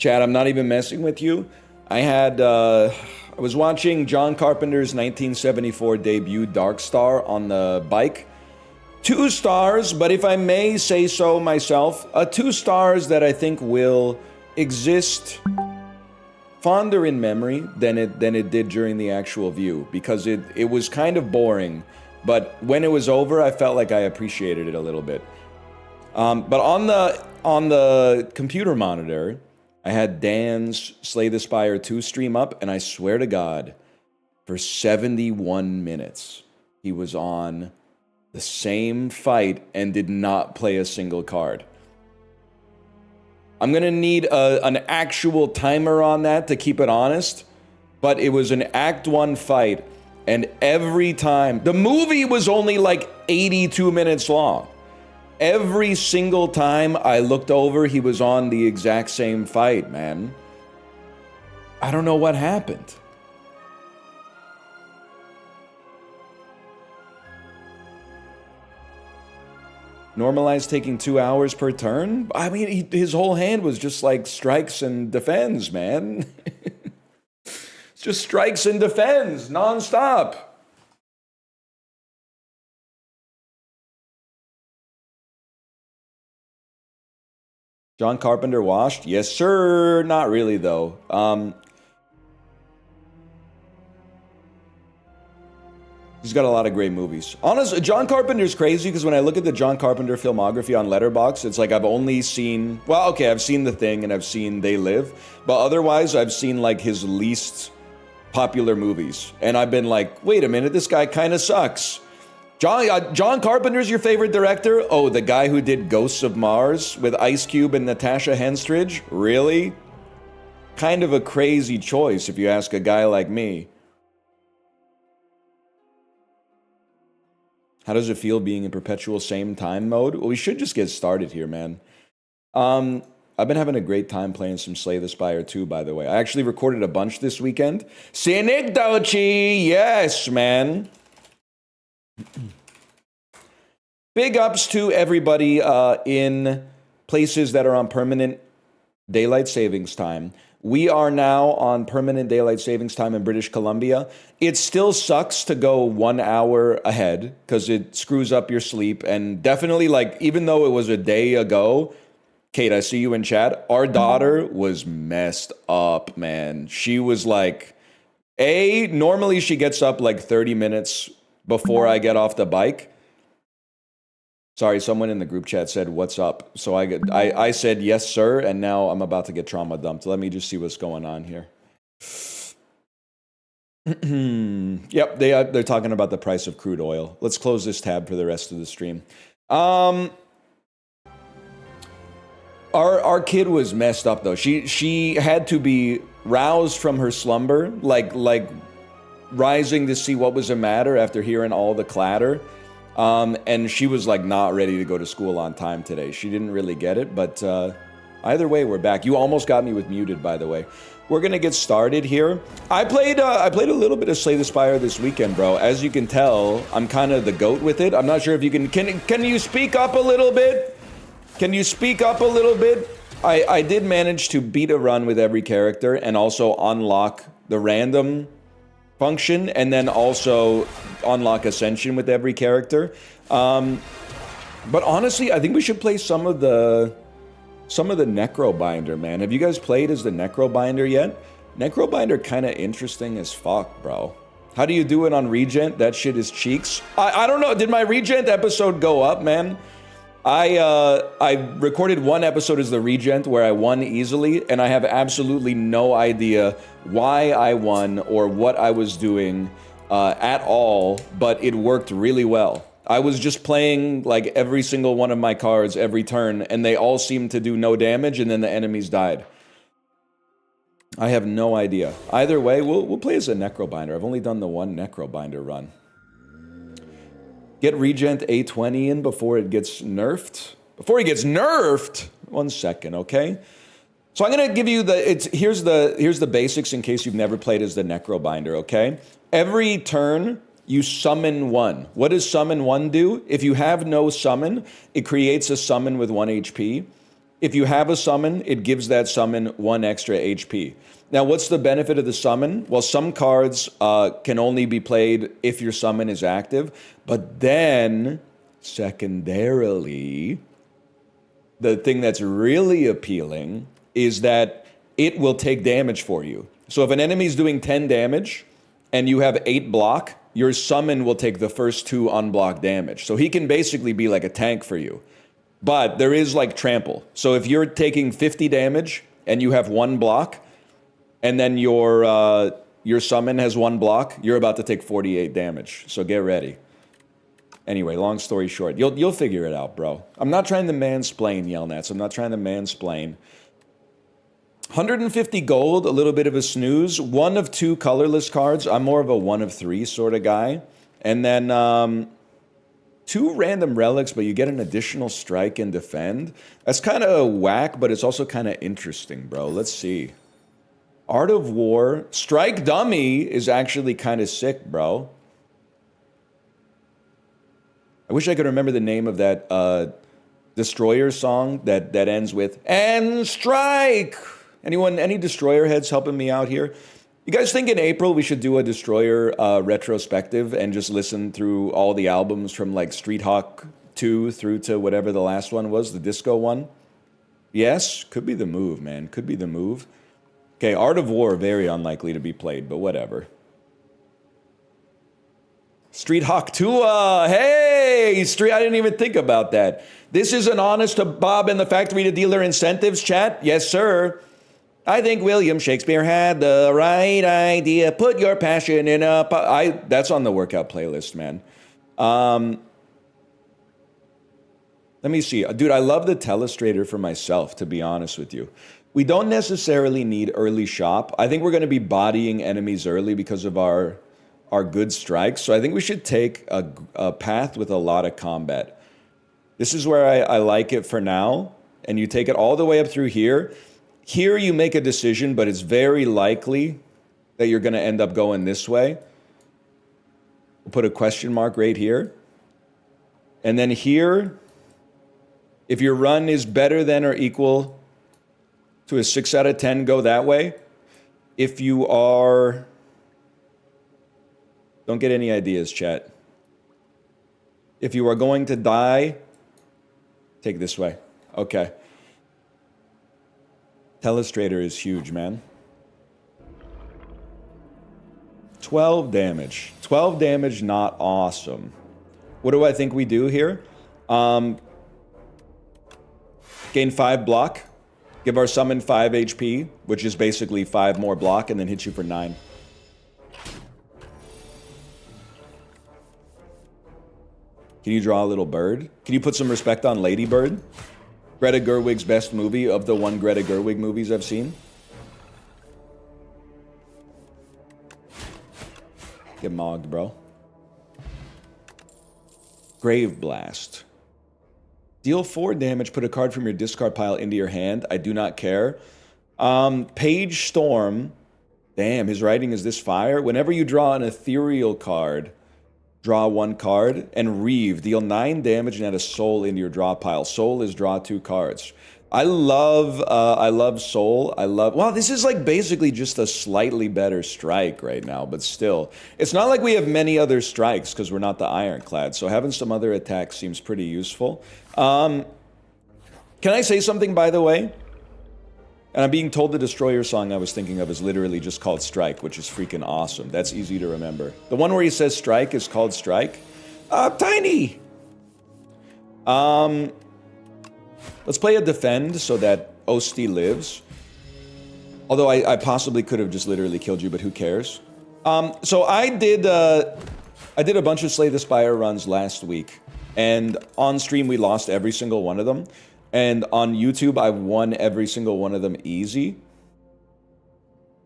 Chad, I'm not even messing with you. I was watching John Carpenter's 1974 debut, Dark Star, on the bike. 2 stars, but if I may say so myself, 2 stars that I think will exist fonder in memory than it did during the actual view, because it was kind of boring, but when it was over, I felt like I appreciated it a little bit. But on the computer monitor, I had Dan's Slay the Spire 2 stream up, and I swear to God, for 71 minutes, he was on the same fight and did not play a single card. I'm gonna need an actual timer on that to keep it honest, but it was an Act 1 fight, and every time, the movie was only like 82 minutes long. Every single time I looked over, he was on the exact same fight, man. I don't know what happened. Normalize taking 2 hours per turn? I mean, his whole hand was just like strikes and defends, man. It's just strikes and defends, nonstop. John Carpenter washed? Yes, sir. Not really, though. He's got a lot of great movies. Honestly, John Carpenter's crazy because when I look at the John Carpenter filmography on Letterboxd, it's like I've only seen... Well, okay, I've seen The Thing and I've seen They Live. But otherwise, I've seen like his least popular movies. And I've been like, wait a minute, this guy kind of sucks. John Carpenter's your favorite director? Oh, the guy who did Ghosts of Mars with Ice Cube and Natasha Henstridge? Really? Kind of a crazy choice if you ask a guy like me. How does it feel being in perpetual same time mode? Well, we should just get started here, man. I've been having a great time playing some Slay the Spire 2, by the way. I actually recorded a bunch this weekend. Synecdoche! Yes, man. Big ups to everybody in places that are on permanent daylight savings time. We are now on permanent daylight savings time in British Columbia. It still sucks to go 1 hour ahead because it screws up your sleep. And definitely, like, even though it was a day ago, Kate, I see you in chat. Our daughter was messed up, man. She was like, normally she gets up like 30 minutes before I get off the bike. Sorry, someone in the group chat said, what's up? So I said, yes, sir, and now I'm about to get trauma dumped. Let me just see what's going on here. Yep, they're talking about the price of crude oil. Let's close this tab for the rest of the stream. Our kid was messed up, though. She had to be roused from her slumber, like rising to see what was the matter after hearing all the clatter. And she was like not ready to go to school on time today. She didn't really get it, but either way, we're back. You almost got me with muted, by the way. We're gonna get started here. I played a little bit of Slay the Spire this weekend, bro. As you can tell, I'm kind of the goat with it. I'm not sure if you can you speak up a little bit? Can you speak up a little bit? I did manage to beat a run with every character and also unlock the random function, and then also unlock Ascension with every character. But honestly, I think we should play some of the Necrobinder, man. Have you guys played as the Necrobinder yet? Necrobinder kind of interesting as fuck, bro. How do you do it on Regent? That shit is cheeks. I don't know. Did my Regent episode go up, man? I recorded one episode as the Regent where I won easily, and I have absolutely no idea why I won or what I was doing at all, but it worked really well. I was just playing like every single one of my cards every turn, and they all seemed to do no damage, and then the enemies died. I have no idea. Either way, we'll play as a Necrobinder. I've only done the one Necrobinder run. Get Regent A20 in before it gets nerfed. Before he gets nerfed? 1 second, okay? So I'm gonna give you here's the basics in case you've never played as the Necrobinder, okay? Every turn, you summon one. What does summon one do? If you have no summon, it creates a summon with 1 HP. If you have a summon, it gives that summon 1 extra HP. Now, what's the benefit of the summon? Well, some cards can only be played if your summon is active, but then, secondarily, the thing that's really appealing is that it will take damage for you. So if an enemy's doing 10 damage and you have 8 block, your summon will take the first 2 unblocked damage. So he can basically be like a tank for you. But there is like trample. So if you're taking 50 damage and you have 1 block, and then your summon has 1 block, you're about to take 48 damage. So get ready. Anyway, long story short, you'll figure it out, bro. I'm not trying to mansplain, Yelnats. I'm not trying to mansplain. 150 gold, a little bit of a snooze. 1 of 2 colorless cards. I'm more of a 1 of 3 sort of guy. And then 2 random relics, but you get an additional strike and defend. That's kind of whack, but it's also kind of interesting, bro. Let's see. Art of War. Strike Dummy is actually kind of sick, bro. I wish I could remember the name of that Destroyer song that ends with, "And strike!" Anyone, any Destroyer heads helping me out here? You guys think in April we should do a Destroyer retrospective and just listen through all the albums from like Street Hawk 2 through to whatever the last one was, the disco one? Yes, could be the move, man. Could be the move. Okay, Art of War, very unlikely to be played, but whatever. Street Hawk 2, hey, Street, I didn't even think about that. This is an honest to Bob and the factory to dealer incentives chat. Yes, sir. I think William Shakespeare had the right idea. Put your passion in a... that's on the workout playlist, man. Let me see. Dude, I love the Telestrator for myself, to be honest with you. We don't necessarily need early shop. I think we're going to be bodying enemies early because of our good strikes. So I think we should take a path with a lot of combat. This is where I like it for now. And you take it all the way up through here. Here you make a decision, but it's very likely that you're going to end up going this way. We'll put a question mark right here. And then here, if your run is better than or equal to a 6 out of 10, go that way. If you are... Don't get any ideas, chat. If you are going to die, take this way. Okay. Telestrator is huge, man. 12 damage. 12 damage, not awesome. What do I think we do here? Gain 5 block. Give our summon 5 HP, which is basically 5 more block, and then hit you for 9. Can you draw a little bird? Can you put some respect on Lady Bird? Greta Gerwig's best movie of the 1 Greta Gerwig movies I've seen. Get mogged, bro. Grave Blast. Deal 4 damage, put a card from your discard pile into your hand. I do not care. Page Storm. Damn, his writing is this fire. Whenever you draw an ethereal card, draw 1 card, and Reeve, deal 9 damage and add a soul into your draw pile. Soul is draw 2 cards. I love Soul. Wow, this is like basically just a slightly better strike right now, but still. It's not like we have many other strikes because we're not the Ironclad, so having some other attacks seems pretty useful. Can I say something, by the way? And I'm being told the Destroyer song I was thinking of is literally just called Strike, which is freaking awesome. That's easy to remember. The one where he says Strike is called Strike. Tiny! Let's play a Defend so that Osti lives. Although I possibly could have just literally killed you, but who cares? So I did a bunch of Slay the Spire runs last week. And on stream, we lost every single one of them. And on YouTube, I won every single one of them easy.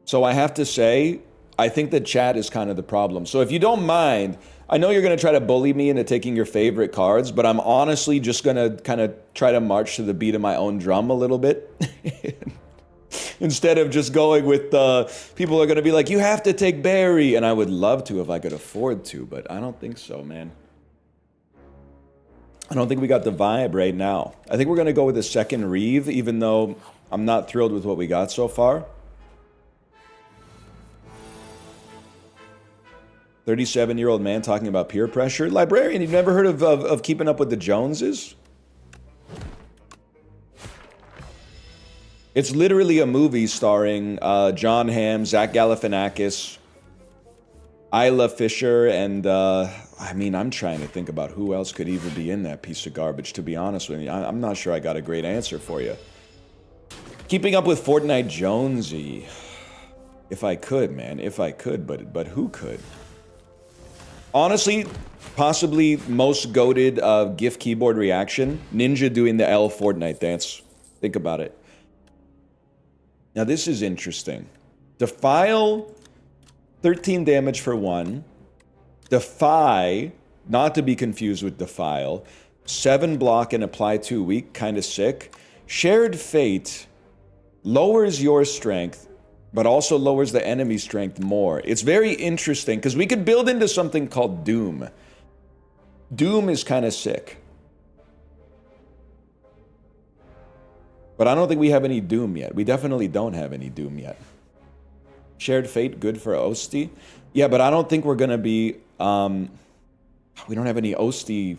So I have to say, I think that chat is kind of the problem. So if you don't mind, I know you're going to try to bully me into taking your favorite cards, but I'm honestly just going to kind of try to march to the beat of my own drum a little bit. Instead of just going with people are going to be like, you have to take Barry. And I would love to if I could afford to, but I don't think so, man. I don't think we got the vibe right now. I think we're going to go with a second Reeve, even though I'm not thrilled with what we got so far. 37-year-old man talking about peer pressure. Librarian, you've never heard of Keeping Up with the Joneses? It's literally a movie starring John Hamm, Zach Galifianakis, Isla Fisher, and I mean, I'm trying to think about who else could even be in that piece of garbage, to be honest with you. I'm not sure I got a great answer for you. Keeping Up with Fortnite Jonesy. If I could, man. If I could, but who could? Honestly, possibly most goated GIF keyboard reaction. Ninja doing the L Fortnite dance. Think about it. Now this is interesting. Defile, 13 damage for 1. Defy, not to be confused with Defile. 7 block and apply 2 weak, kind of sick. Shared Fate lowers your strength, but also lowers the enemy's strength more. It's very interesting, because we could build into something called Doom. Doom is kind of sick. But I don't think we have any Doom yet. We definitely don't have any Doom yet. Shared Fate, good for Osti. Yeah, but I don't think we're going to be... we don't have any Osti,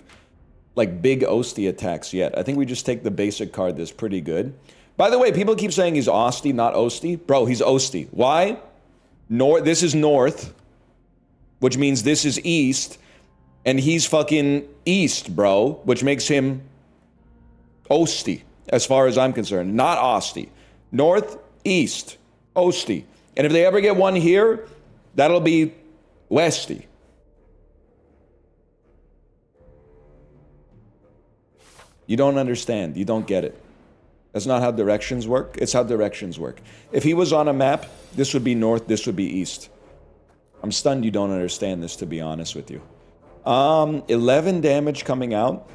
like big Osti attacks yet. I think we just take the basic card that's pretty good. By the way, people keep saying he's Osti, not Osti. Bro, he's Osti. Why? This is North, which means this is East, and he's fucking East, bro, which makes him Osti, as far as I'm concerned. Not Osti. North, East, Osti. And if they ever get one here, that'll be Westy. You don't understand. You don't get it. That's not how directions work. It's how directions work. If he was on a map, this would be north, this would be east. I'm stunned you don't understand this, to be honest with you. 11 damage coming out.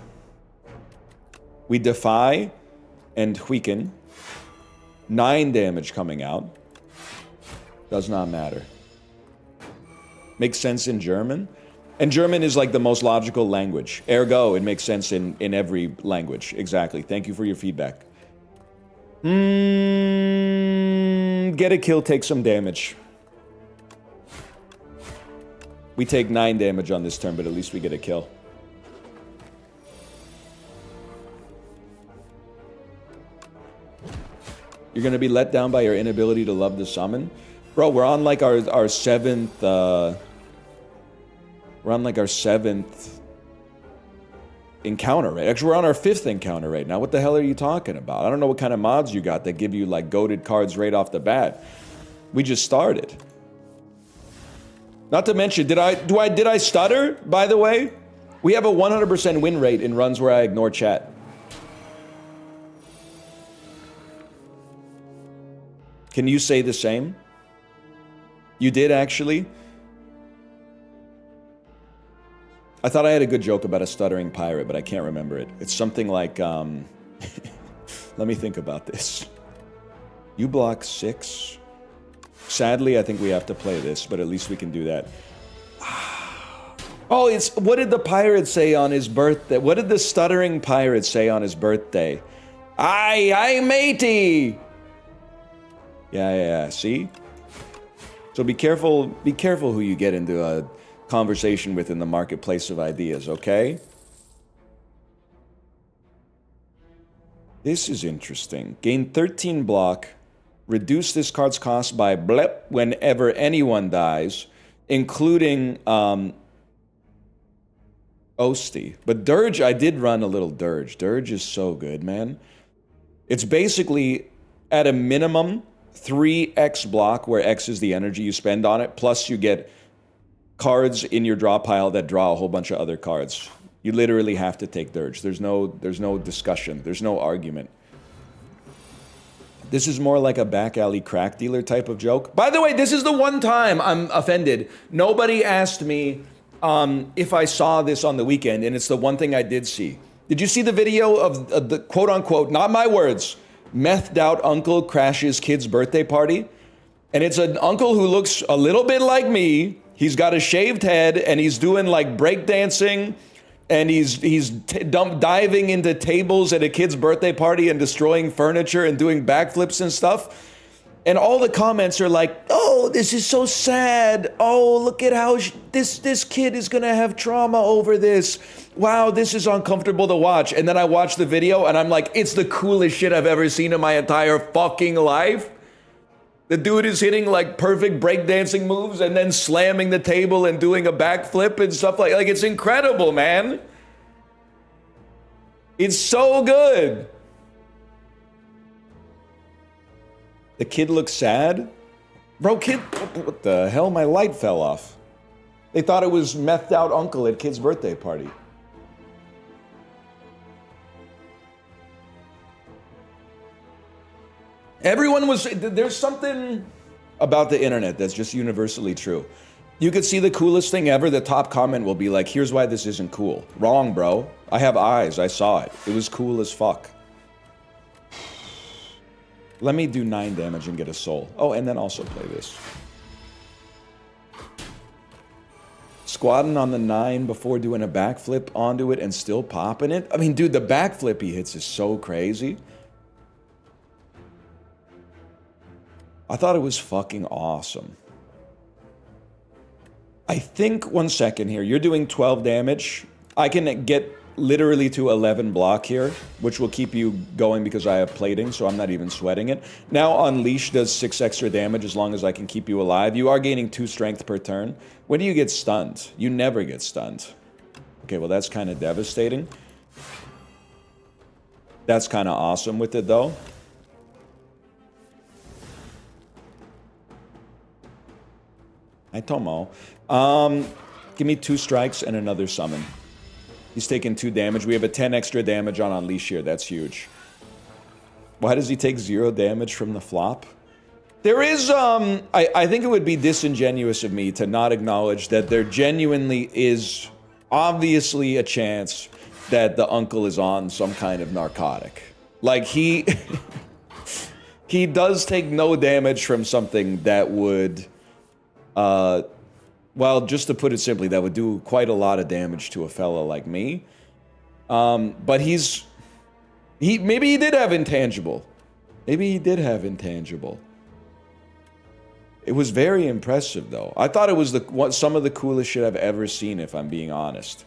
We defy and weaken. 9 damage coming out. Does not matter. Makes sense in German. And German is like the most logical language. Ergo, it makes sense in every language. Exactly. Thank you for your feedback. Get a kill, take some damage. We take 9 damage on this turn, but at least we get a kill. You're gonna be let down by your inability to love the summon? Bro, we're on like our 7th, we're on like our 7th encounter, right? Actually, we're on our 5th encounter right now. What the hell are you talking about? I don't know what kind of mods you got that give you like goated cards right off the bat. We just started. Not to mention, did I stutter, by the way? We have a 100% win rate in runs where I ignore chat. Can you say the same? You did, actually? I thought I had a good joke about a stuttering pirate, but I can't remember it. It's something like, let me think about this. You block 6. Sadly, I think we have to play this, but at least we can do that. Oh, what did the pirate say on his birthday? What did the stuttering pirate say on his birthday? Aye, matey! Yeah, see? So be careful who you get into a conversation with in the marketplace of ideas, okay? This is interesting. Gain 13 block, reduce this card's cost by blep whenever anyone dies, including Osti. But Dirge, I did run a little Dirge. Dirge is so good, man. It's basically, at a minimum, 3x block, where X is the energy you spend on it, plus you get cards in your draw pile that draw a whole bunch of other cards. You literally have to take Dirge. There's no discussion. There's no argument. This is more like a back alley crack dealer type of joke. By the way, this is the one time I'm offended. Nobody asked me if I saw this on the weekend, and it's the one thing I did see. Did you see the video of the quote-unquote, not my words, methed out uncle crashes kid's birthday party? And it's an uncle who looks a little bit like me. He's got a shaved head, and he's doing like breakdancing, And he's diving into tables at a kid's birthday party and destroying furniture and doing backflips and stuff. And all the comments are like, oh, this is so sad. Oh, look at how this kid is gonna have trauma over this. Wow, this is uncomfortable to watch. And then I watch the video and I'm like, it's the coolest shit I've ever seen in my entire fucking life. The dude is hitting like perfect breakdancing moves and then slamming the table and doing a backflip and stuff like it's incredible, man. It's so good. The kid looks sad. Bro, kid, what the hell? My light fell off. They thought it was methed out uncle at kid's birthday party. Everyone was, there's something about the internet that's just universally true. You could see the coolest thing ever, the top comment will be like, here's why this isn't cool. Wrong, bro. I have eyes, I saw it. It was cool as fuck. Let me do 9 damage and get a soul. Oh, and then also play this. Squatting on the 9 before doing a backflip onto it and still popping it. I mean, dude, the backflip he hits is so crazy. I thought it was fucking awesome. I think, 1 second here, you're doing 12 damage. I can get literally to 11 block here, which will keep you going because I have plating, so I'm not even sweating it. Now Unleash does 6 extra damage as long as I can keep you alive. You are gaining 2 strength per turn. When do you get stunned? You never get stunned. Okay, well that's kind of devastating. That's kind of awesome with it though. Hi, Tomo. Give me 2 strikes and another summon. He's taking 2 damage. We have a 10 extra damage on Unleash here. That's huge. Why does he take 0 damage from the flop? There is, I think it would be disingenuous of me to not acknowledge that there genuinely is obviously a chance that the uncle is on some kind of narcotic. Like, he... he does take no damage from something that would... well, just to put it simply, that would do quite a lot of damage to a fella like me. But maybe he did have intangible. Maybe he did have intangible. It was very impressive, though. I thought it was some of the coolest shit I've ever seen, if I'm being honest.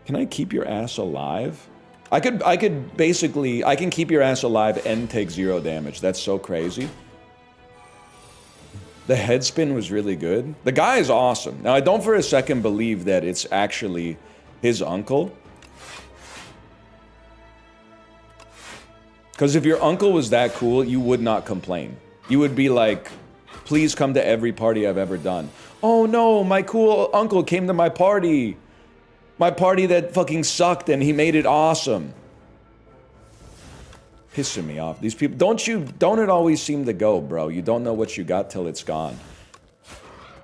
Can I keep your ass alive? I could basically, I can keep your ass alive and take 0 damage. That's so crazy. The head spin was really good. The guy is awesome. Now, I don't for a second believe that it's actually his uncle. Because if your uncle was that cool, you would not complain. You would be like, please come to every party I've ever done. Oh no, my cool uncle came to my party. My party that fucking sucked and he made it awesome. Pissing me off. These people, don't it always seem to go, bro? You don't know what you got till it's gone.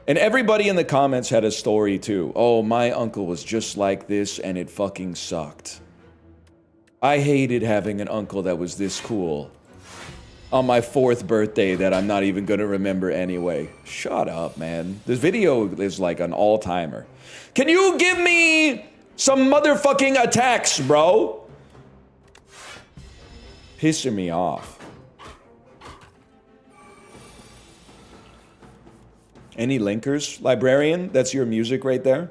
And everybody in the comments had a story too. Oh, my uncle was just like this and it fucking sucked. I hated having an uncle that was this cool. On my 4th birthday that I'm not even gonna remember anyway. Shut up, man. This video is like an all-timer. Can you give me some motherfucking attacks, bro? Pissing me off. Any linkers? Librarian, that's your music right there.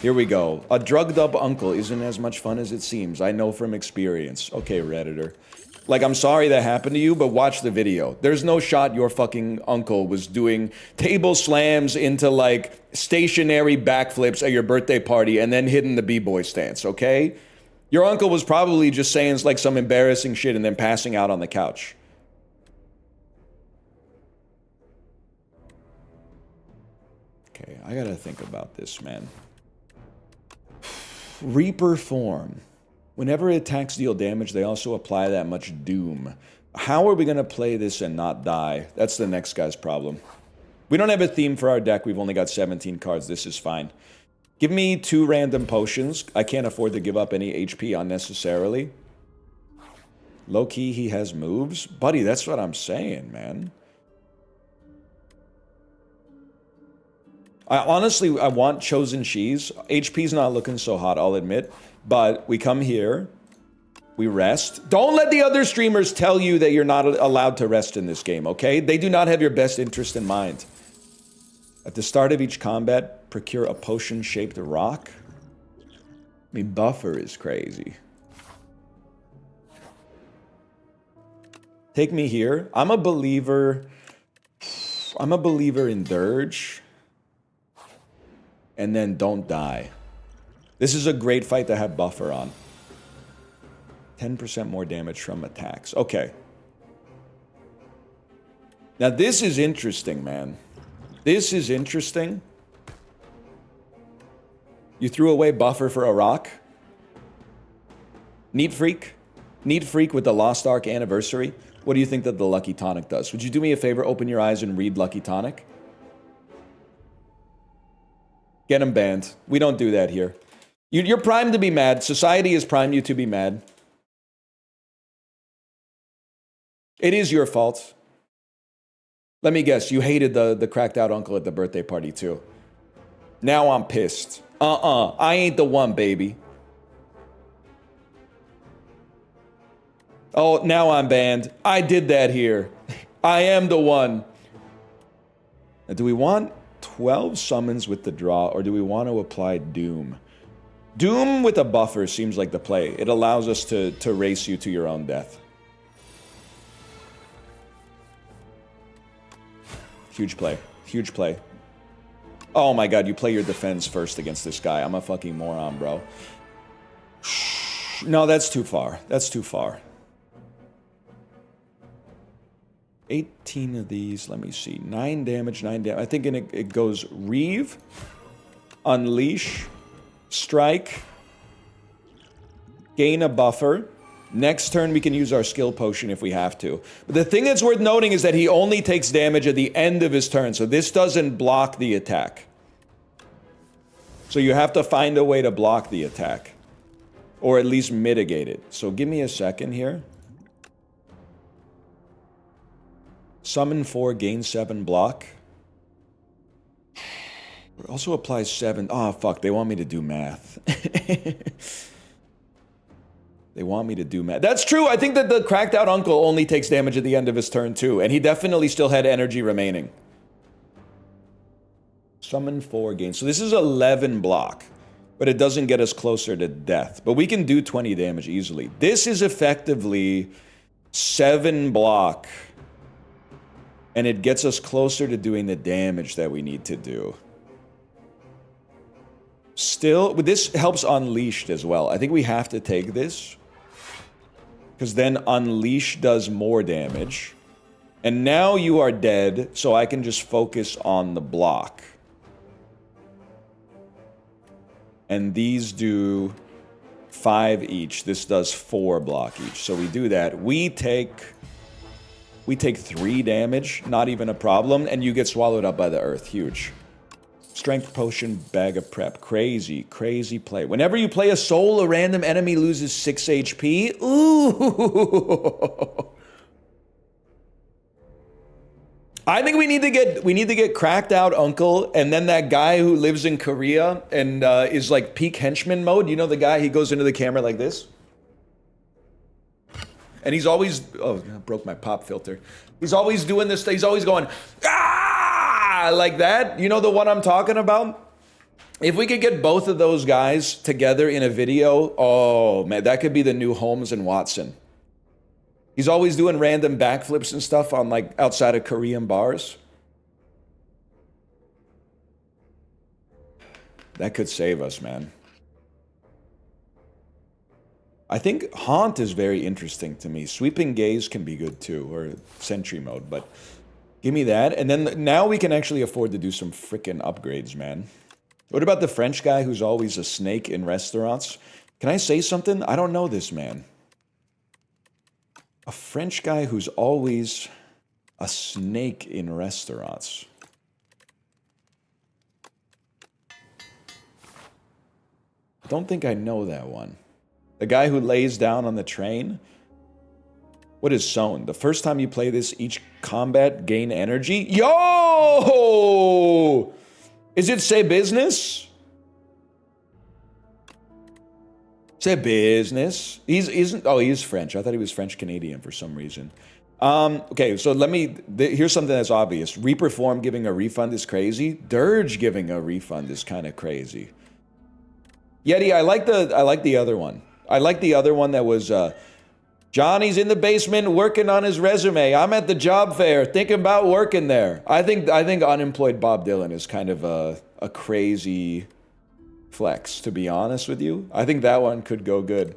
Here we go. A drugged up uncle isn't as much fun as it seems. I know from experience. Okay, Redditor. Like, I'm sorry that happened to you, but watch the video. There's no shot your fucking uncle was doing table slams into, like, stationary backflips at your birthday party and then hitting the b-boy stance, okay? Your uncle was probably just saying, like, some embarrassing shit and then passing out on the couch. Okay, I gotta think about this, man. Reaper form. Whenever attacks deal damage, they also apply that much doom. How are we going to play this and not die? That's the next guy's problem. We don't have a theme for our deck. We've only got 17 cards. This is fine. Give me 2 random potions. I can't afford to give up any HP unnecessarily. Low-key, he has moves. Buddy, that's what I'm saying, man. Honestly, I want chosen cheese. HP's not looking so hot, I'll admit. But we come here. We rest. Don't let the other streamers tell you that you're not allowed to rest in this game, okay? They do not have your best interest in mind. At the start of each combat, procure a potion-shaped rock. I mean, buffer is crazy. Take me here. I'm a believer in Dirge. And then don't die. This is a great fight to have buffer on. 10% more damage from attacks. Okay. Now this is interesting, man. This is interesting. You threw away buffer for a rock. Neat Freak. Neat Freak with the Lost Ark Anniversary. What do you think that the Lucky Tonic does? Would you do me a favor, open your eyes and read Lucky Tonic? Get him banned. We don't do that here. You're primed to be mad. Society has primed you to be mad. It is your fault. Let me guess, you hated the cracked out uncle at the birthday party too. Now I'm pissed. I ain't the one, baby. Oh, now I'm banned. I did that here. I am the one. Now, do we want 12 summons with the draw, or do we want to apply Doom? Doom with a buffer seems like the play. It allows us to race you to your own death. Huge play. Huge play. Oh my god, you play your defense first against this guy. I'm a fucking moron, bro. No, that's too far. That's too far. 18 of these. Let me see. 9 damage, 9 damage. I think it goes Reave, Unleash, Strike, gain a buffer. Next turn, we can use our skill potion if we have to. But the thing that's worth noting is that he only takes damage at the end of his turn, so this doesn't block the attack. So you have to find a way to block the attack. Or at least mitigate it. So give me a second here. Summon 4, gain 7 block. It also applies 7. Oh, fuck, they want me to do math. They want me to do math. That's true. I think that the cracked out uncle only takes damage at the end of his turn too. And he definitely still had energy remaining. Summon 4 gain. So this is 11 block. But it doesn't get us closer to death. But we can do 20 damage easily. This is effectively 7 block. And it gets us closer to doing the damage that we need to do. Still, this helps Unleashed as well. I think we have to take this. Because then Unleash does more damage. And now you are dead, so I can just focus on the block. And these do 5 each. This does 4 block each. So we do that. We take 3 damage, not even a problem, and you get swallowed up by the earth. Huge. Strength potion, bag of prep. Crazy, crazy play. Whenever you play a soul, a random enemy loses 6 HP. Ooh. I think we need to get cracked out uncle, and then that guy who lives in Korea and is like peak henchman mode. You know the guy, he goes into the camera like this? And he's always, oh, I broke my pop filter. He's always doing this, he's always going, ah, like that. You know the one I'm talking about? If we could get both of those guys together in a video, oh man, that could be the new Holmes and Watson. He's always doing random backflips and stuff on like outside of Korean bars. That could save us, man. I think Haunt is very interesting to me. Sweeping Gaze can be good too, or Sentry Mode, but give me that. And then now we can actually afford to do some freaking upgrades, man. What about the French guy who's always a snake in restaurants? Can I say something? I don't know this man. A French guy who's always a snake in restaurants. I don't think I know that one. The guy who lays down on the train? What is Sown? The first time you play this, each combat gain energy? Yo! Is it say business? Say business. He's French. I thought he was French Canadian for some reason. Okay, so here's something that's obvious. Reaper form giving a refund is crazy. Dirge giving a refund is kind of crazy. Yeti, I like the other one. I like the other one that was Johnny's in the basement working on his resume. I'm at the job fair thinking about working there. I think unemployed Bob Dylan is kind of a crazy flex, to be honest with you. I think that one could go good.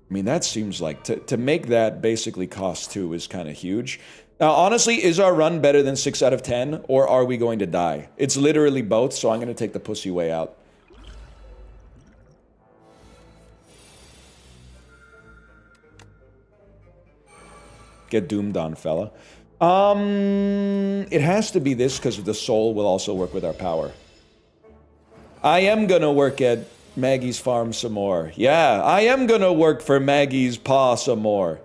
I mean, that seems like to make that basically cost 2 is kind of huge. Now, honestly, is our run better than 6 out of 10, or are we going to die? It's literally both, so I'm going to take the pussy way out. Get doomed on, fella. It has to be this because the soul will also work with our power. I am going to work at Maggie's farm some more. Yeah, I am going to work for Maggie's paw some more.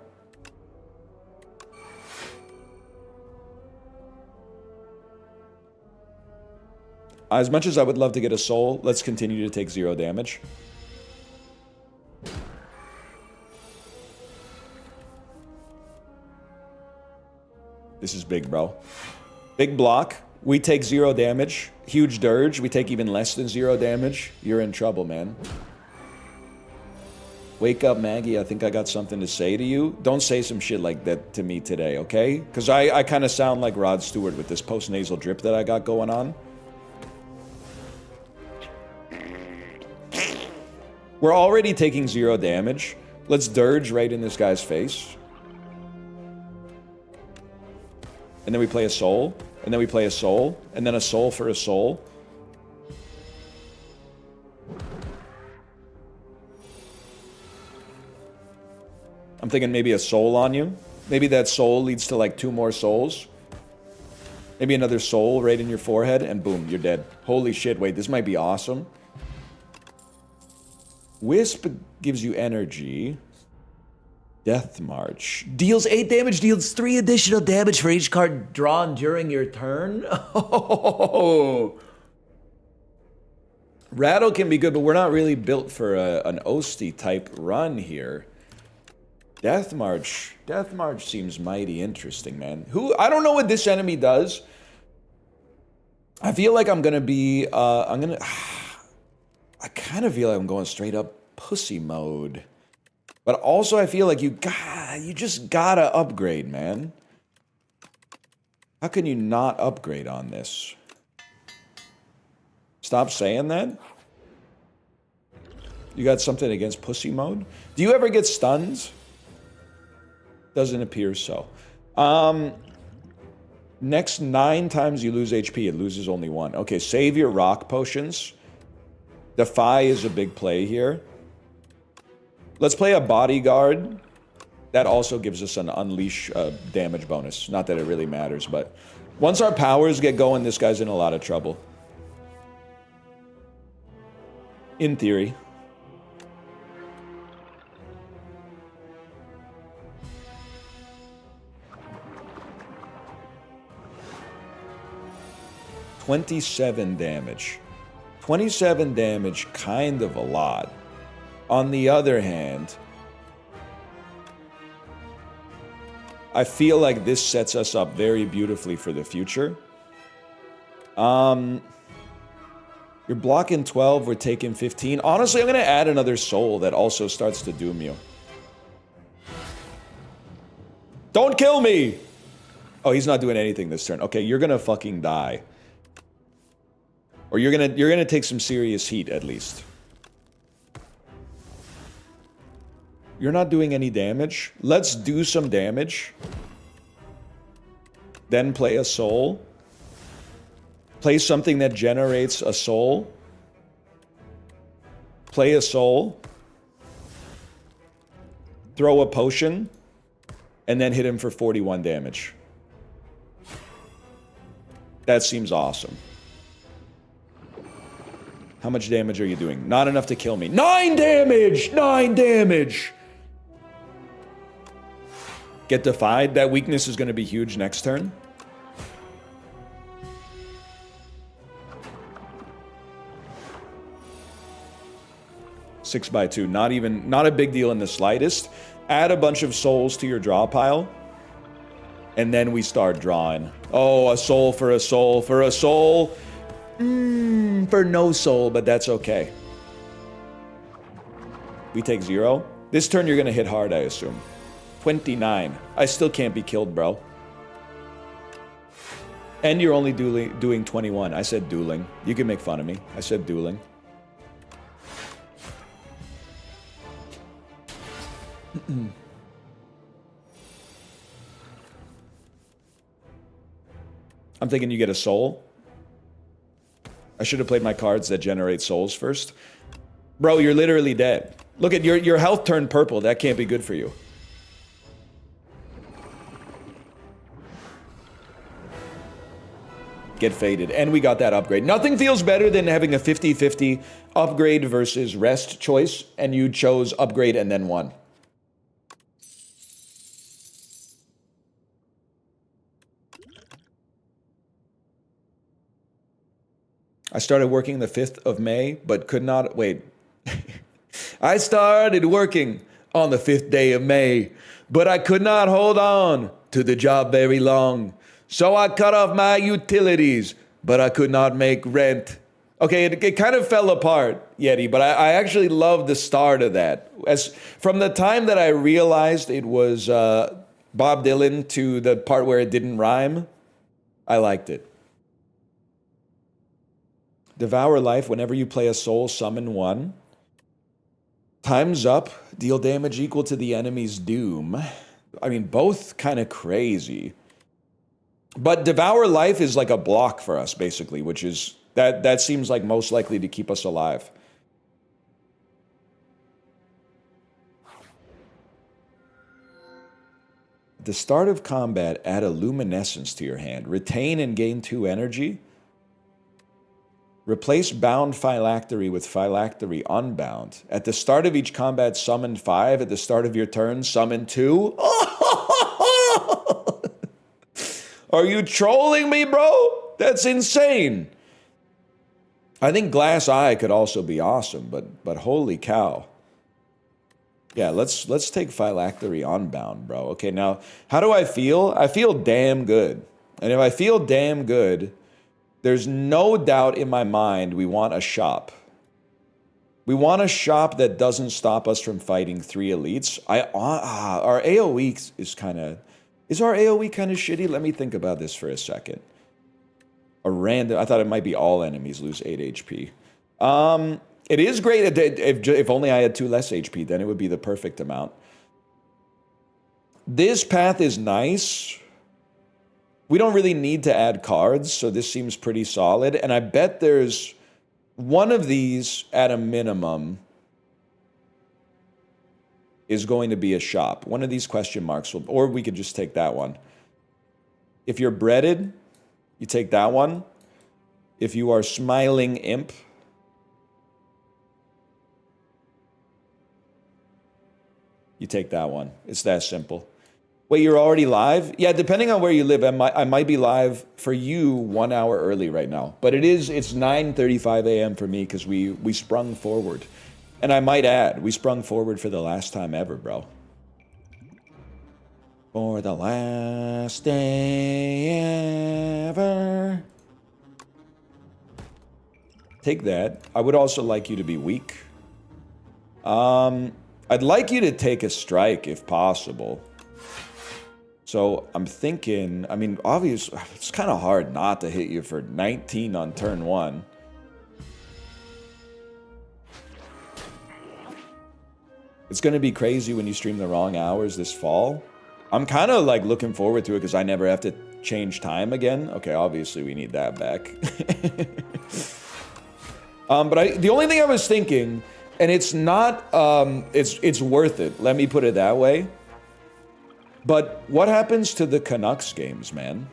As much as I would love to get a soul, let's continue to take 0 damage. This is big, bro. Big block. We take 0 damage. Huge dirge. We take even less than 0 damage. You're in trouble, man. Wake up, Maggie. I think I got something to say to you. Don't say some shit like that to me today, okay? Because I kind of sound like Rod Stewart with this post-nasal drip that I got going on. We're already taking 0 damage. Let's dirge right in this guy's face. And then we play a soul. And then we play a soul. And then a soul for a soul. I'm thinking maybe a soul on you. Maybe that soul leads to like 2 more souls. Maybe another soul right in your forehead. And boom, you're dead. Holy shit, wait, this might be awesome. Wisp gives you energy. Death March. Deals 8 damage, deals 3 additional damage for each card drawn during your turn. Oh. Rattle can be good, but we're not really built for an Osty type run here. Death March. Death March seems mighty interesting, man. I don't know what this enemy does. I feel like I'm gonna be, I kind of feel like I'm going straight up pussy mode. But also I feel like you just gotta upgrade, man. How can you not upgrade on this? Stop saying that. You got something against pussy mode? Do you ever get stuns? Doesn't appear so. Next 9 times you lose HP, it loses only 1. Okay, save your rock potions. Defy is a big play here. Let's play a bodyguard. That also gives us an unleash damage bonus. Not that it really matters, but once our powers get going, this guy's in a lot of trouble. In theory. $27 damage. 27 damage, kind of a lot. On the other hand, I feel like this sets us up very beautifully for the future. You're blocking 12, we're taking 15. Honestly, I'm going to add another soul that also starts to doom you. Don't kill me! Oh, he's not doing anything this turn. Okay, you're going to fucking die. Or you're gonna take some serious heat, at least. You're not doing any damage. Let's do some damage. Then play a soul. Play something that generates a soul. Play a soul. Throw a potion. And then hit him for 41 damage. That seems awesome. How much damage are you doing? Not enough to kill me. 9 damage! 9 damage! Get defied. That weakness is going to be huge next turn. 6x2. Not a big deal in the slightest. Add a bunch of souls to your draw pile. And then we start drawing. Oh, a soul for a soul for a soul. For no soul, but that's okay. We take 0. This turn you're going to hit hard, I assume. 29. I still can't be killed, bro. And you're only doing 21. I said dueling. You can make fun of me. I said dueling. I'm thinking you get a soul. I should have played my cards that generate souls first. Bro, you're literally dead. Look at your health turned purple. That can't be good for you. Get faded. And we got that upgrade. Nothing feels better than having a 50-50 upgrade versus rest choice, and you chose upgrade and then won. I started working the 5th of May, but could not... Wait. I started working on the 5th day of May, but I could not hold on to the job very long. So I cut off my utilities, but I could not make rent. Okay, it kind of fell apart, Yeti, but I actually love the start of that. From the time that I realized it was Bob Dylan to the part where it didn't rhyme, I liked it. Devour life. Whenever you play a soul, summon 1. Time's up. Deal damage equal to the enemy's doom. I mean, both kind of crazy. But Devour life is like a block for us, basically, which is... That seems like most likely to keep us alive. At the start of combat, add a luminescence to your hand. Retain and gain 2 energy. Replace bound phylactery with phylactery unbound. At the start of each combat, summon 5. At the start of your turn, summon 2. Are you trolling me, bro? That's insane. I think Glass Eye could also be awesome, but holy cow. Yeah, let's take phylactery unbound, bro. Okay, now, how do I feel? I feel damn good. And if I feel damn good... There's no doubt in my mind we want a shop. We want a shop that doesn't stop us from fighting 3 elites. Our AoE is kind of... Is our AoE kind of shitty? Let me think about this for a second. I thought it might be all enemies lose 8 HP. It is great if only I had 2 less HP, then it would be the perfect amount. This path is nice. We don't really need to add cards, so this seems pretty solid. And I bet there's one of these at a minimum is going to be a shop. One of these question marks will, or we could just take that one. If you're breaded, you take that one. If you are smiling imp, you take that one. It's that simple. Wait, you're already live? Yeah, depending on where you live, I might be live for you 1 hour early right now. But it's 9:35 a.m. for me because we sprung forward. And I might add, we sprung forward for the last time ever, bro. For the last day ever. Take that. I would also like you to be weak. I'd like you to take a strike if possible. So I'm thinking, I mean, obviously, it's kind of hard not to hit you for 19 on turn 1. It's going to be crazy when you stream the wrong hours this fall. I'm kind of like looking forward to it because I never have to change time again. Okay, obviously we need that back. But the only thing I was thinking, and it's not, it's worth it. Let me put it that way. But what happens to the Canucks games, man?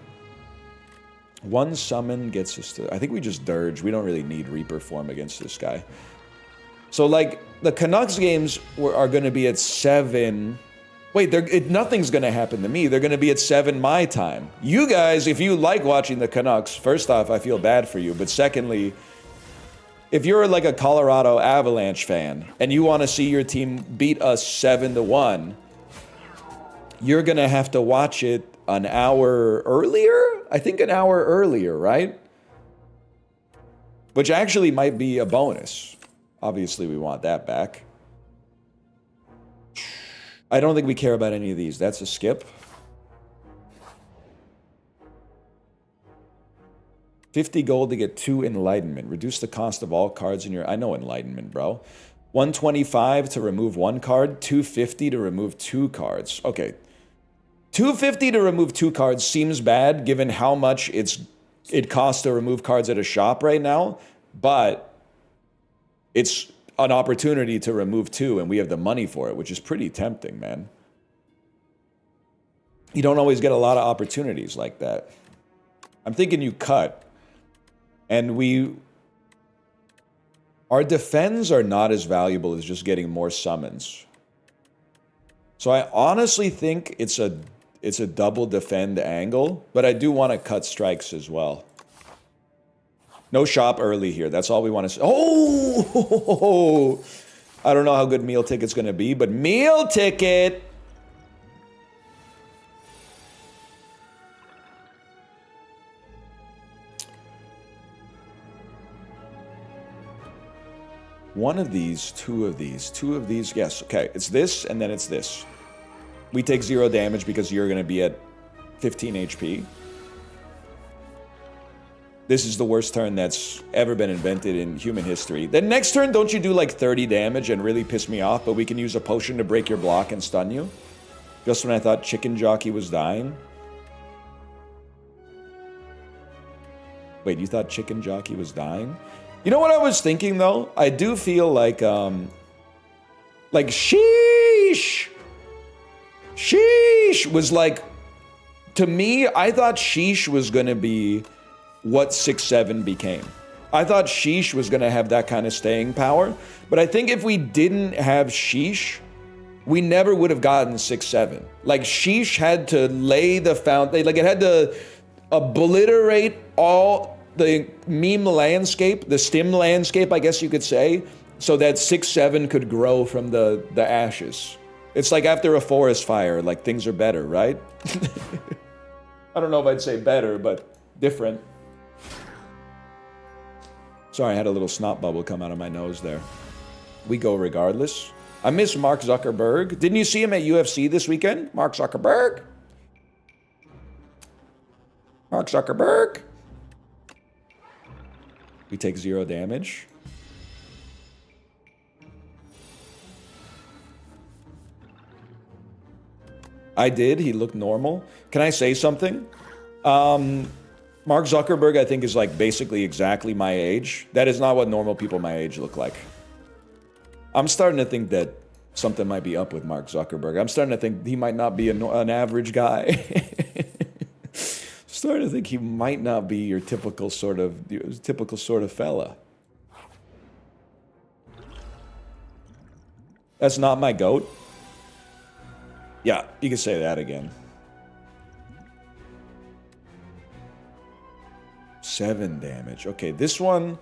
1 summon gets us to... I think we just dirge. We don't really need Reaper form against this guy. So, like, the Canucks games are going to be at 7... Wait, nothing's going to happen to me. They're going to be at 7 my time. You guys, if you like watching the Canucks, first off, I feel bad for you. But secondly, if you're like a Colorado Avalanche fan and you want to see your team beat us 7-1, you're going to have to watch it an hour earlier? I think an hour earlier, right? Which actually might be a bonus. Obviously, we want that back. I don't think we care about any of these. That's a skip. 50 gold to get 2 Enlightenment. Reduce the cost of all cards in your... I know Enlightenment, bro. 125 to remove 1 card. 250 to remove 2 cards. Okay. 250 to remove 2 cards seems bad given how much it costs to remove cards at a shop right now. But it's an opportunity to remove 2 and we have the money for it, which is pretty tempting, man. You don't always get a lot of opportunities like that. I'm thinking you cut. And our defends are not as valuable as just getting more summons. So I honestly think it's a double defend angle, but I do want to cut strikes as well. No shop early here. That's all we want to see. Oh! I don't know how good meal ticket's going to be, but meal ticket! One of these, 2 of these, 2 of these. Yes, okay. It's this, and then it's this. We take 0 damage because you're going to be at 15 HP. This is the worst turn that's ever been invented in human history. Then next turn, don't you do like 30 damage and really piss me off, but we can use a potion to break your block and stun you? Just when I thought Chicken Jockey was dying. Wait, you thought Chicken Jockey was dying? You know what I was thinking, though? I do feel like sheesh! Sheesh was like, to me, I thought sheesh was going to be what 6-7 became. I thought sheesh was going to have that kind of staying power, but I think if we didn't have sheesh, we never would have gotten 6-7. Like, sheesh had to lay the foundation, like, it had to obliterate all the meme landscape, the stim landscape, I guess you could say, so that 6-7 could grow from the ashes. It's like after a forest fire, like things are better, right? I don't know if I'd say better, but different. Sorry, I had a little snot bubble come out of my nose there. We go regardless. I miss Mark Zuckerberg. Didn't you see him at UFC this weekend? Mark Zuckerberg? Mark Zuckerberg? We take 0 damage. I did. He looked normal. Can I say something? Mark Zuckerberg, I think, is like basically exactly my age. That is not what normal people my age look like. I'm starting to think that something might be up with Mark Zuckerberg. I'm starting to think he might not be an average guy. Starting to think he might not be your typical sort of fella. That's not my goat. Yeah, you can say that again. 7 damage. Okay, this one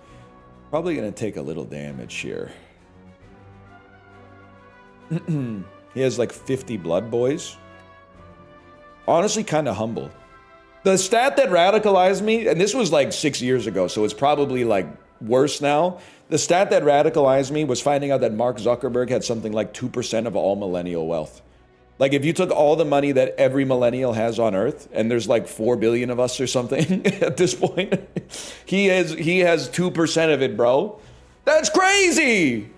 probably gonna take a little damage here. He has like 50 blood boys. Honestly, kind of humble. The stat that radicalized me, and this was like 6 years ago, so it's probably like worse now. The stat that radicalized me was finding out that Mark Zuckerberg had something like 2% of all millennial wealth. Like if you took all the money that every millennial has on Earth, and there's like 4 billion of us or something at this point, he has 2% of it, bro. That's crazy!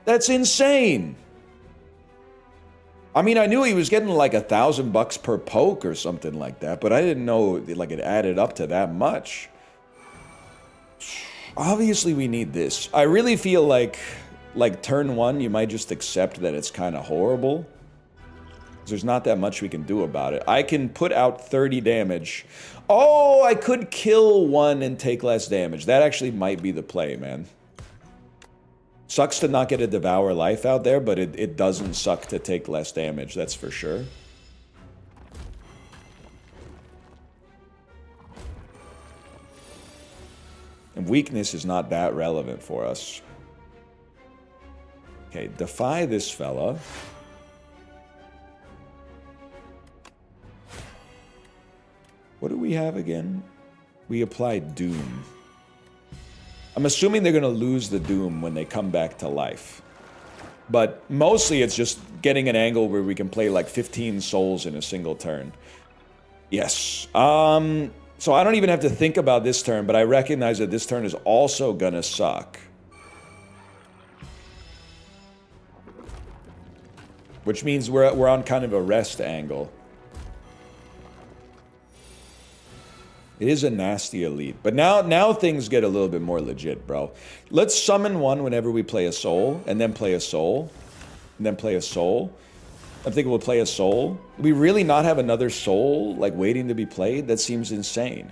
That's insane. I mean, I knew he was getting like $1,000 per poke or something like that, but I didn't know like it added up to that much. Obviously, we need this. I really feel like turn 1, you might just accept that it's kind of horrible. There's not that much we can do about it. I can put out 30 damage. Oh, I could kill 1 and take less damage. That actually might be the play, man. Sucks to not get a Devour Life out there, but it doesn't suck to take less damage, that's for sure. And weakness is not that relevant for us. Okay, defy this fella. What do we have again? We applied Doom. I'm assuming they're going to lose the Doom when they come back to life. But mostly it's just getting an angle where we can play like 15 souls in a single turn. Yes. So I don't even have to think about this turn, but I recognize that this turn is also gonna suck. Which means we're on kind of a rest angle. It is a nasty elite. But now things get a little bit more legit, bro. Let's summon one whenever we play a soul, and then play a soul, and then play a soul. I'm thinking we'll play a soul. Do we really not have another soul, like, waiting to be played? That seems insane.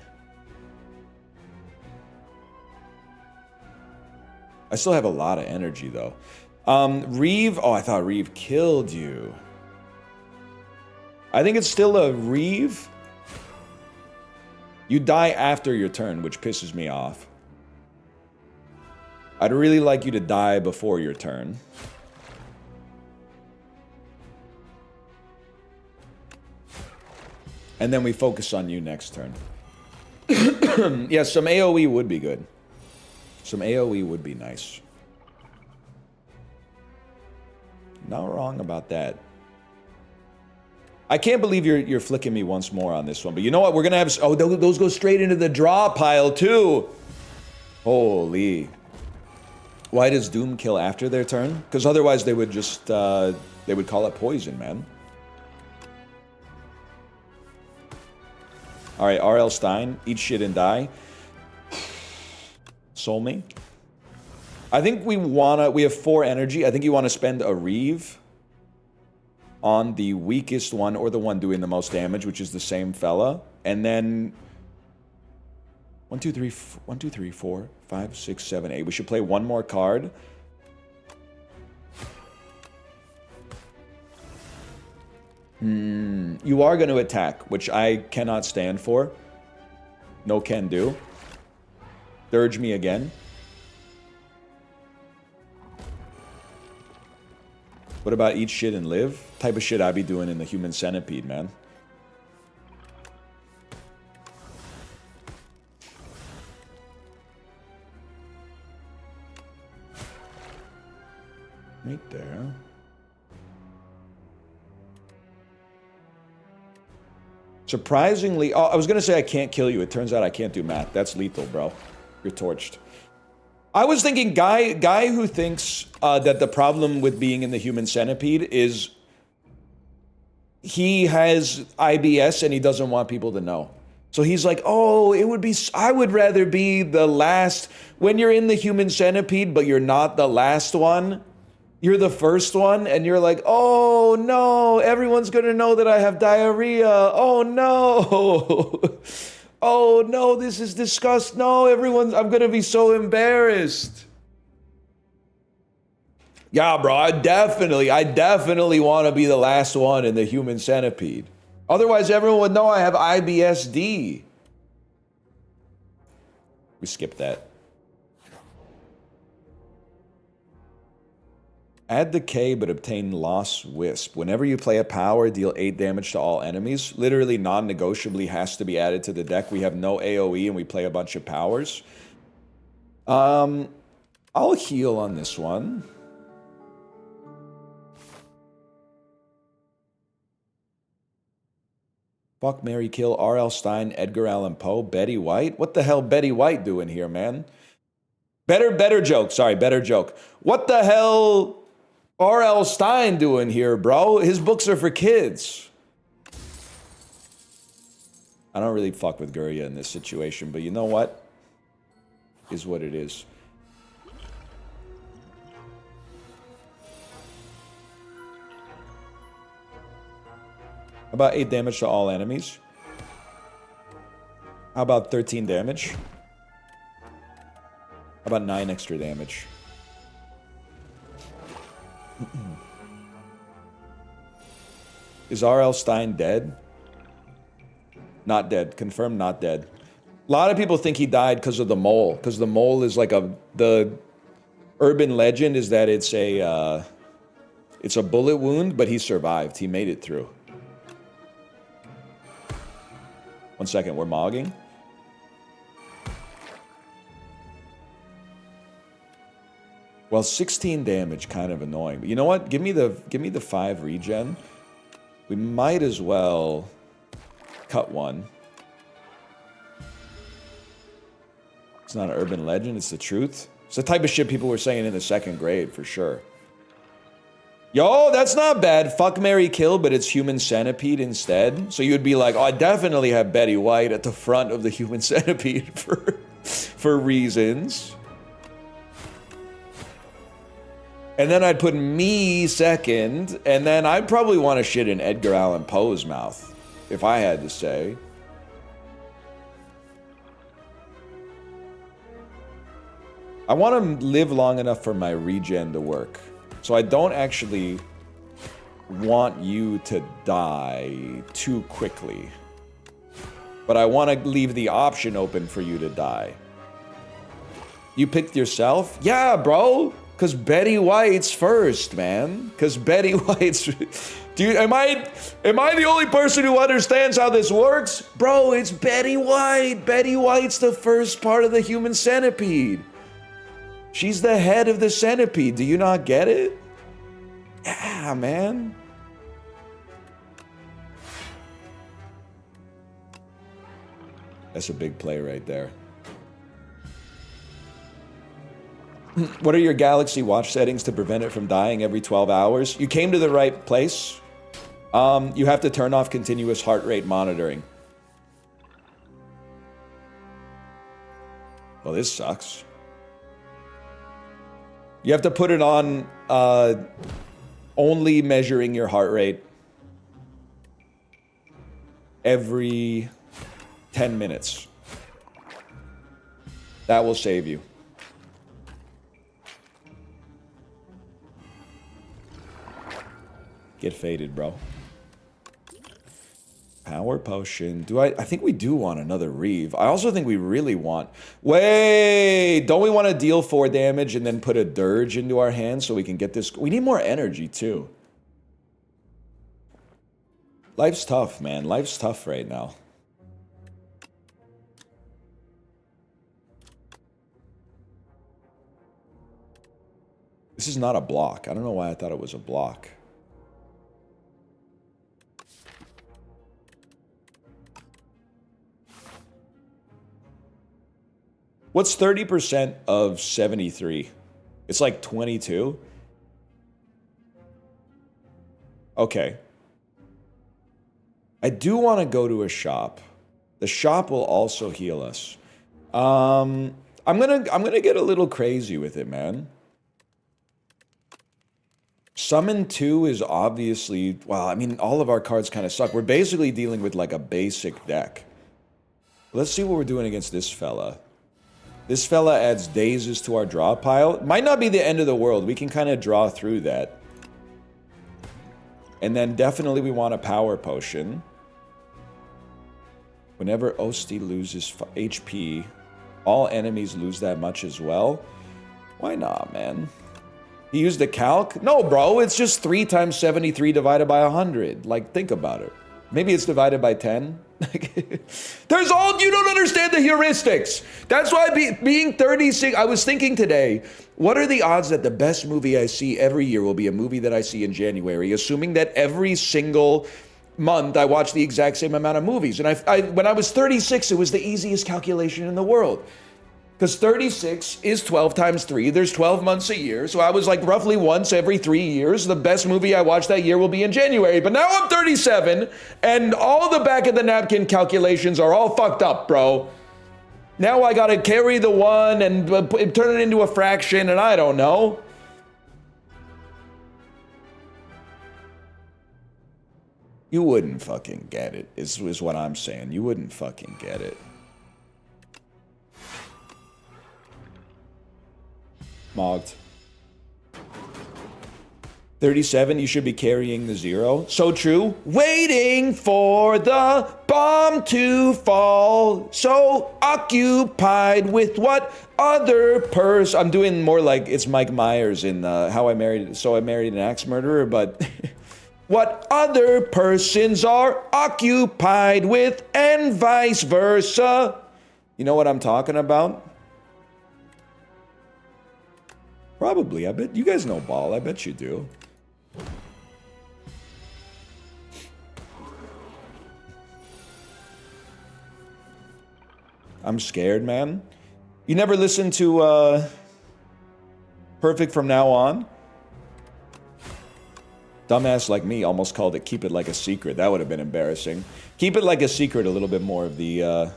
I still have a lot of energy, though. Reeve. Oh, I thought Reeve killed you. I think it's still a Reeve. You die after your turn, which pisses me off. I'd really like you to die before your turn. And then we focus on you next turn. Yeah, some AoE would be good. Some AoE would be nice. Not wrong about that. I can't believe you're flicking me once more on this one. But you know what? We're going to have... Oh, those go straight into the draw pile, too. Holy. Why does Doom kill after their turn? Because otherwise they would just... they would call it poison, man. Alright, R.L. Stein. Eat shit and die. Soul me. I think we wanna... We have 4 energy. I think you want to spend a Reeve on the weakest one, or the one doing the most damage, which is the same fella. And then... 1, 2, 3, 4, 5, 6, 7, 8. We should play one more card. You are going to attack, which I cannot stand for. No can do. Dirge me again. What about eat shit and live? Type of shit I be doing in the human centipede, man. Right there. Surprisingly... Oh, I was going to say I can't kill you. It turns out I can't do math. That's lethal, bro. You're torched. I was thinking guy who thinks that the problem with being in the human centipede is he has IBS and he doesn't want people to know. So he's like, oh, it would be... I would rather be the last... When you're in the human centipede, but you're not the last one... You're the first one, and you're like, oh, no, everyone's going to know that I have diarrhea. Oh, no. Oh, no, this is disgusting. No, I'm going to be so embarrassed. Yeah, bro, I definitely want to be the last one in the human centipede. Otherwise, everyone would know I have IBSD. We skip that. Add decay, but obtain loss wisp. Whenever you play a power, deal 8 damage to all enemies. Literally non-negotiably has to be added to the deck. We have no AoE and we play a bunch of powers. I'll heal on this one. Fuck, marry, kill, R.L. Stein, Edgar Allan Poe, Betty White. What the hell Betty White doing here, man? Better joke. Sorry, better joke. What the hell... R.L. Stein doing here, bro? His books are for kids. I don't really fuck with Guria in this situation, but you know what? Is what it is. About 8 damage to all enemies. How about 13 damage? How about 9 extra damage? Is R.L. Stein dead? Not dead. Confirmed not dead. lot of people think he died because of the mole, because the mole is like the urban legend is that it's a bullet wound, but he survived. He made it through. 1 second, we're mogging. Well, 16 damage, kind of annoying. But you know what? Give me the 5 regen. We might as well cut one. It's not an urban legend, it's the truth. It's the type of shit people were saying in the 2nd grade, for sure. Yo, that's not bad. Fuck, marry, kill, but it's human centipede instead. So you would be like, oh, I definitely have Betty White at the front of the human centipede for reasons. And then I'd put me second, and then I'd probably want to shit in Edgar Allan Poe's mouth, if I had to say. I want to live long enough for my regen to work. So I don't actually want you to die too quickly. But I want to leave the option open for you to die. You picked yourself? Yeah, bro. Because Betty White's first, man. Because Betty White's... Dude, am I the only person who understands how this works? Bro, it's Betty White. Betty White's the first part of the human centipede. She's the head of the centipede. Do you not get it? Yeah, man. That's a big play right there. What are your Galaxy Watch settings to prevent it from dying every 12 hours? You came to the right place. You have to turn off continuous heart rate monitoring. Well, this sucks. You have to put it on only measuring your heart rate every 10 minutes. That will save you. Get faded, bro. Power potion. I think we do want another Reeve. I also think we really want... Wait! Don't we want to deal 4 damage and then put a Dirge into our hands so we can get this... We need more energy, too. Life's tough, man. Life's tough right now. This is not a block. I don't know why I thought it was a block. What's 30% of 73? It's like 22. Okay. I do want to go to a shop. The shop will also heal us. I'm gonna get a little crazy with it, man. Summon 2 is obviously... Well, I mean, all of our cards kind of suck. We're basically dealing with like a basic deck. Let's see what we're doing against this fella. This fella adds dazes to our draw pile. Might not be the end of the world. We can kind of draw through that. And then definitely we want a power potion. Whenever Osti loses HP, all enemies lose that much as well. Why not, man? He used a calc? No, bro. It's just 3 times 73 divided by 100. Like, think about it. Maybe it's divided by 10. There's all... You don't understand the heuristics. That's why being 36... I was thinking today, what are the odds that the best movie I see every year will be a movie that I see in January, assuming that every single month I watch the exact same amount of movies? And when I was 36, it was the easiest calculation in the world. Because 36 is 12 times 3. There's 12 months a year. So I was like roughly once every 3 years. The best movie I watched that year will be in January. But now I'm 37, and all the back of the napkin calculations are all fucked up, bro. Now I gotta carry the 1 and turn it into a fraction, and I don't know. You wouldn't fucking get it, is what I'm saying. You wouldn't fucking get it. Mogged. 37, you should be carrying the 0. So true. Waiting for the bomb to fall. So occupied with what other person... I'm doing more like it's Mike Myers in How I Married... So I Married an Axe Murderer, but... what other persons are occupied with and vice versa. You know what I'm talking about? Probably. I bet you guys know ball. I bet you do. I'm scared, man. You never listen to Perfect From Now On? Dumbass like me almost called it Keep It Like a Secret. That would have been embarrassing. Keep It Like a Secret, a little bit more of the, a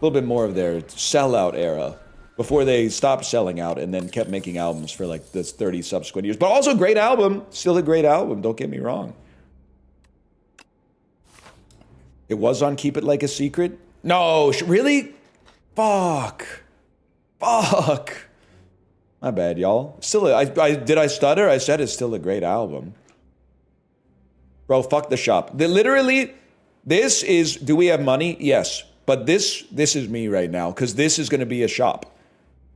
little bit more of their sellout era. Before they stopped selling out and then kept making albums for like this 30 subsequent years. But also great album. Still a great album, don't get me wrong. It was on Keep It Like a Secret? No, really? Fuck. Fuck. My bad, y'all. Still, did I stutter? I said it's still a great album. Bro, fuck the shop. Literally, this is, do we have money? Yes. But this is me right now, because this is going to be a shop.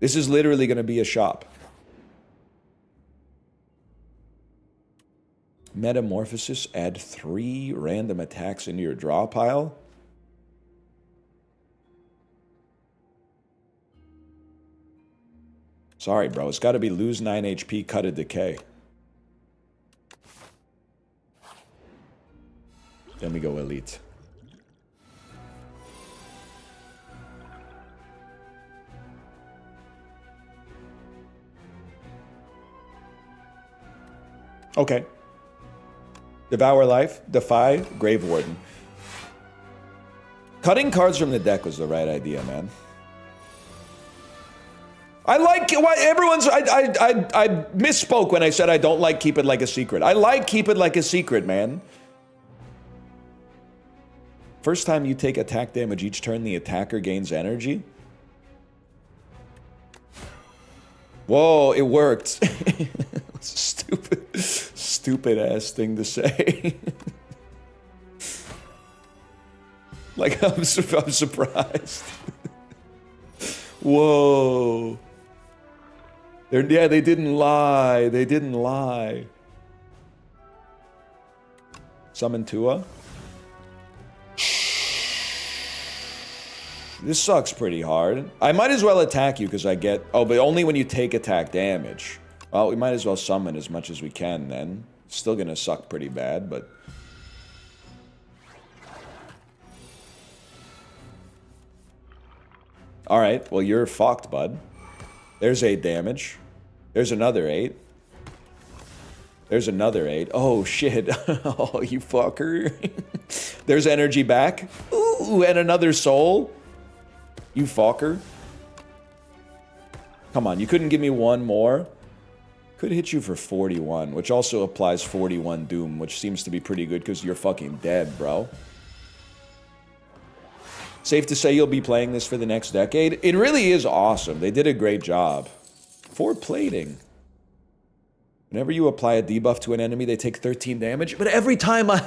This is literally going to be a shop. Metamorphosis, add 3 random attacks into your draw pile. Sorry, bro. It's got to be lose 9 HP, cut a decay. Then we go elite. Okay. Devour Life, Defy, Grave Warden. Cutting cards from the deck was the right idea, man. I like what everyone's. I misspoke when I said I don't like Keep It Like a Secret. I like Keep It Like a Secret, man. First time you take attack damage each turn, the attacker gains energy. Whoa, it worked. Stupid ass thing to say. Like I'm surprised. Whoa. Yeah, they didn't lie. They didn't lie. Summon Tua. This sucks pretty hard. I might as well attack you because I get... Oh, but only when you take attack damage. Well, we might as well summon as much as we can then. Still gonna suck pretty bad, but... Alright, well you're fucked, bud. There's 8 damage. There's another 8. There's another 8. Oh, shit. Oh, you fucker. There's energy back. Ooh, and another soul. You fucker. Come on, you couldn't give me one more? Could hit you for 41, which also applies 41 Doom, which seems to be pretty good because you're fucking dead, bro. Safe to say you'll be playing this for the next decade? It really is awesome. They did a great job. 4 plating. Whenever you apply a debuff to an enemy, they take 13 damage. But every time I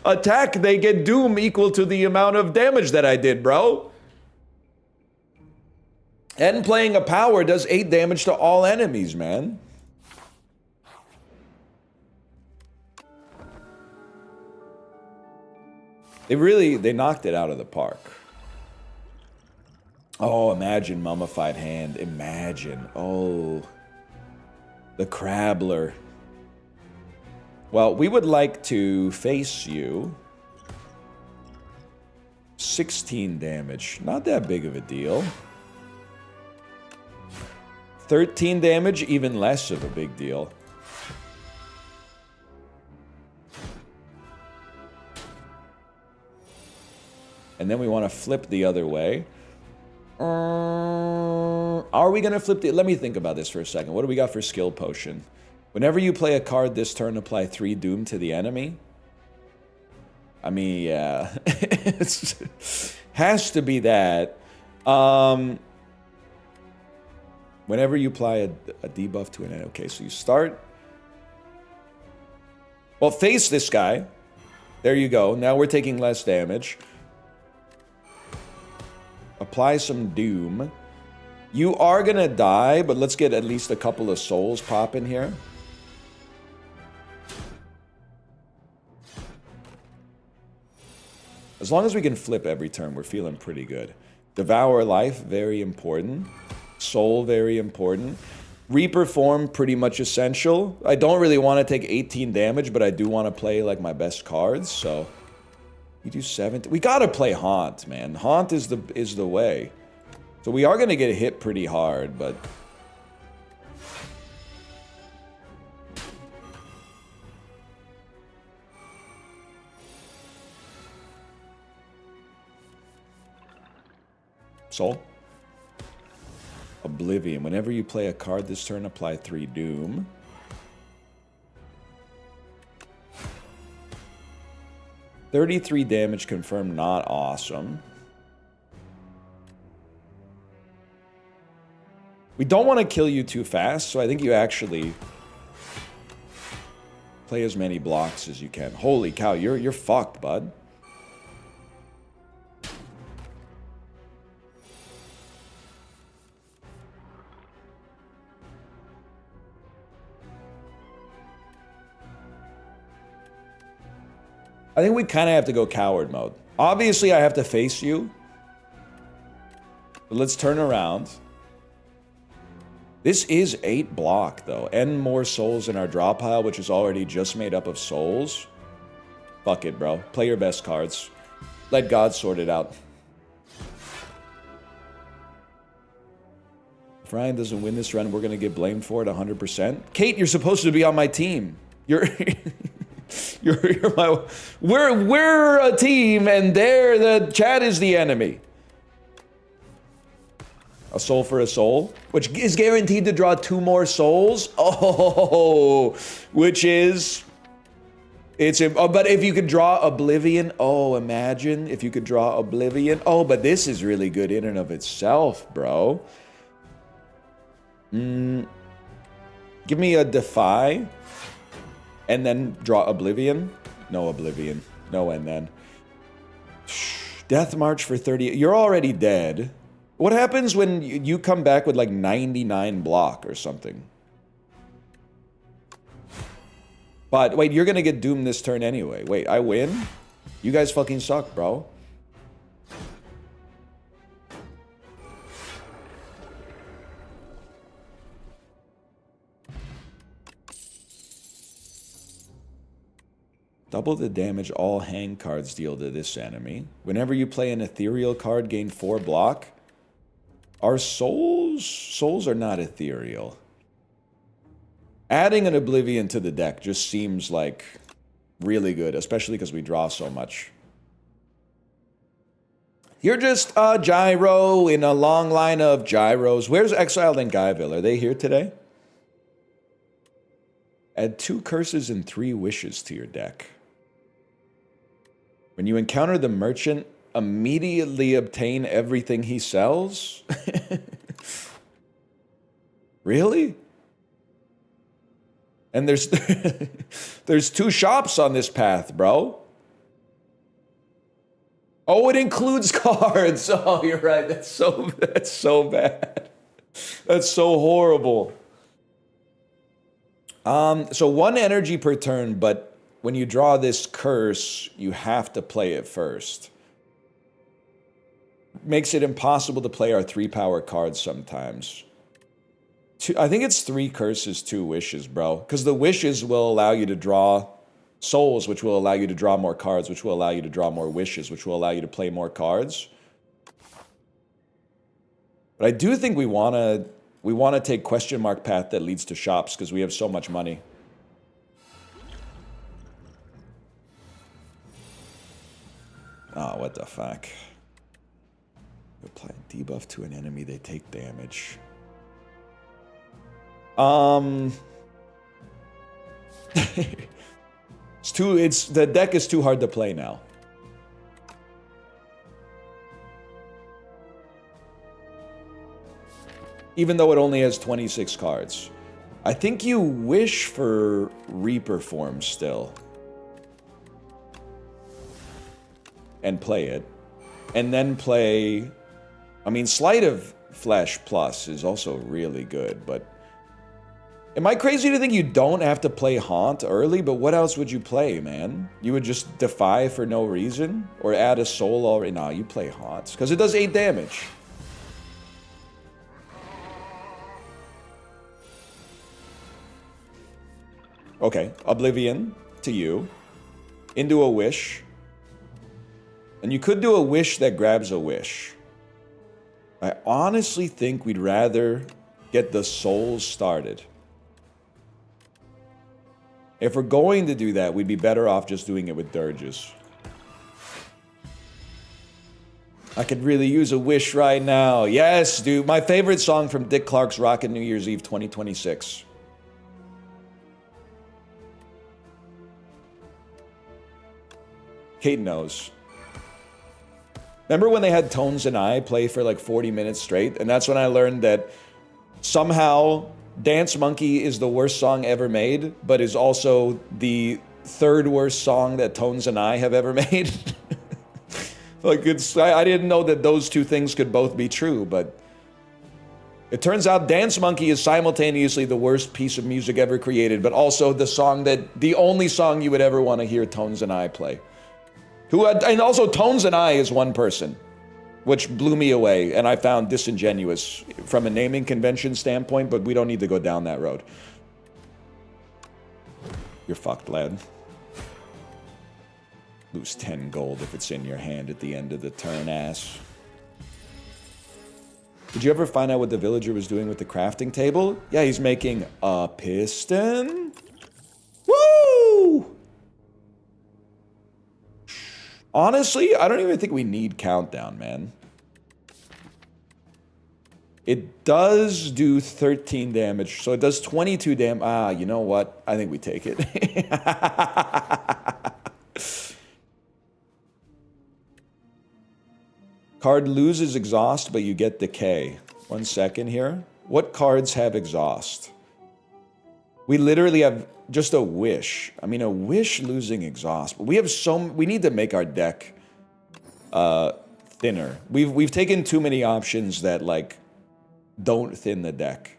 attack, they get doom equal to the amount of damage that I did, bro. And playing a power does 8 damage to all enemies, man. They knocked it out of the park. Oh, imagine Mummified Hand. Imagine. Oh. The Crabbler. Well, we would like to face you. 16 damage. Not that big of a deal. 13 damage, even less of a big deal. And then we want to flip the other way. Are we going to flip the... Let me think about this for a second. What do we got for skill potion? Whenever you play a card this turn, apply 3 doom to the enemy. I mean, yeah. It has to be that. Whenever you apply a debuff to an enemy. Okay, so you start. Well, face this guy. There you go. Now we're taking less damage. Apply some doom. You are gonna die, but let's get at least a couple of souls popping here. As long as we can flip every turn, we're feeling pretty good. Devour life, very important. Soul, very important. Reaper form, pretty much essential. I don't really want to take 18 damage, but I do want to play like my best cards, so... You do 17. We gotta play Haunt, man. Haunt is the way. So we are gonna get hit pretty hard, but... Soul. Oblivion. Whenever you play a card this turn, apply 3 Doom. $33 damage confirmed, not awesome. We don't want to kill you too fast, so I think you actually play as many blocks as you can. Holy cow, you're fucked, bud. I think we kind of have to go coward mode. Obviously, I have to face you. But let's turn around. This is 8 block, though. And more souls in our draw pile, which is already just made up of souls. Fuck it, bro. Play your best cards. Let God sort it out. If Ryan doesn't win this run, we're going to get blamed for it 100%. Kate, you're supposed to be on my team. You're my... We're a team, and the chat is the enemy. A soul for a soul, which is guaranteed to draw 2 more souls. Oh, which is... but if you could draw Oblivion, oh, imagine if you could draw Oblivion. Oh, but this is really good in and of itself, bro. Give me a Defy, and then draw Oblivion. No Oblivion. No, and then. Death March for 30. You're already dead. What happens when you come back with like 99 block or something? But wait, you're gonna get doomed this turn anyway. Wait, I win? You guys fucking suck, bro. Double the damage all hang cards deal to this enemy. Whenever you play an ethereal card, gain 4 block. Our souls are not ethereal. Adding an Oblivion to the deck just seems like really good, especially because we draw so much. You're just a gyro in a long line of gyros. Where's Exiled and Guyville? Are they here today? Add 2 curses and 3 wishes to your deck. When you encounter the merchant, immediately obtain everything he sells? Really? And there's there's 2 shops on this path, bro. Oh, it includes cards. Oh, you're right. That's so bad. That's so horrible. So 1 energy per turn, but when you draw this curse, you have to play it first. Makes it impossible to play our 3 power cards sometimes. I think it's 3 curses, 2 wishes, bro. Because the wishes will allow you to draw souls, which will allow you to draw more cards, which will allow you to draw more wishes, which will allow you to play more cards. But I do think we want to take question mark path that leads to shops because we have so much money. Oh, what the fuck. Apply a debuff to an enemy, they take damage. The deck is too hard to play now. even though it only has 26 cards. I think you wish for Reaper form still. And play it. And then play... I mean, Sleight of Flesh Plus is also really good, but... Am I crazy to think you don't have to play Haunt early? But what else would you play, man? You would just Defy for no reason? Or add a Soul already? No, you play Haunts. Because it does 8 damage. Okay, Oblivion to you. Into a Wish. And you could do a Wish that grabs a Wish. I honestly think we'd rather get the Souls started. If we're going to do that, we'd be better off just doing it with Dirges. I could really use a Wish right now. Yes, dude. My favorite song from Dick Clark's Rockin' New Year's Eve 2026. Kate knows. Remember when they had Tones and I play for like 40 minutes straight? And that's when I learned that somehow Dance Monkey is the worst song ever made, but is also the third worst song that Tones and I have ever made. Like I didn't know that those two things could both be true, but it turns out Dance Monkey is simultaneously the worst piece of music ever created, but also the only song you would ever want to hear Tones and I play. And also Tones and I is one person, which blew me away and I found disingenuous from a naming convention standpoint, but we don't need to go down that road. You're fucked, lad. Lose 10 gold if it's in your hand at the end of the turn, ass. Did you ever find out what the villager was doing with the crafting table? Yeah, he's making a piston. Woo! Honestly, I don't even think we need countdown, man. It does do 13 damage, so it does 22 damage. Ah, you know what? I think we take it. Card loses exhaust, but you get decay. 1 second here. What cards have exhaust? We literally have just a Wish. I mean, a Wish losing exhaust. But we have we need to make our deck thinner. We've taken too many options that, like, don't thin the deck.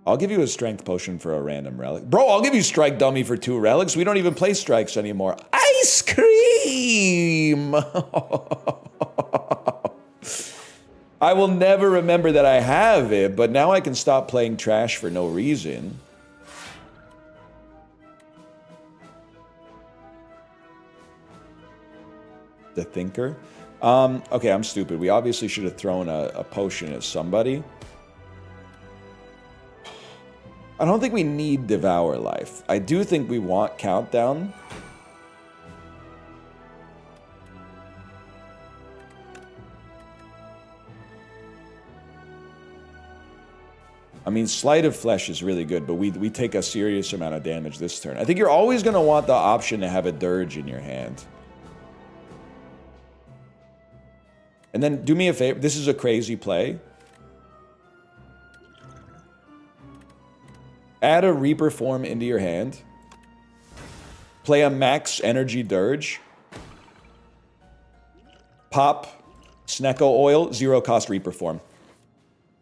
I'll give you a strength potion for a random relic. Bro, I'll give you strike dummy for 2 relics. We don't even play strikes anymore. Ice cream! I will never remember that I have it, but now I can stop playing trash for no reason. The Thinker? Okay, I'm stupid. We obviously should have thrown a potion at somebody. I don't think we need Devour Life. I do think we want Countdown. I mean, Sleight of Flesh is really good, but we take a serious amount of damage this turn. I think you're always going to want the option to have a Dirge in your hand. And then do me a favor. This is a crazy play. Add a Reaper form into your hand. Play a max energy Dirge. Pop Snecko Oil, 0 cost Reaper form.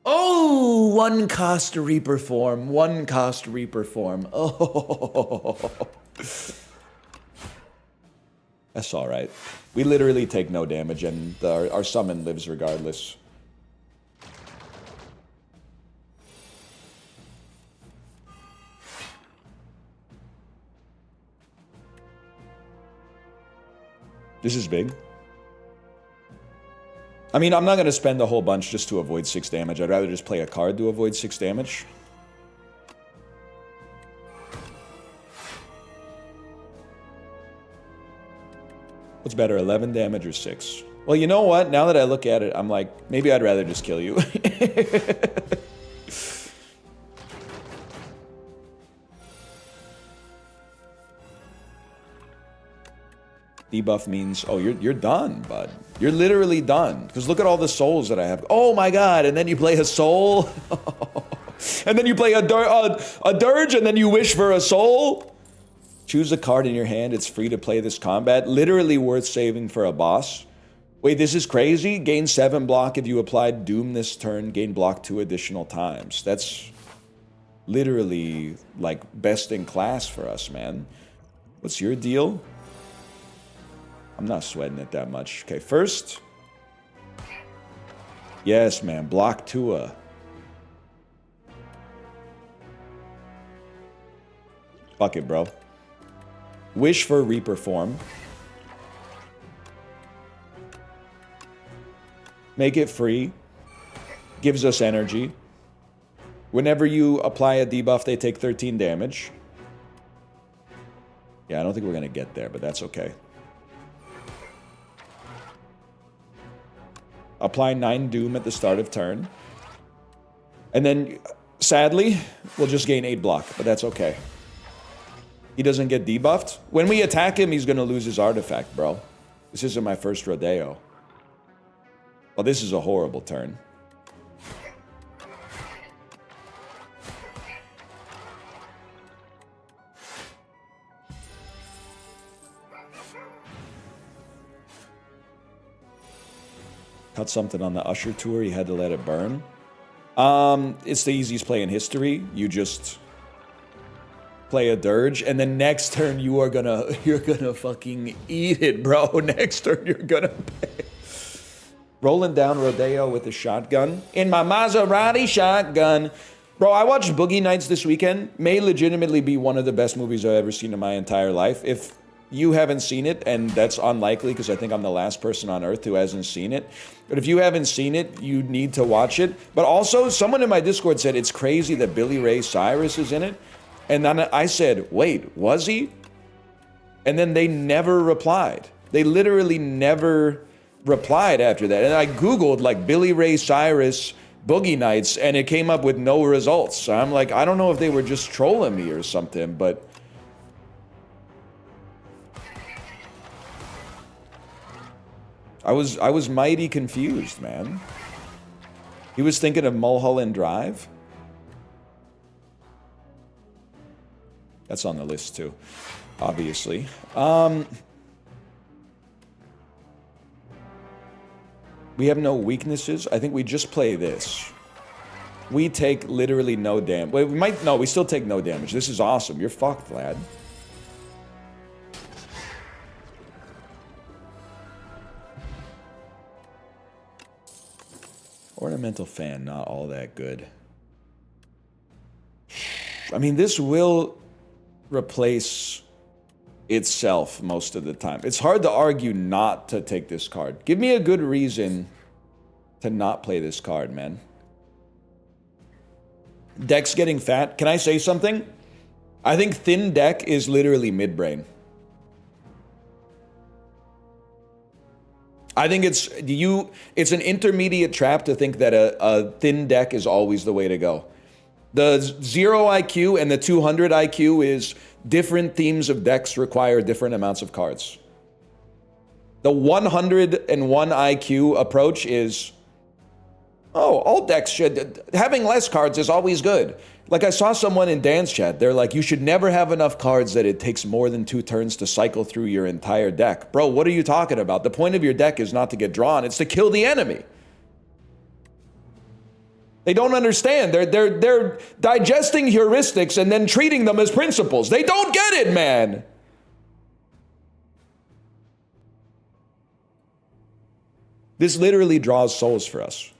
Oh, 1 cost Reaper form. 1 cost Reaper form. Oh. That's all right. We literally take no damage, and our summon lives regardless. This is big. I mean, I'm not going to spend a whole bunch just to avoid 6 damage. I'd rather just play a card to avoid 6 damage. What's better, 11 damage or 6? Well, you know what? Now that I look at it, I'm like, maybe I'd rather just kill you. Debuff means, oh, you're done, bud. You're literally done. Because look at all the souls that I have. Oh my god, and then you play a soul. And then you play a dirge, and then you wish for a soul. Choose a card in your hand. It's free to play this combat. Literally worth saving for a boss. Wait, this is crazy? Gain 7 block if you applied Doom this turn. Gain block 2 additional times. That's literally, like, best in class for us, man. What's your deal? I'm not sweating it that much. Okay, first. Yes, man. Block Tua. Fuck it, bro. Wish for Reaper form. Make it free. Gives us energy. Whenever you apply a debuff, they take 13 damage. Yeah, I don't think we're going to get there, but that's okay. Apply 9 Doom at the start of turn. And then, sadly, we'll just gain 8 block, but that's okay. He doesn't get debuffed. When we attack him, he's going to lose his artifact, bro. This isn't my first rodeo. Well, this is a horrible turn. Cut something on the Usher tour. You had to let it burn. It's the easiest play in history. You just play a dirge, and then next turn you're gonna fucking eat it, bro. Next turn you're gonna pay. Rolling down Rodeo with a shotgun. In my Maserati shotgun. Bro, I watched Boogie Nights this weekend. May legitimately be one of the best movies I've ever seen in my entire life. If you haven't seen it, and that's unlikely because I think I'm the last person on earth who hasn't seen it. But if you haven't seen it, you need to watch it. But also, someone in my Discord said it's crazy that Billy Ray Cyrus is in it. And then I said, wait, was he? And then they never replied. They literally never replied after that. And I Googled like Billy Ray Cyrus Boogie Nights, and it came up with no results. So I'm like, I don't know if they were just trolling me or something, but I was mighty confused, man. He was thinking of Mulholland Drive. That's on the list too, obviously. We have no weaknesses. I think we just play this. We take literally no damage. Wait, we might, no, we still take no damage. This is awesome. You're fucked, Vlad. Ornamental fan, not all that good. I mean, this will replace itself most of the time. It's hard to argue not to take this card. Give me a good reason to not play this card, man. Deck's getting fat. Can I say something? I think thin deck is literally mid-brain. I think it's an intermediate trap to think that a thin deck is always the way to go. The 0 IQ and the 200 IQ is different themes of decks require different amounts of cards. The 101 IQ approach is, oh, all decks should, having less cards is always good. Like I saw someone in Dan's chat, they're like, you should never have enough cards that it takes more than 2 turns to cycle through your entire deck. Bro, what are you talking about? The point of your deck is not to get drawn, it's to kill the enemy. They don't understand. They're digesting heuristics and then treating them as principles. They don't get it, man. This literally draws souls for us.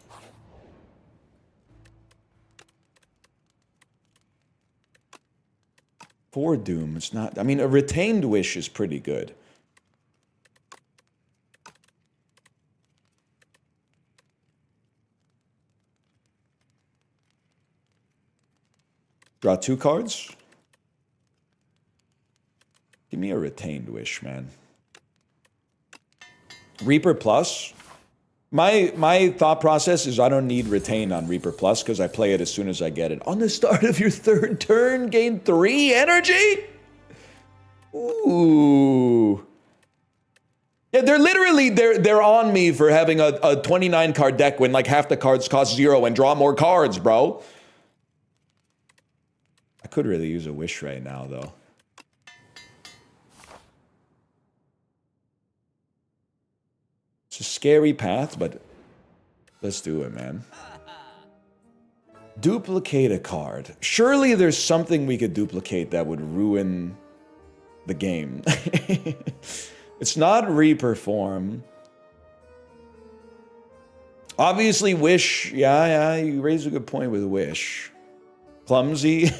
For Doom, it's not, I mean, a Retained Wish is pretty good. Draw 2 cards. Give me a Retained Wish, man. Reaper Plus. My thought process is I don't need Retain on Reaper Plus because I play it as soon as I get it. On the start of your 3rd turn, gain 3 energy? Ooh. Yeah, they're literally, they're on me for having a 29 card deck when like half the cards cost 0 and draw more cards, bro. I could really use a wish right now, though. It's a scary path, but let's do it, man. Duplicate a card. Surely there's something we could duplicate that would ruin the game. It's not reperform. Obviously, wish. Yeah, you raise a good point with wish. Clumsy.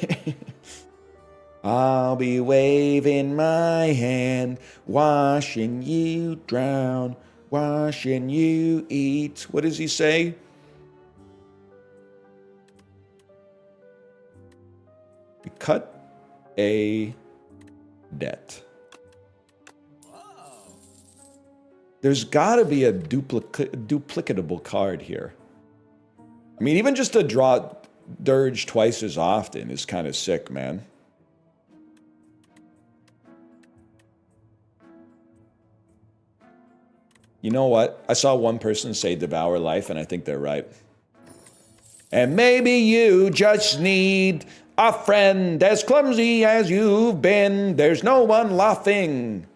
I'll be waving my hand, watching you drown, watching you eat. What does he say? Cut a debt. There's gotta be a duplicatable card here. I mean, even just to draw Dirge twice as often is kind of sick, man. You know what? I saw one person say devour life, and I think they're right. And maybe you just need a friend as clumsy as you've been. There's no one laughing.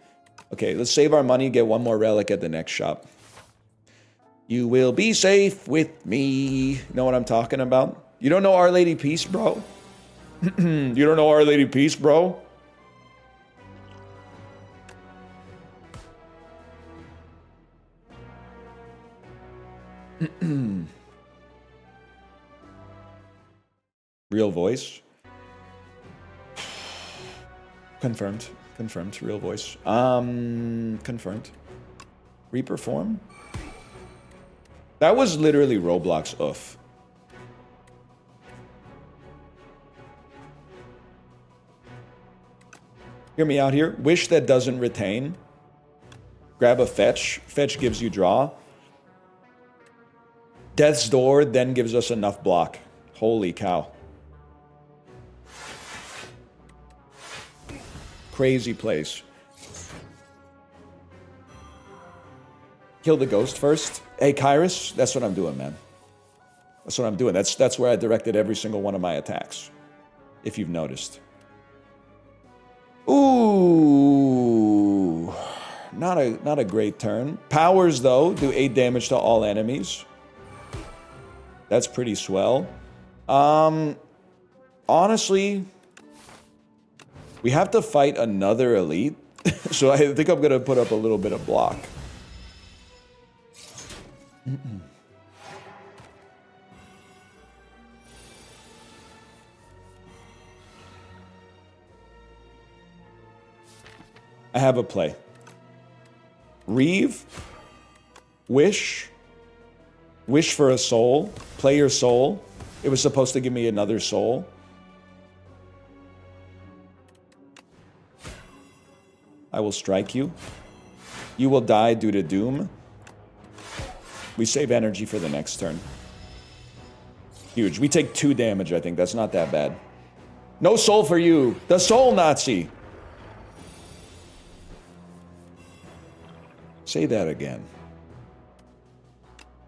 Okay, let's save our money, get one more relic at the next shop. You will be safe with me. You know what I'm talking about? You don't know Our Lady Peace, bro? You don't know Our Lady Peace, bro? Real voice. Confirmed. Confirmed. Real voice. Confirmed. Reperform? That was literally Roblox oof. Hear me out here. Wish that doesn't retain. Grab a fetch. Fetch gives you draw. Death's Door then gives us enough block. Holy cow. Crazy place. Kill the ghost first. Hey, Kyrus, that's what I'm doing, man. That's what I'm doing. That's where I directed every single one of my attacks, if you've noticed. Ooh. Not a great turn. Powers, though, do 8 damage to all enemies. That's pretty swell. Honestly, we have to fight another elite, so I think I'm going to put up a little bit of block. I have a play. Reeve, wish for a soul, play your soul. It was supposed to give me another soul. I will strike you. You will die due to doom. We save energy for the next turn. Huge. We take 2 damage, I think. That's not that bad. No soul for you. The soul Nazi. Say that again.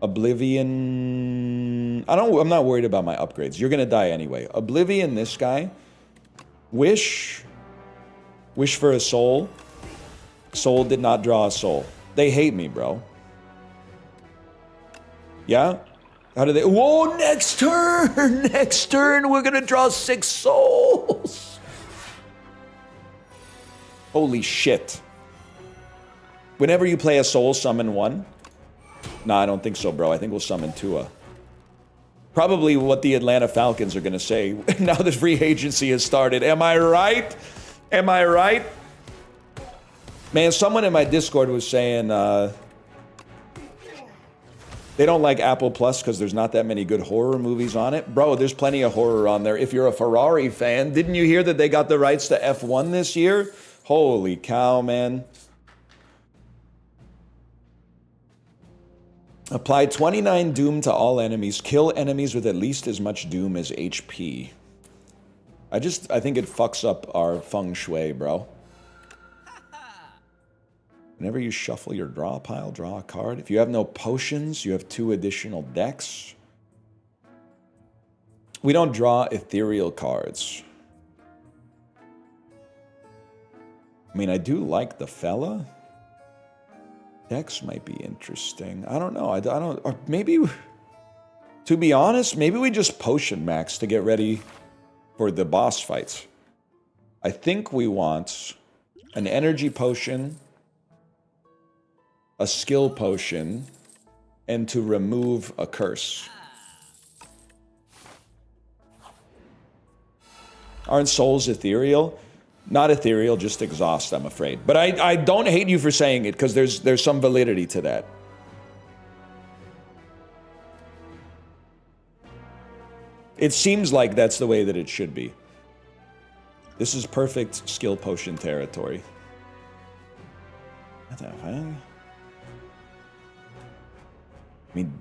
Oblivion. I'm not worried about my upgrades. You're gonna die anyway. Oblivion, this guy. Wish for a soul. Soul did not draw a soul. They hate me, bro. Yeah? How do they? Whoa, next turn! Next turn, we're gonna draw 6 souls. Holy shit. Whenever you play a soul, summon 1. Nah, I don't think so, bro. I think we'll summon Tua. Probably what the Atlanta Falcons are gonna say now that free agency has started. Am I right? Am I right? Man, someone in my Discord was saying they don't like Apple Plus because there's not that many good horror movies on it. Bro, there's plenty of horror on there. If you're a Ferrari fan, didn't you hear that they got the rights to F1 this year? Holy cow, man. Apply 29 doom to all enemies. Kill enemies with at least as much doom as HP. I think it fucks up our feng shui, bro. Whenever you shuffle your draw pile, draw a card. If you have no potions, you have 2 additional decks. We don't draw ethereal cards. I mean, I do like the fella. Decks might be interesting. I don't know. I don't... Or maybe... To be honest, maybe we just potion max to get ready for the boss fights. I think we want an energy potion, a skill potion, and to remove a curse. Aren't souls ethereal? Not ethereal, just exhaust, I'm afraid. But I don't hate you for saying it, because there's some validity to that. It seems like that's the way that it should be. This is perfect skill potion territory. What the fuck? I mean,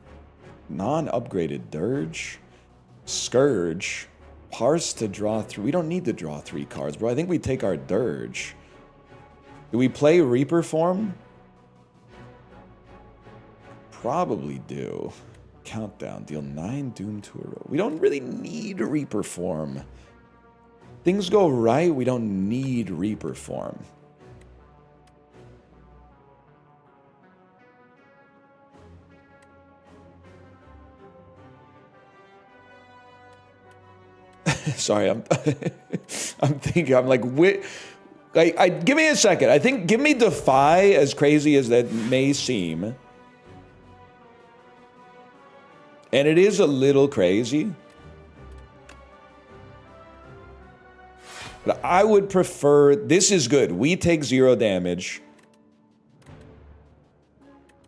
non-upgraded Dirge, Scourge, Parse to draw 3. We don't need to draw 3 cards, bro. I think we take our Dirge. Do we play Reaper form? Probably do. Countdown. Deal 9 Doom to a row. We don't really need Reaper form. Things go right, we don't need Reaper form. Sorry, I'm thinking, I'm like, give me a second. I think, give me Defy, as crazy as that may seem. And it is a little crazy. But I would prefer, this is good. We take 0 damage.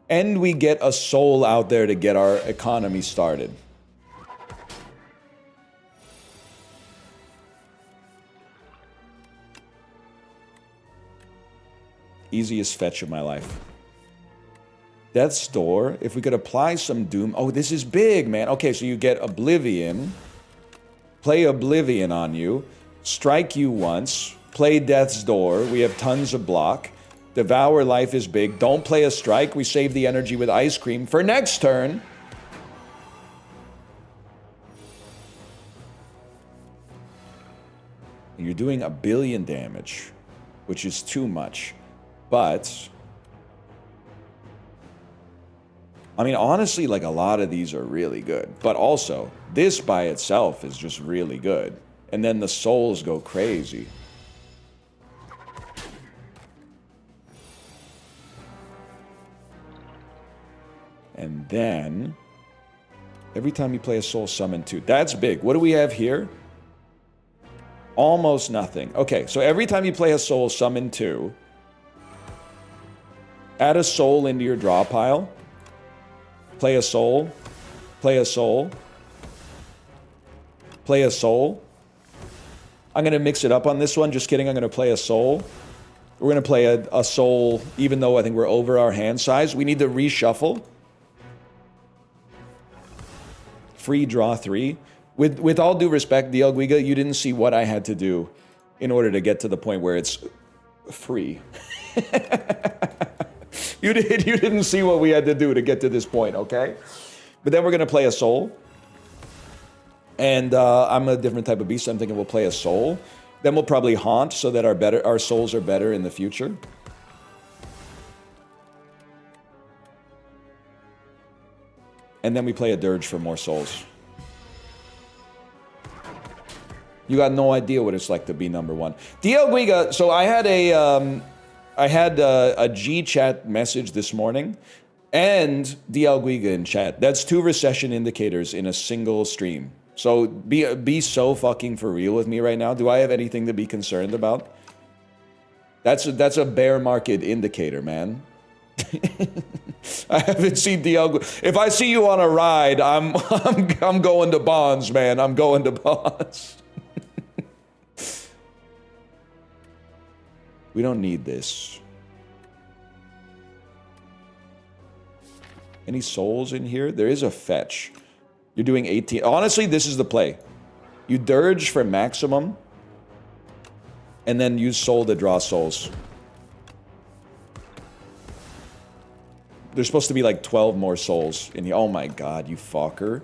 And we get a soul out there to get our economy started. Easiest fetch of my life. Death's Door. If we could apply some Doom. Oh, this is big, man. Okay, so you get Oblivion. Play Oblivion on you. Strike you once. Play Death's Door. We have tons of block. Devour Life is big. Don't play a strike. We save the energy with Ice Cream for next turn. And you're doing 1 billion damage, which is too much. But... I mean, honestly, like, a lot of these are really good. But also, this by itself is just really good. And then the souls go crazy. And then, every time you play a soul, summon 2. That's big. What do we have here? Almost nothing. Okay, so every time you play a soul, summon 2. Add a soul into your draw pile. Play a soul. Play a soul. Play a soul. I'm going to mix it up on this one. Just kidding. I'm going to play a soul. We're going to play a soul, even though I think we're over our hand size. We need to reshuffle. Free draw 3. With all due respect, DL Guiga, you didn't see what I had to do in order to get to the point where it's free. You didn't see what we had to do to get to this point, okay? But then we're going to play a soul. And I'm a different type of beast. So I'm thinking we'll play a soul. Then we'll probably haunt so that our souls are better in the future. And then we play a dirge for more souls. You got no idea what it's like to be number 1. DL Guiga, so I had a G chat message this morning and DL Guiga in chat. That's 2 recession indicators in a single stream. So be so fucking for real with me right now. Do I have anything to be concerned about? That's a bear market indicator, man. I haven't seen DL. If I see you on a ride, I'm going to bonds, man. I'm going to bonds. We don't need this. Any souls in here? There is a fetch. You're doing 18. Honestly, this is the play. You dirge for maximum, and then use soul to draw souls. There's supposed to be like 12 more souls in here. Oh my god, you fucker.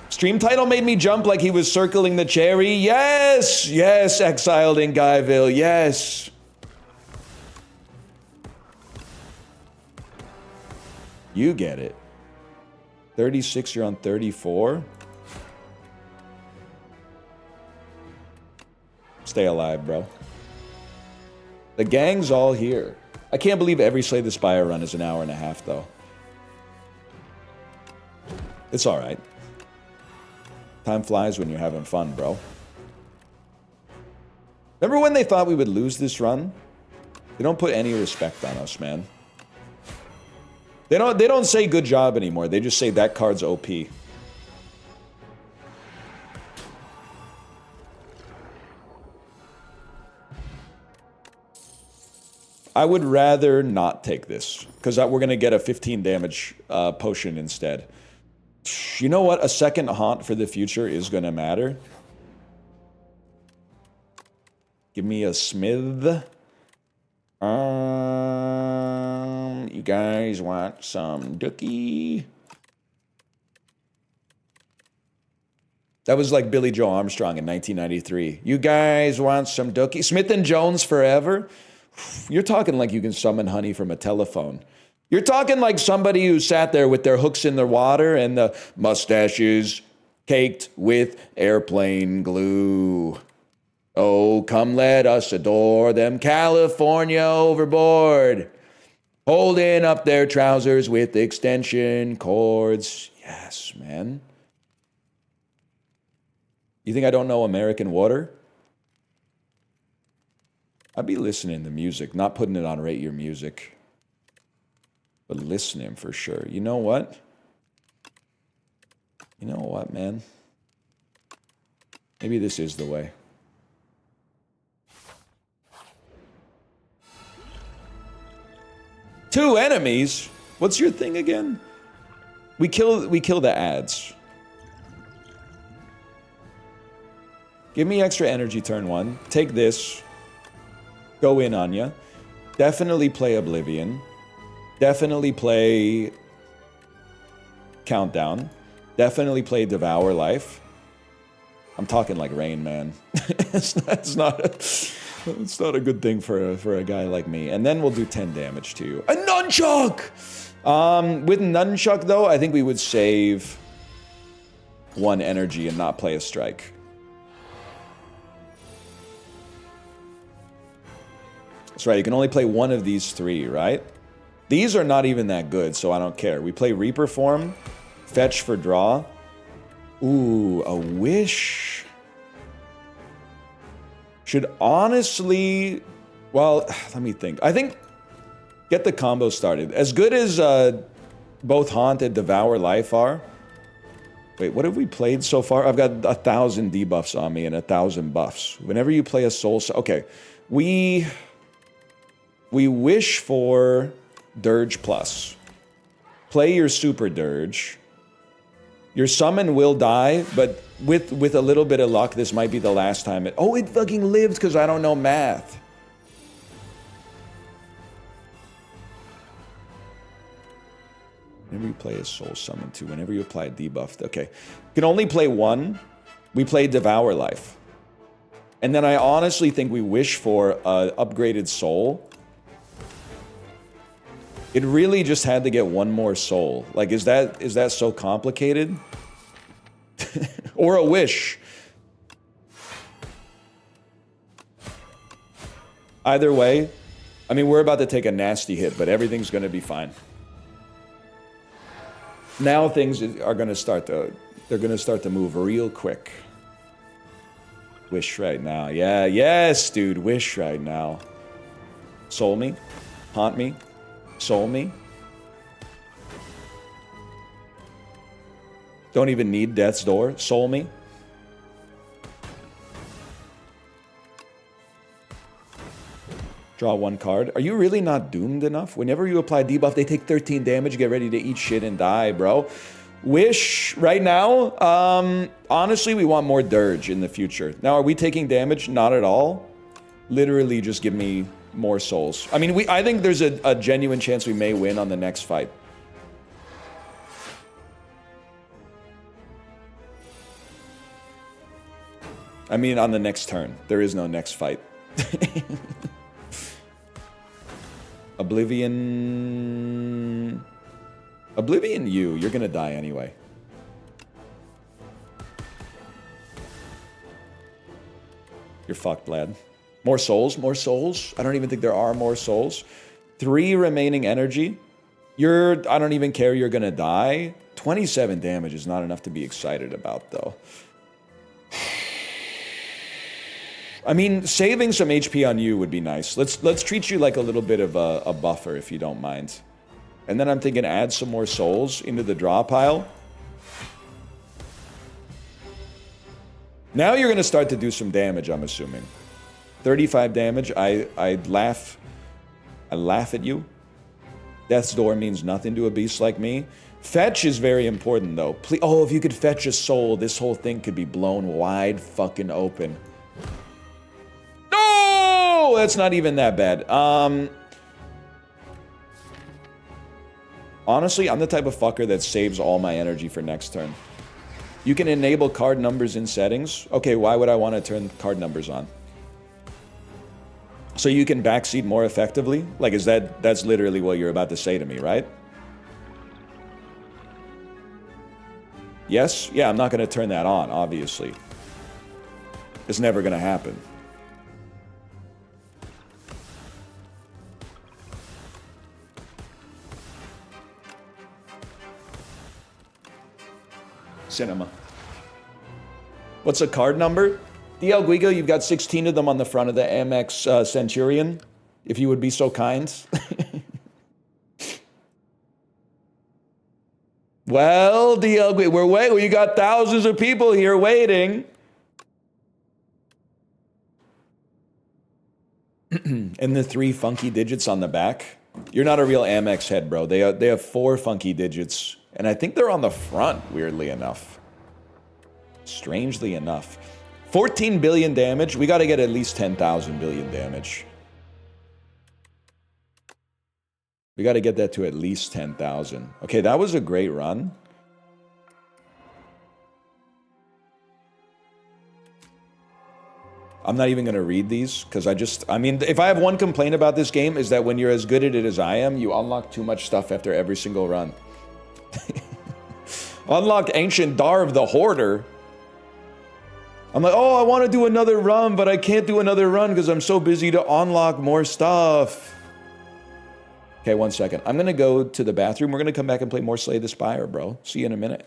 Stream title made me jump like he was circling the cherry. Yes! Yes, exiled in Guyville. Yes. You get it. 36, you're on 34. Stay alive, bro. The gang's all here. I can't believe every Slay the Spire run is an hour and a half, though. It's alright. Time flies when you're having fun, bro. Remember when they thought we would lose this run? They don't put any respect on us, man. They don't say good job anymore. They just say that card's OP. I would rather not take this, because we're going to get a 15 damage potion instead. You know what? A second haunt for the future is going to matter. Give me a smith. You guys want some dookie? That was like Billy Joe Armstrong in 1993. You guys want some dookie? Smith and Jones forever? You're talking like you can summon honey from a telephone. You're talking like somebody who sat there with their hooks in the water and the mustaches caked with airplane glue. Oh, come let us adore them, California overboard. Holding up their trousers with extension cords. Yes, man. You think I don't know American Water? I'd be listening to music, not putting it on Rate Your Music. But listening for sure. You know what? You know what, man? Maybe this is the way. Two enemies? What's your thing again? We kill the ads. Give me extra energy turn one. Take this. Go in on ya. Definitely play Oblivion. Definitely play Countdown. Definitely play Devour Life. I'm talking like Rain Man. it's not a good thing for a guy like me. And then we'll do 10 damage to you. A nunchuck! With nunchuck though, I think we would save one energy and not play a strike. That's right, you can only play one of these three, right? These are not even that good, so I don't care. We play Reaper Form, fetch for draw. Ooh, a wish. Should honestly, well, let me think. I think get the combo started. As good as both Haunt and Devour Life are. Wait, what have we played so far? I've got 1,000 debuffs on me and 1,000 buffs. Whenever you play a soul, okay, we wish for Dirge Plus. Play your Super Dirge. Your summon will die, but with a little bit of luck, this might be the last time it... Oh, it fucking lived because I don't know math. Whenever you play a soul summon too, whenever you apply a debuff, okay. You can only play one. We play Devour Life. And then I honestly think we wish for an upgraded soul. It really just had to get one more soul. Like, is that so complicated? Or a wish. Either way, I mean, we're about to take a nasty hit, but everything's going to be fine. Now things are going to start to, they're going to start to move real quick. Wish right now. Yeah, yes, dude, wish right now. Soul me. Haunt me. Soul me. Don't even need Death's Door. Soul me. Draw one card. Are you really not doomed enough? Whenever you apply debuff, they take 13 damage. Get ready to eat shit and die, bro. Wish right now. Honestly, we want more Dirge in the future. Now, are we taking damage? Not at all. Literally, just give me more souls. I mean, I think there's a genuine chance we may win on the next fight. I mean, on the next turn. There is no next fight. Oblivion... Oblivion you. You're gonna die anyway. You're fucked, lad. More souls? More souls? I don't even think there are more souls. 3 remaining energy. I don't even care, you're gonna die. 27 damage is not enough to be excited about, though. I mean, saving some HP on you would be nice. Let's treat you like a little bit of a buffer, if you don't mind. And then I'm thinking add some more souls into the draw pile. Now you're going to start to do some damage, I'm assuming. 35 damage. I laugh at you. Death's Door means nothing to a beast like me. Fetch is very important, though. Please, oh, if you could fetch a soul, this whole thing could be blown wide fucking open. No! That's not even that bad. Honestly, I'm the type of fucker that saves all my energy for next turn. You can enable card numbers in settings. Okay, why would I want to turn card numbers on? So you can backseat more effectively? Like, that's literally what you're about to say to me, right? Yes? Yeah, I'm not going to turn that on, obviously. It's never going to happen. Cinema. What's a card number? DL Guigo, you've got 16 of them on the front of the MX Centurion, if you would be so kind. Well, DL Guigo, we're waiting. You got thousands of people here waiting. And the 3 funky digits on the back. You're not a real Amex head, bro. They have 4 funky digits. And I think they're on the front, weirdly enough. Strangely enough. 14 billion damage. We got to get at least 10,000 billion damage. We got to get that to at least 10,000. Okay, that was a great run. I'm not even going to read these because I mean, if I have one complaint about this game is that when you're as good at it as I am, you unlock too much stuff after every single run. Unlocked Ancient Darv the Hoarder. I'm like, oh, I want to do another run, but I can't do another run because I'm so busy to unlock more stuff. Okay, 1 second. I'm going to go to the bathroom. We're going to come back and play more Slay the Spire, bro. See you in a minute.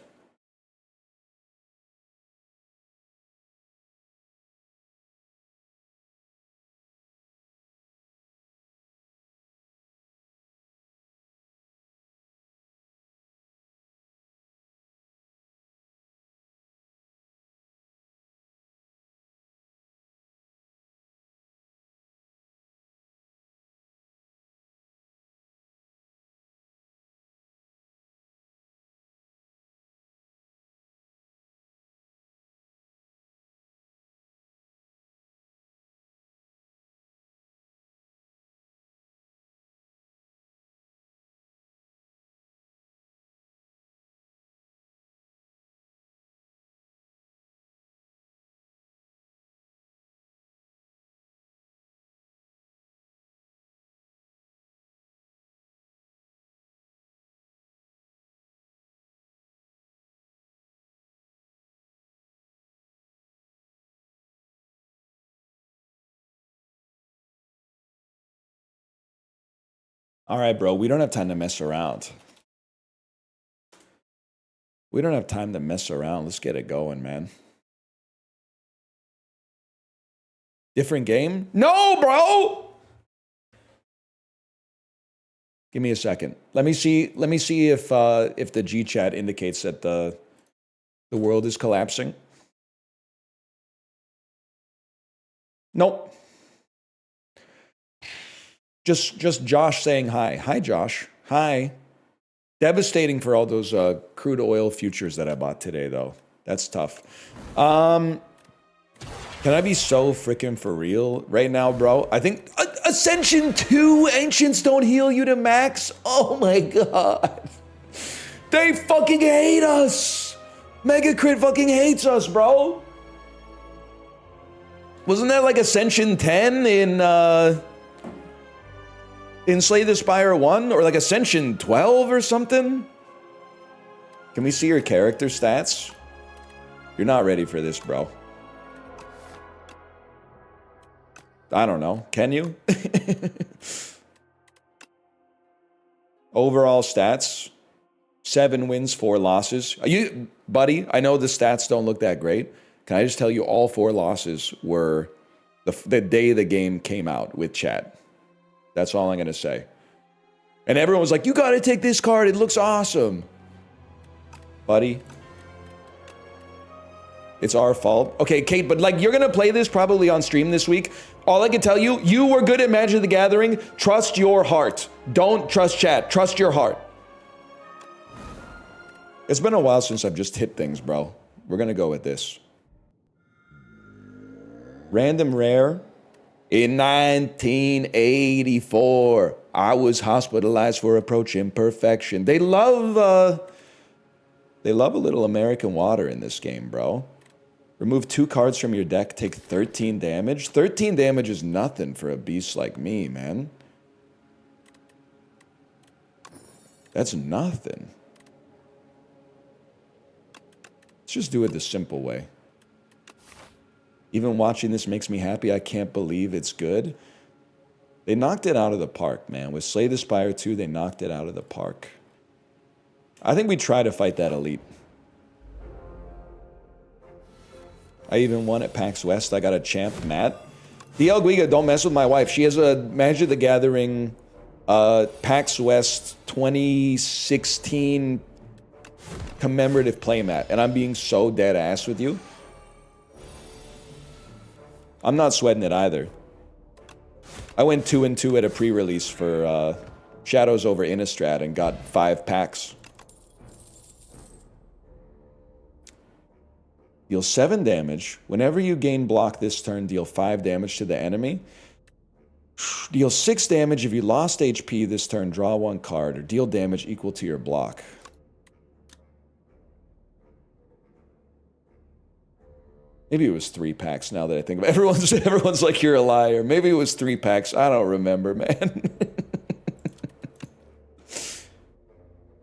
All right, bro. We don't have time to mess around. We don't have time to mess around. Let's get it going, man. Different game? No, bro! Give me a second. Let me see if the G chat indicates that the world is collapsing. Nope. Just Josh saying hi. Hi, Josh. Hi. Devastating for all those crude oil futures that I bought today, though. That's tough. Can I be so freaking for real right now, bro? I think a Ascension 2, Ancients don't heal you to max. Oh my god. They fucking hate us. Mega Crit fucking hates us, bro. Wasn't that like Ascension 10 in Slay the Spire 1? Or like Ascension 12 or something? Can we see your character stats? You're not ready for this, bro. I don't know. Can you? Overall stats. 7 wins, 4 losses. You, buddy, I know the stats don't look that great. Can I just tell you all 4 losses were the day the game came out with chat. That's all I'm going to say. And everyone was like, you got to take this card. It looks awesome. Buddy. It's our fault. Okay, Kate, but like you're going to play this probably on stream this week. All I can tell you, you were good at Magic the Gathering. Trust your heart. Don't trust chat. Trust your heart. It's been a while since I've just hit things, bro. We're going to go with this. Random rare. In 1984, I was hospitalized for approach imperfection. They love a little American water in this game, bro. Remove 2 cards from your deck, take 13 damage. 13 damage is nothing for a beast like me, man. That's nothing. Let's just do it the simple way. Even watching this makes me happy. I can't believe it's good. They knocked it out of the park, man. With Slay the Spire 2, they knocked it out of the park. I think we try to fight that elite. I even won at PAX West. I got a champ, Matt. DL Guiga, don't mess with my wife. She has a Magic the Gathering PAX West 2016 commemorative playmat. And I'm being so dead ass with you. I'm not sweating it either. I went 2-2 at a pre-release for Shadows over Innistrad and got 5 packs. Deal 7 damage. Whenever you gain block this turn, deal 5 damage to the enemy. Deal 6 damage if you lost HP this turn, draw 1 card, or deal damage equal to your block. Maybe it was 3 packs now that I think about it. Everyone's like, you're a liar. Maybe it was 3 packs. I don't remember, man.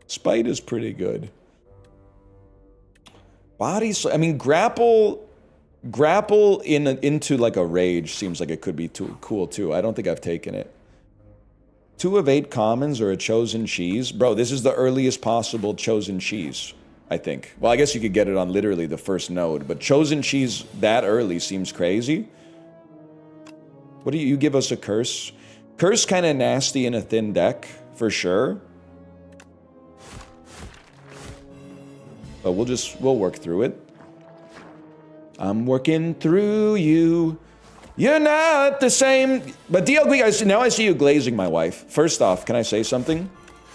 Spite is pretty good. Body, I mean, grapple into like a rage seems like it could be too cool too. I don't think I've taken it. 2 of 8 commons or a chosen cheese. Bro, this is the earliest possible chosen cheese, I think. Well, I guess you could get it on literally the first node, but chosen cheese that early seems crazy. What do you give us a curse? Curse kind of nasty in a thin deck, for sure. But we'll work through it. I'm working through you. You're not the same. But DLB, now I see you glazing my wife. First off, can I say something?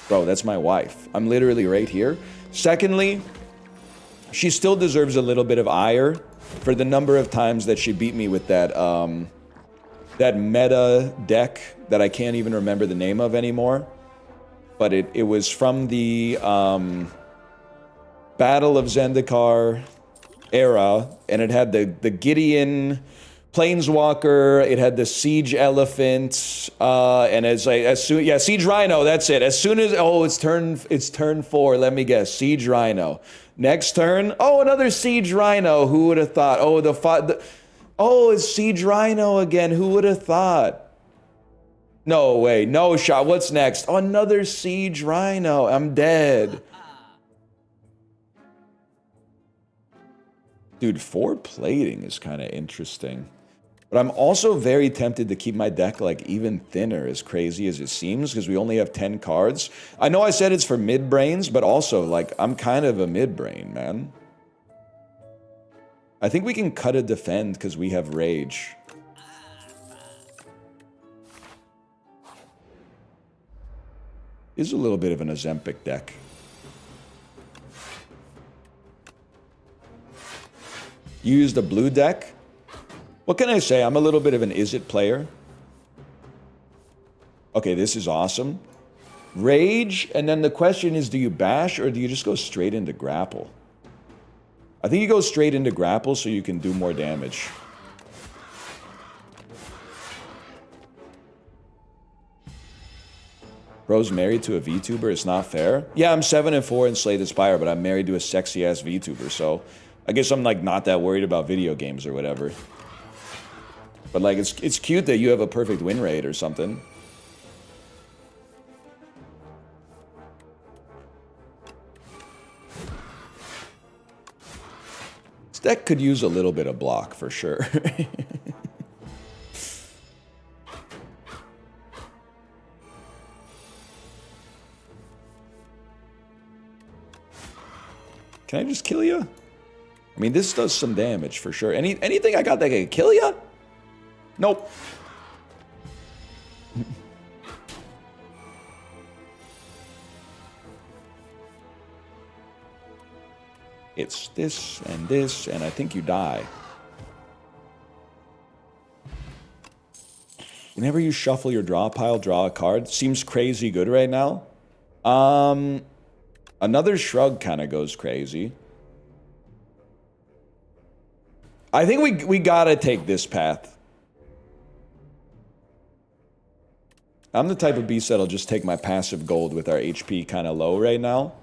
Bro, that's my wife. I'm literally right here. Secondly, she still deserves a little bit of ire for the number of times that she beat me with that that meta deck that I can't even remember the name of anymore. But it was from the Battle of Zendikar era, and it had the Gideon Planeswalker, it had the Siege Elephant, and Siege Rhino, that's it. As soon as, it's turn 4, let me guess, Siege Rhino. Next turn, another Siege Rhino, who would have thought? It's Siege Rhino again, who would have thought? No way, no shot, what's next? Another Siege Rhino, I'm dead. Dude, 4 plating is kind of interesting. But I'm also very tempted to keep my deck like even thinner, as crazy as it seems, because we only have 10 cards. I know I said it's for mid-brains, but also like I'm kind of a mid-brain, man. I think we can cut a defend because we have rage. Is a little bit of an Ozempic deck. You used a blue deck? What can I say? I'm a little bit of an is-it player. Okay, this is awesome. Rage, and then the question is, do you bash or do you just go straight into grapple? I think you go straight into grapple so you can do more damage. Bro's married to a VTuber, it's not fair. Yeah, I'm 7 and 4 in Slay the Spire, but I'm married to a sexy-ass VTuber, so I guess I'm, like, not that worried about video games or whatever. But, like, it's cute that you have a perfect win rate or something. This deck could use a little bit of block, for sure. Can I just kill you? I mean, this does some damage, for sure. Anything I got that can kill you? Nope. It's this, and I think you die. Whenever you shuffle your draw pile, draw a card. Seems crazy good right now. Another shrug kind of goes crazy. I think we gotta take this path. I'm the type of beast that'll just take my passive gold with our HP kind of low right now.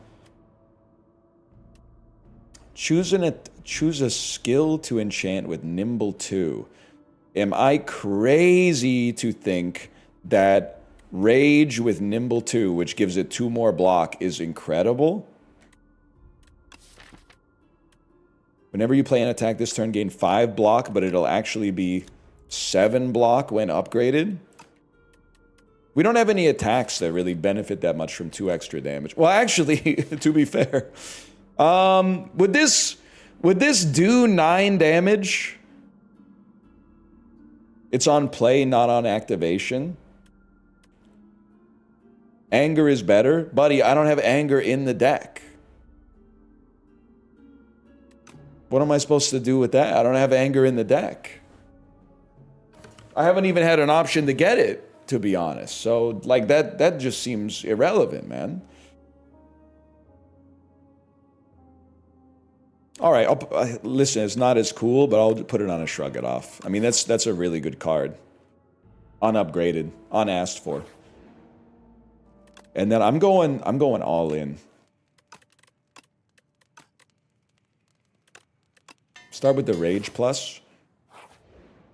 Choose a skill to enchant with Nimble 2. Am I crazy to think that Rage with Nimble 2, which gives it 2 more block, is incredible? Whenever you play an attack this turn, gain 5 block, but it'll actually be 7 block when upgraded. We don't have any attacks that really benefit that much from 2 extra damage. Well, actually, to be fair, would this do 9 damage? It's on play, not on activation. Anger is better. Buddy, I don't have anger in the deck. What am I supposed to do with that? I don't have anger in the deck. I haven't even had an option to get it, to be honest. So, like, that just seems irrelevant, man. All right, listen, it's not as cool, but I'll put it on a shrug it off. I mean, that's a really good card. Unupgraded, unasked for. And then I'm going all in. Start with the Rage Plus.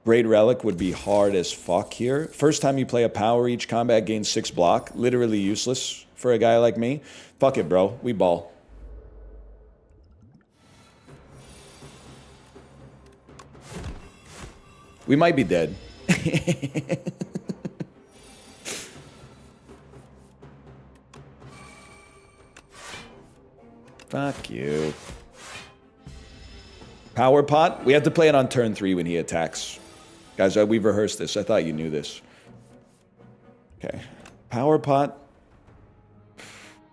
Great Relic would be hard as fuck here. First time you play a power, each combat gains 6 block. Literally useless for a guy like me. Fuck it, bro. We ball. We might be dead. Fuck you. Power pot? We have to play it on turn 3 when he attacks. Guys, we've rehearsed this. I thought you knew this. Okay. Power pot.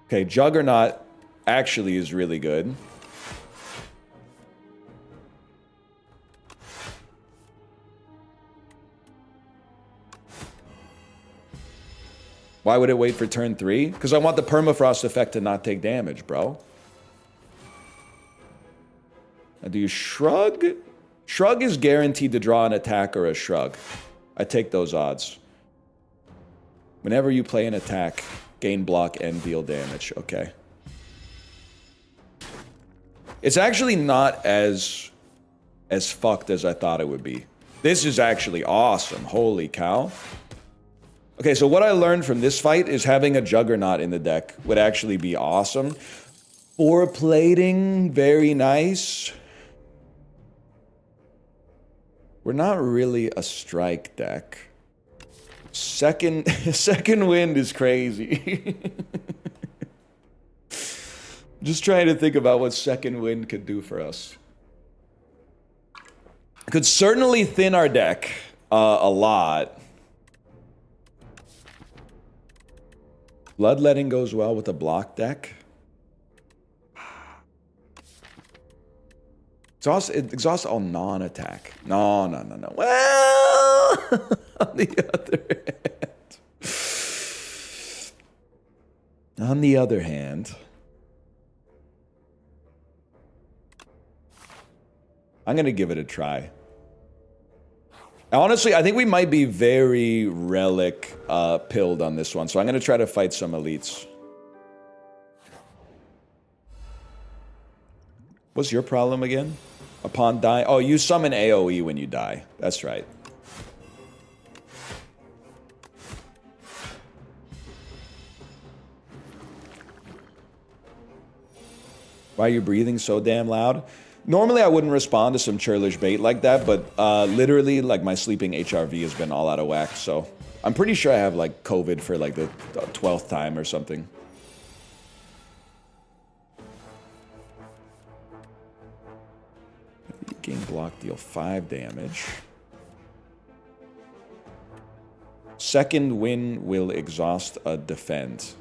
Okay, Juggernaut actually is really good. Why would it wait for turn 3? Because I want the permafrost effect to not take damage, bro. Now, do you shrug? Shrug is guaranteed to draw an attack or a shrug. I take those odds. Whenever you play an attack, gain block and deal damage. Okay. It's actually not as fucked as I thought it would be. This is actually awesome. Holy cow. Okay, so what I learned from this fight is having a Juggernaut in the deck would actually be awesome. 4 plating, very nice. We're not really a strike deck. Second wind is crazy. Just trying to think about what second wind could do for us. Could certainly thin our deck a lot. Bloodletting goes well with a block deck. Exhaust all non-attack. No. Well, on the other hand. On the other hand, I'm going to give it a try. Honestly, I think we might be very relic pilled on this one, so I'm going to try to fight some elites. What's your problem again? Upon dying? Oh, you summon AoE when you die. That's right. Why are you breathing so damn loud? Normally I wouldn't respond to some churlish bait like that, but literally, like, my sleeping HRV has been all out of whack, so I'm pretty sure I have, like, COVID for, like, the 12th time or something. Gain block, deal 5 damage. Second win will exhaust a defend.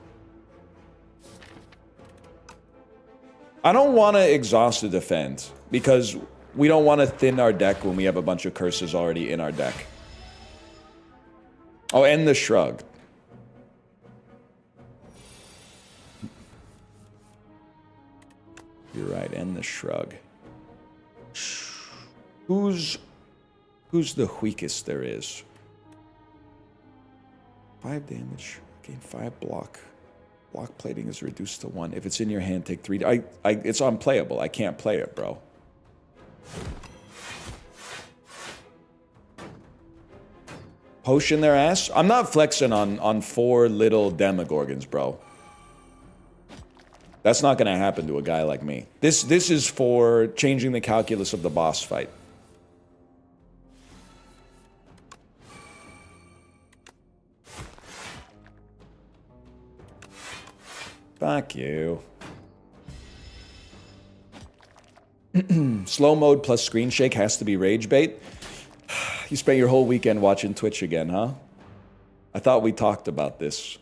I don't want to exhaust a defend because we don't want to thin our deck when we have a bunch of curses already in our deck. Oh, and the shrug. You're right, and the shrug. Who's the weakest there is? 5 damage, gain 5 block. Block plating is reduced to 1. If it's in your hand, take 3. It's unplayable. I can't play it, bro. Potion their ass? I'm not flexing on 4 little demogorgons, bro. That's not gonna happen to a guy like me. This is for changing the calculus of the boss fight. Fuck you. Slow mode plus screen shake has to be rage bait. You spent your whole weekend watching Twitch again, huh? I thought we talked about this.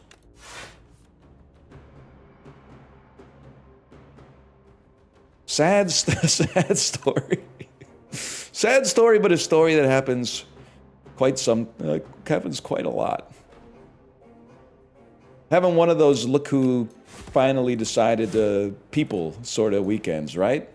Sad story. Sad story, but a story that happens quite a lot. Having one of those look who finally decided to people sort of weekends, right?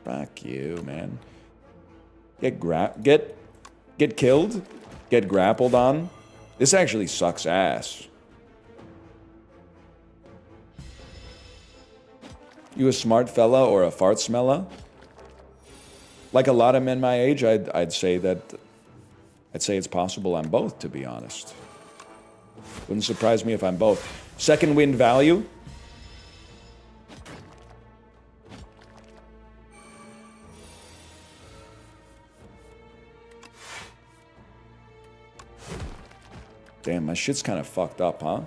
Fuck you, man. Get killed, get grappled on. This actually sucks ass. You a smart fella or a fart smella? Like a lot of men my age, I'd say it's possible I'm both, to be honest. Wouldn't surprise me if I'm both. Second wind value. Damn, my shit's kind of fucked up, huh?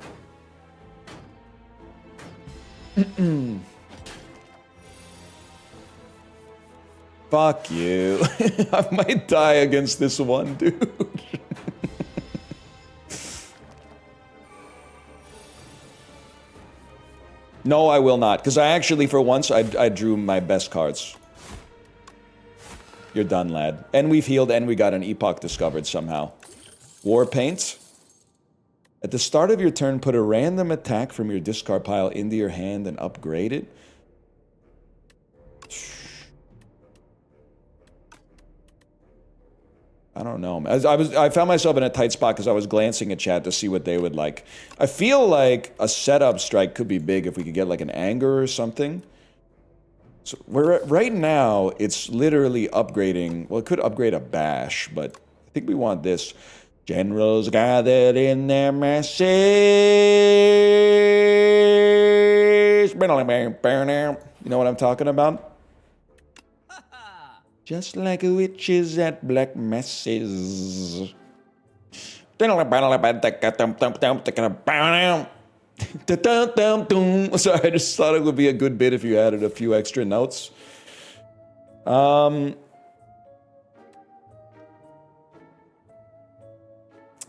Fuck you. I might die against this one, dude. No, I will not. Because I actually, for once, I drew my best cards. You're done, lad. And we've healed, and we got an epoch discovered somehow. War Paint. At the start of your turn, put a random attack from your discard pile into your hand and upgrade it. I don't know. I found myself in a tight spot because I was glancing at chat to see what they would like. I feel like a setup strike could be big if we could get like an anger or something. So right now, it's literally upgrading. Well, it could upgrade a bash, but I think we want this. Generals gathered in their masses. You know what I'm talking about? Just like witches at black masses. Sorry, I just thought it would be a good bit if you added a few extra notes.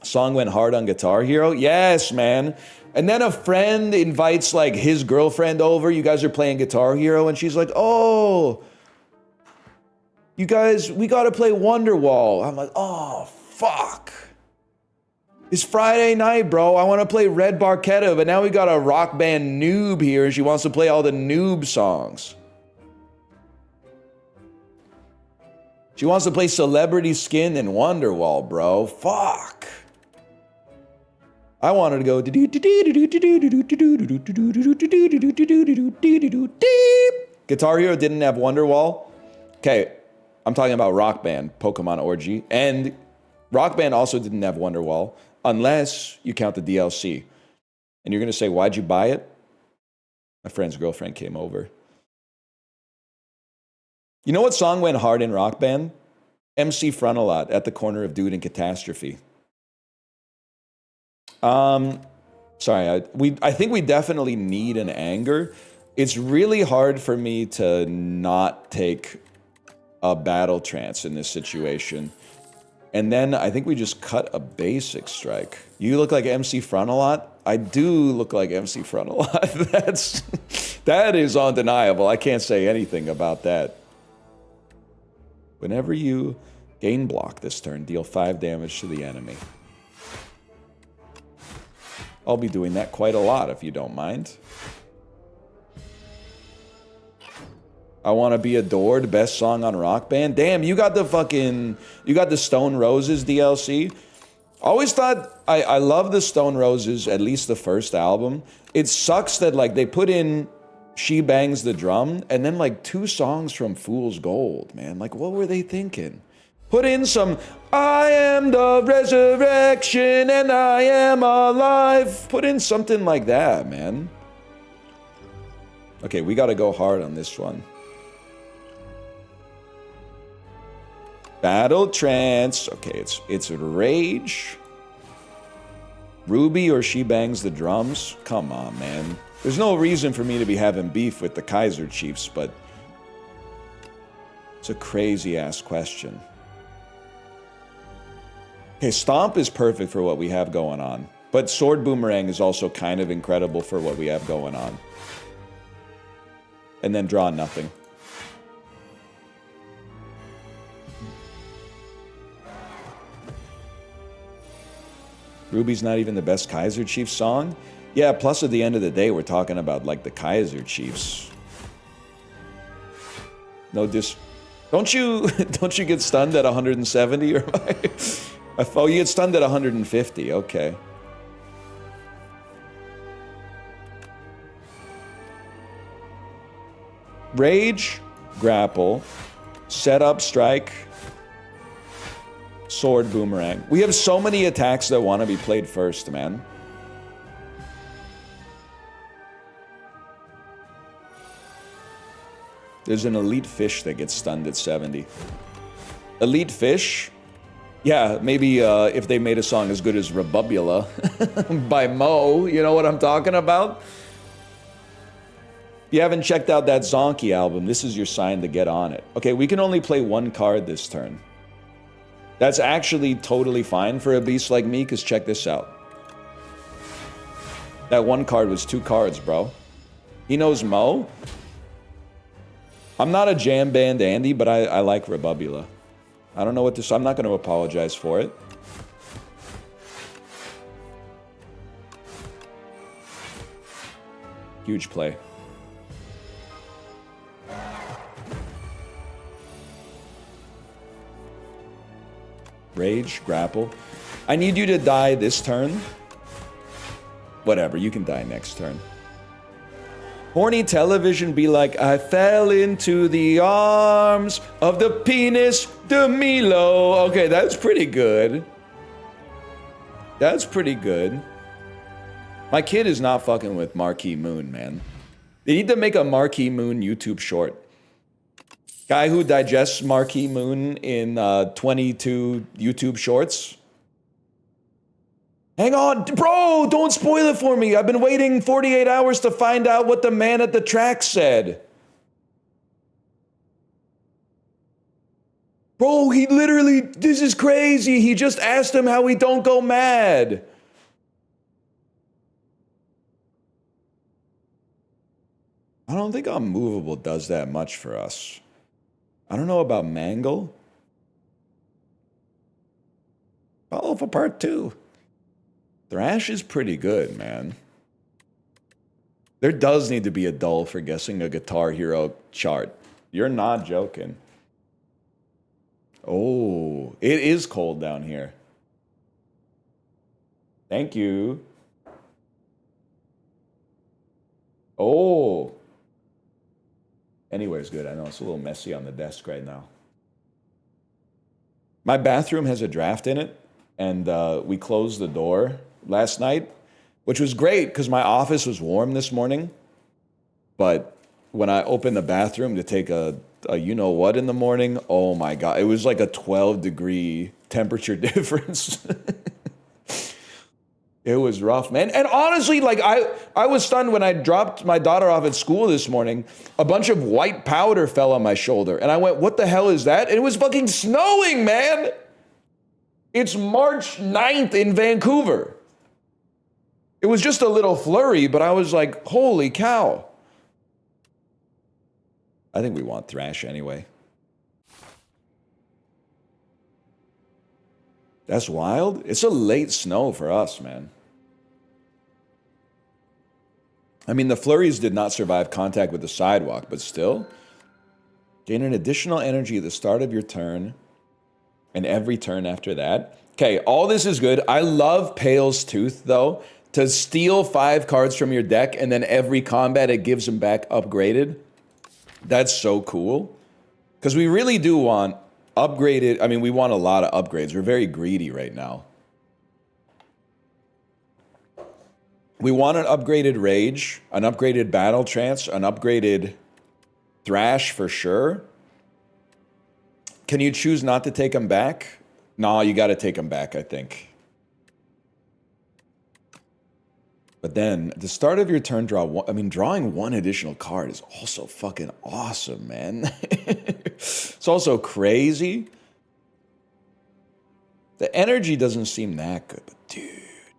Song went hard on Guitar Hero? Yes, man. And then a friend invites, like, his girlfriend over. You guys are playing Guitar Hero, and she's like, oh, You guys, we gotta play Wonderwall. I'm like, oh, fuck. It's Friday night, bro. I want to play Red Barchetta, but now we got a rock band noob here and she wants to play all the noob songs. She wants to play Celebrity Skin and Wonderwall, bro. Fuck. I wanted to go. Guitar Hero didn't have Wonderwall. Okay, I'm talking about Rock Band, Pokemon Orgy. And Rock Band also didn't have Wonderwall, unless you count the DLC. And you're going to say, why'd you buy it? My friend's girlfriend came over. You know what song went hard in Rock Band? MC Frontalot, At the Corner of Dude and Catastrophe. Sorry, I think we definitely need an anger. It's really hard for me to not take a battle trance in this situation. And then I think we just cut a basic strike. You look like MC Frontalot? I do look like MC Frontalot. That is undeniable. I can't say anything about that. Whenever you gain block this turn, deal 5 damage to the enemy. I'll be doing that quite a lot if you don't mind. I Want to Be Adored, best song on Rock Band. Damn, you got the Stone Roses DLC. Always thought, I love the Stone Roses, at least the first album. It sucks that like they put in She Bangs the Drum and then like 2 songs from Fool's Gold, man. Like what were they thinking? Put in some, I am the resurrection and I am alive. Put in something like that, man. Okay, we gotta go hard on this one. Battle Trance. Okay, it's Rage. Ruby or She Bangs the Drums. Come on, man. There's no reason for me to be having beef with the Kaiser Chiefs, but it's a crazy-ass question. Okay, Stomp is perfect for what we have going on, but Sword Boomerang is also kind of incredible for what we have going on. And then draw nothing. Ruby's not even the best Kaiser Chiefs song? Yeah, plus at the end of the day, we're talking about like the Kaiser Chiefs. No don't you get stunned at 170 or oh, you get stunned at 150, okay. Rage, grapple, set up, strike, sword, boomerang. We have so many attacks that want to be played first, man. There's an elite fish that gets stunned at 70. Elite fish? Yeah, maybe if they made a song as good as Rebubula by Mo, you know what I'm talking about? If you haven't checked out that Zonky album, this is your sign to get on it. Okay, we can only play 1 card this turn. That's actually totally fine for a beast like me, because check this out. That 1 card was 2 cards, bro. He knows Mo. I'm not a jam band Andy, but I like Rebubula. I don't know what this... I'm not going to apologize for it. Huge play. Rage, grapple. I need you to die this turn. Whatever, you can die next turn. Horny television be like, I fell into the arms of the penis de Milo. Okay, that's pretty good. That's pretty good. My kid is not fucking with Marquee Moon, man. They need to make a Marquee Moon YouTube short. Guy who digests Marquee Moon in 22 YouTube shorts. Hang on, bro, don't spoil it for me. I've been waiting 48 hours to find out what the man at the track said. Bro, he literally, this is crazy. He just asked him how we don't go mad. I don't think Unmovable does that much for us. I don't know about Mangle. Follow for part 2. Thrash is pretty good, man. There does need to be a dull for guessing a Guitar Hero chart. You're not joking. Oh, it is cold down here. Thank you. Oh. Anywhere's good. I know it's a little messy on the desk right now. My bathroom has a draft in it, and we closed the door last night, which was great because my office was warm this morning. But when I opened the bathroom to take a you-know-what in the morning, oh my God, it was like a 12-degree temperature difference. It was rough, man. And honestly, like I was stunned when I dropped my daughter off at school this morning. A bunch of white powder fell on my shoulder. And I went, what the hell is that? And it was fucking snowing, man. It's March 9th in Vancouver. It was just a little flurry, but I was like, holy cow. I think we want Thrash anyway. That's wild. It's a late snow for us, man. I mean, the flurries did not survive contact with the sidewalk, but still. Gain an additional energy at the start of your turn and every turn after that. Okay, all this is good. I love Pale's Tooth, though. To steal 5 cards from your deck and then every combat it gives them back upgraded. That's so cool. Because we really do want upgraded. I mean, we want a lot of upgrades. We're very greedy right now. We want an upgraded Rage, an upgraded Battle Trance, an upgraded Thrash for sure. Can you choose not to take them back? No, you got to take them back, I think. But then, at the start of your turn, draw one. I mean, drawing one additional card is also fucking awesome, man. It's also crazy. The energy doesn't seem that good, but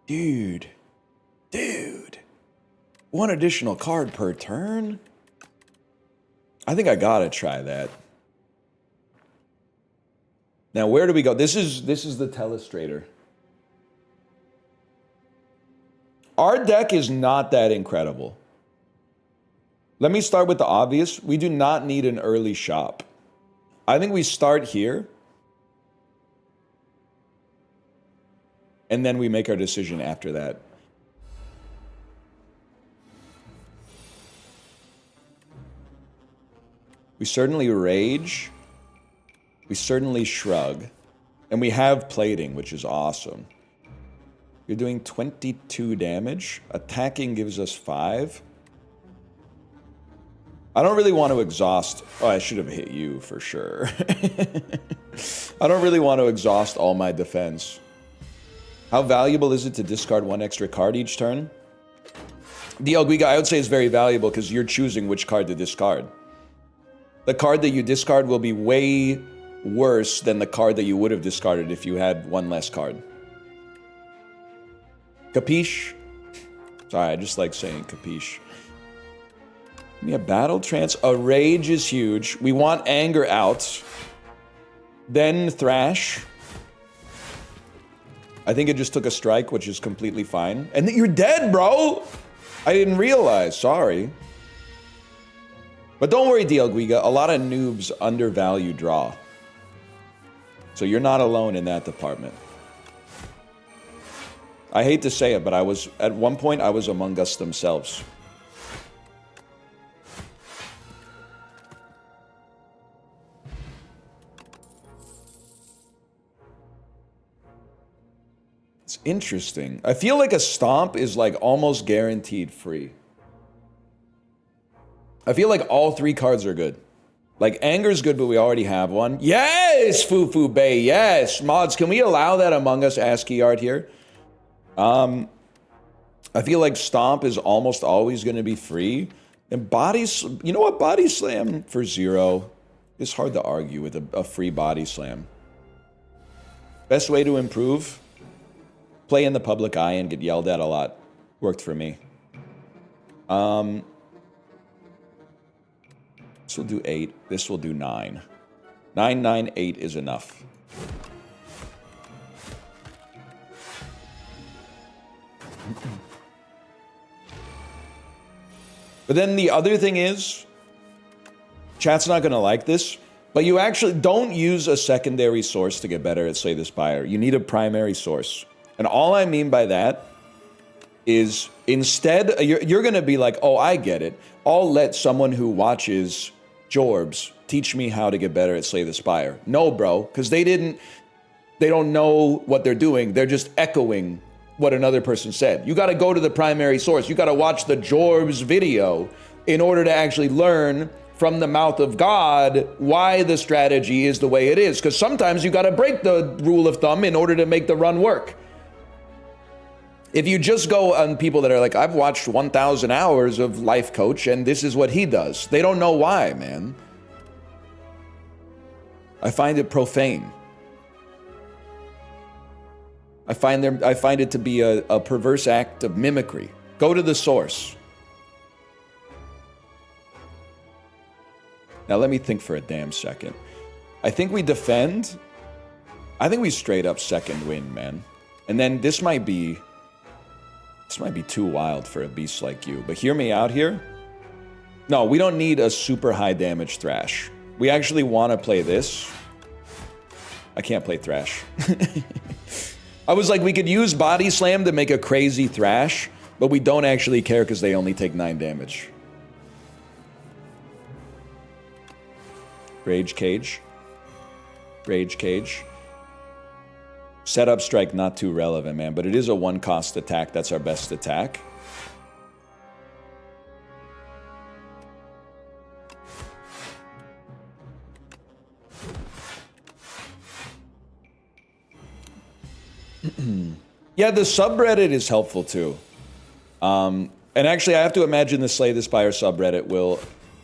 dude. One additional card per turn? I think I gotta try that. Now, where do we go? This is the Telestrator. Our deck is not that incredible. Let me start with the obvious. We do not need an early shop. I think we start here. And then we make our decision after that. We certainly rage. We certainly shrug. And we have plating, which is awesome. You're doing 22 damage. Attacking gives us 5. I don't really want to exhaust... Oh, I should have hit you for sure. I don't really want to exhaust all my defense. How valuable is it to discard 1 extra card each turn? The Guiga, I would say, is very valuable because you're choosing which card to discard. The card that you discard will be way worse than the card that you would have discarded if you had 1 less card. Capiche? Sorry, I just like saying capiche. Give me a Battle Trance. A Rage is huge. We want Anger out. Then Thrash. I think it just took a strike, which is completely fine. And you're dead, bro! I didn't realize. Sorry. But don't worry, DL Guiga. A lot of noobs undervalue draw. So you're not alone in that department. I hate to say it, but at one point I was among us themselves. It's interesting. I feel like a stomp is like almost guaranteed free. I feel like all 3 cards are good. Like Anger's good, but we already have one. Yes, Fufu Bay. Yes, mods. Can we allow that Among Us ASCII art here? I feel like Stomp is almost always going to be free. And you know what? Body Slam for 0 is hard to argue with a free Body Slam. Best way to improve? Play in the public eye and get yelled at a lot. Worked for me. This will do 8. This will do 9. 998 is enough. But then the other thing is, chat's not going to like this, but you actually don't use a secondary source to get better at Slay the Spire. You need a primary source. And all I mean by that is instead, you're going to be like, oh, I get it. I'll let someone who watches Jorbs teach me how to get better at Slay the Spire. No, bro, because they don't know what they're doing. They're just echoing what another person said. You got to go to the primary source. You got to watch the Jorbs video in order to actually learn from the mouth of God why the strategy is the way it is. Because sometimes you got to break the rule of thumb in order to make the run work. If you just go on people that are like, I've watched 1,000 hours of Life Coach and this is what he does. They don't know why, man. I find it profane. I find it to be a perverse act of mimicry. Go to the source. Now let me think for a damn second. I think we defend. I think we straight up second win, man. And then this might be too wild for a beast like you. But hear me out here. No, we don't need a super high damage Thrash. We actually want to play this. I can't play Thrash. I was like, we could use Body Slam to make a crazy Thrash, but we don't actually care because they only take 9 damage. Rage Cage. Rage Cage. Setup Strike, not too relevant, man, but it is a 1-cost attack. That's our best attack. Yeah, the subreddit is helpful too. And actually, I have to imagine the Slay the Spire subreddit will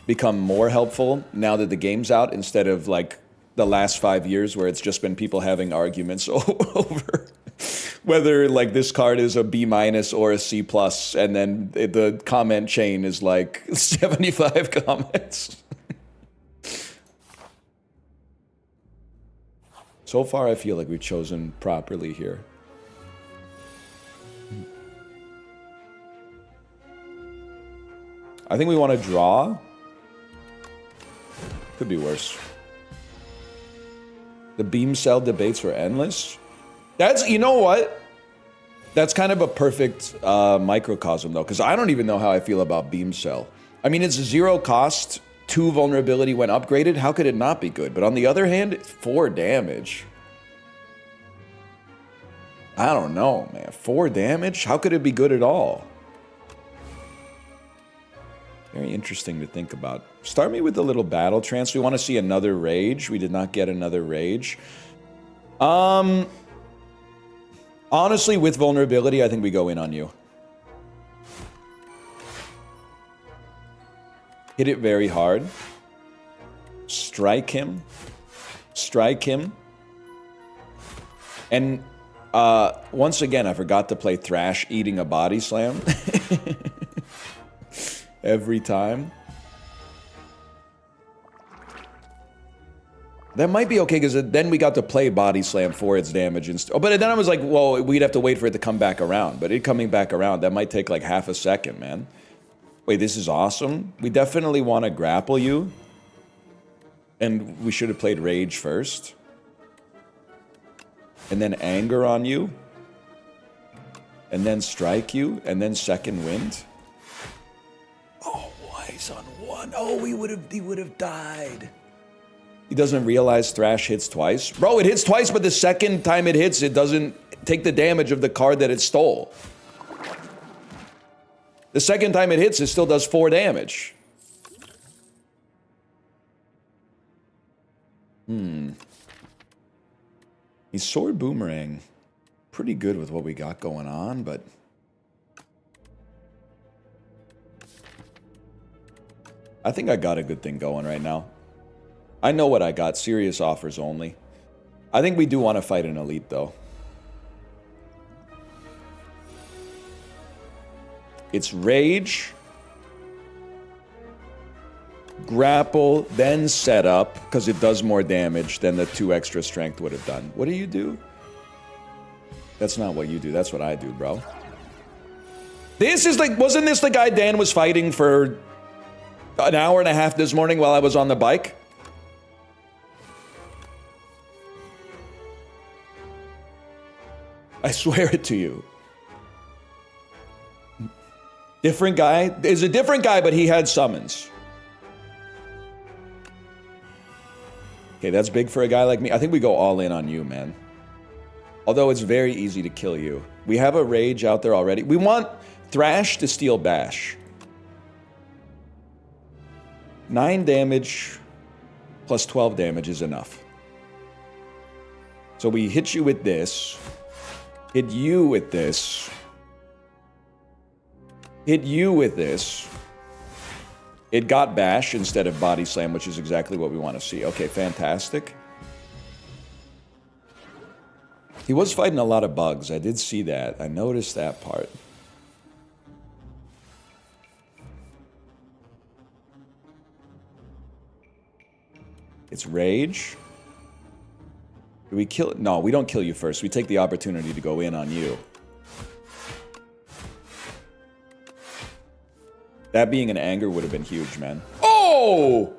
become more helpful now that the game's out, instead of like the last 5 years where it's just been people having arguments over whether like this card is a B- or a C+, and then the comment chain is like 75 comments. So far, I feel like we've chosen properly here. I think we want to draw. Could be worse. The beam cell debates were endless. That's, you know what? That's kind of a perfect microcosm, though, because I don't even know how I feel about beam cell. I mean, it's 0 cost, 2 vulnerability when upgraded. How could it not be good? But on the other hand, it's 4 damage. I don't know, man. 4 damage? How could it be good at all? Very interesting to think about. Start me with a little battle trance. We want to see another rage. We did not get another rage. Honestly, with vulnerability, I think we go in on you. Hit it very hard. Strike him. Strike him. And once again, I forgot to play Thrash eating a body slam. Every time. That might be okay, because then we got to play Body Slam for its damage. Oh, but then I was like, well, we'd have to wait for it to come back around. But it coming back around, that might take like half a second, man. Wait, this is awesome. We definitely want to grapple you. And we should have played Rage first. And then Anger on you. And then Strike you. And then Second Wind. Oh, Wise on 1. Oh, he would have died. He doesn't realize Thrash hits twice. Bro, it hits twice, but the second time it hits, it doesn't take the damage of the card that it stole. The second time it hits, it still does 4 damage. He's Sword Boomerang. Pretty good with what we got going on, but... I think I got a good thing going right now. I know what I got. Serious offers only. I think we do want to fight an elite, though. It's Rage, grapple, then set up, because it does more damage than the 2 extra strength would have done. What do you do? That's not what you do. That's what I do, bro. This is like, wasn't this the guy Dan was fighting for an hour and a half this morning while I was on the bike? I swear it to you. Different guy? Is a different guy, but he had summons. Okay, that's big for a guy like me. I think we go all in on you, man. Although it's very easy to kill you. We have a rage out there already. We want Thrash to steal Bash. 9 damage plus 12 damage is enough. So we hit you with this. Hit you with this. Hit you with this. It got Bash instead of Body Slam, which is exactly what we want to see. Okay, fantastic. He was fighting a lot of bugs. I did see that. I noticed that part. It's Rage. Do we kill it? No, we don't kill you first. We take the opportunity to go in on you. That being an anger would have been huge, man. Oh!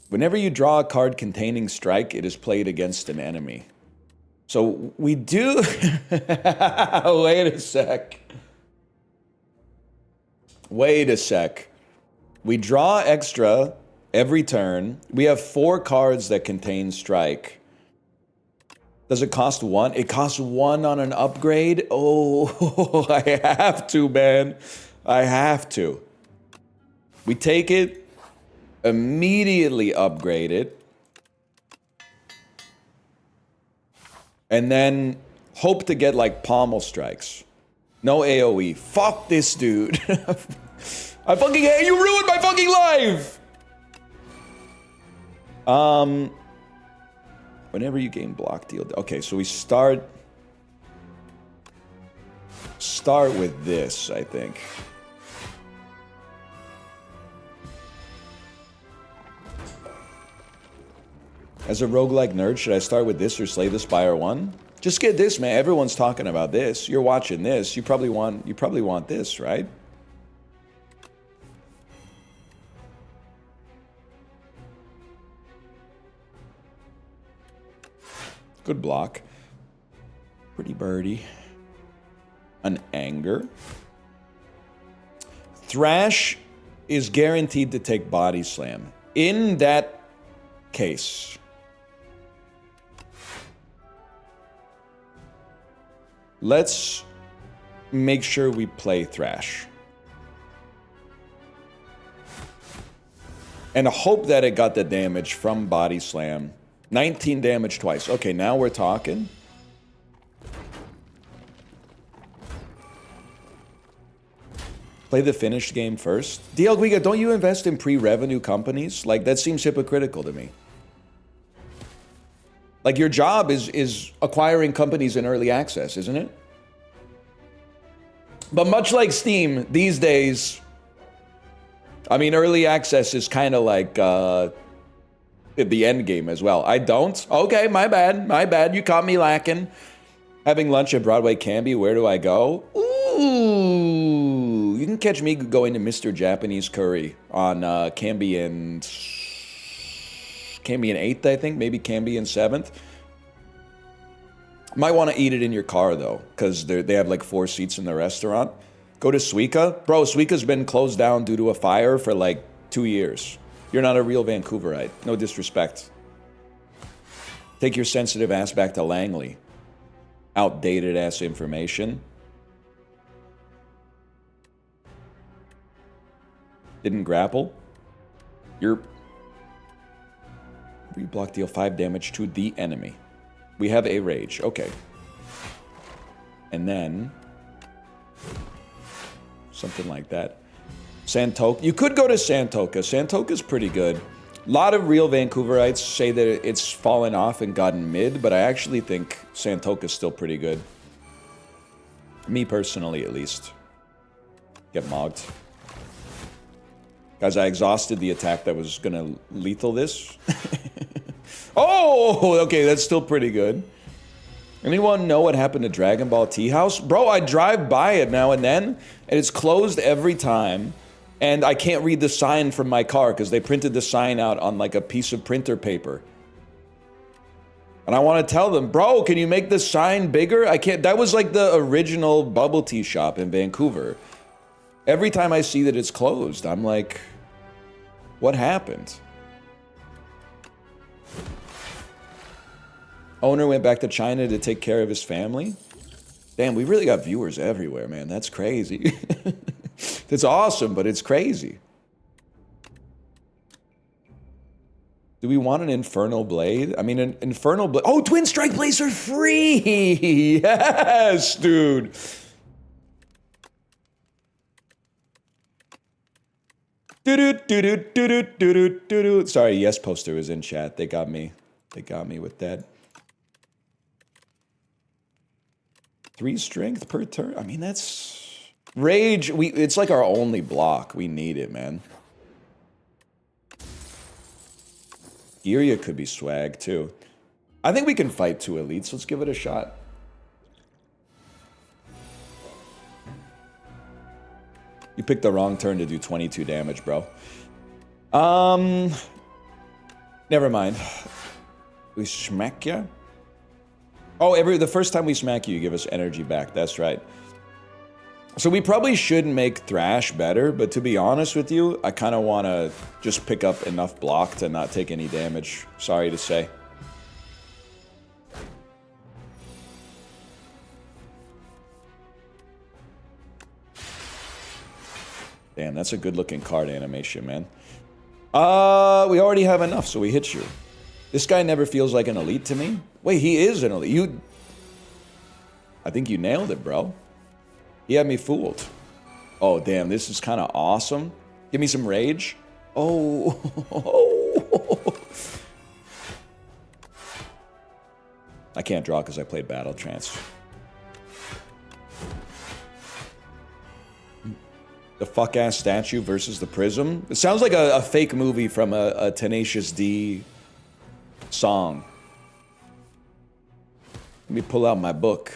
Whenever you draw a card containing strike, it is played against an enemy. So we do... Wait a sec. Wait a sec. We draw extra every turn. We have 4 cards that contain strike. Does it cost 1? It costs 1 on an upgrade? Oh, I have to, man. I have to. We take it, immediately upgrade it, and then hope to get like pommel strikes. No AoE. Fuck this dude. I fucking hate you. Ruined my fucking life. Whenever you gain block deal. Okay, so we start with this, I think. As a roguelike nerd, should I start with this or Slay the Spire 1? Just get this, man. Everyone's talking about this. You're watching this. You probably want this, right? Good block. Pretty birdie. An anger. Thrash is guaranteed to take Body Slam. In that case, let's make sure we play Thrash. And hope that it got the damage from Body Slam. 19 damage twice. Okay, now we're talking. Play the finished game first. DL Guiga, don't you invest in pre-revenue companies? Like, that seems hypocritical to me. Like, your job is acquiring companies in early access, isn't it? But much like Steam, these days, I mean, early access is kind of like the end game as well. I don't? Okay, my bad. You caught me lacking. Having lunch at Broadway Canby, where do I go? Ooh, you can catch me going to Mr. Japanese Curry on Canby and 8th, I think. Maybe Canby and 7th. Might want to eat it in your car, though, because they have like 4 seats in the restaurant. Go to Suica. Bro, Suica's been closed down due to a fire for like 2 years. You're not a real Vancouverite. No disrespect. Take your sensitive ass back to Langley. Outdated ass information. Didn't grapple. Your reblock deal 5 damage to the enemy. We have a rage. Okay. And then something like that. Santoka. You could go to Santoka. Santoka's pretty good. A lot of real Vancouverites say that it's fallen off and gotten mid, but I actually think Santoka's still pretty good. Me personally, at least. Get mogged. Guys, I exhausted the attack that was gonna lethal this. Oh, okay, that's still pretty good. Anyone know what happened to Dragon Ball Tea House? Bro, I drive by it now and then, and it's closed every time. And I can't read the sign from my car because they printed the sign out on like a piece of printer paper. And I want to tell them, bro, can you make the sign bigger? I can't. That was like the original bubble tea shop in Vancouver. Every time I see that it's closed, I'm like, what happened? Owner went back to China to take care of his family. Damn, we really got viewers everywhere, man. That's crazy. It's awesome, but it's crazy. Do we want an Infernal Blade? I mean, an Infernal Blade. Oh, Twin Strike Blades are free! Yes, dude! Sorry, Yes Poster was in chat. They got me. They got me with that. 3 strength per turn? I mean, that's... Rage, it's like our only block. We need it, man. Giria could be swag, too. I think we can fight 2 elites. Let's give it a shot. You picked the wrong turn to do 22 damage, bro. Never mind. We smack ya? Oh, the first time we smack you, you give us energy back. That's right. So we probably should make Thrash better, but to be honest with you, I kind of want to just pick up enough block to not take any damage. Sorry to say. Damn, that's a good-looking card animation, man. We already have enough, so we hit you. This guy never feels like an elite to me. Wait, he is an elite. I think you nailed it, bro. He had me fooled. Oh, damn, this is kind of awesome. Give me some rage. Oh. I can't draw because I played Battle Trance. The fuck-ass statue versus the prism. It sounds like a fake movie from a Tenacious D song. Let me pull out my book.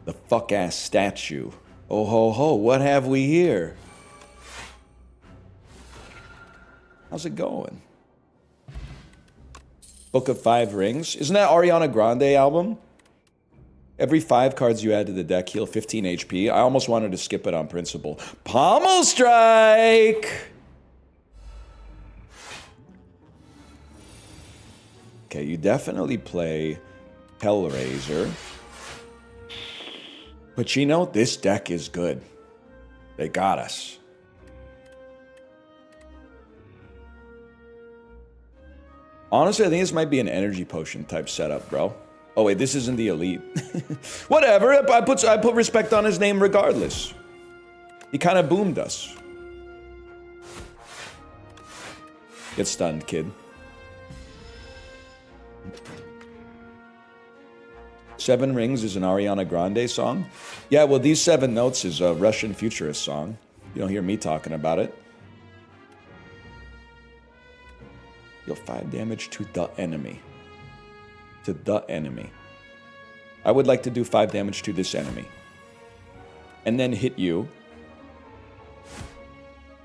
The fuck-ass statue. Oh ho ho, what have we here? How's it going? Book of 5 Rings. Isn't that Ariana Grande album? Every 5 cards you add to the deck heal 15 HP. I almost wanted to skip it on principle. Pommel Strike! Okay, you definitely play Hellraiser. Pacino, this deck is good. They got us. Honestly, I think this might be an energy potion type setup, bro. Oh wait, this isn't the elite. Whatever, I put respect on his name regardless. He kind of boomed us. Get stunned, kid. 7 Rings is an Ariana Grande song. Yeah, well, these 7 Notes is a Russian futurist song. You don't hear me talking about it. Deal 5 damage to the enemy. To the enemy. I would like to do 5 damage to this enemy. And then hit you.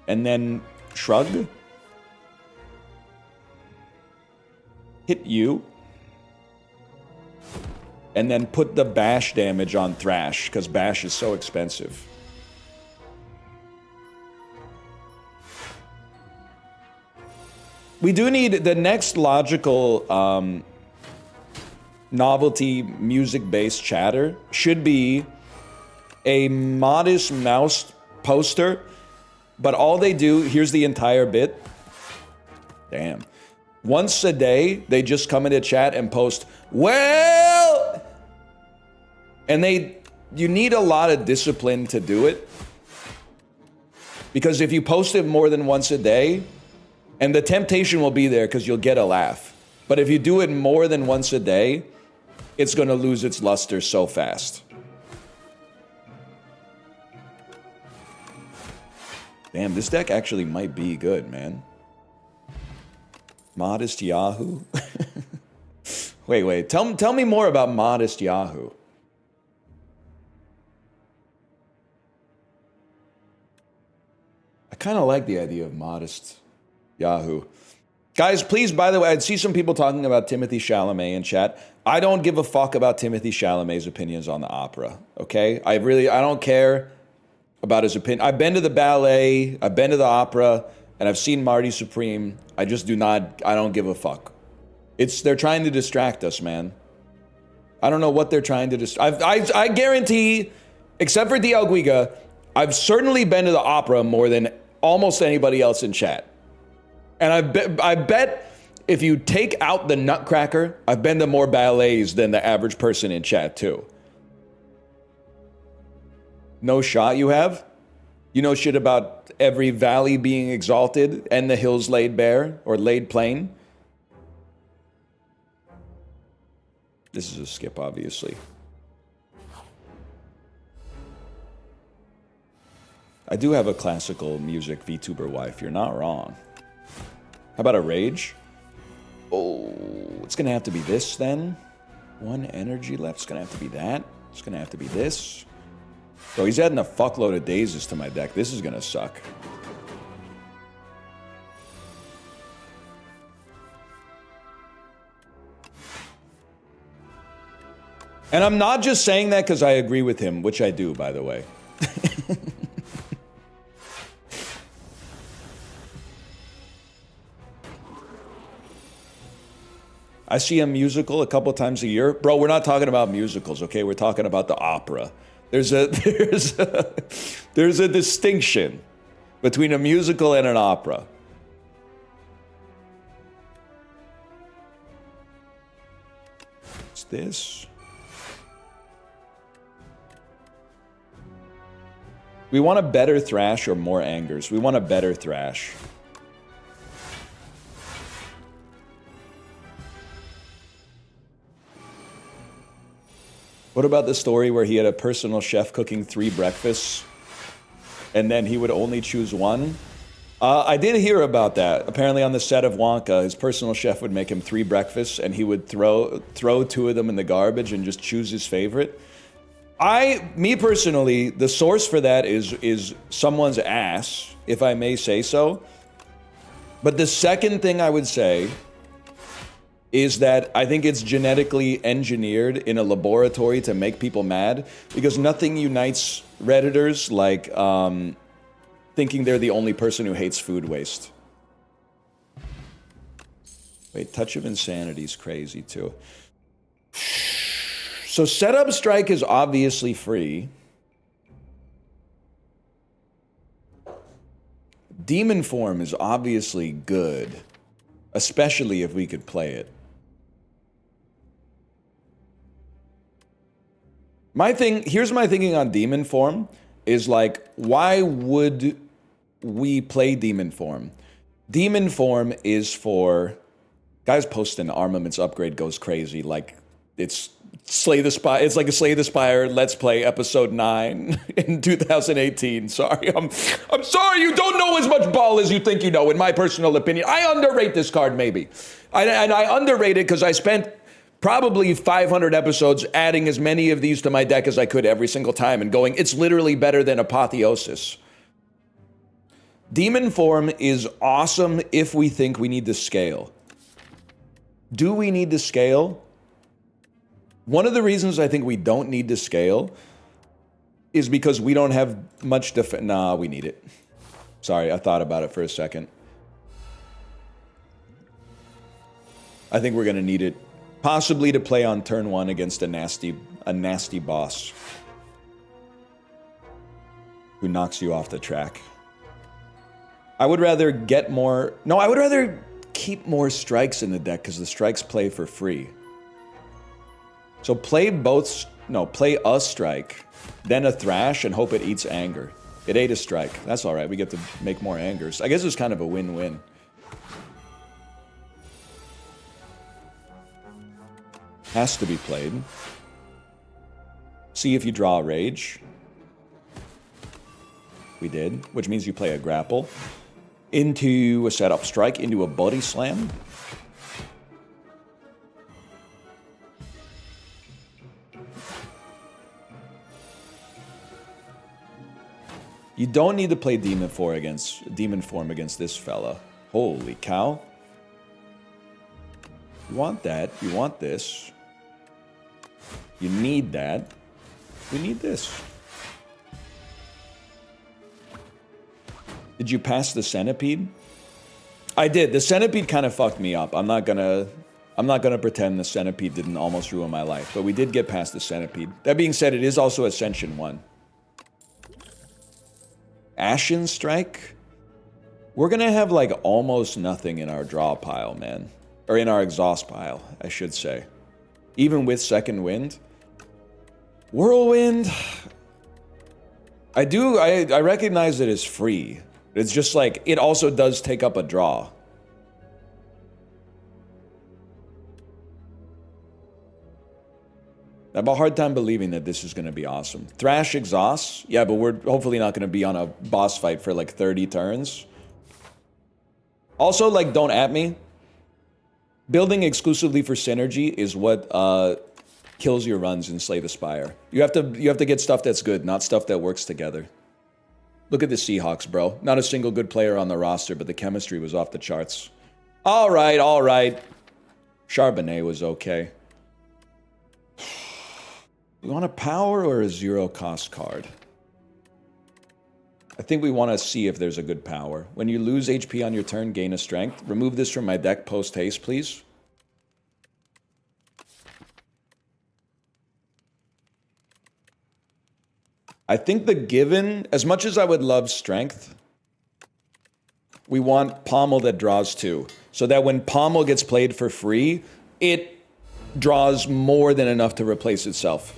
And then shrug. Hit you. And then put the bash damage on Thrash, because bash is so expensive. We do need the next logical novelty music-based chatter should be a Modest Mouse poster, but all they do, here's the entire bit. Damn. Once a day, they just come into chat and post, well, and you need a lot of discipline to do it. Because if you post it more than once a day, and the temptation will be there because you'll get a laugh. But if you do it more than once a day, it's going to lose its luster so fast. Damn, this deck actually might be good, man. Modest Yahoo? Wait. Tell me more about Modest Yahoo. I kind of like the idea of Modest Yahoo. Guys, please, by the way, I'd see some people talking about Timothée Chalamet in chat. I don't give a fuck about Timothée Chalamet's opinions on the opera, okay? I don't care about his opinion. I've been to the ballet, I've been to the opera, and I've seen Marty Supreme. I don't give a fuck. They're trying to distract us, man. I don't know what they're trying to I guarantee, except for Dialguiga, I've certainly been to the opera more than almost anybody else in chat. And I bet if you take out the Nutcracker, I've been to more ballets than the average person in chat too. No shot you have? You know shit about every valley being exalted and the hills laid bare or laid plain? This is a skip, obviously. I do have a classical music VTuber wife. You're not wrong. How about a rage? Oh, it's gonna have to be this then. One energy left. It's gonna have to be that. It's gonna have to be this. Bro, he's adding a fuckload of dazes to my deck. This is gonna suck. And I'm not just saying that because I agree with him, which I do, by the way. I see a musical a couple times a year. Bro, we're not talking about musicals, okay? We're talking about the opera. There's a distinction between a musical and an opera. What's this? We want a better thrash or more angers? We want a better thrash. What about the story where he had a personal chef cooking 3 breakfasts and then he would only choose one? I did hear about that. Apparently on the set of Wonka, his personal chef would make him 3 breakfasts and he would throw 2 of them in the garbage and just choose his favorite. Me personally, the source for that is someone's ass, if I may say so. But the second thing I would say is that I think it's genetically engineered in a laboratory to make people mad, because nothing unites Redditors like thinking they're the only person who hates food waste. Wait, Touch of Insanity is crazy too. So Setup Strike is obviously free. Demon Form is obviously good, especially if we could play it. Here's my thinking on Demon Form, is like, why would we play Demon Form? Demon Form is for, guys posting armaments upgrade goes crazy, like it's Slay the Spire, it's like a Slay the Spire Let's Play episode 9 in 2018. Sorry, I'm sorry, you don't know as much ball as you think you know, in my personal opinion. I underrate this card, maybe. And I underrate it because I spent probably 500 episodes adding as many of these to my deck as I could every single time and going, it's literally better than Apotheosis. Demon Form is awesome if we think we need to scale. Do we need to scale? One of the reasons I think we don't need to scale is because we don't have much defense. Nah, we need it. Sorry, I thought about it for a second. I think we're going to need it. Possibly to play on turn 1 against a nasty boss who knocks you off the track. I would rather get more... No, I would rather keep more strikes in the deck because the strikes play for free. So play a strike, then a thrash, and hope it eats anger. It ate a strike. That's all right. We get to make more angers. I guess it's kind of a win-win. Has to be played. See if you draw a rage. We did, which means you play a grapple. Into a setup strike, into a body slam. You don't need to play Demon Form against this fella. Holy cow. You want that. You want this. You need that. We need this. Did you pass the centipede? I did. The centipede kind of fucked me up. I'm not gonna pretend the centipede didn't almost ruin my life, but we did get past the centipede. That being said, it is also Ascension 1. Ashen Strike? We're gonna have like almost nothing in our draw pile, man. Or in our exhaust pile, I should say. Even with Second Wind. Whirlwind. I recognize it as free. It's just like, it also does take up a draw. I have a hard time believing that this is going to be awesome. Thrash Exhaust? Yeah, but we're hopefully not going to be on a boss fight for like 30 turns. Also, like, don't at me. Building exclusively for synergy is what kills your runs in Slay the Spire. You have to get stuff that's good, not stuff that works together. Look at the Seahawks, bro. Not a single good player on the roster, but the chemistry was off the charts. All right, all right. Charbonnet was okay. You want a power or a zero-cost card? I think we want to see if there's a good power. When you lose HP on your turn, gain a strength. Remove this from my deck post-haste, please. I think the given, as much as I would love strength, we want Pommel that draws 2. So that when Pommel gets played for free, it draws more than enough to replace itself.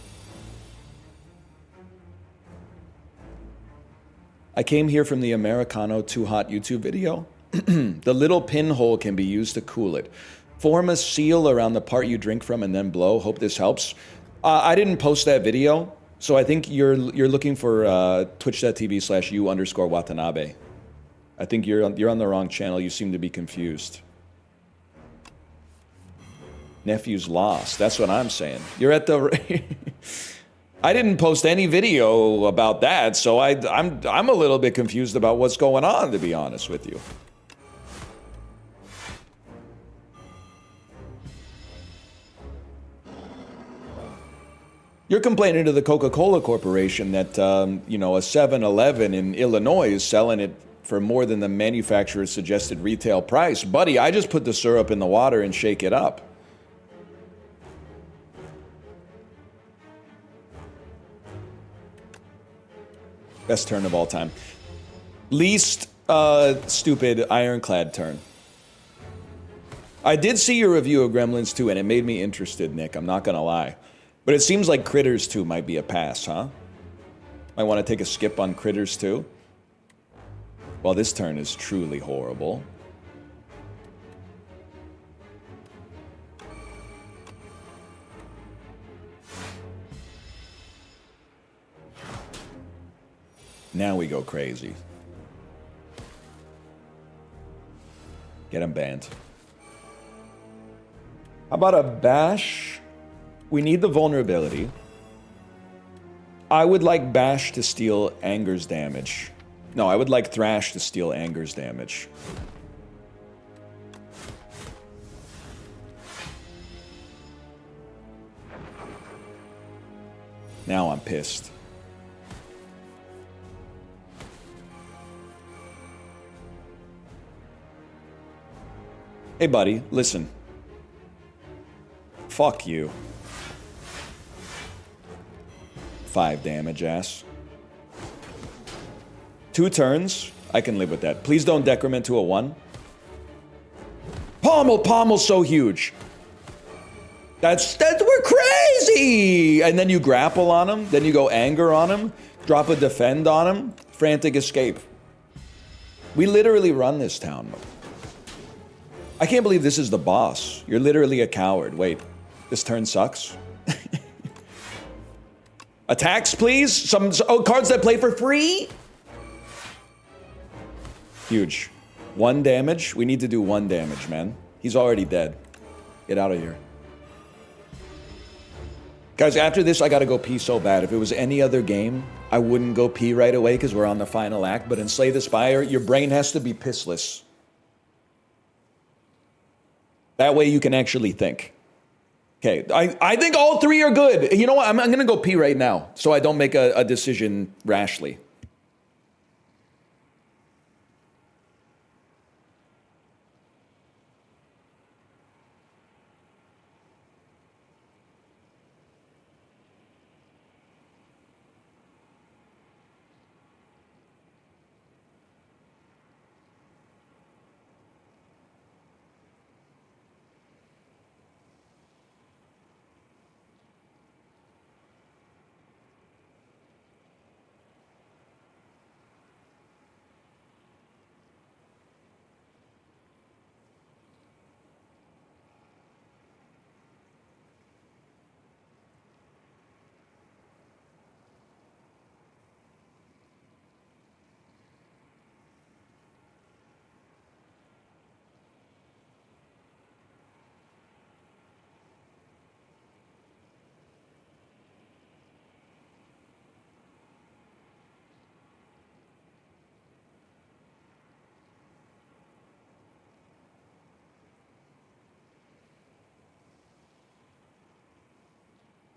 I came here from the Americano Too Hot YouTube video. The little pinhole can be used to cool it. Form a seal around the part you drink from and then blow. Hope this helps. I didn't post that video. So I think you're looking for twitch.tv/u_Watanabe. I think you're on the wrong channel. You seem to be confused. Nephew's lost. That's what I'm saying. You're at the... I didn't post any video about that, so I'm a little bit confused about what's going on, to be honest with you. You're complaining to the Coca-Cola Corporation that, you know, a 7-Eleven in Illinois is selling it for more than the manufacturer's suggested retail price. Buddy, I just put the syrup in the water and shake it up. Best turn of all time. Least stupid Ironclad turn. I did see your review of Gremlins 2, and it made me interested, Nick. I'm not gonna lie. But it seems like Critters 2 might be a pass, huh? Might want to take a skip on Critters 2. Well, this turn is truly horrible. Now we go crazy. Get him banned. How about a bash? We need the vulnerability. I would like Bash to steal Anger's damage. No, I would like Thrash to steal Anger's damage. Now I'm pissed. Hey buddy, listen. Fuck you. 5 damage, ass. 2 turns. I can live with that. Please don't decrement to a 1. Pommel's so huge. We're crazy! And then you grapple on him. Then you go anger on him. Drop a defend on him. Frantic escape. We literally run this town. I can't believe this is the boss. You're literally a coward. Wait, this turn sucks? Attacks, please? Some cards that play for free? Huge. 1 damage. We need to do 1 damage, man. He's already dead. Get out of here. Guys, after this, I gotta go pee so bad. If it was any other game, I wouldn't go pee right away because we're on the final act. But in Slay the Spire, your brain has to be pissless. That way you can actually think. Okay, I think all 3 are good. You know what? I'm gonna go pee right now so I don't make a decision rashly.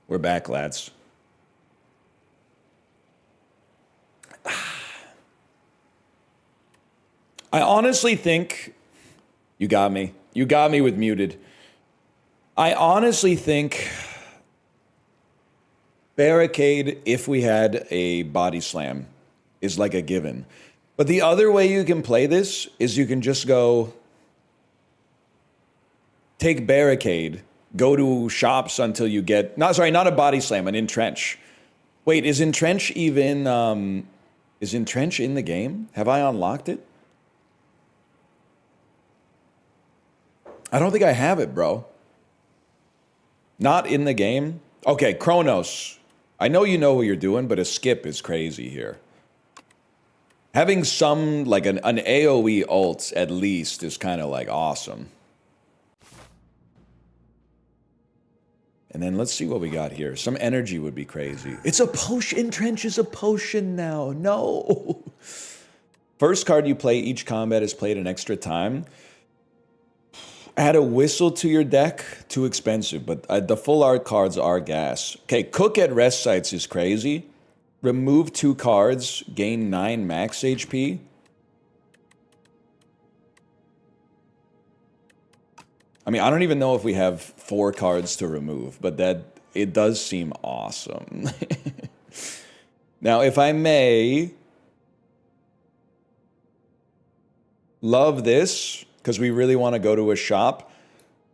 We're back, lads. I honestly think... You got me. You got me with muted. I honestly think... Barricade, if we had a body slam, is like a given. But the other way you can play this is you can just go... Take Barricade... Go to shops until you get... Not a body slam, an entrench. Wait, is entrench even... is entrench in the game? Have I unlocked it? I don't think I have it, bro. Not in the game? Okay, Chronos. I know you know what you're doing, but a skip is crazy here. Having some, like an AoE ult at least is kind of like awesome. And then let's see what we got here. Some energy would be crazy. It's a potion. Entrench is a potion now. No. First card you play each combat is played an extra time. Add a whistle to your deck. Too expensive, but the full art cards are gas. Okay, cook at rest sites is crazy. Remove 2 cards. Gain 9 max HP. I mean, I don't even know if we have 4 cards to remove, but it does seem awesome. Now, if I may, love this because we really want to go to a shop.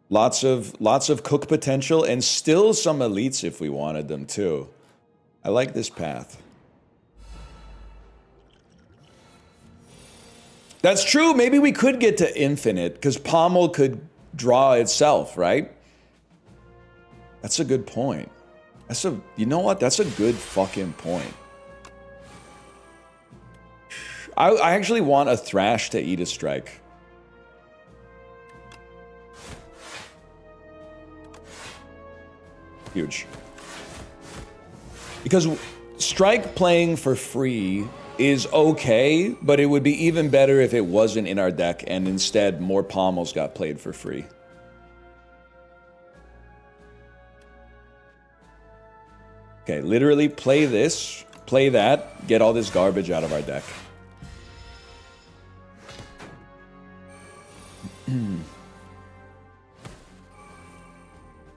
Lots of cook potential and still some elites if we wanted them too. I like this path. That's true. Maybe we could get to infinite because Pommel could draw itself, right? That's a good point. You know what? That's a good fucking point. I actually want a Thrash to eat a strike. Huge. Because strike playing for free is okay, but it would be even better if it wasn't in our deck and instead more Pommels got played for free. Okay, literally play this, play that, get all this garbage out of our deck.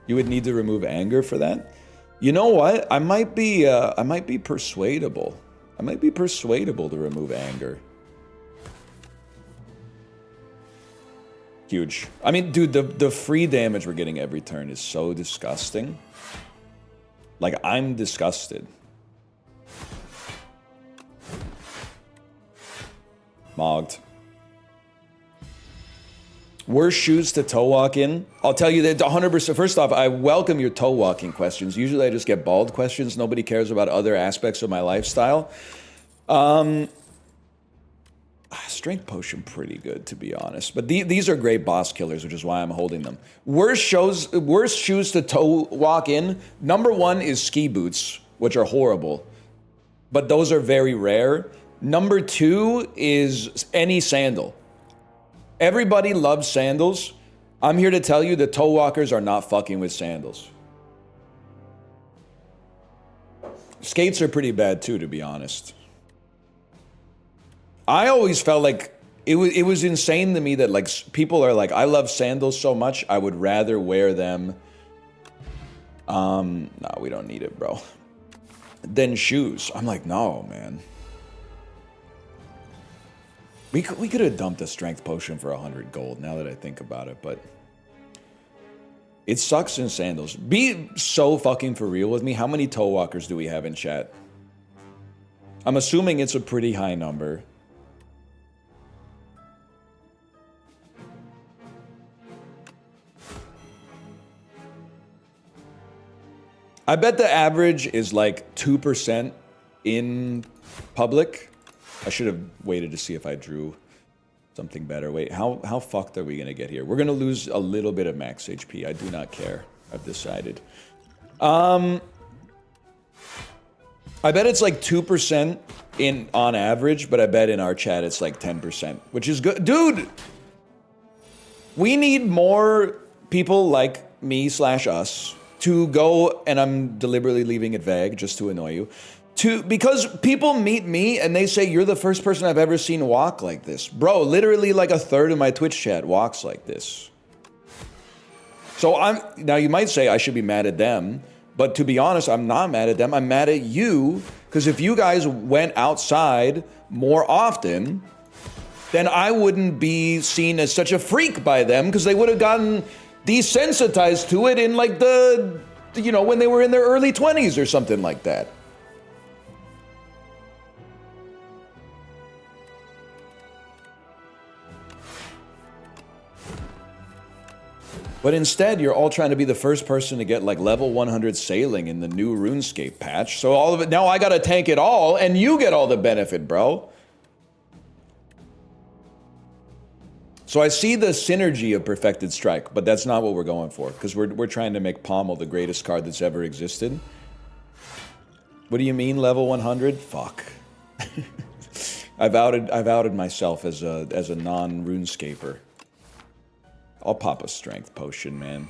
You would need to remove anger for that? You know what? I might be persuadable. I might be persuadable to remove anger. Huge. I mean, dude, the free damage we're getting every turn is so disgusting. Like, I'm disgusted. Mogged. Worst shoes to toe walk in? I'll tell you that 100%. First off, I welcome your toe walking questions. Usually I just get bald questions. Nobody cares about other aspects of my lifestyle. Strength potion pretty good, to be honest. But these are great boss killers, which is why I'm holding them. Worst shoes to toe walk in. Number 1 is ski boots, which are horrible. But those are very rare. Number 2 is any sandal. Everybody loves sandals. I'm here to tell you that toe walkers are not fucking with sandals. Skates are pretty bad too, to be honest. I always felt like it was insane to me that like people are like, I love sandals so much, I would rather wear them. No, we don't need it, bro. Than shoes. I'm like, no, man. We could have dumped a strength potion for 100 gold, now that I think about it, but it sucks in sandals. Be so fucking for real with me. How many toe walkers do we have in chat? I'm assuming it's a pretty high number. I bet the average is like 2% in public. I should have waited to see if I drew something better. Wait, how fucked are we gonna get here? We're gonna lose a little bit of max HP. I do not care. I've decided. I bet it's like 2% on average, but I bet in our chat it's like 10%, which is good. Dude, we need more people like me / us to go, and I'm deliberately leaving it vague just to annoy you, because people meet me and they say, you're the first person I've ever seen walk like this. Bro, literally like a third of my Twitch chat walks like this. So now you might say I should be mad at them, but to be honest, I'm not mad at them. I'm mad at you, because if you guys went outside more often, then I wouldn't be seen as such a freak by them, because they would have gotten desensitized to it in like when they were in their early 20s or something like that. But instead, you're all trying to be the first person to get like level 100 sailing in the new RuneScape patch. So all of it, now I gotta tank it all, and you get all the benefit, bro. So I see the synergy of Perfected Strike, but that's not what we're going for, because we're trying to make Pommel the greatest card that's ever existed. What do you mean, level 100? Fuck. I've outed myself as a non-RuneScaper. I'll pop a strength potion, man.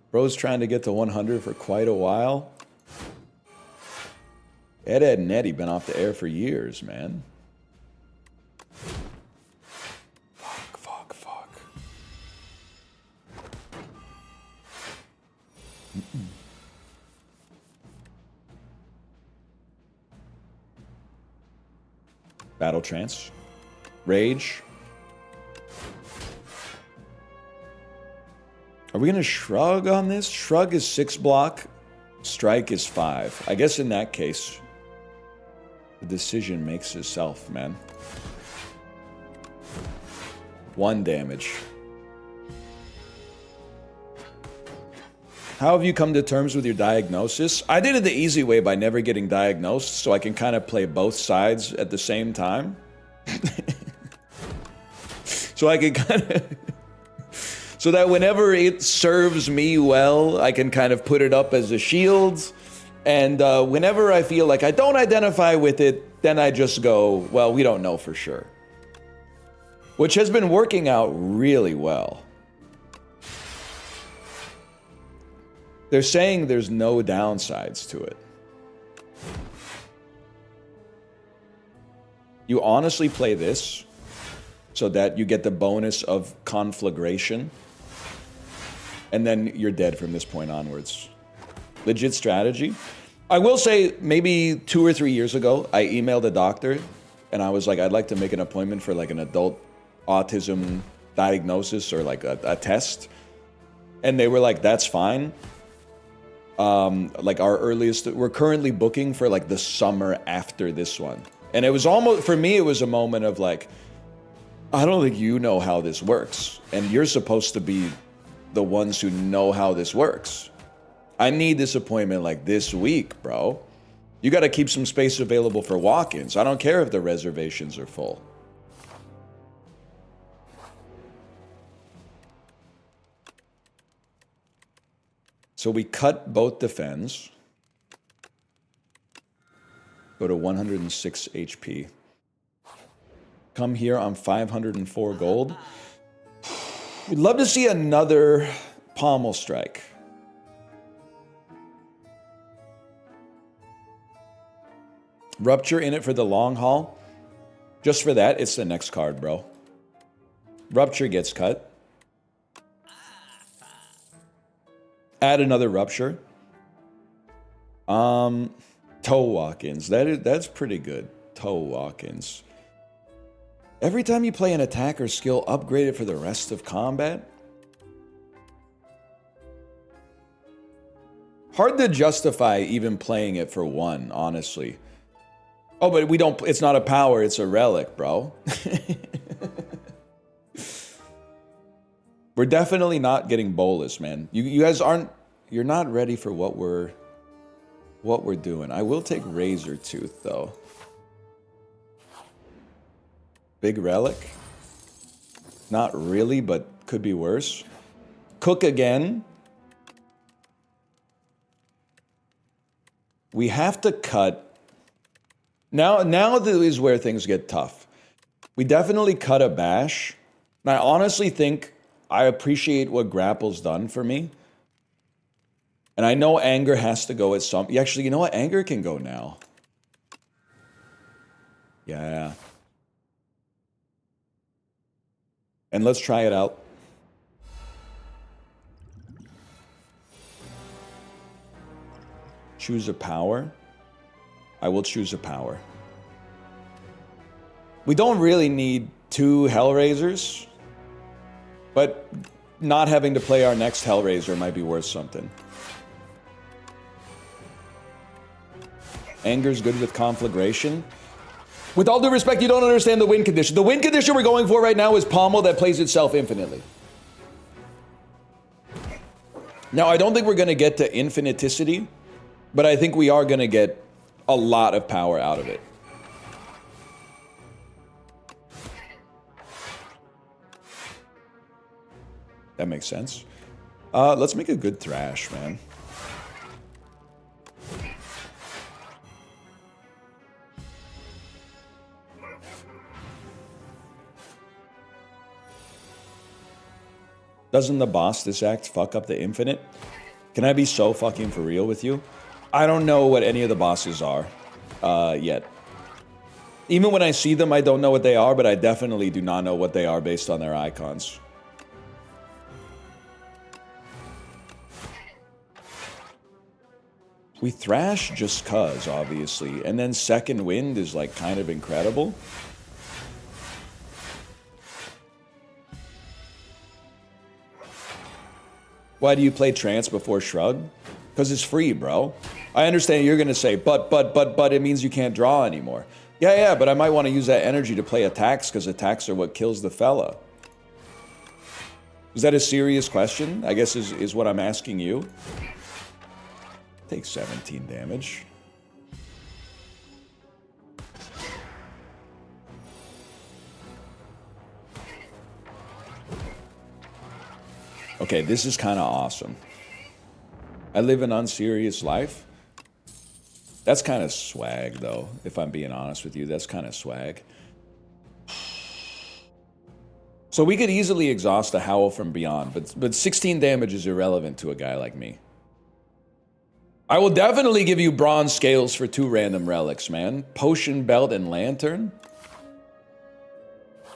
Bro's trying to get to 100 for quite a while. Ed and Eddie been off the air for years, man. Fuck. Battle Trance. Rage. Are we gonna shrug on this? Shrug is 6 block, strike is 5. I guess in that case, the decision makes itself, man. 1 damage. How have you come to terms with your diagnosis? I did it the easy way by never getting diagnosed, so I can kind of play both sides at the same time. So I can kind of... So that whenever it serves me well, I can kind of put it up as a shield. And whenever I feel like I don't identify with it, then I just go, well, we don't know for sure. Which has been working out really well. They're saying there's no downsides to it. You honestly play this so that you get the bonus of conflagration. And then you're dead from this point onwards. Legit strategy. I will say, maybe 2 or 3 years ago, I emailed a doctor, and I was like, I'd like to make an appointment for like an adult autism diagnosis or like a test. And they were like, that's fine. Like our earliest, we're currently booking for like the summer after this one. And it was almost, for me, it was a moment of like, I don't think you know how this works. And you're supposed to be the ones who know how this works. I need this appointment like this week, bro. You got to keep some space available for walk-ins. I don't care if the reservations are full. So we cut both defense. Go to 106 HP. Come here on 504 gold. We'd love to see another pommel strike. Rupture in it for the long haul. Just for that, it's the next card, bro. Rupture gets cut. Add another rupture. Toe walk-ins. That's pretty good. Toe walk-ins. Every time you play an attacker skill, upgrade it for the rest of combat. Hard to justify even playing it for one, honestly. Oh, but we don't, it's not a power, it's a relic, bro. We're definitely not getting bolus, man. You guys aren't, you're not ready for what we're doing. I will take Razor Tooth, though. Big relic. Not really, but could be worse. Cook again. We have to cut. Now is where things get tough. We definitely cut a bash. And I honestly think I appreciate what Grapple's done for me. And I know Anger has to go at some... Actually, you know what? Anger can go now. Yeah. And let's try it out. Choose a power. I will choose a power. We don't really need 2 Hellraisers, but not having to play our next Hellraiser might be worth something. Anger's good with Conflagration. With all due respect, you don't understand the win condition. The win condition we're going for right now is Pommel that plays itself infinitely. Now, I don't think we're going to get to infiniticity, but I think we are going to get a lot of power out of it. That makes sense. Let's make a good Thrash, man. Doesn't the boss this act fuck up the infinite? Can I be so fucking for real with you? I don't know what any of the bosses are yet. Even when I see them, I don't know what they are, but I definitely do not know what they are based on their icons. We Thrash just cuz, obviously, and then Second Wind is like kind of incredible. Why do you play Trance before Shrug? Because it's free, bro. I understand you're going to say, but, it means you can't draw anymore. Yeah, but I might want to use that energy to play attacks, because attacks are what kills the fella. Is that a serious question? I guess is what I'm asking you. Take 17 damage. Okay, this is kind of awesome. I live an unserious life. That's kind of swag, though, if I'm being honest with you. That's kind of swag. So we could easily exhaust a Howl from Beyond, but 16 damage is irrelevant to a guy like me. I will definitely give you bronze scales for 2 random relics, man. Potion Belt and Lantern.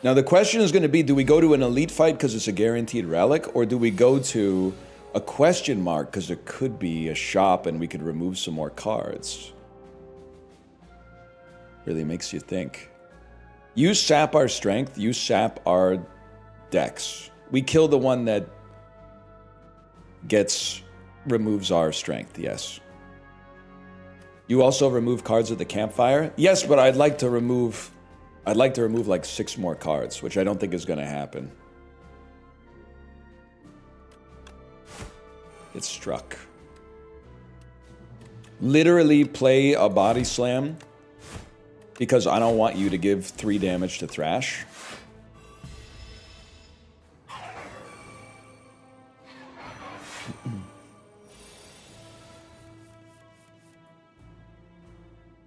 Now the question is going to be, do we go to an elite fight because it's a guaranteed relic, or do we go to a question mark because there could be a shop and we could remove some more cards? Really makes you think. You sap our strength, you sap our dex. We kill the one that removes our strength, yes. You also remove cards at the campfire? Yes, but I'd like to remove like 6 more cards, which I don't think is going to happen. It's struck. literally play a body slam because I don't want you to give 3 damage to Thrash.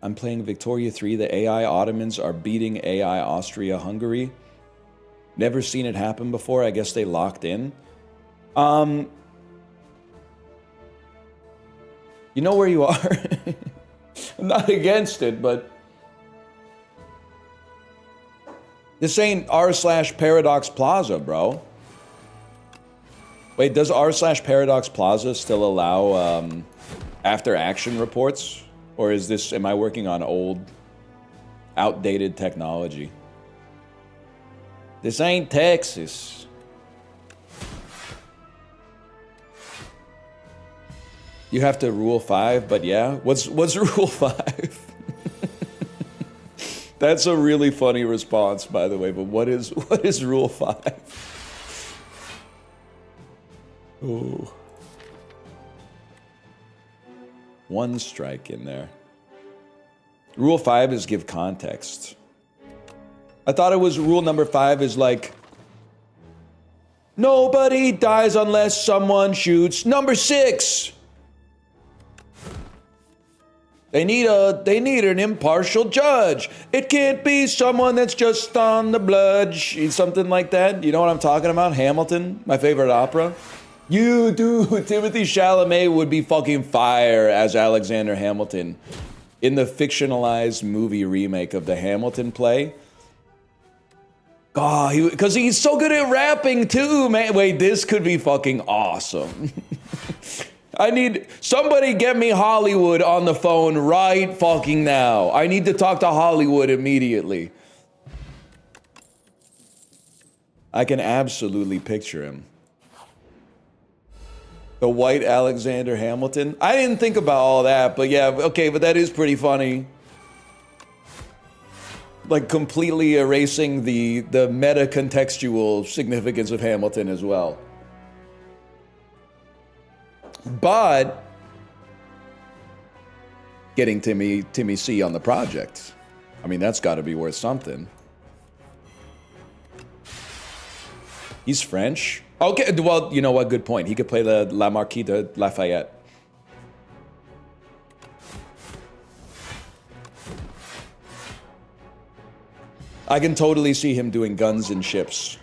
I'm playing Victoria 3. The AI Ottomans are beating AI Austria-Hungary. Never seen it happen before. I guess they locked in. You know where you are. I'm not against it, but this ain't r/Paradox Plaza, bro. Wait, does r/Paradox Plaza still allow after action reports? Or is this, am I working on old, outdated technology? This ain't Texas. You have to rule 5, but yeah. What's rule 5? That's a really funny response, by the way, but what is rule 5? Ooh. 1 strike in there. Rule 5 is give context. I thought it was rule number 5 is like, nobody dies unless someone shoots. Number 6. They need an impartial judge. It can't be someone that's just on the blood. Something like that. You know what I'm talking about? Hamilton, my favorite opera. You do. Timothy Chalamet would be fucking fire as Alexander Hamilton in the fictionalized movie remake of the Hamilton play. God, because he's so good at rapping too, man. Wait, this could be fucking awesome. I need somebody get me Hollywood on the phone right fucking now. I need to talk to Hollywood immediately. I can absolutely picture him. The white Alexander Hamilton. I didn't think about all that, but yeah, okay, but that is pretty funny. Like completely erasing the meta-contextual significance of Hamilton as well. But getting Timmy C on the project. I mean, that's got to be worth something. He's French. Okay, well, you know what? Good point. He could play the La Marquise de Lafayette. I can totally see him doing Guns and Ships.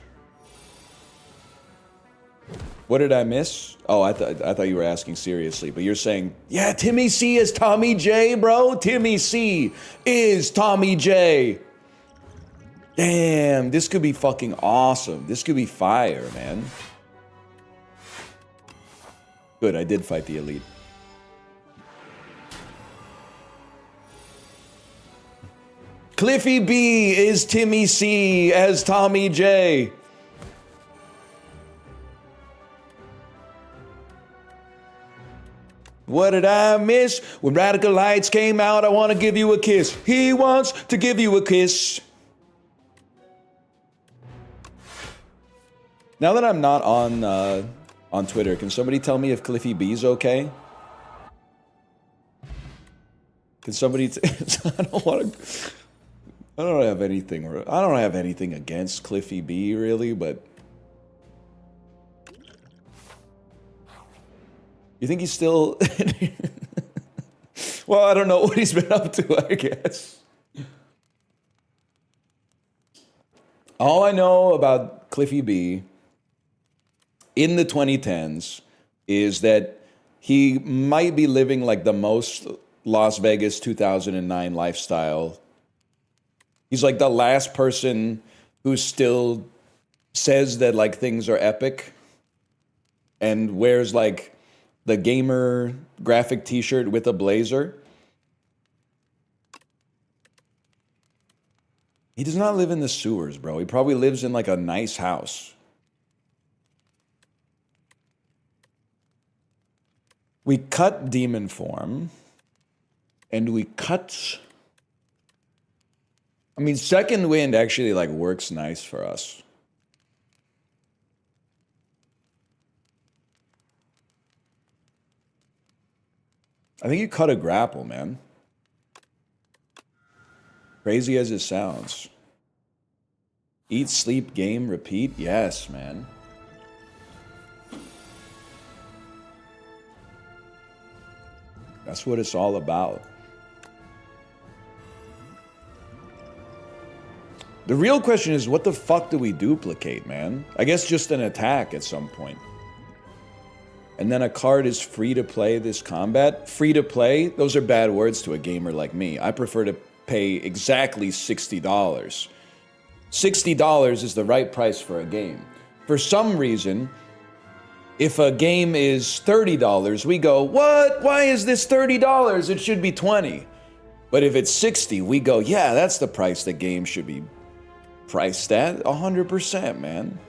What did I miss? Oh, I thought you were asking seriously, but you're saying, yeah, Timmy C is Tommy J, bro. Timmy C is Tommy J. Damn, this could be fucking awesome. This could be fire, man. Good, I did fight the elite. Cliffy B is Timmy C as Tommy J. What did I miss? When Radical Lights came out, I want to give you a kiss. He wants to give you a kiss. Now that I'm not on Twitter, can somebody tell me if Cliffy B's okay? Can somebody? I don't have anything against Cliffy B really, but you think he's still? Well, I don't know what he's been up to, I guess. All I know about Cliffy B in the 2010s is that he might be living like the most Las Vegas 2009 lifestyle. He's like the last person who still says that like things are epic and wears like the gamer graphic t-shirt with a blazer. He does not live in the sewers, bro. He probably lives in like a nice house. We cut demon form and we cut... I mean, second wind actually like works nice for us. I think you cut a grapple, man. Crazy as it sounds. Eat, sleep, game, repeat. Yes, man. That's what it's all about. The real question is, what the fuck do we duplicate, man? I guess just an attack at some point. And then a card is free to play this combat. Free to play, those are bad words to a gamer like me. I prefer to pay exactly $60. $60 is the right price for a game. For some reason, if a game is $30, we go, what? Why is this $30? It should be $20. But if it's $60, we go, yeah, that's the price the game should be priced at. 100%, man.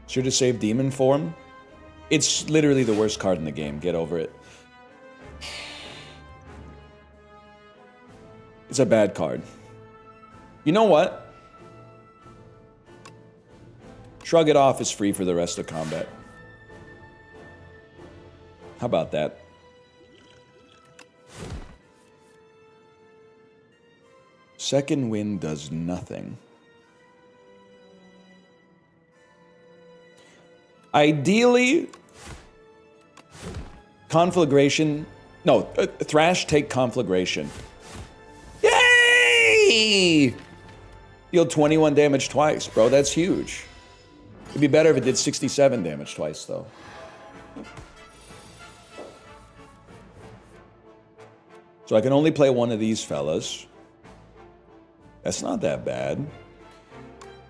Should have saved Demon Form. It's literally the worst card in the game. Get over it. It's a bad card. You know what? Shrug it off is free for the rest of combat. How about that? Second wind does nothing. Ideally, conflagration. No, Thrash take conflagration. Yay! Deal 21 damage twice, bro. That's huge. It'd be better if it did 67 damage twice, though. So I can only play one of these fellas. That's not that bad.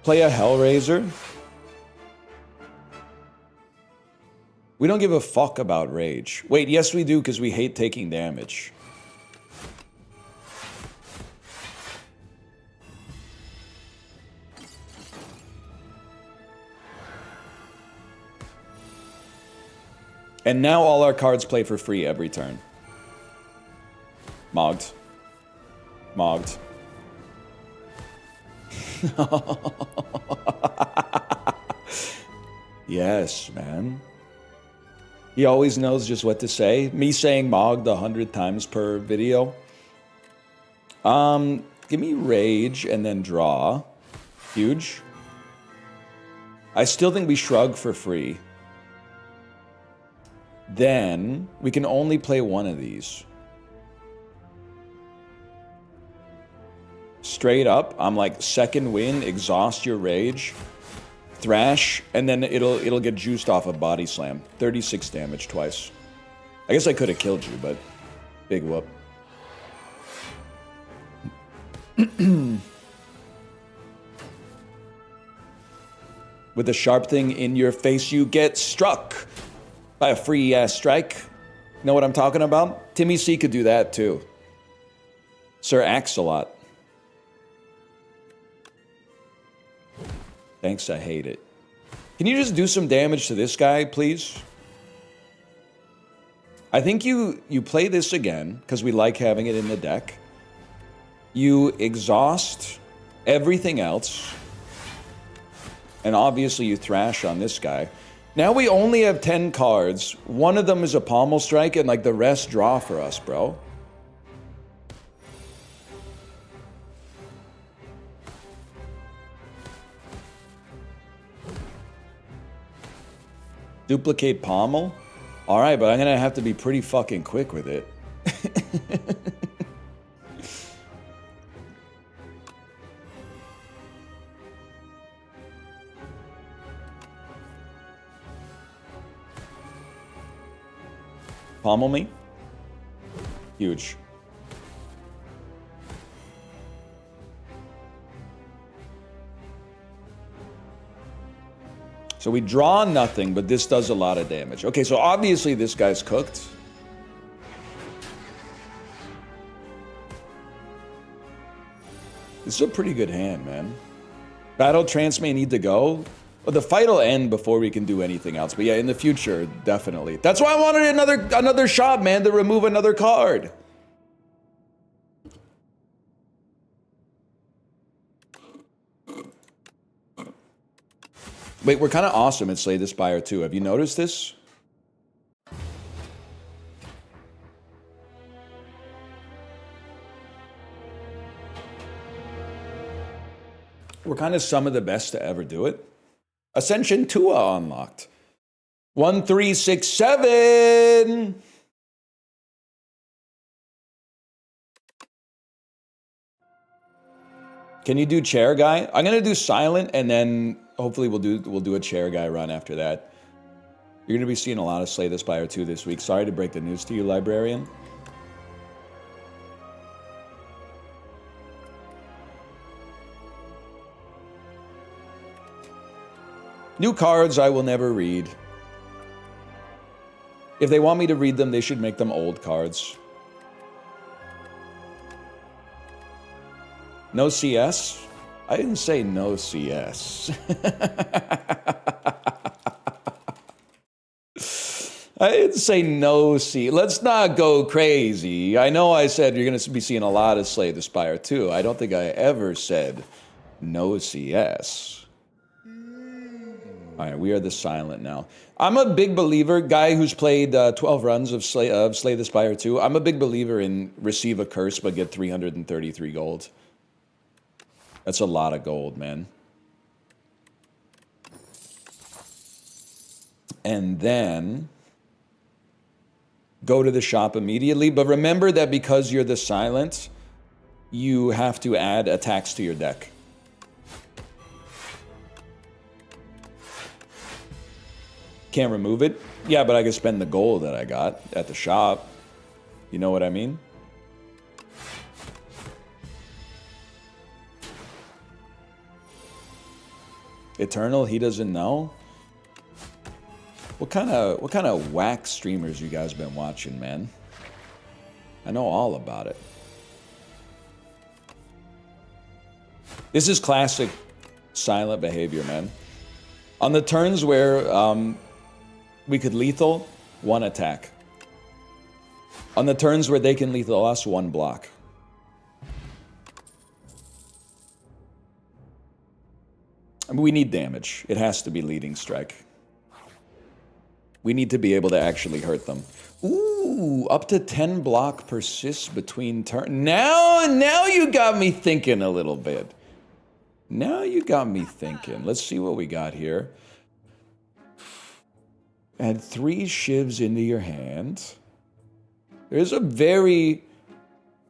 Play a Hellraiser. We don't give a fuck about rage. Wait, yes we do, because we hate taking damage. And now all our cards play for free every turn. Mogged. Mogged. Yes, man. He always knows just what to say. Me saying mogged 100 times per video. Give me rage and then draw. Huge. I still think we shrug for free. Then we can only play one of these. Straight up, I'm like second wind, exhaust your rage, thrash, and then it'll get juiced off a body slam. 36 damage twice. I guess I could have killed you, but big whoop. With a sharp thing in your face, you get struck by a free ass strike. Know what I'm talking about? Timmy C could do that too. Sir Axolot. Thanks, I hate it. Can you just do some damage to this guy, please? I think you play this again, because we like having it in the deck. You exhaust everything else. And obviously you thrash on this guy. Now we only have 10 cards. One of them is a pommel strike, and like the rest draw for us, bro. Duplicate pommel? Alright, but I'm gonna have to be pretty fucking quick with it. Pommel me? Huge. So we draw nothing, but this does a lot of damage. Okay, so obviously this guy's cooked. This is a pretty good hand, man. Battle trance may need to go. Well, the fight will end before we can do anything else. But yeah, in the future, definitely. That's why I wanted another shot, man, to remove another card. Wait, we're kind of awesome at Slay the Spire too. Have you noticed this? We're kind of some of the best to ever do it. Ascension Tua unlocked. 1367. Can you do chair guy? I'm gonna do silent, and then hopefully we'll do a chair guy run after that. You're gonna be seeing a lot of Slay the Spire 2 this week. Sorry to break the news to you, librarian. New cards I will never read. If they want me to read them, they should make them old cards. No CS? I didn't say no CS. I didn't say no C. Let's not go crazy. I know I said you're going to be seeing a lot of Slay the Spire too. I don't think I ever said no CS. All right, we are the silent now. I'm a big believer, guy who's played 12 runs of Slay the Spire 2. I'm a big believer in receive a curse but get 333 gold. That's a lot of gold, man. And then go to the shop immediately. But remember that because you're the silent, you have to add attacks to your deck. Can't remove it? Yeah, but I can spend the gold that I got at the shop. You know what I mean? Eternal, he doesn't know? What kind of whack streamers you guys been watching, man? I know all about it. This is classic silent behavior, man. On the turns where we could lethal, 1 attack. On the turns where they can lethal us, 1 block. I mean, we need damage. It has to be leading strike. We need to be able to actually hurt them. Ooh, up to 10 block persists between turns. Now you got me thinking a little bit. Now you got me thinking. Let's see what we got here. Add 3 shivs into your hand. There's a very...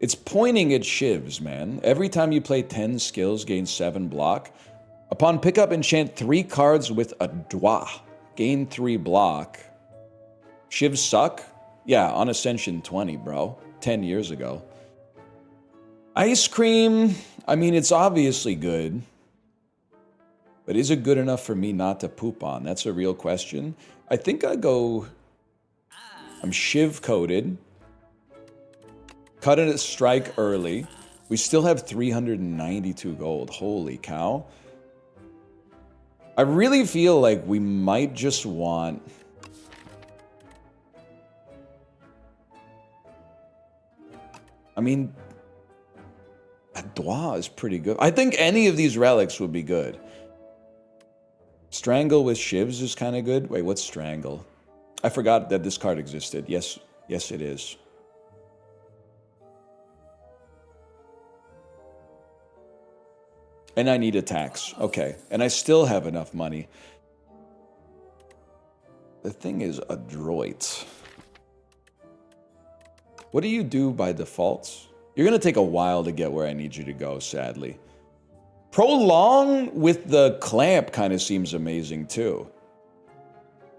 It's pointing at shivs, man. Every time you play 10 skills, gain 7 block. Upon pickup, enchant 3 cards with a Dwa. Gain 3 block. Shivs suck? Yeah, on Ascension 20, bro. 10 years ago. Ice cream, I mean, it's obviously good. But is it good enough for me not to poop on? That's a real question. I think I go... I'm shiv-coded. Cut it a strike early. We still have 392 gold. Holy cow. I really feel like we might just want... I mean... A Dwa is pretty good. I think any of these relics would be good. Strangle with shivs is kind of good. Wait, what's Strangle? I forgot that this card existed. Yes, it is. And I need attacks. Okay, and I still have enough money. The thing is adroit. What do you do by default? You're going to take a while to get where I need you to go, sadly. Prolong with the clamp kind of seems amazing too.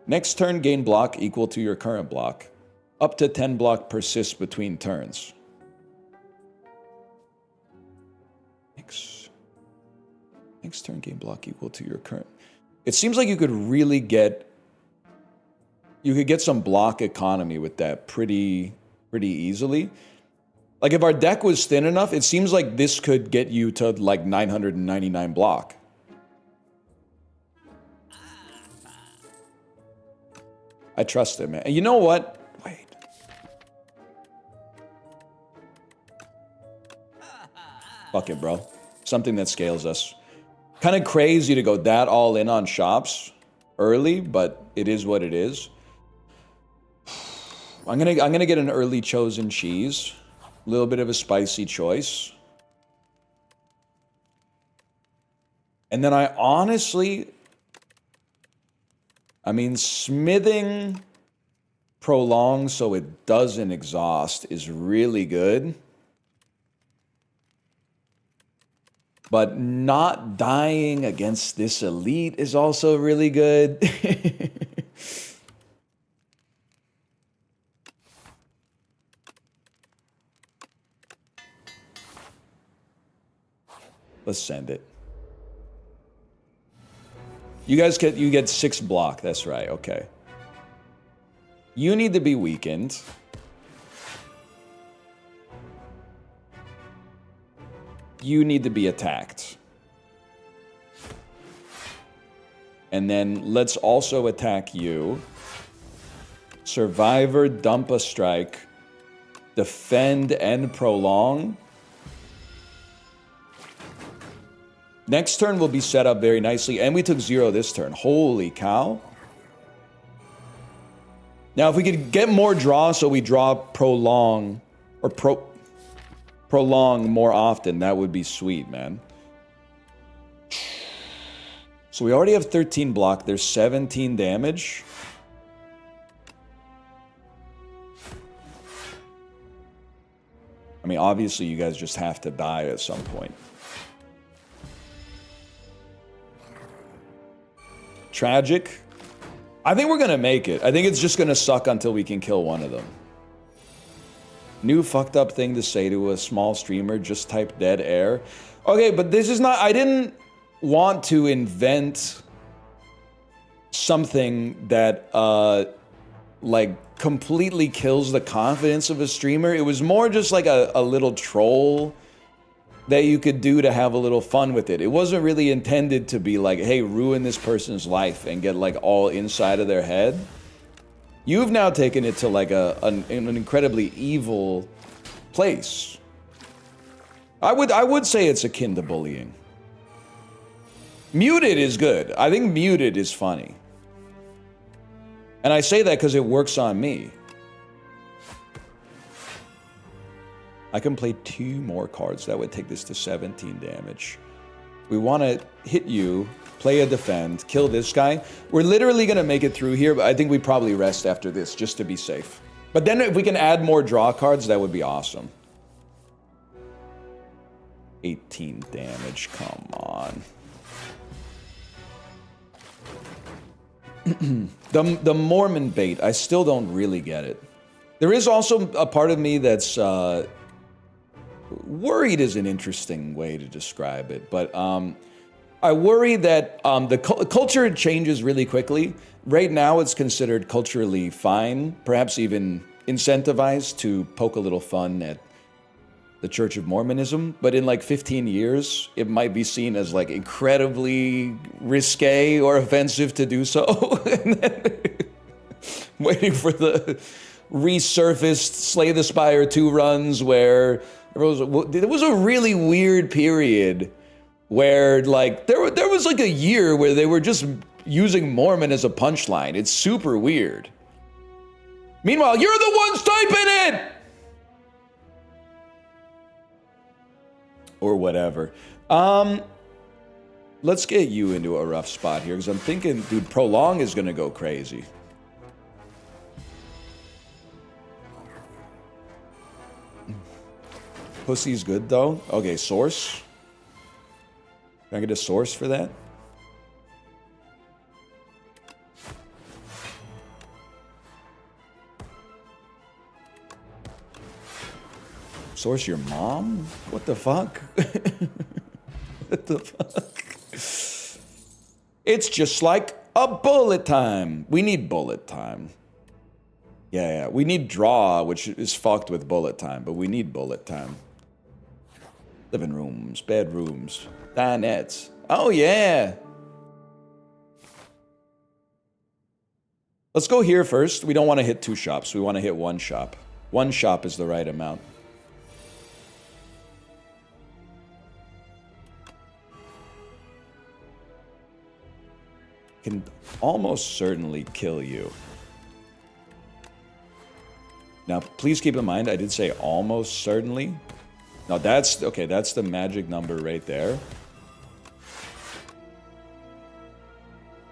Next turn, gain block equal to your current block. Up to 10 block persists between turns. Next turn, gain block equal to your current. It seems like you could really get... You could get some block economy with that pretty easily. Like, if our deck was thin enough, it seems like this could get you to, like, 999 block. I trust it, man. And you know what? Wait. Fuck it, bro. Something that scales us. Kind of crazy to go that all in on shops early, but it is what it is. I'm gonna get an early chosen cheese. A little bit of a spicy choice. And then I honestly, I mean, smithing prolong so it doesn't exhaust is really good. But not dying against this elite is also really good. Let's send it. You get 6 block, that's right, okay. You need to be weakened. You need to be attacked. And then let's also attack you. Survivor, dump a strike. Defend and prolong. Next turn will be set up very nicely. And we took 0 this turn. Holy cow. Now if we could get more draw so we draw prolong or prolong more often, that would be sweet, man. So we already have 13 block. There's 17 damage. I mean, obviously you guys just have to die at some point. Tragic. I think we're gonna make it. I think it's just gonna suck until we can kill one of them. New fucked up thing to say to a small streamer, just type dead air. Okay, but this is not, I didn't want to invent something that, like, completely kills the confidence of a streamer. It was more just like a little troll that you could do to have a little fun with it. It wasn't really intended to be like, hey, ruin this person's life and get, like, all inside of their head. You've now taken it to like an incredibly evil place. I would say it's akin to bullying. Muted is good. I think muted is funny. And I say that because it works on me. I can play 2 more cards. That would take this to 17 damage. We want to hit you, play a defend, kill this guy. We're literally going to make it through here, but I think we probably rest after this just to be safe. But then if we can add more draw cards, that would be awesome. 18 damage, come on. The Mormon bait, I still don't really get it. There is also a part of me that's worried is an interesting way to describe it, but I worry that the culture changes really quickly. Right now, it's considered culturally fine, perhaps even incentivized to poke a little fun at the Church of Mormonism. But in like 15 years, it might be seen as like incredibly risque or offensive to do so. And then waiting for the resurfaced Slay the Spire 2 runs where there was a really weird period where like there was like a year where they were just using Mormon as a punchline. It's super weird. Meanwhile, you're the ones typing it! Or whatever. Let's get you into a rough spot here, because I'm thinking, dude, Prolong is gonna go crazy. Pussy's good, though. Okay, source. Can I get a source for that? Source your mom? What the fuck? What the fuck? It's just like a bullet time. We need bullet time. Yeah, we need draw, which is fucked with bullet time, but we need bullet time. Living rooms, bedrooms, dinettes. Oh, yeah. Let's go here first. We don't want to hit 2 shops. We want to hit 1 shop. 1 shop is the right amount. can almost certainly kill you. Now, please keep in mind, I did say almost certainly. Now, that's, okay, that's the magic number right there.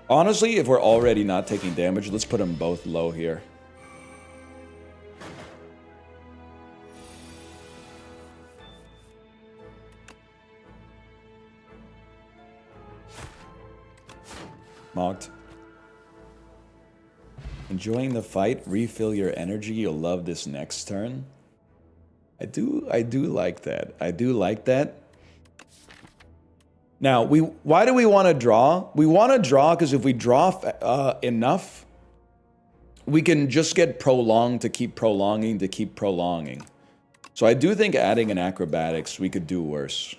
Honestly, if we're already not taking damage, let's put them both low here. Mocked. Enjoying the fight, refill your energy. You'll love this next turn. I do like that. I do like that. Now, why do we want to draw? We want to draw because if we draw enough, we can just get prolonged to keep prolonging to keep prolonging. So I do think adding an acrobatics, we could do worse.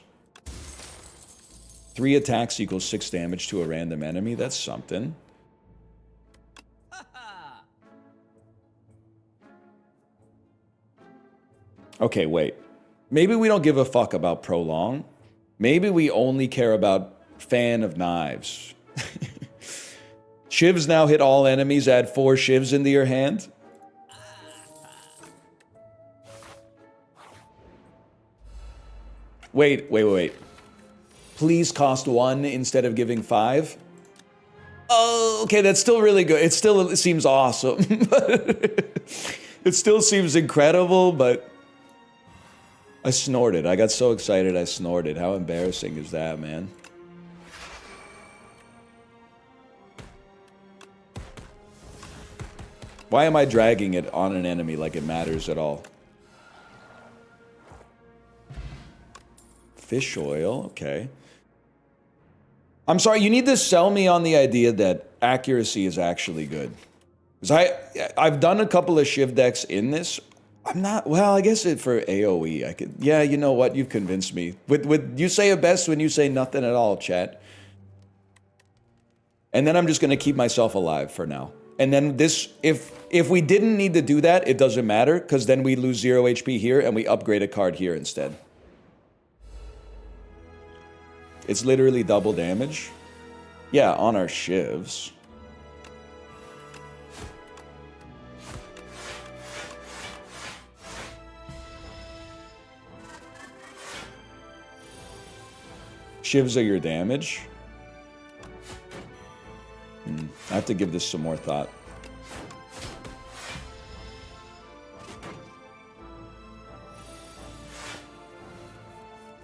3 attacks equals 6 damage to a random enemy. That's something. Okay, wait. Maybe we don't give a fuck about prolong. Maybe we only care about fan of knives. Shivs now hit all enemies. Add 4 shivs into your hand. Wait. Please cost 1 instead of giving 5. Oh, okay, that's still really good. It still seems awesome. It still seems incredible, but I snorted. I got so excited I snorted. How embarrassing is that, man? Why am I dragging it on an enemy like it matters at all? Fish oil, okay. I'm sorry, you need to sell me on the idea that accuracy is actually good. Because I've done a couple of Shiv decks in this. I'm not, well, I guess for AoE, I could, yeah, you know what, you've convinced me. With you say it best when you say nothing at all, chat. And then I'm just going to keep myself alive for now. And then this, if we didn't need to do that, it doesn't matter, because then we lose 0 HP here and we upgrade a card here instead. It's literally double damage. Yeah, on our shivs. Shivs are your damage. I have to give this some more thought.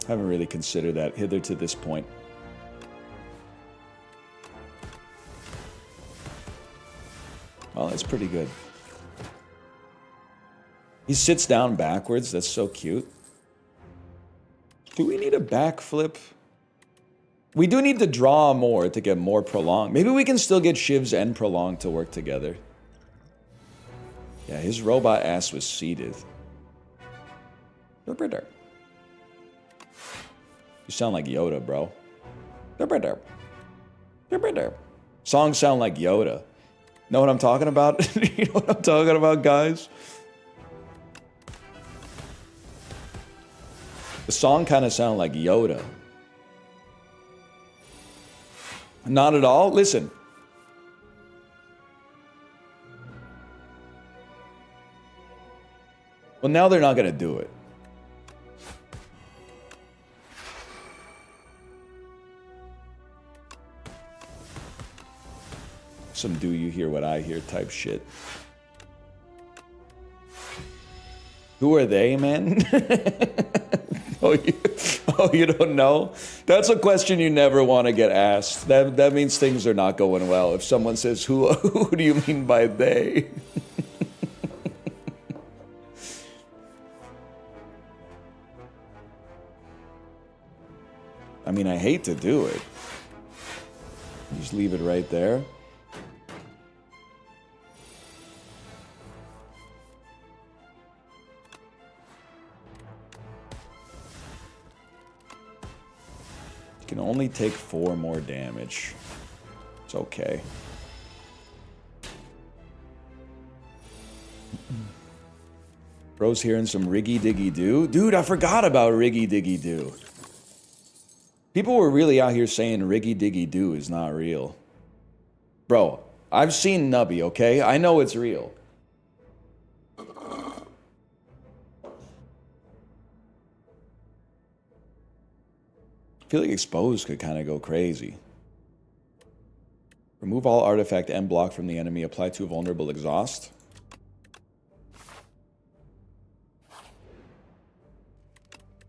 Haven't really considered that hither to this point. Well, that's pretty good. He sits down backwards. That's so cute. Do we need a backflip? We do need to draw more to get more prolonged. Maybe we can still get shivs and prolonged to work together. Yeah, his robot ass was seated. You sound like Yoda, bro. Songs sound like Yoda. Know what I'm talking about? You know what I'm talking about, guys? The song kind of sound like Yoda. Not at all? Listen. Well, now they're not going to do it. Some do you hear what I hear type shit. Who are they, man? Oh, you don't know? That's a question you never want to get asked. That means things are not going well. If someone says, who do you mean by they? I mean, I hate to do it. Just leave it right there. Can only take 4 more damage. It's okay. Bro's hearing some riggy diggy do. Dude, I forgot about riggy diggy do. People were really out here saying riggy diggy do is not real. Bro, I've seen Nubby, okay? I know it's real. I feel like Exposed could kind of go crazy. Remove all artifact and block from the enemy. Apply to vulnerable exhaust.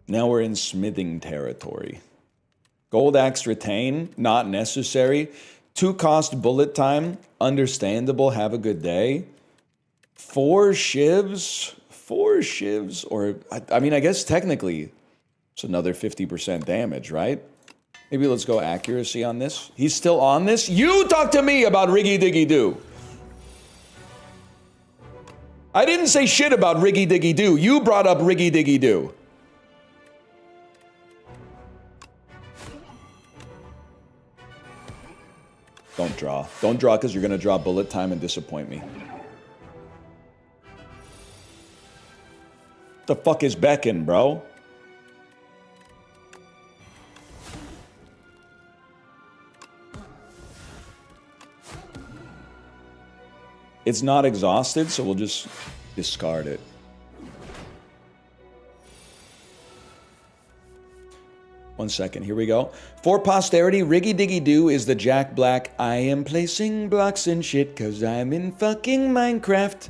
Now we're in smithing territory. Gold axe retain, not necessary. 2 cost bullet time, understandable, have a good day. 4 shivs, or I mean, I guess technically it's another 50% damage, right? Maybe let's go accuracy on this. He's still on this? You talk to me about Riggy Diggy Doo. I didn't say shit about Riggy Diggy Doo. You brought up Riggy Diggy Doo. Don't draw. Don't draw because you're going to draw bullet time and disappoint me. The fuck is Beckon, bro? It's not exhausted, so we'll just discard it. One second, here we go. For posterity, Riggy Diggy Doo is the Jack Black. I am placing blocks and shit cause I'm in fucking Minecraft.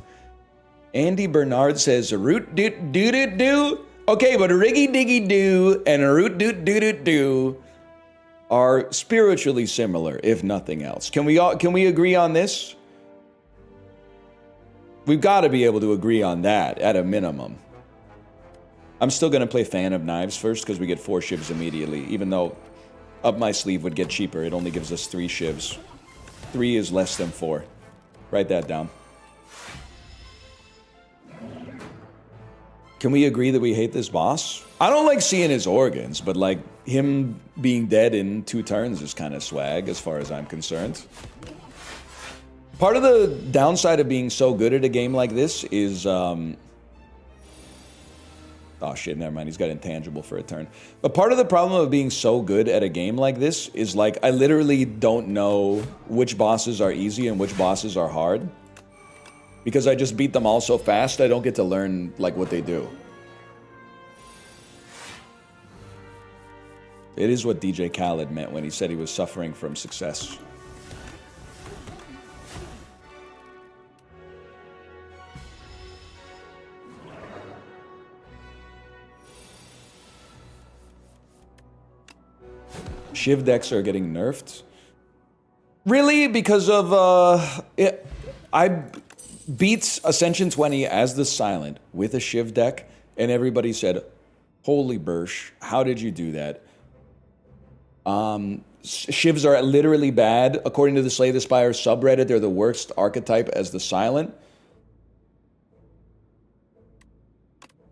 Andy Bernard says, root doot doot doot doo. Okay, but Riggy Diggy Doo and root doot doot doot doo are spiritually similar, if nothing else. Can we agree on this? We've got to be able to agree on that at a minimum. I'm still going to play Fan of Knives first because we get 4 shivs immediately, even though Up My Sleeve would get cheaper. It only gives us 3 shivs. 3 is less than 4. Write that down. Can we agree that we hate this boss? I don't like seeing his organs, but like him being dead in 2 turns is kind of swag as far as I'm concerned. Part of the downside of being so good at a game like this is, oh shit, never mind, he's got intangible for a turn. But part of the problem of being so good at a game like this is like, I literally don't know which bosses are easy and which bosses are hard. Because I just beat them all so fast, I don't get to learn like what they do. It is what DJ Khaled meant when he said he was suffering from success. Shiv decks are getting nerfed. Really? Because of, I beat Ascension 20 as the Silent with a Shiv deck, and everybody said, holy Bursch, how did you do that? Shivs are literally bad. According to the Slay the Spire subreddit, they're the worst archetype as the Silent.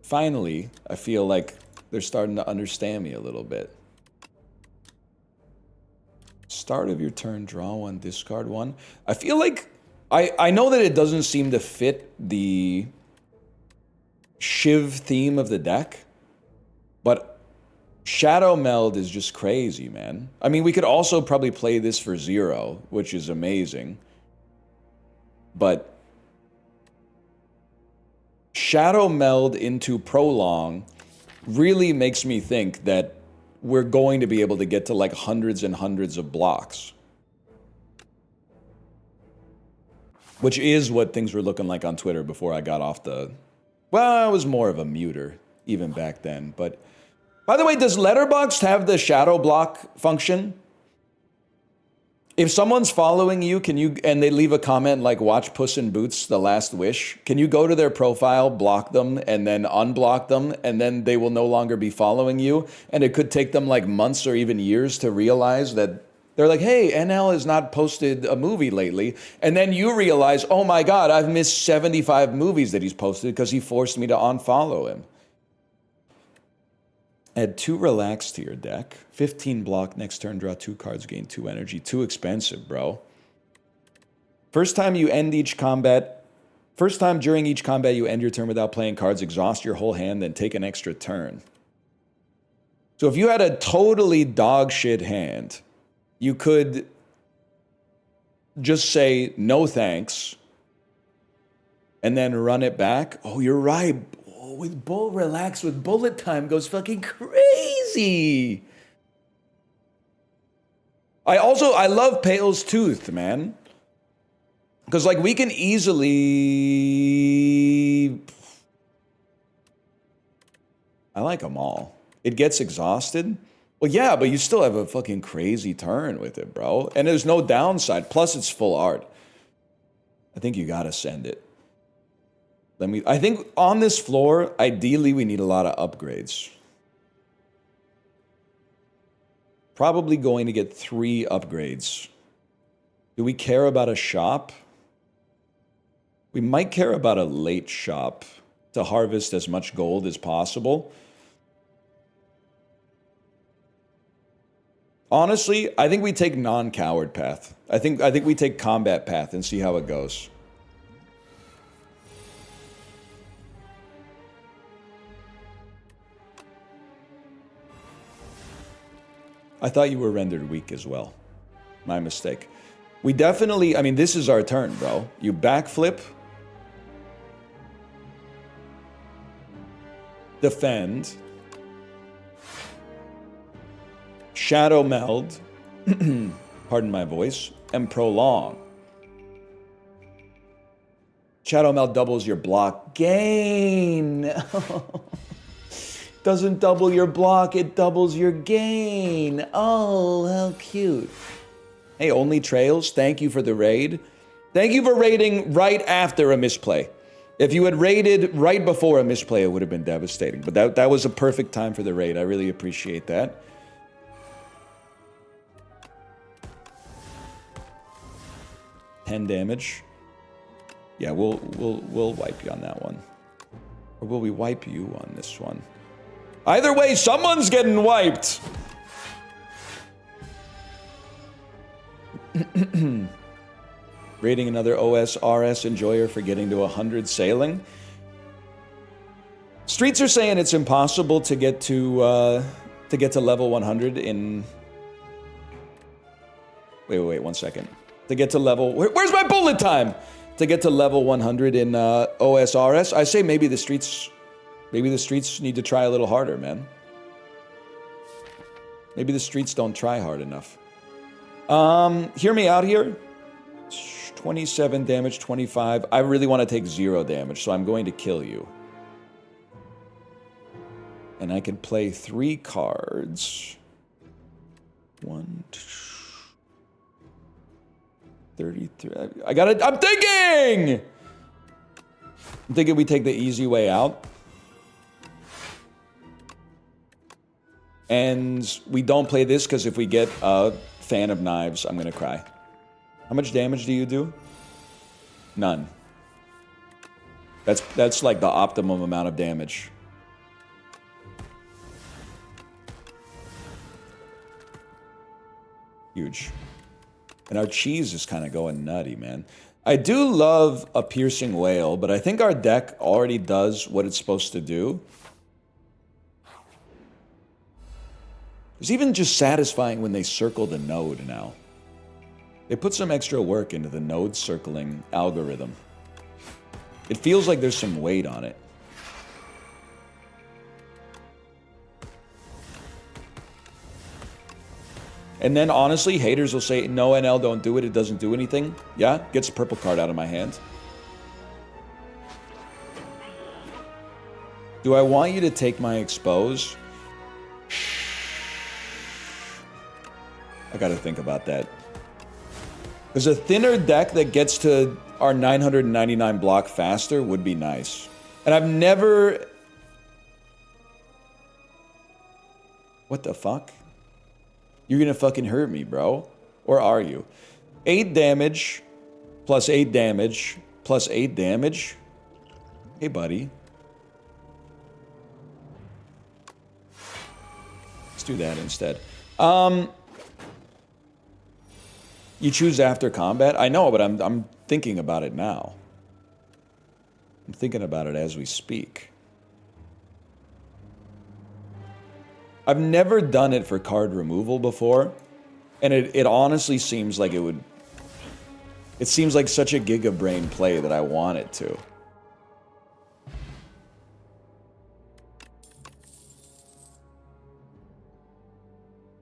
Finally, I feel like they're starting to understand me a little bit. Start of your turn, draw 1, discard 1. I feel like, I know that it doesn't seem to fit the Shiv theme of the deck, but Shadow Meld is just crazy, man. I mean, we could also probably play this for 0, which is amazing. But Shadow Meld into Prolong really makes me think that we're going to be able to get to like hundreds and hundreds of blocks. Which is what things were looking like on Twitter before I got off the... Well, I was more of a muter even back then. But by the way, does Letterboxd have the shadow block function? If someone's following you, can you, and they leave a comment like watch Puss in Boots, The Last Wish, can you go to their profile, block them, and then unblock them, and then they will no longer be following you? And it could take them like months or even years to realize that they're like, hey, NL has not posted a movie lately. And then you realize, oh my God, I've missed 75 movies that he's posted because he forced me to unfollow him. Add 2 relax to your deck. 15 block, next turn draw 2 cards, gain 2 energy. Too expensive, bro. First time during each combat you end your turn without playing cards, exhaust your whole hand, then take an extra turn. So if you had a totally dog shit hand, you could just say no thanks and then run it back. Oh, you're right. Oh, with Bull Relax with bullet time goes fucking crazy. I love Pale's Tooth, man. Because, like, we can easily... I like them all. It gets exhausted. Well, yeah, but you still have a fucking crazy turn with it, bro. And there's no downside. Plus, it's full art. I think you gotta send it. I think on this floor, ideally, we need a lot of upgrades. Probably going to get 3 upgrades. Do we care about a shop? We might care about a late shop to harvest as much gold as possible. Honestly, I think we take non-coward path. I think we take combat path and see how it goes. I thought you were rendered weak as well. My mistake. We definitely, I mean, this is our turn, bro. You backflip. Defend. Shadow meld. Pardon my voice. And prolong. Shadow meld doubles your block gain. Doesn't double your block, it doubles your gain. Oh, how cute. Hey, Only Trails, thank you for the raid. Thank you for raiding right after a misplay. If you had raided right before a misplay, it would have been devastating. But that was a perfect time for the raid. I really appreciate that. $10 damage. Yeah, we'll wipe you on that one. Or will we wipe you on this one? Either way, someone's getting wiped. Rating another OSRS enjoyer for getting to 100 sailing. Streets are saying it's impossible to get to level 100 in. Wait, 1 second. To get to level. Where's my bullet time? To get to level 100 in OSRS, I say maybe the streets. Maybe the streets need to try a little harder, man. Maybe the streets don't try hard enough. Hear me out here. 27 damage, 25. I really want to take 0 damage, so I'm going to kill you. And I can play 3 cards. 1, 2, 33. I'm thinking we take the easy way out. And we don't play this because if we get a Fan of Knives, I'm going to cry. How much damage do you do? None. That's like the optimum amount of damage. Huge. And our cheese is kind of going nutty, man. I do love a Piercing Whale, but I think our deck already does what it's supposed to do. It's even just satisfying when they circle the node now. They put some extra work into the node circling algorithm. It feels like there's some weight on it. And then honestly, haters will say, no, NL, don't do it. It doesn't do anything. Yeah, gets a purple card out of my hand. Do I want you to take my expose? I gotta think about that. Because a thinner deck that gets to our 999 block faster would be nice. And I've never... What the fuck? You're gonna fucking hurt me, bro. Or are you? 8 damage, plus 8 damage, plus 8 damage. Hey, buddy. Let's do that instead. You choose after combat? I know, but I'm thinking about it now. I'm thinking about it as we speak. I've never done it for card removal before, and it honestly seems like it would It seems like such a Giga Brain play that I want it to.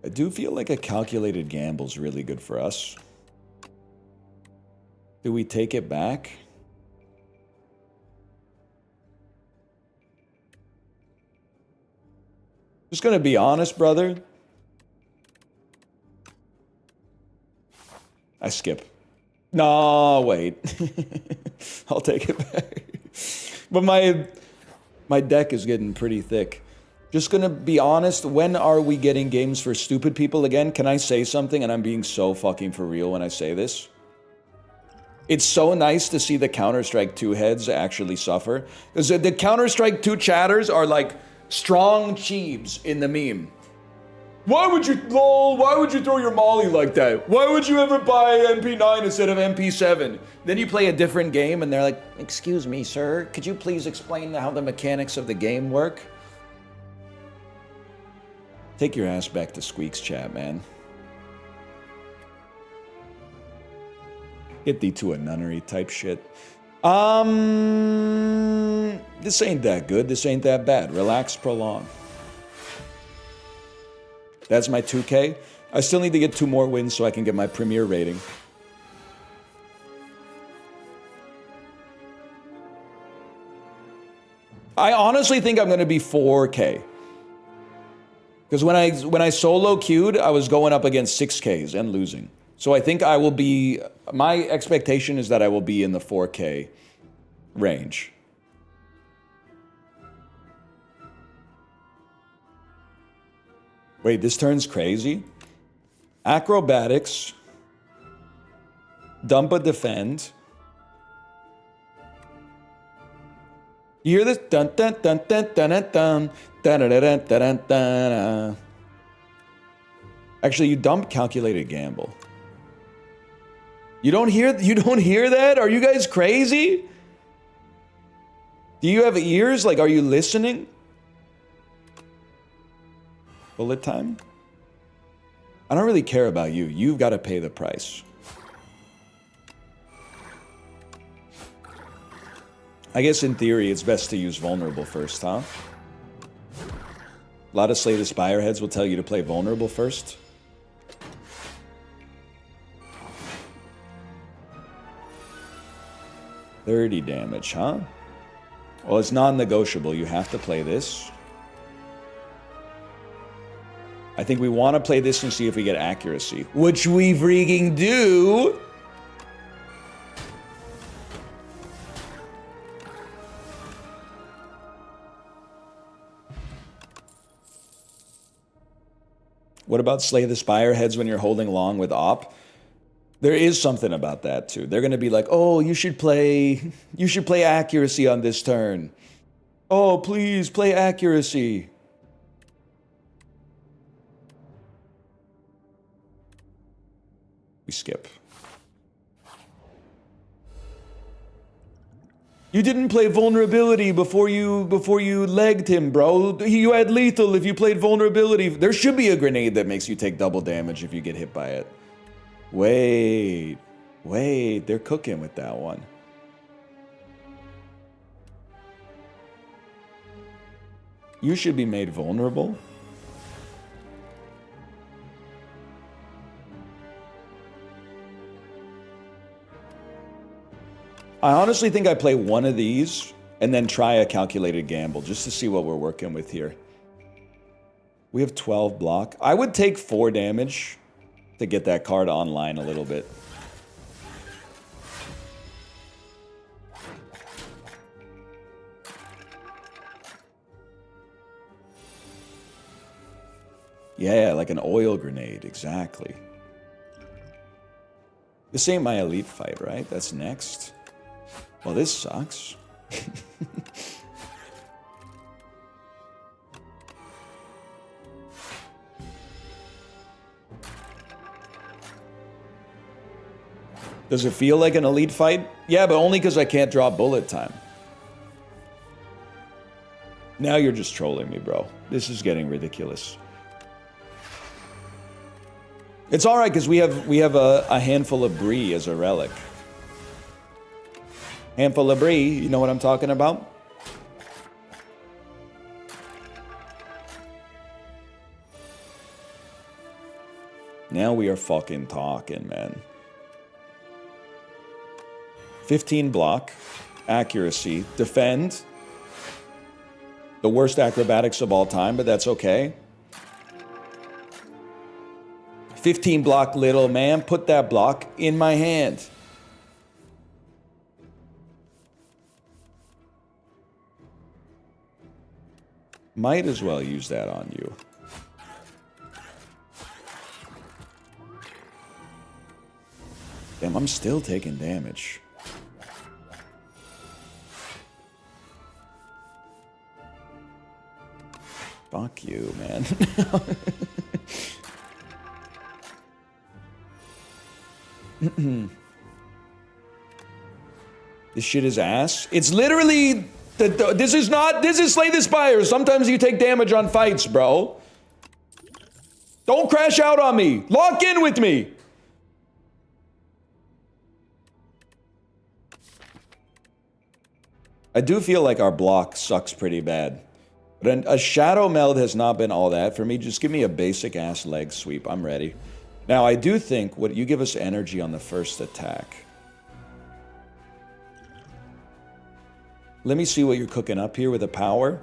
I do feel like a calculated gamble is really good for us. Do we take it back? Just gonna be honest, brother. I skip. No, wait. I'll take it back. But my deck is getting pretty thick. Just gonna be honest, when are we getting games for stupid people again? Can I say something? And I'm being so fucking for real when I say this. It's so nice to see the Counter-Strike 2 heads actually suffer. Because the Counter-Strike 2 chatters are like strong cheebs in the meme. Why would you, lol, why would you throw your molly like that? Why would you ever buy MP9 instead of MP7? Then you play a different game and they're like, excuse me, sir, could you please explain how the mechanics of the game work? Take your ass back to Squeak's chat, man. Get thee to a nunnery type shit. This ain't that good. This ain't that bad. Relax, prolong. That's my 2K. I still need to get 2 more wins so I can get my premier rating. I honestly think I'm going to be 4K. Because when I solo queued, I was going up against 6Ks and losing. So I think I will be, my expectation is that I will be in the 4K range. Wait, this turns crazy. Acrobatics. Dump a defend. You hear this? Dun dun dun dun dun dun dun dun dun dun dun dun. Actually, you dump calculated gamble. You don't hear that? Are you guys crazy? Do you have ears? Like, are you listening? Bullet time? I don't really care about you. You've got to pay the price. I guess in theory, it's best to use vulnerable first, huh? A lot of Slay the Spire heads will tell you to play vulnerable first. $30 damage, huh? Well, it's non-negotiable. You have to play this. I think we want to play this and see if we get accuracy. Which we freaking do! What about Slay the Spire heads when you're holding long with op? There is something about that too. They're gonna be like, oh, you should play accuracy on this turn. Oh, please play accuracy. We skip. You didn't play vulnerability before you legged him, bro. You had lethal if you played vulnerability. There should be a grenade that makes you take double damage if you get hit by it. Wait, they're cooking with that one. You should be made vulnerable. I honestly think I play one of these and then try a calculated gamble just to see what we're working with here. We have 12 block. I would take 4 damage to get that card online a little bit. Yeah, like an oil grenade, exactly. This ain't my elite fight, right? That's next. Well, this sucks. Does it feel like an elite fight? Yeah, but only because I can't draw bullet time. Now you're just trolling me, bro. This is getting ridiculous. It's all right because we have a handful of Brie as a relic. Handful of brie, you know what I'm talking about? Now we are fucking talking, man. 15 block, accuracy, defend. The worst acrobatics of all time, but that's okay. 15 block, little man. Put that block in my hand. Might as well use that on you. Damn, I'm still taking damage. Fuck you, man. This shit is ass. It's literally... This is Slay the Spire. Sometimes you take damage on fights, bro. Don't crash out on me. Lock in with me. I do feel like our block sucks pretty bad. But a shadow meld has not been all that for me. Just give me a basic ass leg sweep. I'm ready. Now, I do think what you give us energy on the first attack. Let me see what you're cooking up here with a power.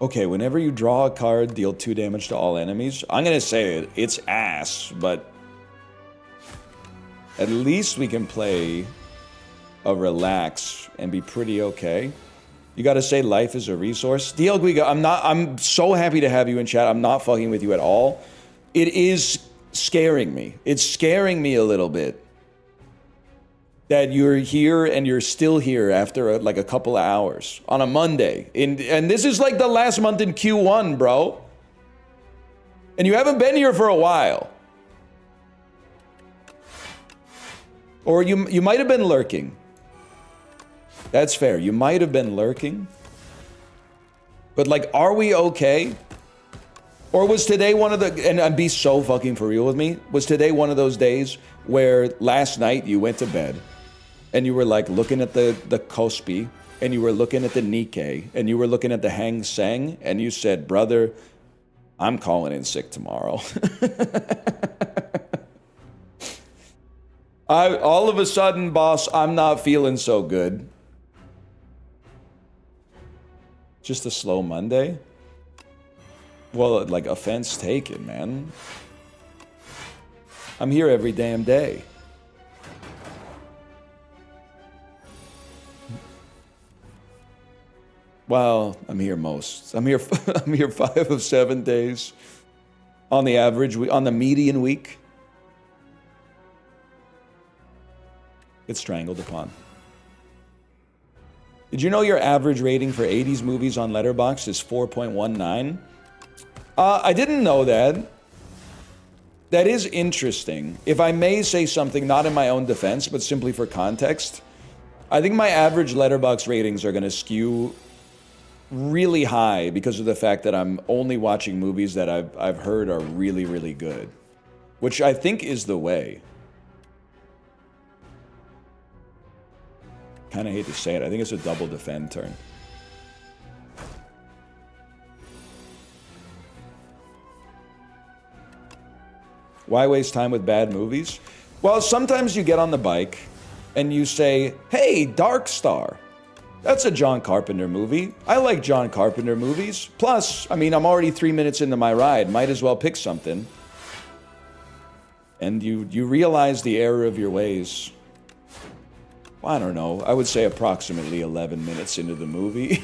Okay, whenever you draw a card, deal 2 damage to all enemies. I'm gonna say it's ass, but at least we can play a relax and be pretty okay. You gotta say life is a resource. DL Guiga, I'm so happy to have you in chat. I'm not fucking with you at all. It is scaring me. It's scaring me a little bit. That you're here and you're still here after like a couple of hours on a Monday. And this is like the last month in Q1, bro. And you haven't been here for a while. Or you might have been lurking. That's fair. You might have been lurking. But like, are we okay? Or was today one of the... And be so fucking for real with me. Was today one of those days where last night you went to bed and you were like looking at the Kospi, and you were looking at the Nikkei, and you were looking at the Hang Seng, and you said, brother, I'm calling in sick tomorrow. All of a sudden, boss, I'm not feeling so good. Just a slow Monday? Well, like, offense taken, man. I'm here every damn day. Well, I'm here most. I'm here 5 of 7 days. On the average, on the median week. Get strangled upon. Did you know your average rating for 80s movies on Letterboxd is 4.19? I didn't know that. That is interesting. If I may say something, not in my own defense, but simply for context, I think my average Letterboxd ratings are going to skew really high because of the fact that I'm only watching movies that I've heard are really, really good. Which I think is the way. Kind of hate to say it. I think it's a double defend turn. Why waste time with bad movies? Well, sometimes you get on the bike and you say, hey, Dark Star. That's a John Carpenter movie. I like John Carpenter movies. Plus, I mean, I'm already 3 minutes into my ride. Might as well pick something. And you realize the error of your ways. Well, I don't know. I would say approximately 11 minutes into the movie.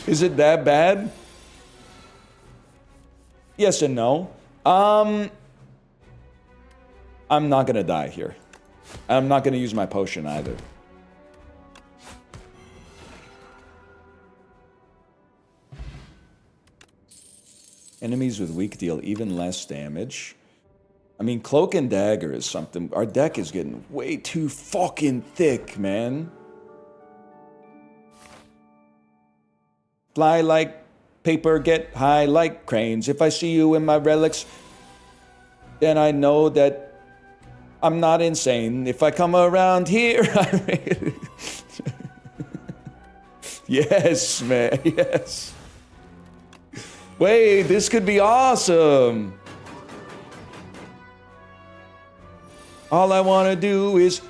Is it that bad? Yes and no. I'm not gonna die here. I'm not gonna use my potion either. Enemies with weak deal even less damage. I mean, Cloak and Dagger is something... Our deck is getting way too fucking thick, man. Fly like paper, get high like cranes. If I see you in my relics, then I know that I'm not insane. If I come around here, yes, man, yes. Wait, this could be awesome. All I want to do is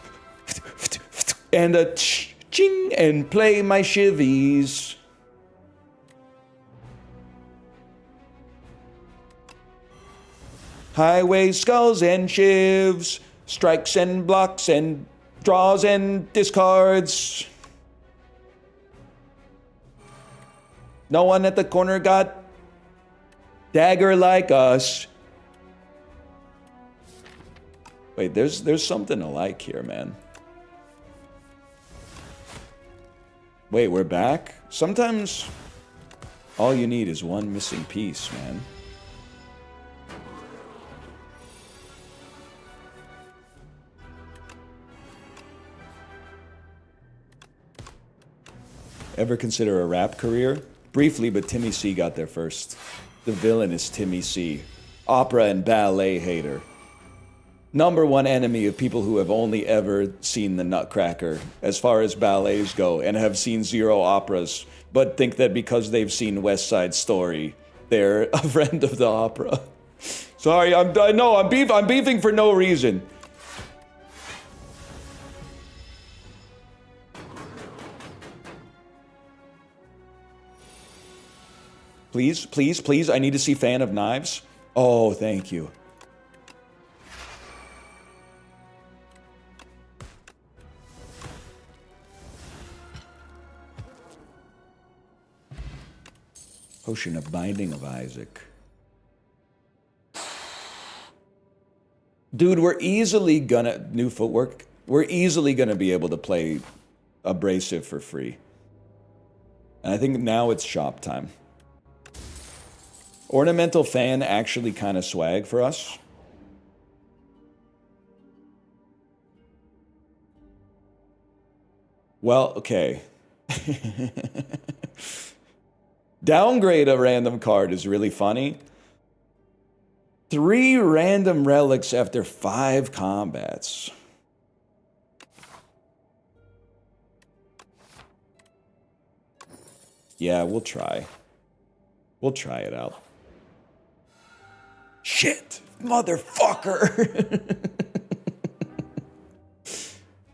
and a ching and play my shivvies. Highways, skulls, and shivs. Strikes and blocks and draws and discards. No one at the corner got dagger like us. Wait, there's something to like here, man. Wait, we're back? Sometimes all you need is one missing piece, man. Ever consider a rap career? Briefly, but Timmy C got there first. The villain is Timmy C. Opera and ballet hater. #1 enemy of people who have only ever seen the Nutcracker, as far as ballets go, and have seen 0 operas, but think that because they've seen West Side Story, they're a friend of the opera. Sorry, I'm beefing for no reason. Please, please, please, I need to see Fan of Knives. Oh, thank you. Potion of Binding of Isaac. Dude, we're easily gonna... New footwork. We're easily gonna be able to play Abrasive for free. And I think now it's shop time. Ornamental Fan actually kind of swag for us. Well, okay. Downgrade a random card is really funny. 3 random relics after 5 combats. Yeah, we'll try. We'll try it out. Shit! Motherfucker!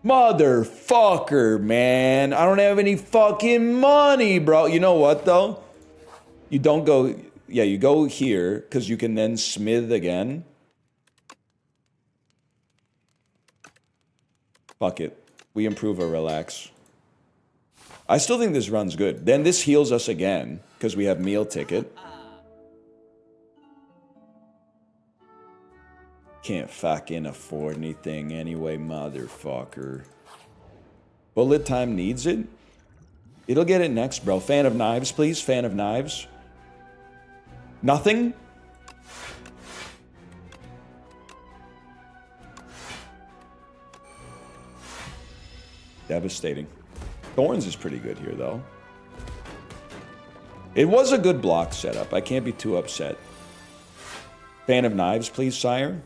Motherfucker, man. I don't have any fucking money, bro. You know what, though? You don't go... Yeah, you go here, because you can then smith again. Fuck it. We improve or relax. I still think this run's good. Then this heals us again, because we have meal ticket. Can't fucking afford anything anyway, motherfucker. Bullet time needs it? It'll get it next, bro. Fan of Knives, please. Fan of Knives. Nothing? Devastating. Thorns is pretty good here, though. It was a good block setup. I can't be too upset. Fan of Knives, please, sire.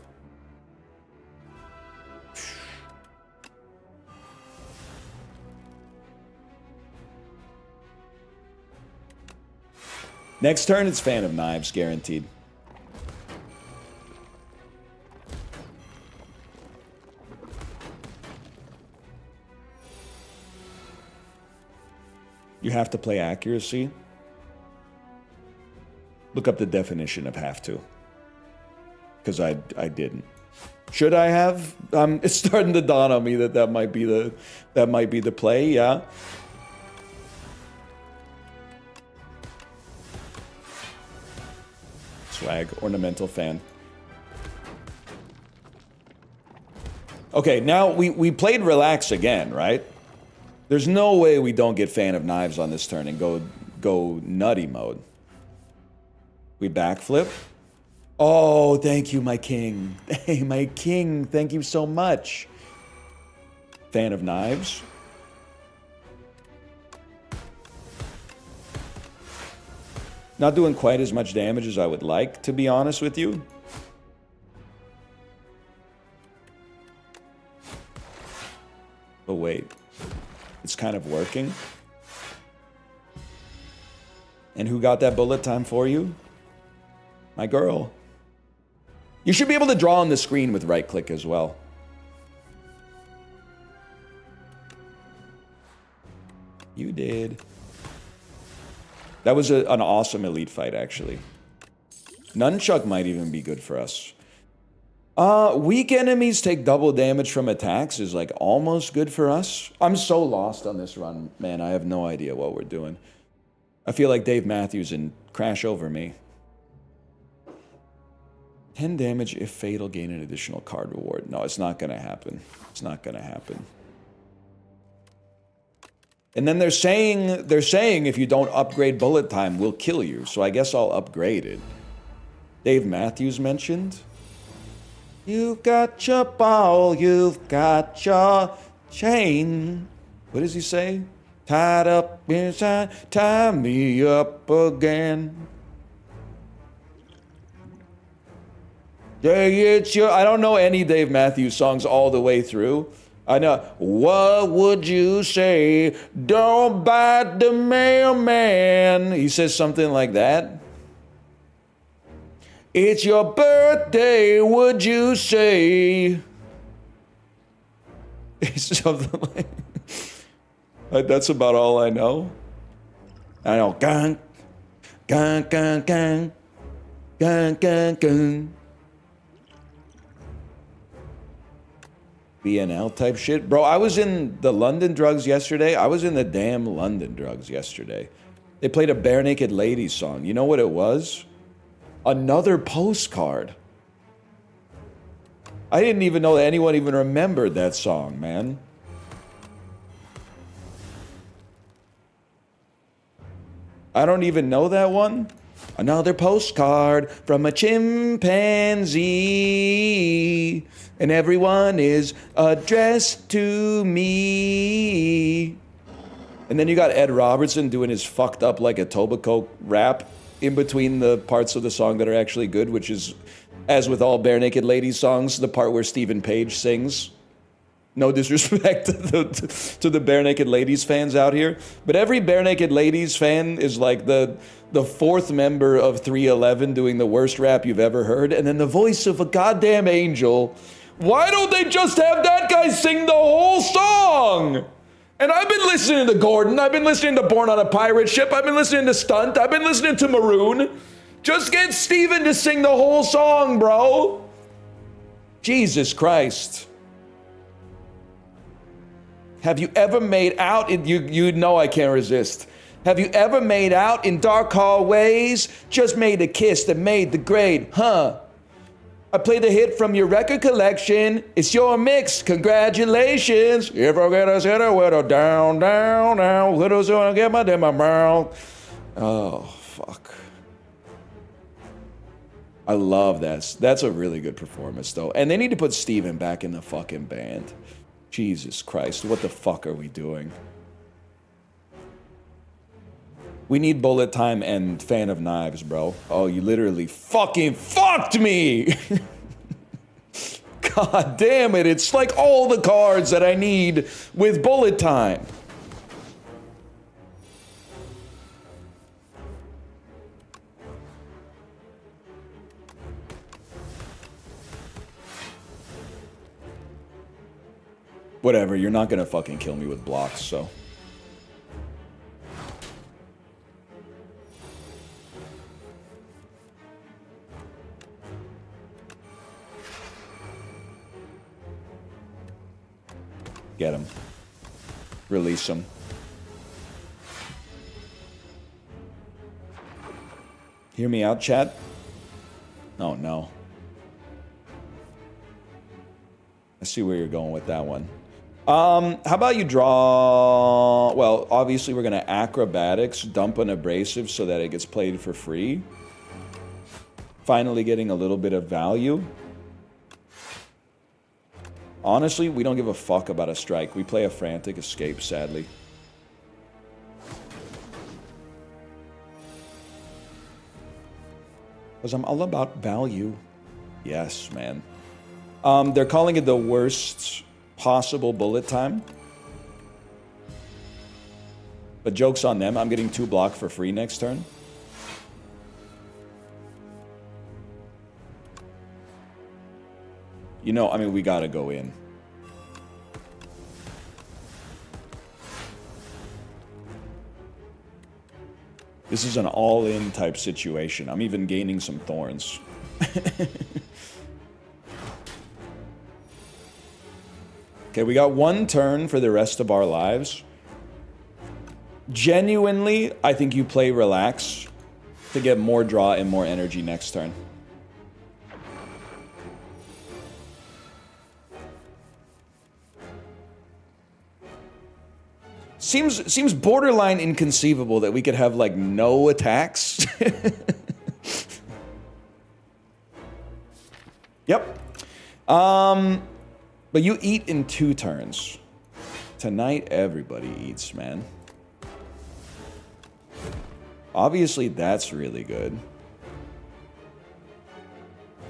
Next turn, it's Fan of Knives, guaranteed. You have to play accuracy. Look up the definition of have to. Because I didn't. Should I have? It's starting to dawn on me that might be the play, yeah. Swag, ornamental fan. Okay, now we played relax again, right? There's no way we don't get Fan of Knives on this turn and go nutty mode. We backflip. Oh, thank you, my king. Hey, my king, thank you so much. Fan of Knives. Not doing quite as much damage as I would like, to be honest with you. But wait, it's kind of working. And who got that bullet time for you? My girl. You should be able to draw on the screen with right click as well. You did. That was an awesome elite fight, actually. Nunchuck might even be good for us. Weak enemies take double damage from attacks is like almost good for us. I'm so lost on this run, man. I have no idea what we're doing. I feel like Dave Matthews and Crash Over Me. 10 damage if fatal, gain an additional card reward. No, it's not gonna happen. It's not gonna happen. And then they're saying if you don't upgrade bullet time, we'll kill you. So I guess I'll upgrade it. Dave Matthews mentioned. You've got your ball, you've got your chain. What does he say? Tied up inside, tie me up again. Yeah, it's your, I don't know any Dave Matthews songs all the way through. I know. What would you say? Don't bite the mailman. He says something like that. It's your birthday, would you say? Something like that's about all I know. I know. Gang, gang, gang, gang, gang, gang, gang. BNL type shit. Bro, I was in the London Drugs yesterday. I was in the damn London Drugs yesterday. They played a Bare Naked Ladies song. You know what it was? Another Postcard. I didn't even know that anyone even remembered that song, man. I don't even know that one. Another postcard from a chimpanzee. And everyone is addressed to me. And then you got Ed Robertson doing his fucked up like a Tobacco rap in between the parts of the song that are actually good, which is, as with all Bare Naked Ladies songs, the part where Stephen Page sings. No disrespect to the Bare Naked Ladies fans out here, but every Bare Naked Ladies fan is like the fourth member of 311 doing the worst rap you've ever heard, and then the voice of a goddamn angel. Why don't they just have that guy sing the whole song? And I've been listening to Gordon, I've been listening to Born on a Pirate Ship, I've been listening to Stunt, I've been listening to Maroon. Just get Steven to sing the whole song, bro. Jesus Christ. Have you ever made out in, you know I can't resist. Have you ever made out in dark hallways? Just made a kiss that made the grade, huh? I played a hit from your record collection. It's your mix. Congratulations. If I get a hitter with a down, down, down, widow's gonna get my in my mouth. Oh, fuck. I love that. That's a really good performance, though. And they need to put Steven back in the fucking band. Jesus Christ, what the fuck are we doing? We need Bullet Time and Fan of Knives, bro. Oh, you literally fucking fucked me! God damn it, it's like all the cards that I need with Bullet Time. Whatever, you're not gonna fucking kill me with blocks, so. Get him. Release him. Hear me out, chat? Oh, no. I see where you're going with that one. How about you draw... Well, obviously we're going to acrobatics, dump an abrasive so that it gets played for free. Finally getting a little bit of value. Honestly, we don't give a fuck about a strike. We play a frantic escape, sadly. Because I'm all about value. Yes, man. They're calling it the worst possible bullet time. But joke's on them. I'm getting 2 block for free next turn. You know, I mean, we gotta go in. This is an all-in type situation. I'm even gaining some thorns. Okay, we got 1 turn for the rest of our lives. Genuinely, I think you play relax to get more draw and more energy next turn. Seems borderline inconceivable that we could have, like, no attacks. Yep. But you eat in 2 turns. Tonight, everybody eats, man. Obviously, that's really good.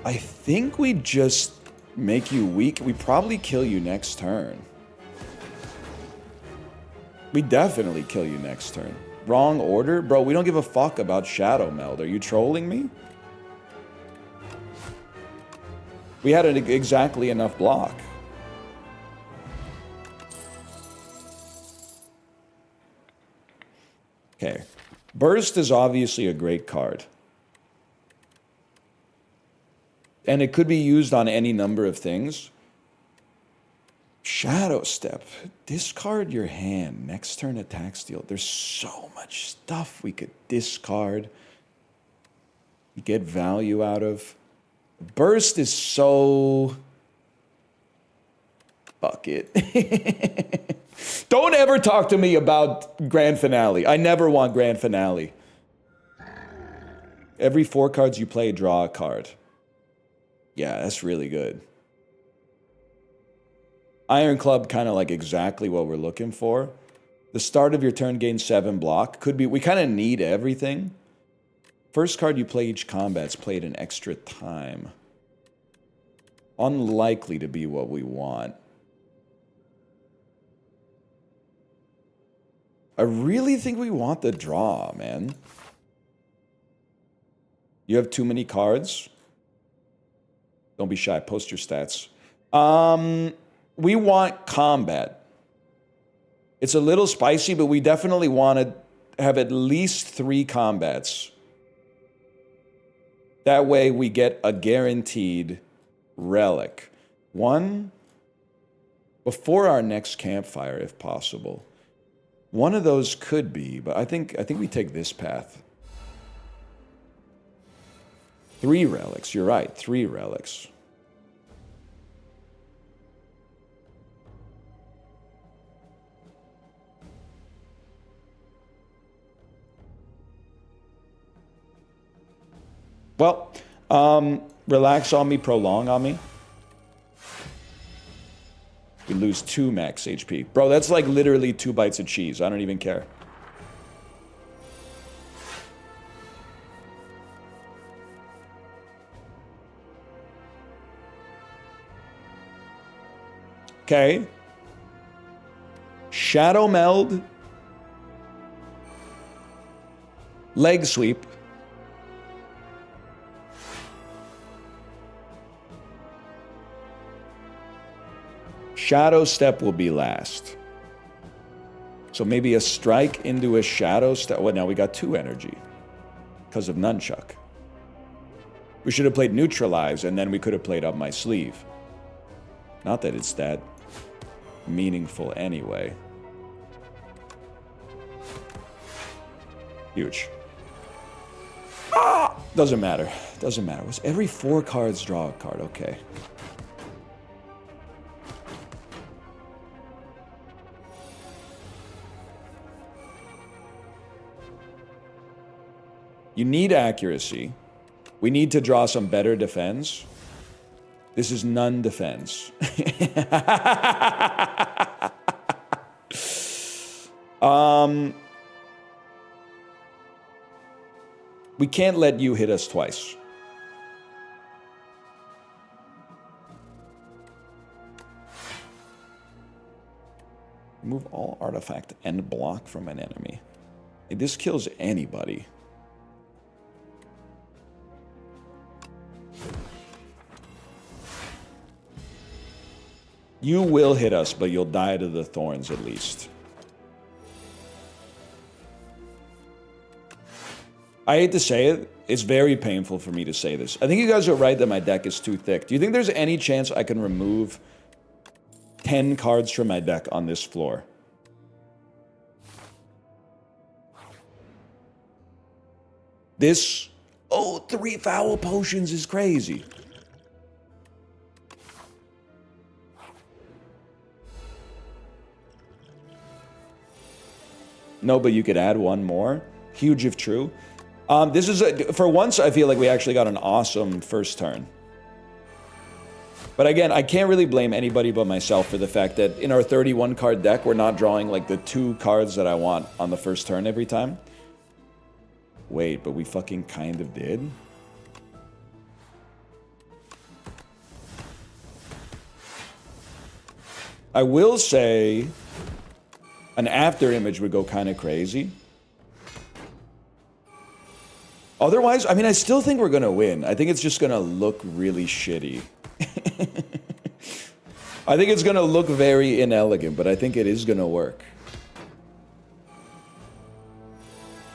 I think we just make you weak. We probably kill you next turn. We definitely kill you next turn. Wrong order? Bro, we don't give a fuck about Shadow Meld. Are you trolling me? We had exactly enough block. Okay. Burst is obviously a great card. And it could be used on any number of things. Shadow Step. Discard your hand. Next turn attack steal. There's so much stuff we could discard. Get value out of. Burst is so... Fuck it. Don't ever talk to me about Grand Finale. I never want Grand Finale. Every 4 cards you play, draw a card. Yeah, that's really good. Iron Club, kind of like exactly what we're looking for. The start of your turn gains 7 block. Could be, we kind of need everything. First card you play each combat's played an extra time. Unlikely to be what we want. I really think we want the draw, man. You have too many cards? Don't be shy, post your stats. We want combat. It's a little spicy, but we definitely want to have at least 3 combats. That way we get a guaranteed relic. 1 before our next campfire, if possible. One of those could be, but I think we take this path. 3 relics, you're right, 3 relics. Well, relax on me, prolong on me. We lose 2 max HP. Bro, that's like literally 2 bites of cheese. I don't even care. Okay. Shadow Meld. Leg Sweep. Shadow Step will be last. So maybe a strike into a Shadow Step. Well, now we got 2 energy because of Nunchuck. We should have played Neutralize, and then we could have played Up My Sleeve. Not that it's that meaningful anyway. Huge. Ah! Doesn't matter. Doesn't matter. Was every 4 cards draw a card? Okay. You need accuracy. We need to draw some better defense. This is none defense. We can't let you hit us twice. Remove all artifact and block from an enemy. Like, this kills anybody. You will hit us, but you'll die to the thorns at least. I hate to say it, it's very painful for me to say this. I think you guys are right that my deck is too thick. Do you think there's any chance I can remove 10 cards from my deck on this floor? This, oh, 3 foul potions is crazy. No, but you could add one more. Huge if true. This is, for once, I feel like we actually got an awesome first turn. But again, I can't really blame anybody but myself for the fact that in our 31 card deck, we're not drawing like the 2 cards that I want on the first turn every time. Wait, but we fucking kind of did? I will say an after image would go kind of crazy. Otherwise, I mean, I still think we're going to win. I think it's just going to look really shitty. I think it's going to look very inelegant, but I think it is going to work.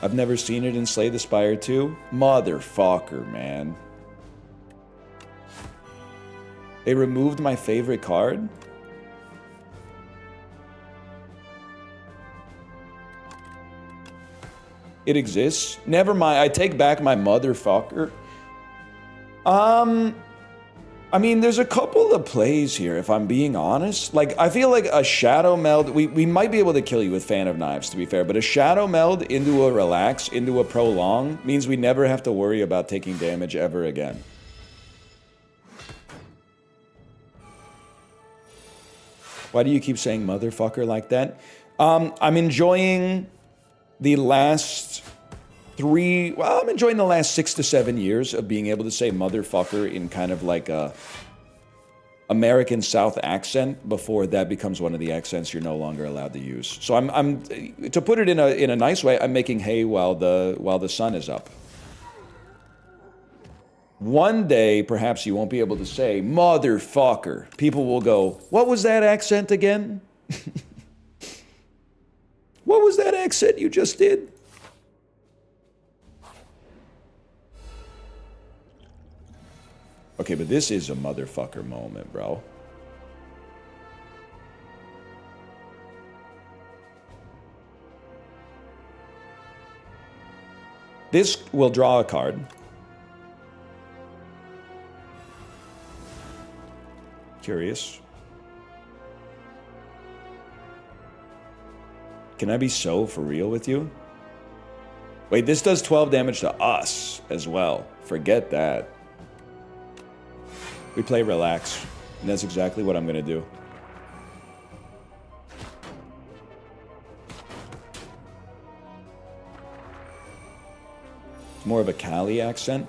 I've never seen it in Slay the Spire 2. Motherfucker, man. They removed my favorite card? It exists? Never mind, I take back my motherfucker. I mean, there's a couple of plays here, if I'm being honest. Like, I feel like a Shadow Meld, we might be able to kill you with Fan of Knives, to be fair, but a Shadow Meld into a Relax, into a Prolong, means we never have to worry about taking damage ever again. Why do you keep saying motherfucker like that? I'm enjoying the last I'm enjoying the last 6 to 7 years of being able to say motherfucker in kind of like a American South accent before that becomes one of the accents you're no longer allowed to use. So I'm to put it in a nice way, I'm making hay while the sun is up. One day, perhaps you won't be able to say motherfucker. People will go, what was that accent again? What was that accent you just did? Okay, but this is a motherfucker moment, bro. This will draw a card. Curious. Can I be so for real with you? Wait, this does 12 damage to us as well. Forget that. We play Relax, and that's exactly what I'm going to do. It's more of a Cali accent.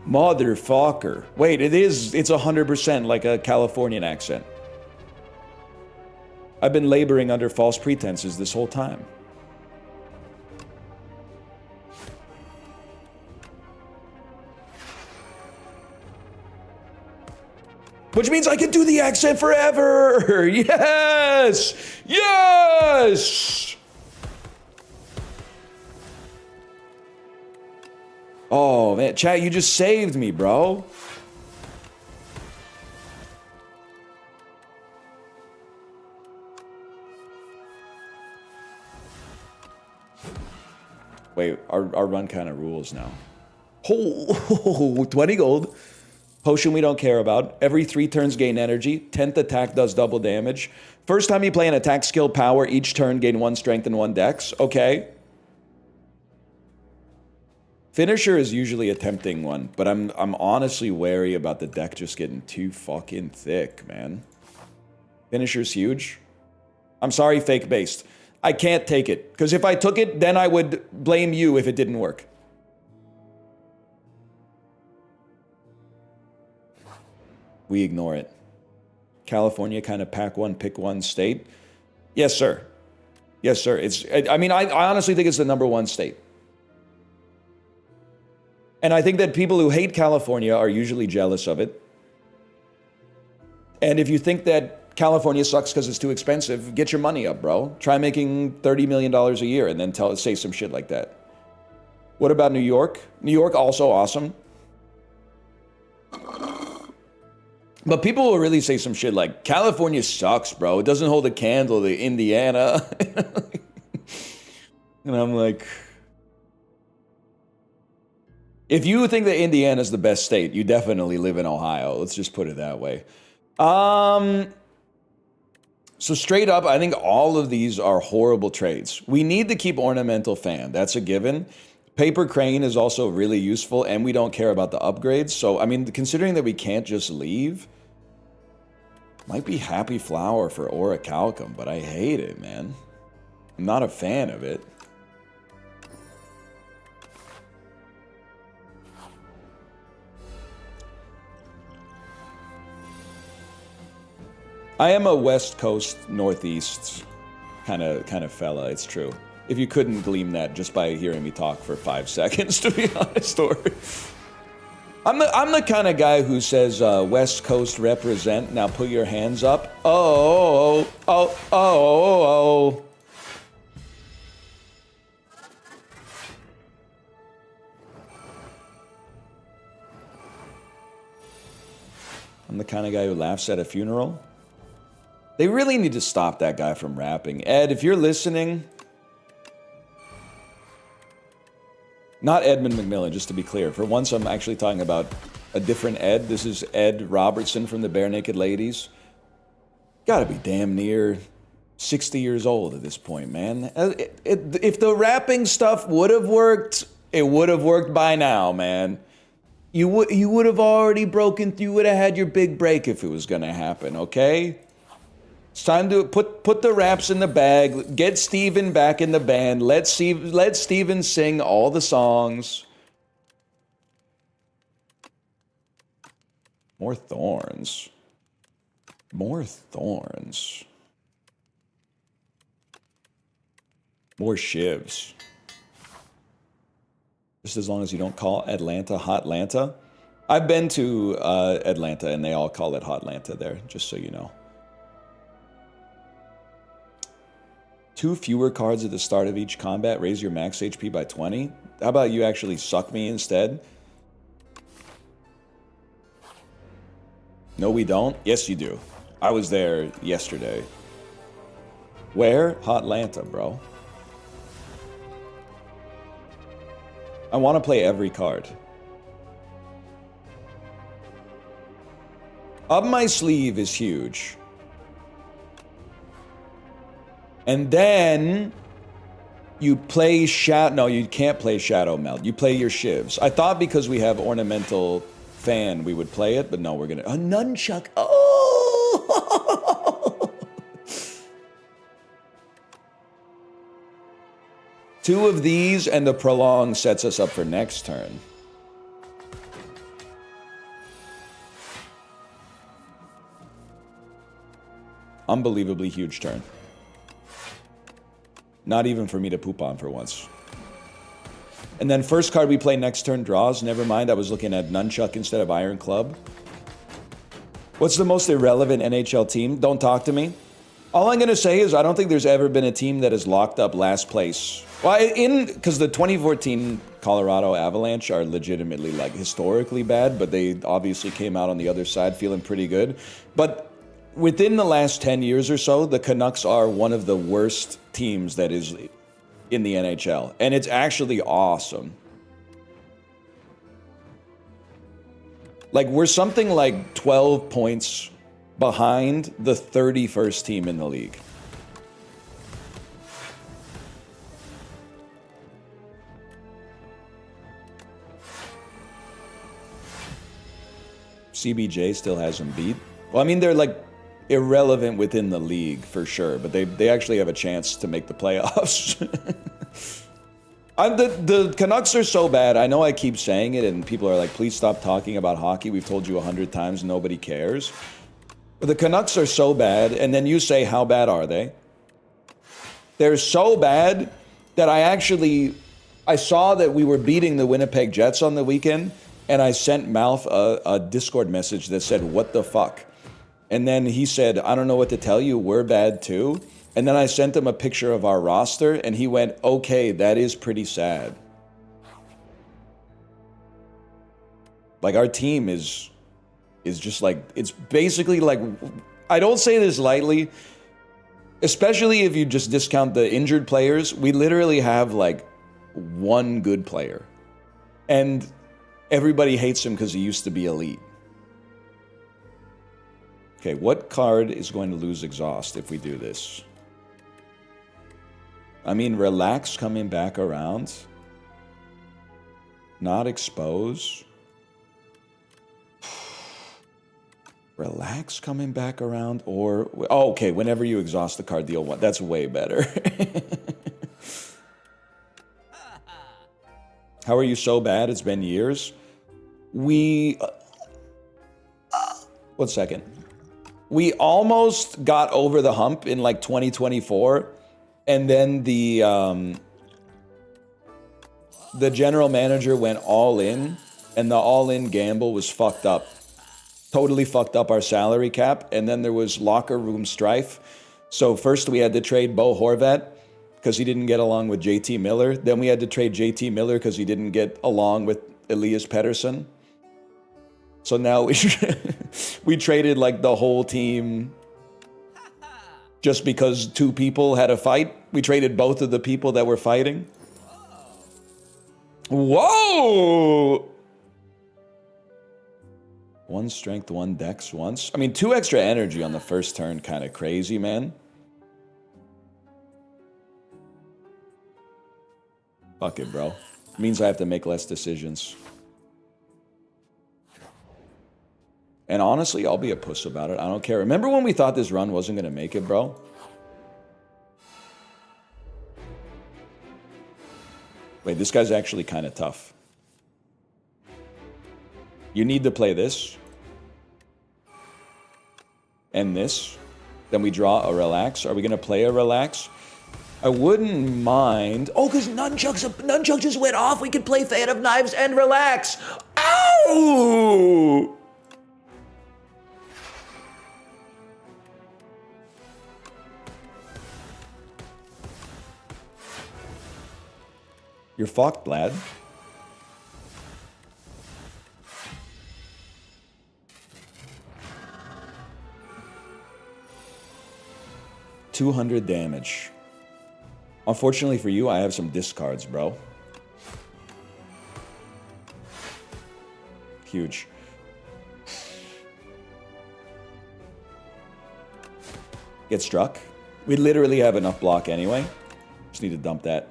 Motherfucker. Wait, it's 100% like a Californian accent. I've been laboring under false pretenses this whole time. Which means I can do the accent forever! Yes! Yes! Oh, man. Chat, you just saved me, bro. Wait, our run kind of rules now. Oh, 20 gold. Potion we don't care about. Every 3 turns gain energy. 10th attack does double damage. First time you play an attack skill power, each turn gain 1 strength and 1 dex. Okay. Finisher is usually a tempting one, but I'm honestly wary about the deck just getting too fucking thick, man. Finisher's huge. I'm sorry, fake based. I can't take it, because if I took it, then I would blame you if it didn't work. We ignore it. California kind of pack one, pick one state. Yes, sir. Yes, sir. I mean, I honestly think it's the #1 state. And I think that people who hate California are usually jealous of it. And if you think that California sucks because it's too expensive, get your money up, bro. Try making $30 million a year and then say some shit like that. What about New York? New York, also awesome. But people will really say some shit like, California sucks, bro. It doesn't hold a candle to Indiana. And I'm like, if you think that Indiana's the best state, you definitely live in Ohio. Let's just put it that way. So straight up, I think all of these are horrible trades. We need to keep ornamental fan. That's a given. Paper crane is also really useful, and we don't care about the upgrades. So, I mean, considering that we can't just leave, might be happy flower for orichalcum, but I hate it, man. I'm not a fan of it. I am a West Coast, Northeast kind of fella, it's true. If you couldn't glean that just by hearing me talk for 5 seconds, to be honest, or I'm the kind of guy who says West Coast represent. Now put your hands up. Oh. I'm the kind of guy who laughs at a funeral. They really need to stop that guy from rapping. Ed, if you're listening... Not Edmund McMillan, just to be clear. For once, I'm actually talking about a different Ed. This is Ed Robertson from the Bare Naked Ladies. Gotta be damn near 60 years old at this point, man. If the rapping stuff would have worked, it would have worked by now, man. You would have already broken through. You would have had your big break if it was gonna happen, okay? It's time to put the raps in the bag, get Steven back in the band, let Steven sing all the songs. More thorns. More thorns. More shivs. Just as long as you don't call Atlanta Hotlanta. I've been to Atlanta and they all call it Hotlanta there, just so you know. 2 fewer cards at the start of each combat, raise your max HP by 20. How about you actually suck me instead? No, we don't? Yes, you do. I was there yesterday. Where? Hotlanta, bro. I want to play every card. Up my sleeve is huge. And then you play no, you can't play Shadow Meld. You play your shivs. I thought because we have ornamental fan we would play it, but no, we're gonna a nunchuck. Oh, 2 of these and the prolong sets us up for next turn. Unbelievably huge turn. Not even for me to poop on for once. And then first card we play next turn draws. Never mind, I was looking at Nunchuck instead of Iron Club. What's the most irrelevant NHL team? Don't talk to me. All I'm going to say is I don't think there's ever been a team that has locked up last place. Well, because the 2014 Colorado Avalanche are legitimately, like, historically bad, but they obviously came out on the other side feeling pretty good. But within the last 10 years or so, the Canucks are one of the worst teams that is in the NHL. And it's actually awesome. Like, we're something like 12 points behind the 31st team in the league. CBJ still has them beat. Well, I mean, they're like irrelevant within the league for sure, but they actually have a chance to make the playoffs. The Canucks are so bad. I know I keep saying it, and people are like, please stop talking about hockey. We've told you 100 times, nobody cares. But the Canucks are so bad, and then you say, how bad are they? They're so bad that I saw that we were beating the Winnipeg Jets on the weekend, and I sent Malf a Discord message that said, "What the fuck?" And then he said, "I don't know what to tell you, we're bad too." And then I sent him a picture of our roster, and he went, "Okay, that is pretty sad." Like, our team is just like, it's basically like, I don't say this lightly, especially if you just discount the injured players. We literally have like one good player, and everybody hates him because he used to be elite. Okay, what card is going to lose exhaust if we do this? I mean, relax coming back around. Not expose. Relax coming back around, or... Oh, okay, whenever you exhaust the card, deal one. That's way better. How are you so bad? It's been years. One second. We almost got over the hump in like 2024, and then the general manager went all in, and the all-in gamble was fucked up. Totally fucked up our salary cap, and then there was locker room strife. So first we had to trade Bo Horvat because he didn't get along with JT Miller. Then we had to trade JT Miller because he didn't get along with Elias Pettersson. So now we traded like the whole team just because two people had a fight. We traded both of the people that were fighting. Whoa! One strength, one dex once. I mean, 2 extra energy on the first turn, kind of crazy, man. Fuck it, bro. Means I have to make less decisions. And honestly, I'll be a puss about it. I don't care. Remember when we thought this run wasn't going to make it, bro? Wait, this guy's actually kind of tough. You need to play this. And this. Then we draw a relax. Are we going to play a relax? I wouldn't mind. Oh, because nunchuck just went off. We could play Fan of Knives and relax. Ow! You're fucked, lad. $200 damage. Unfortunately for you, I have some discards, bro. Huge. Get struck. We literally have enough block anyway. Just need to dump that.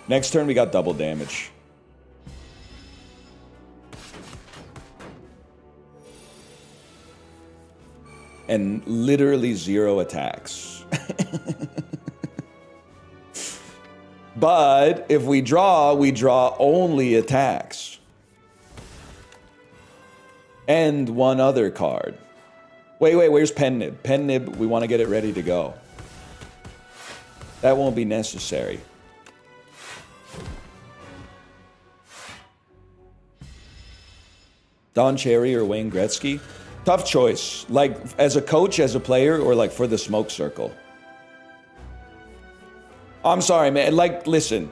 Next turn, we got double damage. And literally 0 attacks. But if we draw only attacks. And one other card. Wait, where's Pen Nib? Pen Nib, we want to get it ready to go. That won't be necessary. Don Cherry or Wayne Gretzky? Tough choice. Like, as a coach, as a player, or like for the smoke circle? I'm sorry, man. Like, listen.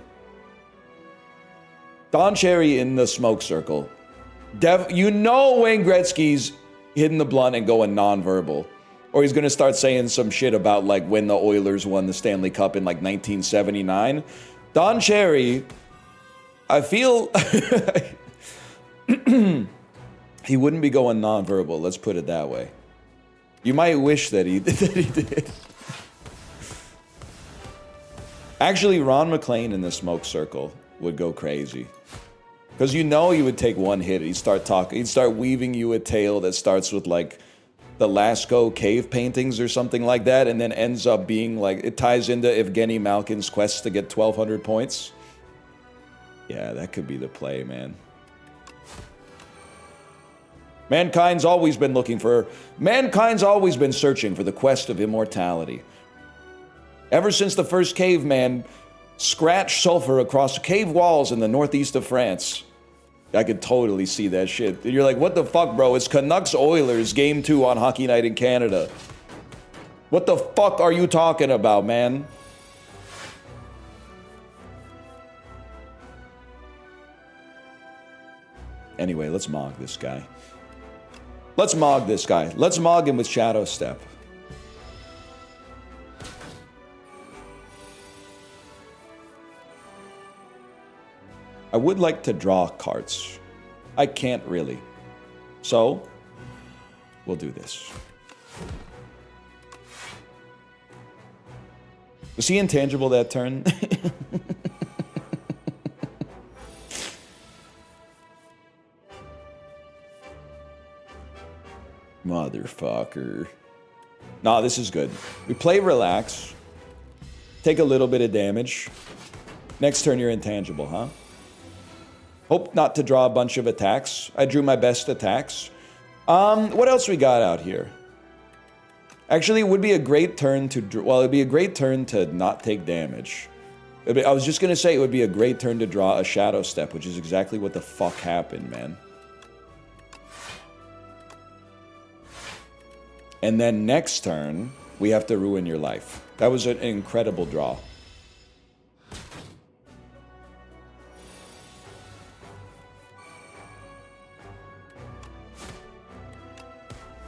Don Cherry in the smoke circle. You know Wayne Gretzky's hitting the blunt and going nonverbal. Or he's going to start saying some shit about, like, when the Oilers won the Stanley Cup in, like, 1979. Don Cherry, I feel... he wouldn't be going nonverbal, let's put it that way. You might wish that he did. Actually, Ron McLean in the smoke circle would go crazy. Because you know he would take one hit, he'd start talking, he'd start weaving you a tale that starts with like the Lascaux cave paintings or something like that, and then ends up being like, it ties into Evgeny Malkin's quest to get 1,200 points. Yeah, that could be the play, man. Mankind's always been searching for the quest of immortality. Ever since the first caveman scratched sulfur across cave walls in the northeast of France. I could totally see that shit. You're like, what the fuck, bro? It's Canucks Oilers game 2 on Hockey Night in Canada. What the fuck are you talking about, man? Anyway, let's mog this guy. Let's mog this guy. Let's mog him with Shadow Step. I would like to draw cards. I can't really. So, we'll do this. Was he intangible that turn? Motherfucker. Nah, this is good. We play relax. Take a little bit of damage. Next turn, you're intangible, huh? Hope not to draw a bunch of attacks. I drew my best attacks. What else we got out here? Actually, it would be a great turn to... Well, it'd be a great turn to not take damage. I was just going to say it would be a great turn to draw a Shadow Step, which is exactly what the fuck happened, man. And then next turn, we have to ruin your life. That was an incredible draw.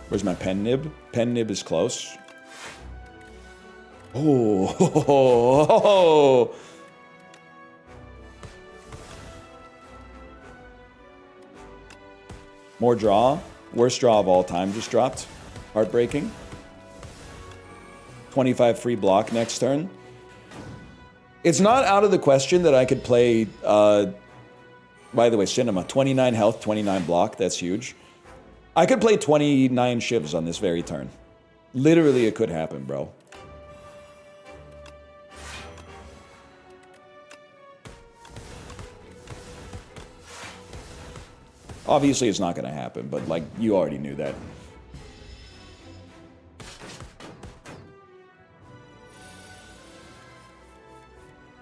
Where's my pen nib? Pen nib is close. Oh. More draw. Worst draw of all time just dropped. Heartbreaking. 25 free block next turn. It's not out of the question that I could play, by the way, Cinema. 29 health, 29 block. That's huge. I could play 29 shivs on this very turn. Literally, it could happen, bro. Obviously, it's not going to happen, but, like, you already knew that.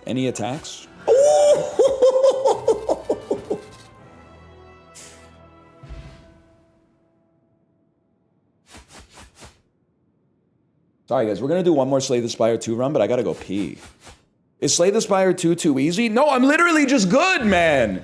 Any attacks? Sorry, guys. We're going to do one more Slay the Spire 2 run, but I got to go pee. Is Slay the Spire 2 too easy? No, I'm literally just good, man.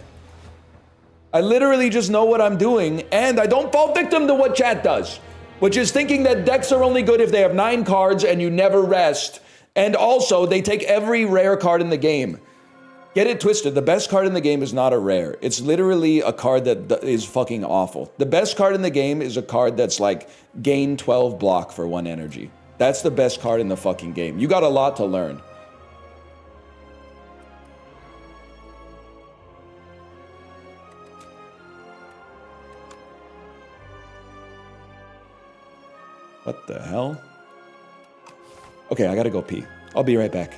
I literally just know what I'm doing, and I don't fall victim to what chat does, which is thinking that decks are only good if they have 9 cards and you never rest, and also they take every rare card in the game. Get it twisted. The best card in the game is not a rare. It's literally a card that is fucking awful. The best card in the game is a card that's like gain 12 block for 1 energy. That's the best card in the fucking game. You got a lot to learn. What the hell? Okay, I gotta go pee. I'll be right back.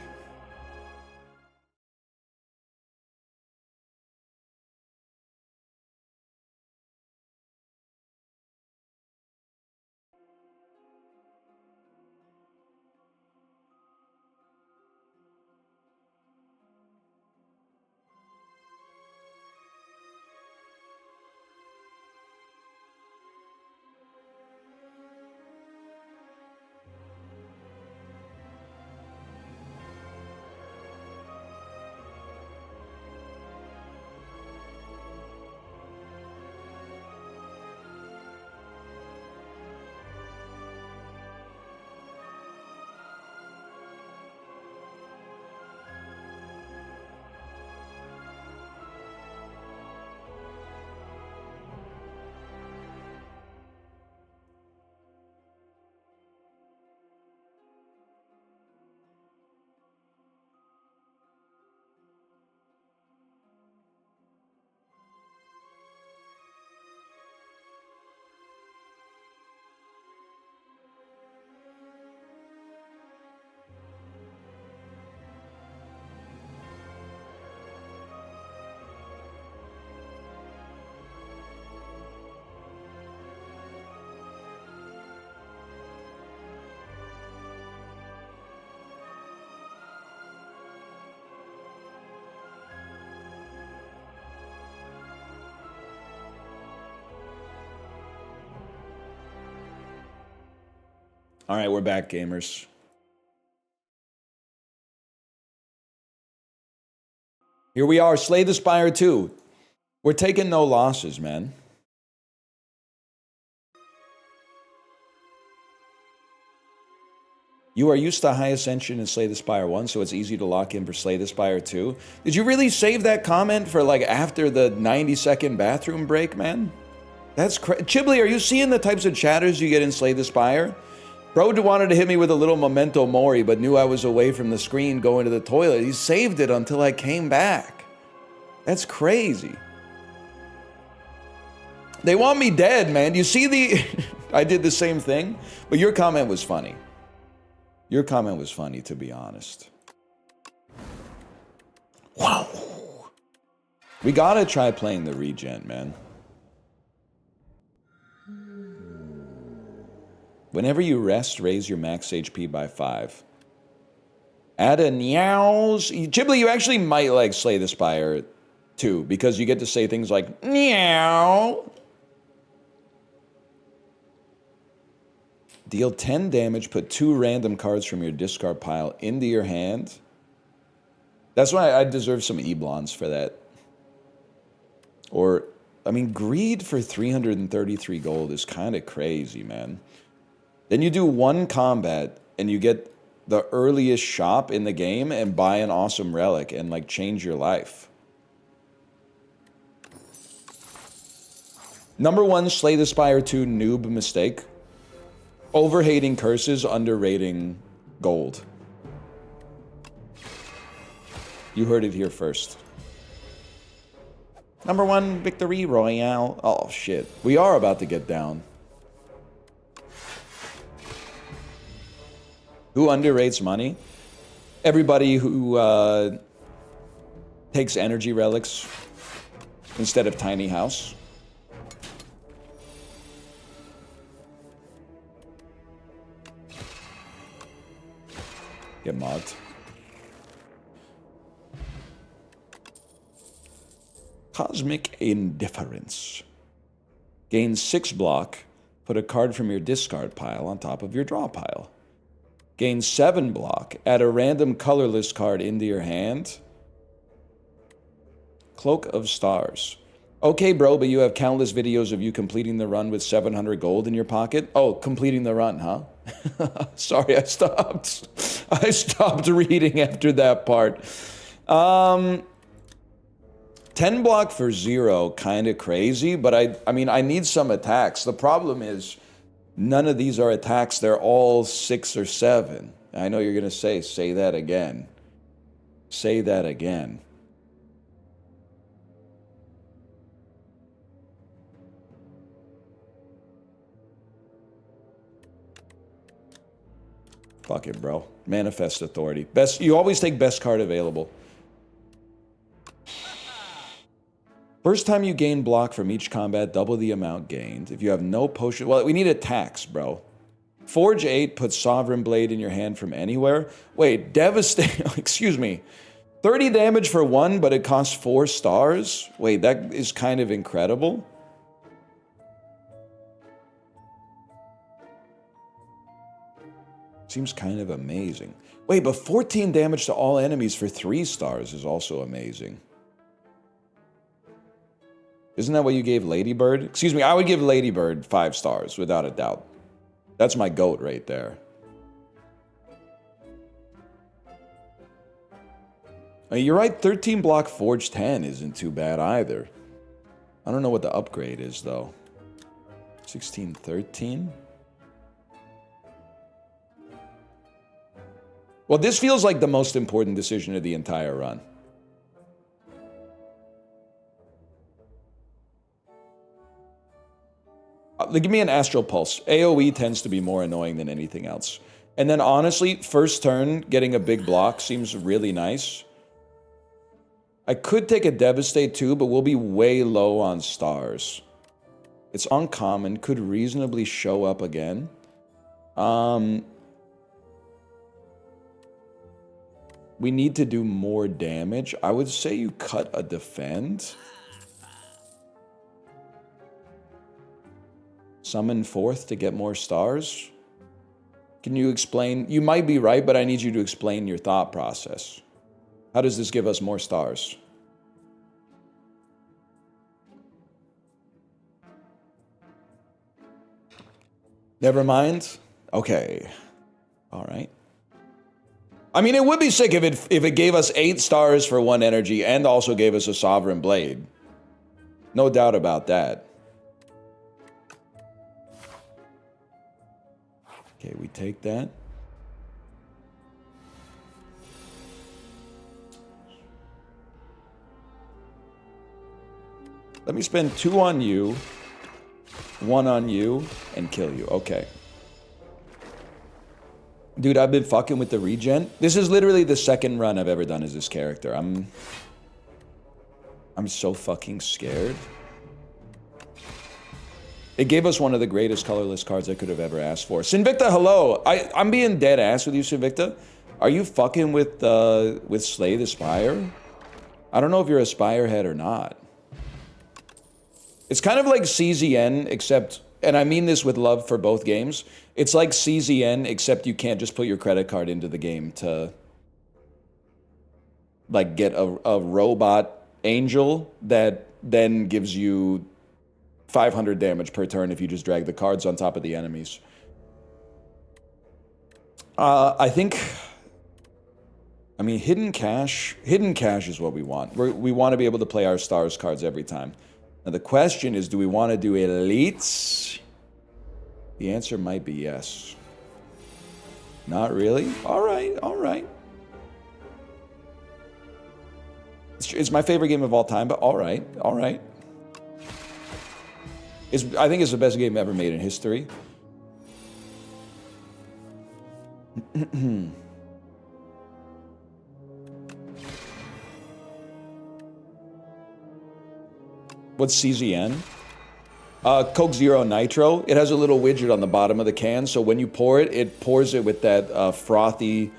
All right, we're back, gamers. Here we are, Slay the Spire 2. We're taking no losses, man. You are used to High Ascension and Slay the Spire 1, so it's easy to lock in for Slay the Spire 2. Did you really save that comment for like after the 90-second bathroom break, man? That's crazy. Chibli, are you seeing the types of chatters you get in Slay the Spire? Bro wanted to hit me with a little memento mori, but knew I was away from the screen going to the toilet. He saved it until I came back. That's crazy. They want me dead, man. You see the... I did the same thing, but your comment was funny. Your comment was funny, to be honest. Wow. We gotta try playing the Regent, man. Whenever you rest, raise your max HP by 5. Add a meows. Ghibli, you actually might like Slay the Spire too, because you get to say things like meow. Deal 10 damage, put 2 random cards from your discard pile into your hand. That's why I deserve some Eblons for that. Or, I mean, greed for 333 gold is kind of crazy, man. Then you do 1 combat, and you get the earliest shop in the game and buy an awesome relic and, like, change your life. Number 1, Slay the Spire 2 noob mistake. Overhating curses, underrating gold. You heard it here first. Number 1, Victory Royale. Oh, shit. We are about to get down. Who underrates money? Everybody who takes energy relics instead of tiny house. Get mocked. Cosmic Indifference. Gain 6 block. Put a card from your discard pile on top of your draw pile. Gain 7 block. Add a random colorless card into your hand. Cloak of Stars. Okay, bro, but you have countless videos of you completing the run with 700 gold in your pocket. Oh, completing the run, huh? Sorry, I stopped. I stopped reading after that part. 10 block for 0, kind of crazy, but I mean, I need some attacks. The problem is, none of these are attacks. They're all 6 or 7. I know you're going to say that again. Say that again. Fuck it, bro. Manifest Authority. Best. You always take best card available. First time you gain block from each combat, double the amount gained. If you have no potion... Well, we need attacks, bro. Forge 8, put Sovereign Blade in your hand from anywhere. Wait, Devastate... Excuse me. 30 damage for 1, but it costs 4 stars? Wait, that is kind of incredible. Seems kind of amazing. Wait, but 14 damage to all enemies for 3 stars is also amazing. Isn't that what you gave Ladybird? Excuse me, I would give Ladybird 5 stars, without a doubt. That's my goat right there. I mean, you're right, 13 block Forge 10 isn't too bad either. I don't know what the upgrade is, though. 16, 13? Well, this feels like the most important decision of the entire run. Give me an Astral Pulse. AoE tends to be more annoying than anything else. And then honestly, first turn, getting a big block seems really nice. I could take a Devastate too, but we'll be way low on stars. It's uncommon, could reasonably show up again. We need to do more damage. I would say you cut a defend. Summon 4th to get more stars. Can you explain? You might be right, but I need you to explain your thought process. How does this give us more stars? Never mind? Okay. All right. I mean, it would be sick if it gave us 8 stars for 1 energy and also gave us a Sovereign Blade. No doubt about that. Okay, we take that. Let me spend 2 on you, 1 on you, and kill you. Okay. Dude, I've been fucking with the regen. This is literally the 2nd run I've ever done as this character. I'm so fucking scared. It gave us one of the greatest colorless cards I could have ever asked for. Sinvicta, hello. I'm being dead ass with you, Sinvicta. Are you fucking with Slay the Spire? I don't know if you're a Spire head or not. It's kind of like CZN, except, and I mean this with love for both games, it's like CZN, except you can't just put your credit card into the game to, like, get a robot angel that then gives you 500 damage per turn if you just drag the cards on top of the enemies. I think, I mean, hidden cash is what we want. We want to be able to play our stars cards every time. Now the question is, do we want to do elites? The answer might be yes. Not really? All right, all right. It's my favorite game of all time, but all right, all right. I think it's the best game ever made in history. What's CZN? Coke Zero Nitro. It has a little widget on the bottom of the can, so when you pour it, it pours it with that frothy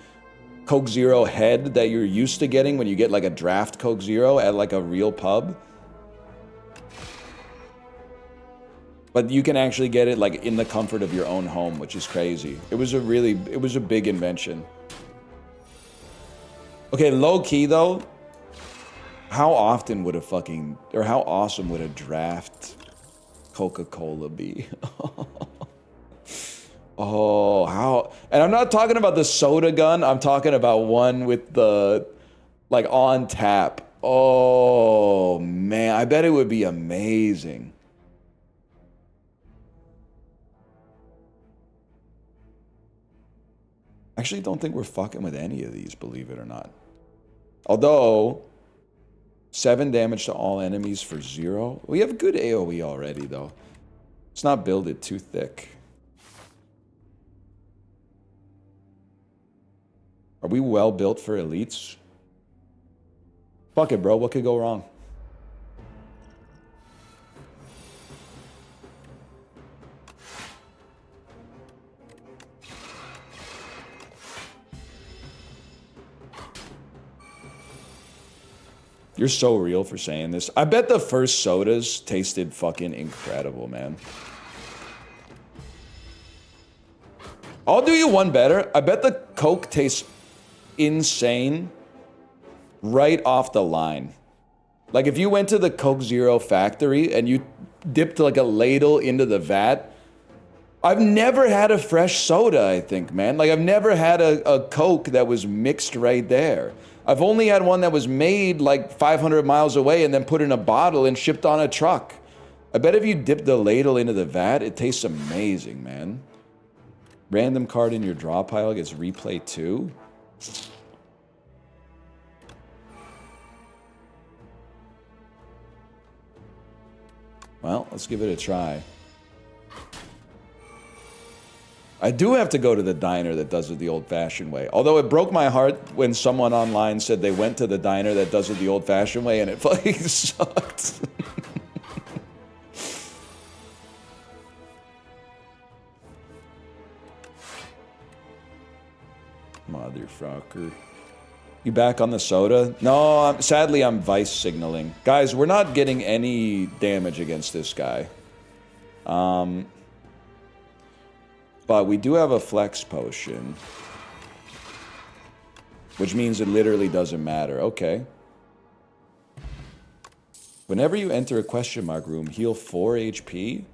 Coke Zero head that you're used to getting when you get like a draft Coke Zero at like a real pub. But you can actually get it like in the comfort of your own home, which is crazy. It was a big invention. Okay, low key though, how often would how awesome would a draft Coca-Cola be? Oh, how, and I'm not talking about the soda gun, I'm talking about one with the, like, on tap. Oh, man, I bet it would be amazing. I actually don't think we're fucking with any of these, believe it or not. Although, 7 damage to all enemies for 0. We have good AoE already, though. Let's not build it too thick. Are we well built for elites? Fuck it, bro. What could go wrong? You're so real for saying this. I bet the first sodas tasted fucking incredible, man. I'll do you one better. I bet the Coke tastes insane right off the line. Like if you went to the Coke Zero factory and you dipped like a ladle into the vat, I've never had a fresh soda, I think, man. Like I've never had a Coke that was mixed right there. I've only had one that was made like 500 miles away and then put in a bottle and shipped on a truck. I bet if you dip the ladle into the vat, it tastes amazing, man. Random card in your draw pile gets replay too. Well, let's give it a try. I do have to go to the diner that does it the old-fashioned way. Although it broke my heart when someone online said they went to the diner that does it the old-fashioned way and it fucking sucked. Motherfucker. You back on the soda? No, sadly I'm vice signaling. Guys, we're not getting any damage against this guy. But we do have a flex potion. Which means it literally doesn't matter. Okay. Whenever you enter a question mark room, heal 4 HP.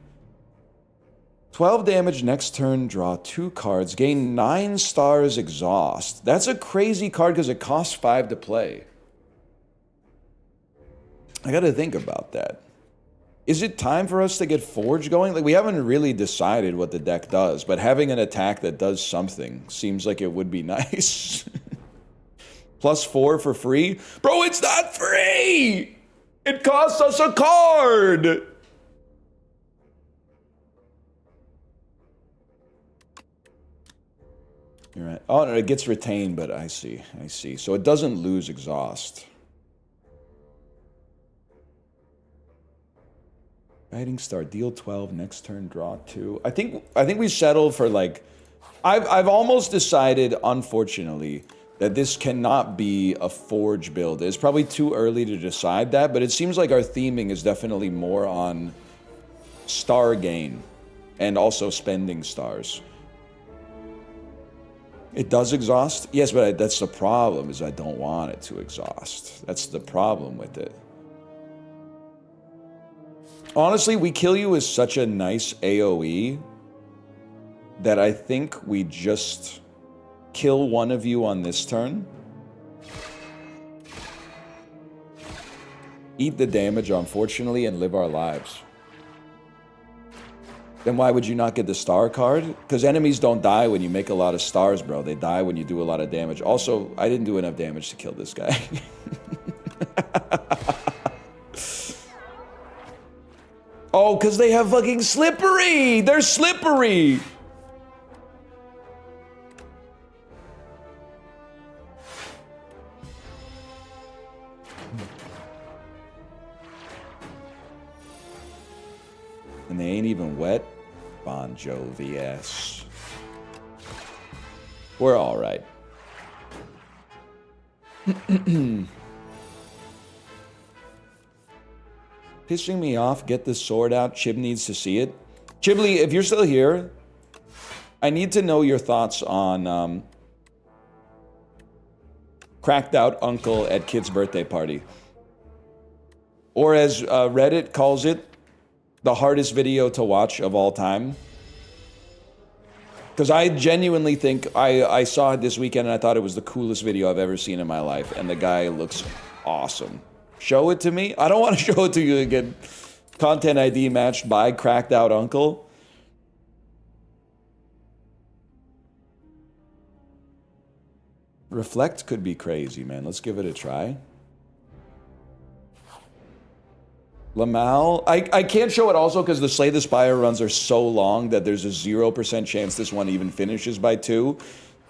12 damage next turn, draw 2 cards. Gain 9 stars exhaust. That's a crazy card because it costs 5 to play. I gotta think about that. Is it time for us to get Forge going? Like, we haven't really decided what the deck does, but having an attack that does something seems like it would be nice. +4 for free? Bro, it's not free! It costs us a card! You're right. Oh, no, it gets retained, but I see. So it doesn't lose exhaust. Guiding Star, deal 12, next turn, draw 2. I think we settled for, like... I've almost decided, unfortunately, that this cannot be a Forge build. It's probably too early to decide that, but it seems like our theming is definitely more on star gain and also spending stars. It does exhaust? Yes, but that's the problem, is I don't want it to exhaust. That's the problem with it. Honestly, We Kill You is such a nice AoE that I think we just kill one of you on this turn. Eat the damage, unfortunately, and live our lives. Then why would you not get the star card? Because enemies don't die when you make a lot of stars, bro. They die when you do a lot of damage. Also, I didn't do enough damage to kill this guy. Oh, because they have fucking slippery! They're slippery! And they ain't even wet. Bon Jovi-S. We're alright. Pissing me off, get the sword out. Chib needs to see it. Chibly, if you're still here, I need to know your thoughts on cracked out uncle at kid's birthday party. Or as Reddit calls it, the hardest video to watch of all time. Because I genuinely think I saw it this weekend and I thought it was the coolest video I've ever seen in my life. And the guy looks awesome. Show it to me? I don't want to show it to you again. Content ID matched by cracked out uncle. Reflect could be crazy, man. Let's give it a try. Lamal. I can't show it also because the Slay the Spire runs are so long that there's a 0% chance this one even finishes by 2.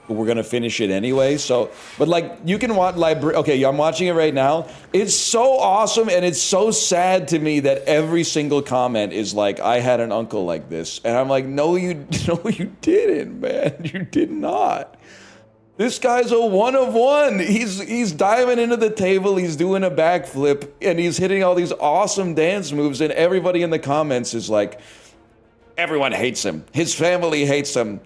But we're gonna finish it anyway, so... But, like, you can watch... Okay, I'm watching it right now. It's so awesome, and it's so sad to me that every single comment is like, I had an uncle like this. And I'm like, no, you didn't, man. You did not. This guy's a 1 of 1. He's diving into the table, he's doing a backflip, and he's hitting all these awesome dance moves, and everybody in the comments is like, everyone hates him. His family hates him.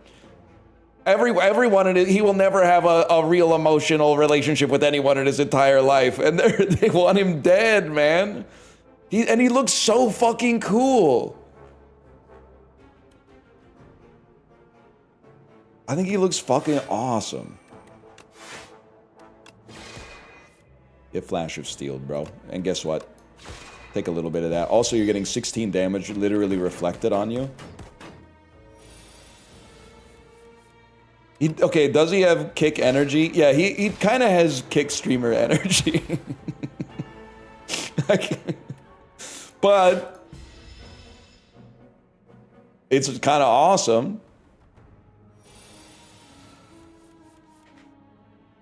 Everyone in it, he will never have a real emotional relationship with anyone in his entire life. And they want him dead, man. He looks so fucking cool. I think he looks fucking awesome. Get Flash of Steel, bro. And guess what? Take a little bit of that. Also, you're getting 16 damage literally reflected on you. Okay, does he have kick energy? Yeah, he kind of has kick streamer energy. But it's kind of awesome.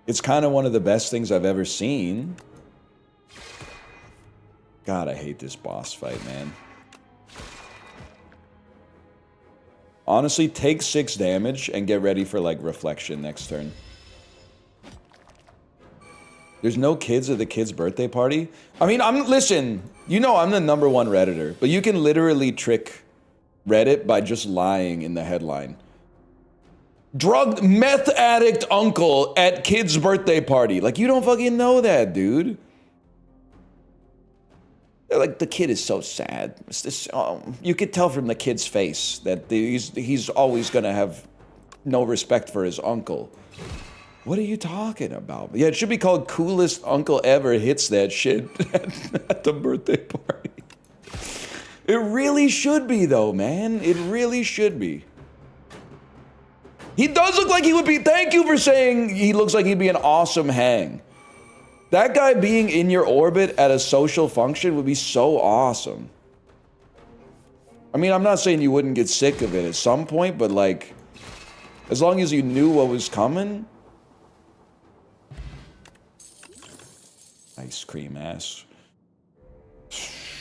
It's kind of one of the best things I've ever seen. God, I hate this boss fight, man. Honestly, take 6 damage and get ready for, like, reflection next turn. There's no kids at the kid's birthday party? I mean, listen, you know I'm the #1 Redditor, but you can literally trick Reddit by just lying in the headline. Drugged meth addict uncle at kid's birthday party. Like, you don't fucking know that, dude. Like, the kid is so sad. It's this, you could tell from the kid's face that he's always gonna have no respect for his uncle. What are you talking about? Yeah, it should be called coolest uncle ever hits that shit at the birthday party. It really should be, though, man. It really should be. He does look like he would be, thank you for saying he looks like he'd be an awesome hang. That guy being in your orbit at a social function would be so awesome. I mean, I'm not saying you wouldn't get sick of it at some point, but like, as long as you knew what was coming. Ice cream ass.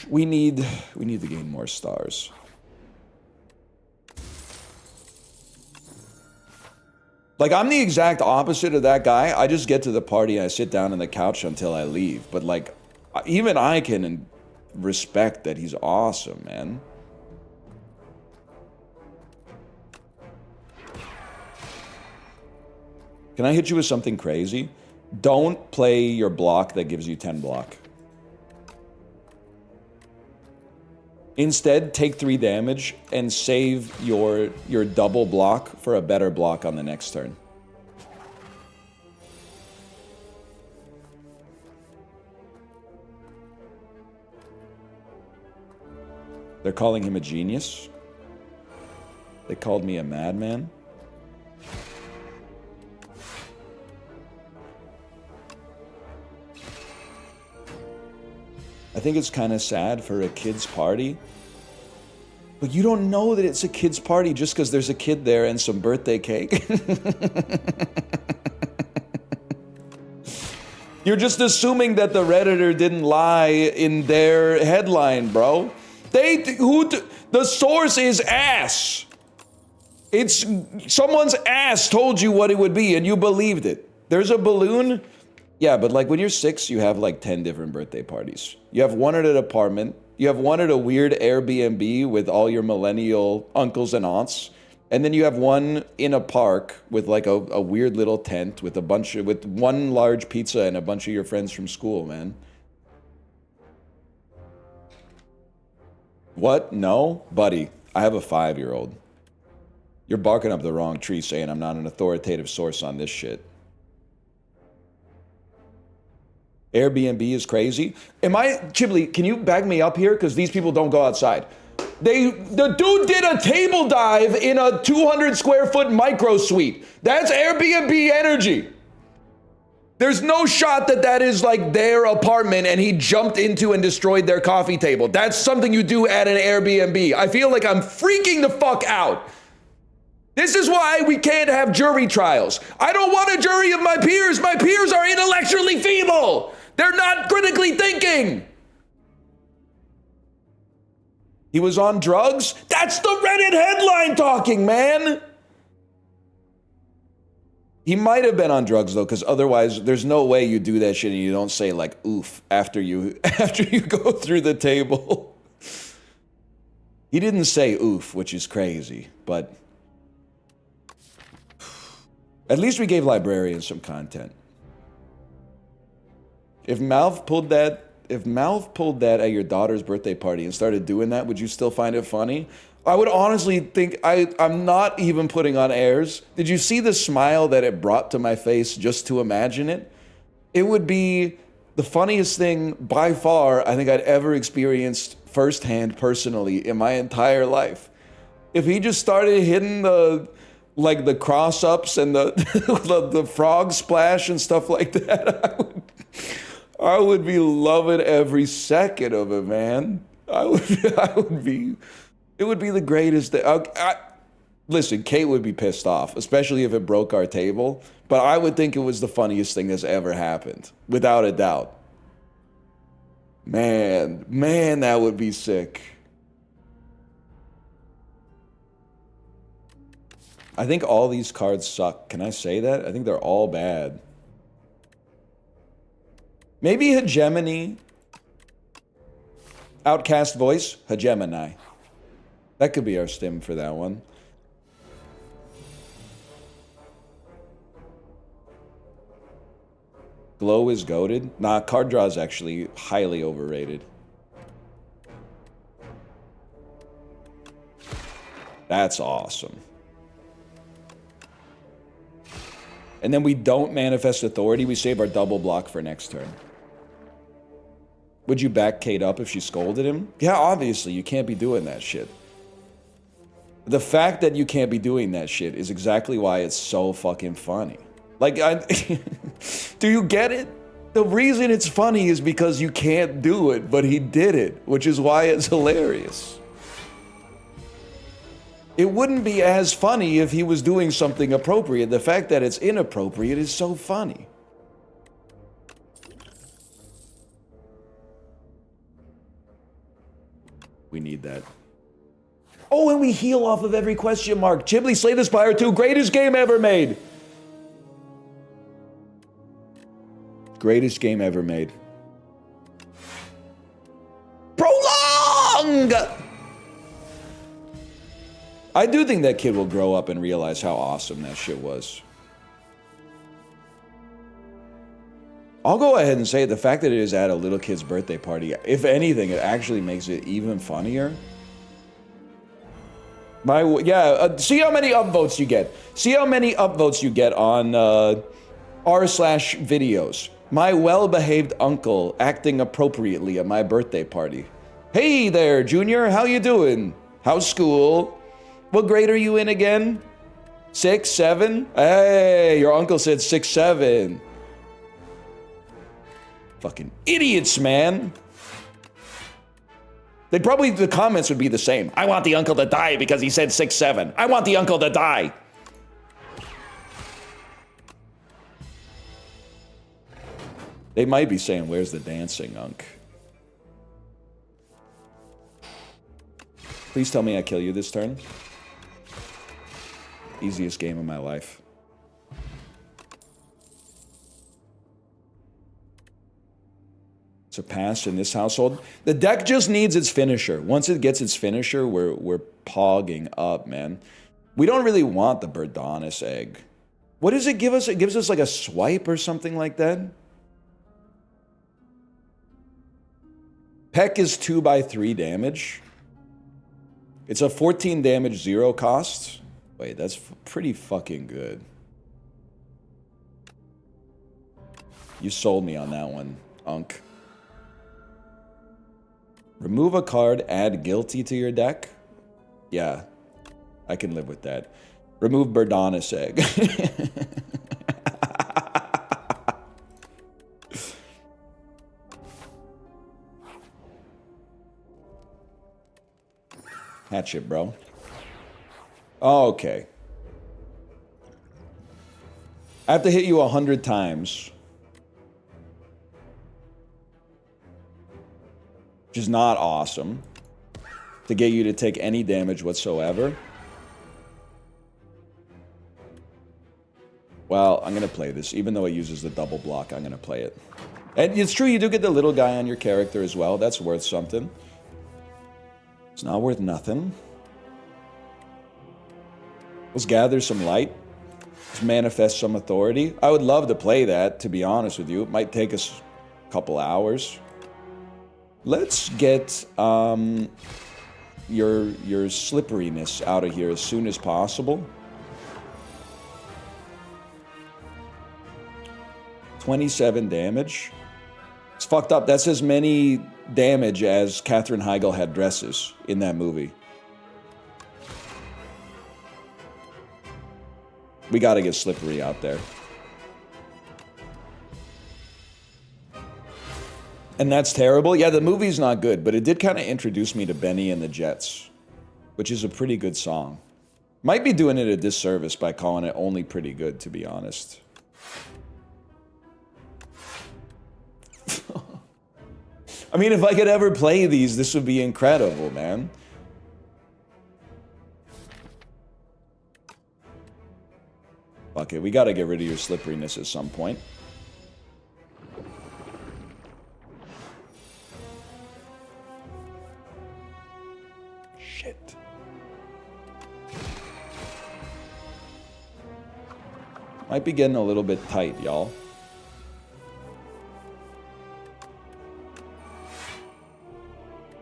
We need to gain more stars. Like, I'm the exact opposite of that guy. I just get to the party and I sit down on the couch until I leave. But like, even I can respect that he's awesome, man. Can I hit you with something crazy? Don't play your block that gives you 10 block. Instead, take 3 damage and save your double block for a better block on the next turn. They're calling him a genius. They called me a madman. I think it's kind of sad for a kid's party. But you don't know that it's a kid's party just because there's a kid there and some birthday cake. You're just assuming that the Redditor didn't lie in their headline, bro. The source is ass. It's someone's ass told you what it would be and you believed it. There's a balloon. Yeah, but like when you're 6, you have like 10 different birthday parties. You have one at an apartment. You have one at a weird Airbnb with all your millennial uncles and aunts. And then you have one in a park with like a weird little tent with with one large pizza and a bunch of your friends from school, man. What? No? Buddy, I have a 5-year-old. You're barking up the wrong tree saying I'm not an authoritative source on this shit. Airbnb is crazy. Chibli, can you back me up here? Because these people don't go outside. The dude did a table dive in a 200 square foot micro suite. That's Airbnb energy. There's no shot that is like their apartment and he jumped into and destroyed their coffee table. That's something you do at an Airbnb. I feel like I'm freaking the fuck out. This is why we can't have jury trials. I don't want a jury of my peers. My peers are intellectually feeble. They're not critically thinking. He was on drugs? That's the Reddit headline talking, man. He might have been on drugs though, because otherwise there's no way you do that shit and you don't say like oof after you go through the table. He didn't say oof, which is crazy, but at least we gave librarians some content. If Malv pulled that at your daughter's birthday party and started doing that, would you still find it funny? I would honestly think, I'm not even putting on airs. Did you see the smile that it brought to my face just to imagine it? It would be the funniest thing by far I think I'd ever experienced firsthand personally in my entire life. If he just started hitting the cross-ups and the frog splash and stuff like that, I would be loving every second of it, man. It would be the greatest thing. Listen, Kate would be pissed off, especially if it broke our table, but I would think it was the funniest thing that's ever happened, without a doubt. Man, that would be sick. I think all these cards suck. Can I say that? I think they're all bad. Maybe Hegemony. Outcast voice, Hegemony. That could be our stim for that one. Glow is goated. Nah, card draw is actually highly overrated. That's awesome. And then we don't manifest authority. We save our double block for next turn. Would you back Kate up if she scolded him? Yeah, obviously. You can't be doing that shit. The fact that you can't be doing that shit is exactly why it's so fucking funny. Like, do you get it? The reason it's funny is because you can't do it, but he did it, which is why it's hilarious. It wouldn't be as funny if he was doing something appropriate. The fact that it's inappropriate is so funny. We need that. Oh, and we heal off of every question mark. Chiblee, Slay the Spire 2, greatest game ever made. Greatest game ever made. Prolong! I do think that kid will grow up and realize how awesome that shit was. I'll go ahead and say the fact that it is at a little kid's birthday party, if anything, it actually makes it even funnier. See how many upvotes you get. See how many upvotes you get on r/videos. My well-behaved uncle acting appropriately at my birthday party. Hey there, Junior, how you doing? How's school? What grade are you in again? 6, 7? Hey, your uncle said 6, 7. Fucking idiots, man. The comments would be the same. I want the uncle to die because he said 6, 7. I want the uncle to die. They might be saying, where's the dancing, Unc? Please tell me I kill you this turn. Easiest game of my life. It's a pass in this household. The deck just needs its finisher. Once it gets its finisher, we're pogging up, man. We don't really want the Birdonis egg. What does it give us? It gives us like a swipe or something like that. Peck is 2/3 damage. It's a 14 damage, 0 cost. Wait, that's pretty fucking good. You sold me on that one, Unc. Remove a card, add guilty to your deck. Yeah, I can live with that. Remove Birdonis egg. Hatchet, bro. Oh, okay. I have to hit you 100 times. Which is not awesome. To get you to take any damage whatsoever. Well, I'm going to play this. Even though it uses the double block, I'm going to play it. And it's true, you do get the little guy on your character as well. That's worth something. It's not worth nothing. Let's gather some light. Let's manifest some authority. I would love to play that, to be honest with you. It might take us a couple hours. Let's get your slipperiness out of here as soon as possible. 27 damage. It's fucked up. That's as many damage as Katherine Heigl had dresses in that movie. We gotta get slippery out there. And that's terrible. Yeah, the movie's not good, but it did kind of introduce me to Benny and the Jets, which is a pretty good song. Might be doing it a disservice by calling it only pretty good, to be honest. I mean, if I could ever play these, this would be incredible, man. Fuck it, we gotta get rid of your slipperiness at some point. Shit. Might be getting a little bit tight, y'all.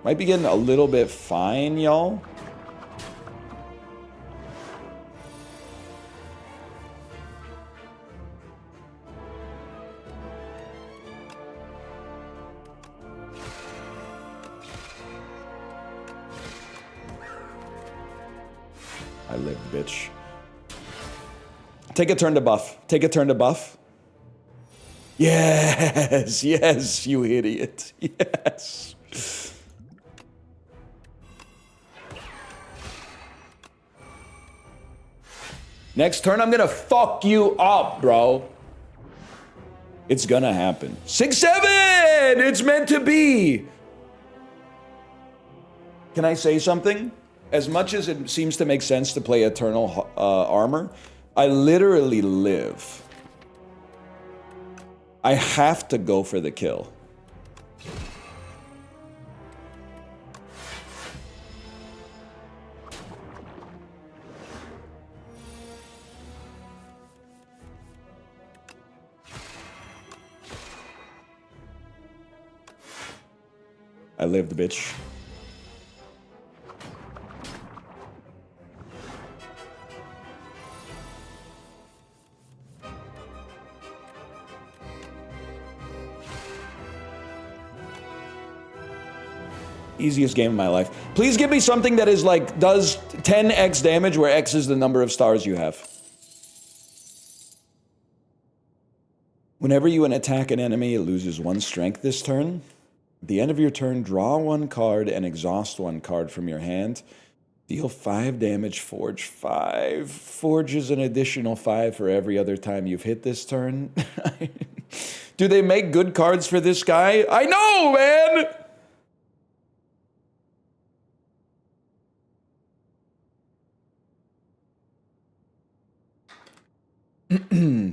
Might be getting a little bit fine, y'all. I lived, bitch. Take a turn to buff. Take a turn to buff. Yes, yes, you idiot. Yes. Next turn, I'm gonna fuck you up, bro. It's gonna happen. 6-7! It's meant to be! Can I say something? As much as it seems to make sense to play Eternal Armor, I literally live. I have to go for the kill. I lived, bitch. Easiest game of my life. Please give me something that is like, does 10x damage where x is the number of stars you have. Whenever you attack an enemy, it loses 1 strength this turn. At the end of your turn, draw 1 card and exhaust 1 card from your hand. Deal 5 damage, forge 5. Forges an additional 5 for every other time you've hit this turn. Do they make good cards for this guy? I know, man!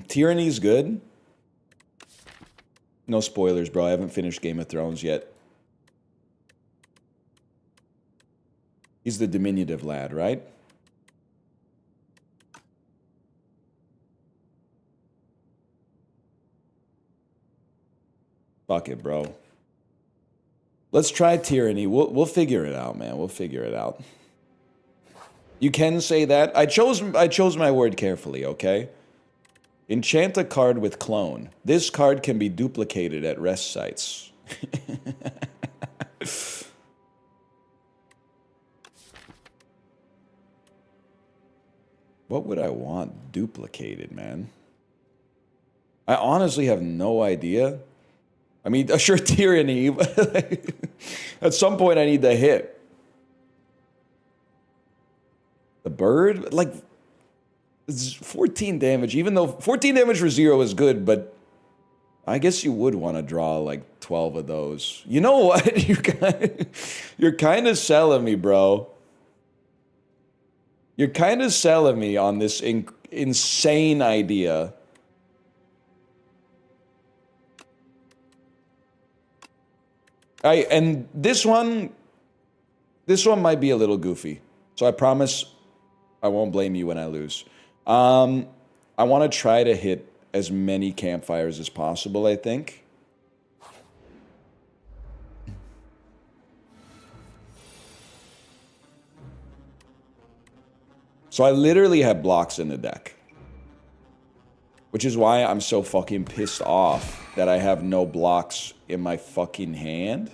Tyranny's good. No spoilers, bro. I haven't finished Game of Thrones yet. He's the diminutive lad, right? Fuck it, bro. Let's try Tyranny. We'll figure it out, man. We'll figure it out. You can say that. I chose my word carefully, okay? Enchant a card with clone. This card can be duplicated at rest sites. What would I want duplicated, man? I honestly have no idea. I mean, sure, Tyranny. At some point, I need the hit. The bird? Like... It's 14 damage, even though 14 damage for 0 is good, but I guess you would want to draw like 12 of those. You know what? You're kind of selling me, bro. You're kind of selling me on this insane idea. And this one might be a little goofy. So I promise I won't blame you when I lose. I want to try to hit as many campfires as possible, I think. So I literally have blocks in the deck. Which is why I'm so fucking pissed off that I have no blocks in my fucking hand.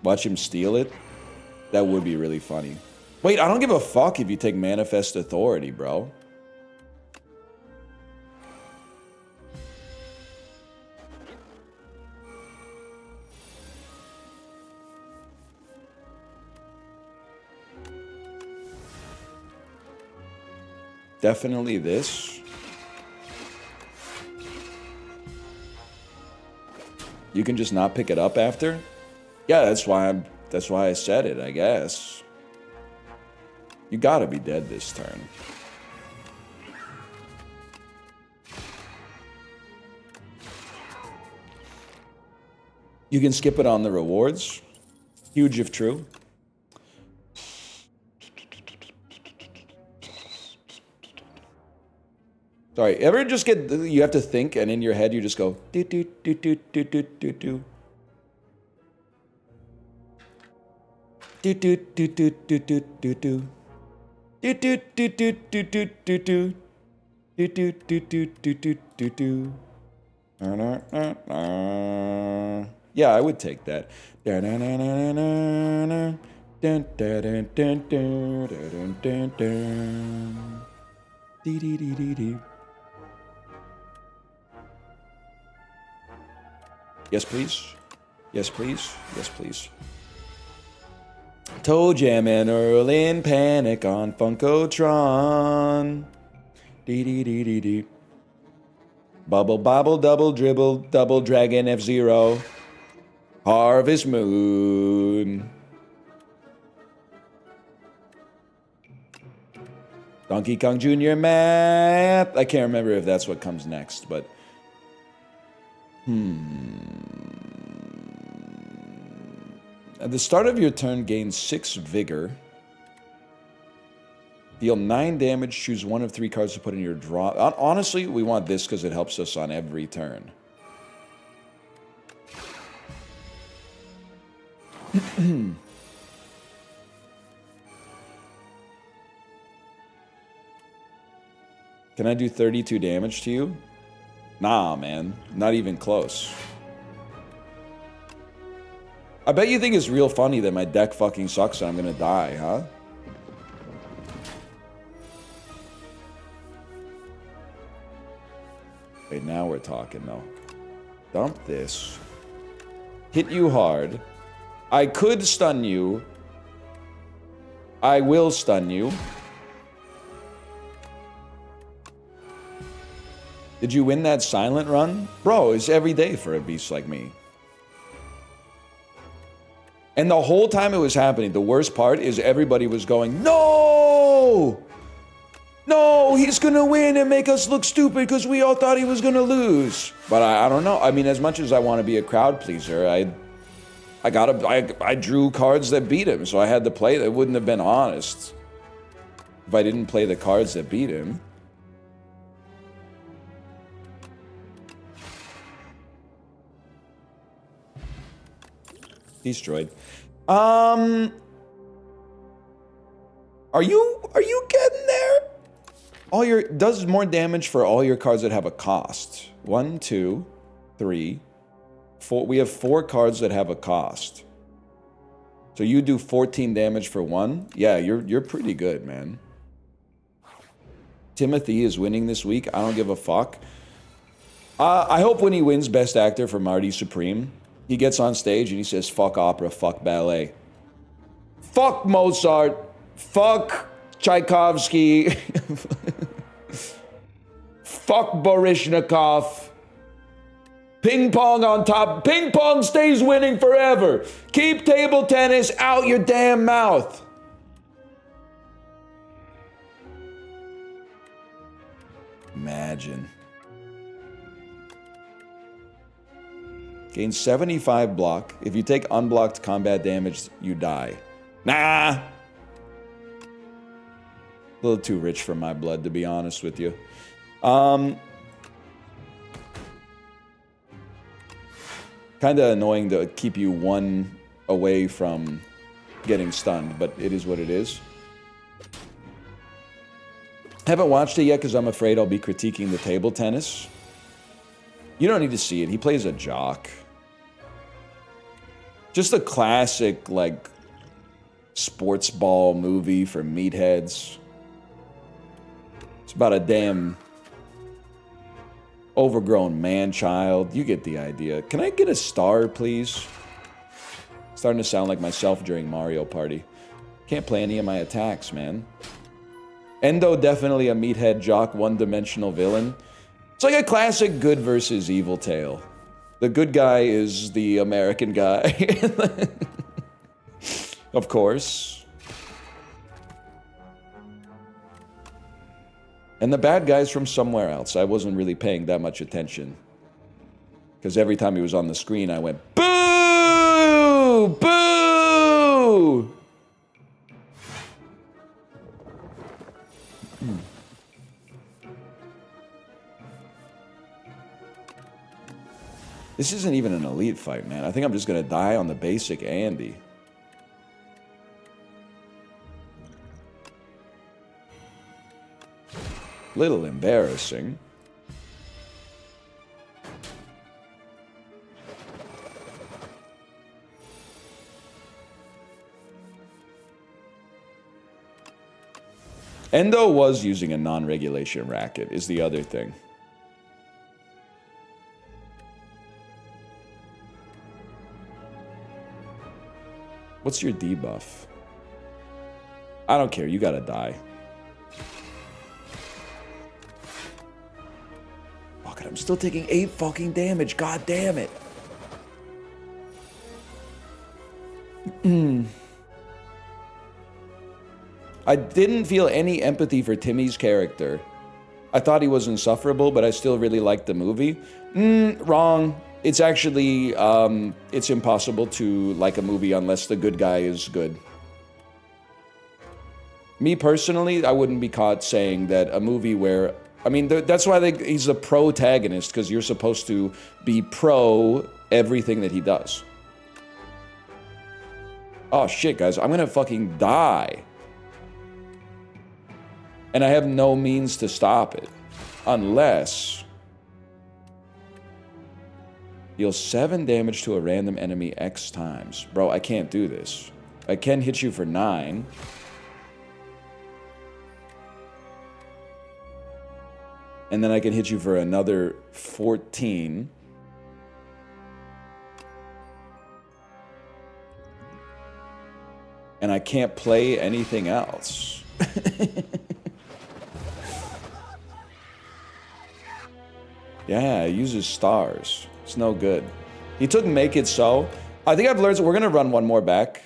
Watch him steal it. That would be really funny. Wait, I don't give a fuck if you take Manifest Authority, bro. Definitely this. You can just not pick it up after? Yeah, that's why I said it, I guess. You gotta be dead this turn. You can skip it on the rewards. Huge if true. Sorry, ever just get, you have to think, and in your head you just go, do do do do do do do do. Do do do do do do do do. Do do do do do do do do. Do do do do do do do do. Yeah, I would take that. Yes, please. Yes, please. Yes, please. Toe Jam and Earl in Panic on Funkotron. Dee dee dee dee dee. Bubble Bobble Double Dribble Double Dragon F-Zero. Harvest Moon. Donkey Kong Jr. Math. I can't remember if that's what comes next, but At the start of your turn, gain 6 vigor. Deal 9 damage, choose one of 3 cards to put in your draw. Honestly, we want this because it helps us on every turn. Can I do 32 damage to you? Nah, man. Not even close. I bet you think it's real funny that my deck fucking sucks and I'm gonna die, huh? Wait, now we're talking, though. Dump this. Hit you hard. I could stun you. I will stun you. Did you win that silent run? Bro, it's every day for a beast like me. And the whole time it was happening, the worst part is everybody was going, no! No, he's gonna win and make us look stupid because we all thought he was gonna lose. But I don't know. I mean, as much as I want to be a crowd pleaser, I drew cards that beat him, so I had to play. It wouldn't have been honest if I didn't play the cards that beat him. Destroyed. Are you getting there? Does more damage for all your cards that have a cost. 1, 2, 3, 4. We have 4 cards that have a cost. So you do 14 damage for 1? Yeah, you're pretty good, man. Timothy is winning this week. I don't give a fuck. I hope when he wins Best Actor for Marty Supreme, he gets on stage and he says, fuck opera, fuck ballet. Fuck Mozart. Fuck Tchaikovsky. Fuck Baryshnikov. Ping pong on top. Ping pong stays winning forever. Keep table tennis out your damn mouth. Imagine. Gain 75 block. If you take unblocked combat damage, you die. Nah! A little too rich for my blood, to be honest with you. Kind of annoying to keep you 1 away from getting stunned, but it is what it is. Haven't watched it yet because I'm afraid I'll be critiquing the table tennis. You don't need to see it. He plays a jock. Just a classic, like, sports ball movie for meatheads. It's about a damn overgrown man-child. You get the idea. Can I get a star, please? Starting to sound like myself during Mario Party. Can't play any of my attacks, man. Endo, definitely a meathead jock, one-dimensional villain. It's like a classic good versus evil tale. The good guy is the American guy. Of course. And the bad guy's from somewhere else. I wasn't really paying that much attention. Because every time he was on the screen, I went, boo! Boo! This isn't even an elite fight, man. I think I'm just gonna die on the basic Andy. Little embarrassing. Endo was using a non-regulation racket, is the other thing. What's your debuff? I don't care, you gotta die. Fuck it, I'm still taking 8 fucking damage, god damn it. I didn't feel any empathy for Timmy's character. I thought he was insufferable, but I still really liked the movie. Wrong. It's actually, it's impossible to like a movie unless the good guy is good. Me personally, I wouldn't be caught saying that a movie where... I mean, that's why he's a protagonist, because you're supposed to be pro everything that he does. Oh shit, guys, I'm gonna fucking die. And I have no means to stop it. Unless... deal 7 damage to a random enemy X times. Bro, I can't do this. I can hit you for 9. And then I can hit you for another 14. And I can't play anything else. Yeah, it uses stars. It's no good. He took Make It So. I think I've learned, so we're going to run one more back.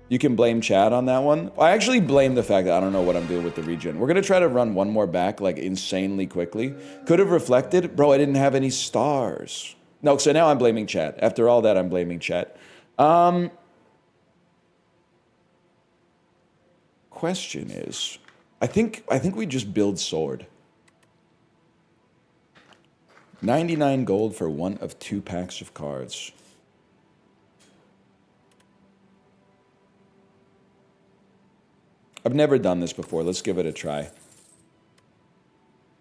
You can blame Chad on that one. I actually blame the fact that I don't know what I'm doing with the regen. We're going to try to run one more back, like, insanely quickly. Could have reflected. Bro, I didn't have any stars. No, so now I'm blaming Chad. After all that, I'm blaming Chad. Question is, I think we just build sword. 99 gold for 1 of 2 packs of cards. I've never done this before. Let's give it a try.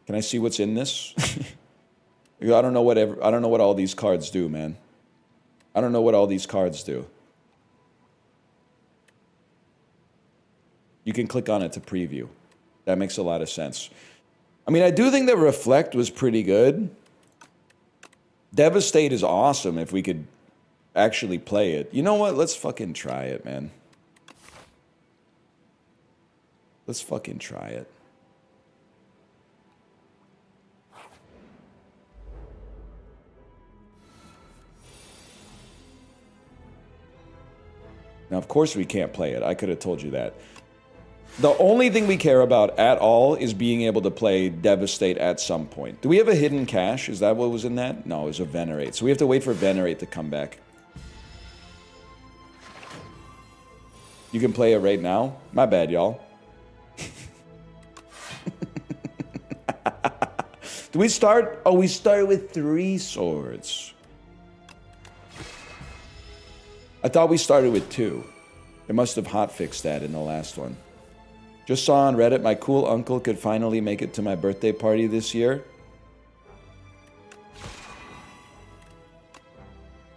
Can I see what's in this? I don't know what all these cards do, man. I don't know what all these cards do. You can click on it to preview. That makes a lot of sense. I mean, I do think that Reflect was pretty good. Devastate is awesome if we could actually play it. You know what? Let's fucking try it, man. Let's fucking try it. Now, of course we can't play it. I could have told you that. The only thing we care about at all is being able to play Devastate at some point. Do we have a hidden cache? Is that what was in that? No, it was a Venerate. So we have to wait for Venerate to come back. You can play it right now? My bad, y'all. Do we start? Oh, we start with 3 swords. I thought we started with 2. They must have hotfixed that in the last one. Just saw on Reddit my cool uncle could finally make it to my birthday party this year.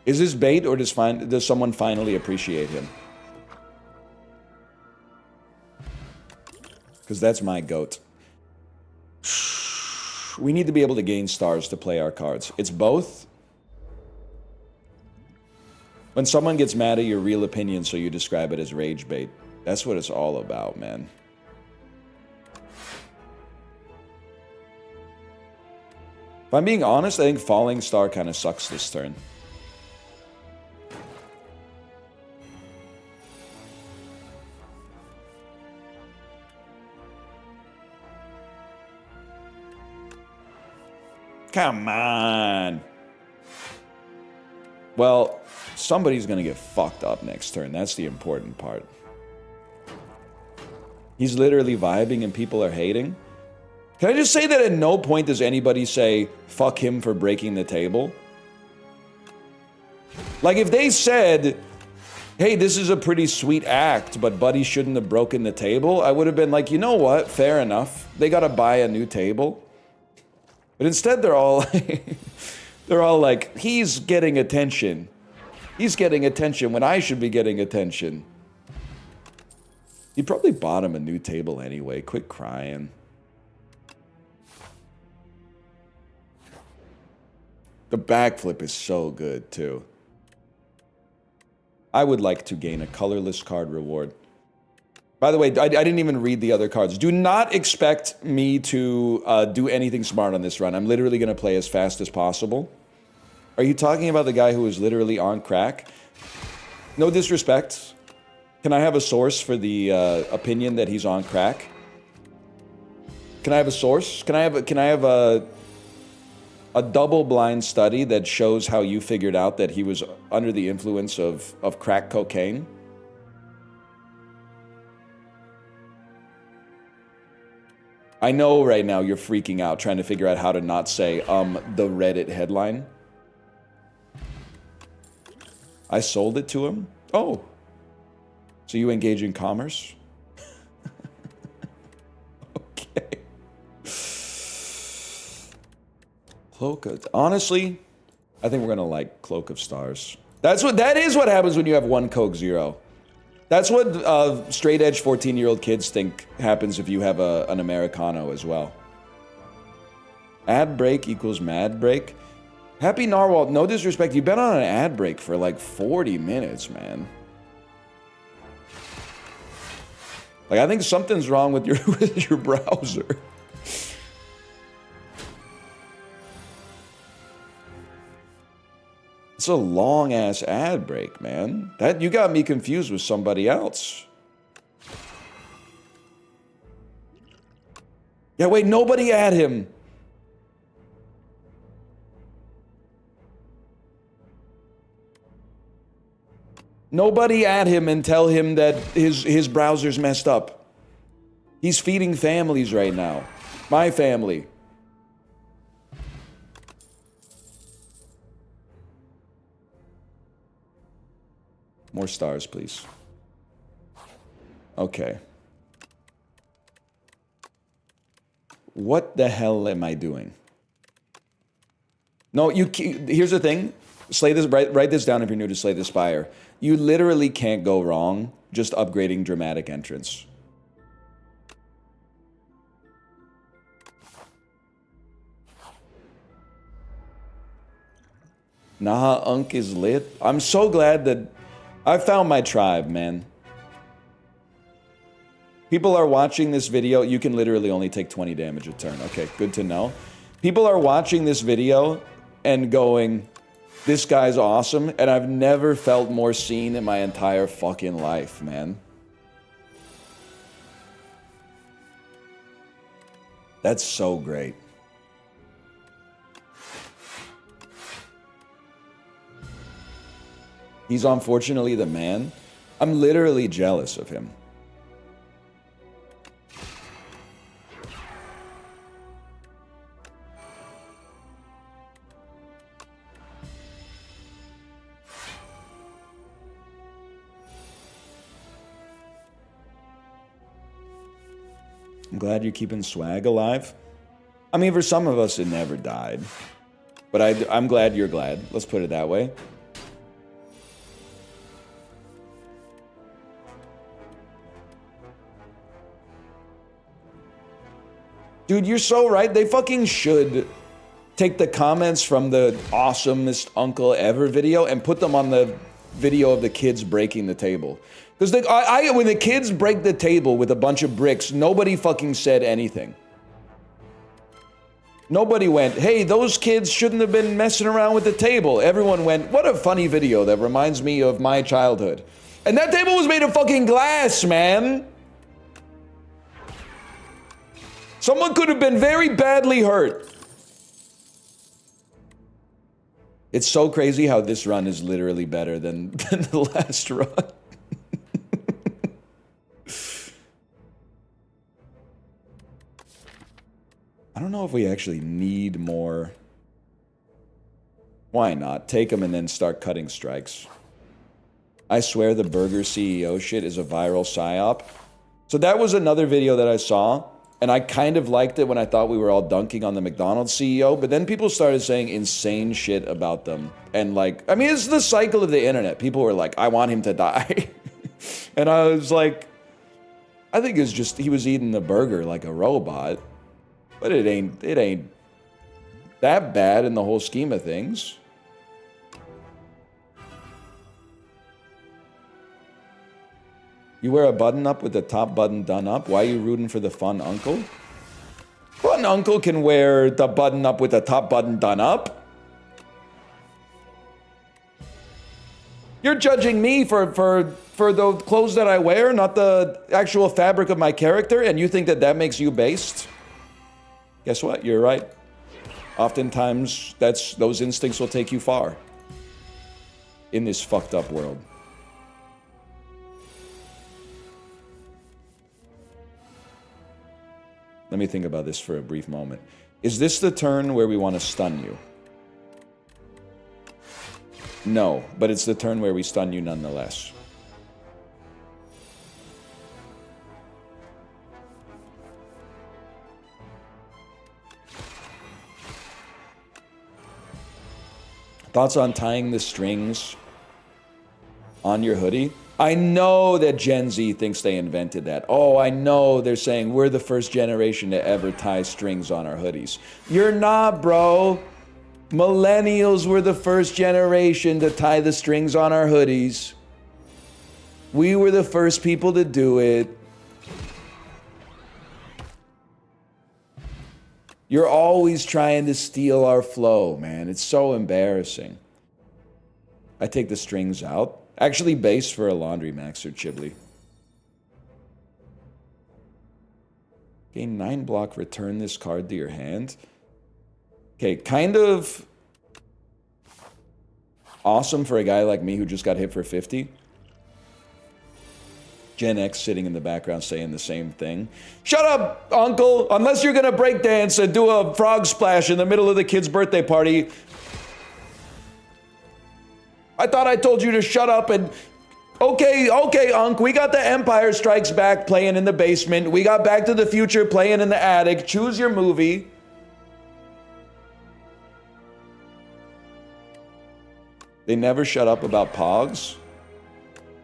Is this bait or does someone finally appreciate him? Because that's my goat. We need to be able to gain stars to play our cards. It's both. When someone gets mad at your real opinion, so you describe it as rage bait. That's what it's all about, man. If I'm being honest, I think Falling Star kind of sucks this turn. Come on. Well, somebody's going to get fucked up next turn. That's the important part. He's literally vibing and people are hating. Can I just say that at no point does anybody say, fuck him for breaking the table? Like, if they said, hey, this is a pretty sweet act, but Buddy shouldn't have broken the table, I would have been like, you know what? Fair enough. They gotta buy a new table. But instead, they're all they're all like, he's getting attention. He's getting attention when I should be getting attention. He probably bought him a new table anyway. Quit crying. The backflip is so good, too. I would like to gain a colorless card reward. By the way, I didn't even read the other cards. Do not expect me to do anything smart on this run. I'm literally going to play as fast as possible. Are you talking about the guy who is literally on crack? No disrespect. Can I have a source for the opinion that he's on crack? Can I have a source? Can I have a double-blind study that shows how you figured out that he was under the influence of crack cocaine? I know right now you're freaking out trying to figure out how to not say, the Reddit headline. I sold it to him? Oh. So you engage in commerce? Okay. Cloak of... Honestly, I think we're gonna like Cloak of Stars. That is what happens when you have one Coke Zero. That's what straight edge 14-year-old kids think happens if you have an Americano as well. Ad break equals mad break. Happy Narwhal, no disrespect, you've been on an ad break for like 40 minutes, man. Like, I think something's wrong with your browser. It's a long-ass ad break, man. You got me confused with somebody else. Yeah, wait, nobody add him. Nobody add him and tell him that his browser's messed up. He's feeding families right now. My family. More stars, please. Okay. What the hell am I doing? No, here's the thing. Slay this. Write this down if you're new to Slay the Spire. You literally can't go wrong just upgrading dramatic entrance. Naha Unk is lit. I'm so glad that I found my tribe, man. People are watching this video. You can literally only take 20 damage a turn. Okay, good to know. People are watching this video and going, this guy's awesome, and I've never felt more seen in my entire fucking life, man. That's so great. He's unfortunately the man. I'm literally jealous of him. I'm glad you're keeping swag alive. I mean, for some of us, it never died. But I'm glad you're glad. Let's put it that way. Dude, you're so right. They fucking should take the comments from the awesomest uncle ever video and put them on the video of the kids breaking the table. Because when the kids break the table with a bunch of bricks, nobody fucking said anything. Nobody went, hey, those kids shouldn't have been messing around with the table. Everyone went, what a funny video that reminds me of my childhood. And that table was made of fucking glass, man. Someone could have been very badly hurt. It's so crazy how this run is literally better than the last run. I don't know if we actually need more Why not? Take them and then start cutting strikes. I swear the burger CEO shit is a viral psyop. So that was another video that I saw, and I kind of liked it when I thought we were all dunking on the McDonald's CEO, but then people started saying insane shit about them. And like, I mean, it's the cycle of the internet. People were like, I want him to die. And I was like, I think it's just, he was eating the burger like a robot. But it ain't that bad in the whole scheme of things. You wear a button up with the top button done up. Why are you rooting for the fun uncle? Fun uncle can wear the button up with the top button done up. You're judging me for the clothes that I wear, not the actual fabric of my character, and you think that that makes you based? Guess what? You're right. Oftentimes, those instincts will take you far in this fucked up world. Let me think about this for a brief moment. Is this the turn where we want to stun you? No, but it's the turn where we stun you nonetheless. Thoughts on tying the strings on your hoodie? I know that Gen Z thinks they invented that. Oh, I know they're saying we're the first generation to ever tie strings on our hoodies. You're not, bro. Millennials were the first generation to tie the strings on our hoodies. We were the first people to do it. You're always trying to steal our flow, man. It's so embarrassing. I take the strings out. Actually, base for a laundry maxer, Chibli. Gain 9 block, return this card to your hand. Okay, kind of awesome for a guy like me who just got hit for 50. Gen X sitting in the background saying the same thing. Shut up, uncle! Unless you're gonna break dance and do a frog splash in the middle of the kid's birthday party. I thought I told you to shut up and... Okay, Unc, we got the Empire Strikes Back playing in the basement. We got Back to the Future playing in the attic. Choose your movie. They never shut up about Pogs.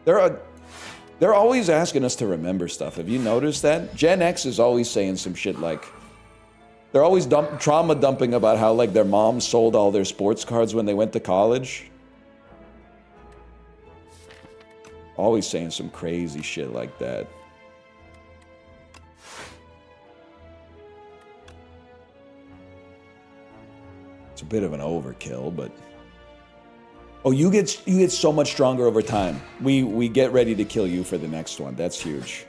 They're always asking us to remember stuff. Have you noticed that? Gen X is always saying some shit like... They're always trauma dumping about how like their mom sold all their sports cards when they went to college. Always saying some crazy shit like that. It's a bit of an overkill, but... Oh, you get so much stronger over time. We get ready to kill you for the next one. That's huge.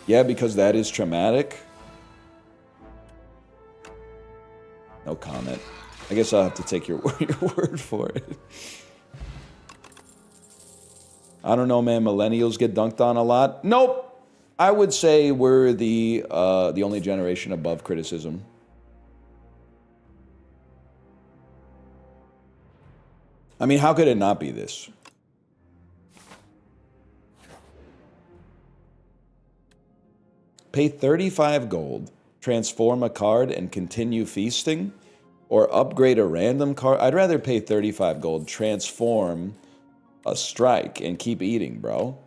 Yeah, because that is traumatic. No comment. I guess I'll have to take your word for it. I don't know, man. Millennials get dunked on a lot. Nope. I would say we're the only generation above criticism. I mean, how could it not be this? Pay 35 gold, transform a card, and continue feasting, or upgrade a random card. I'd rather pay 35 gold, transform a strike, and keep eating, bro.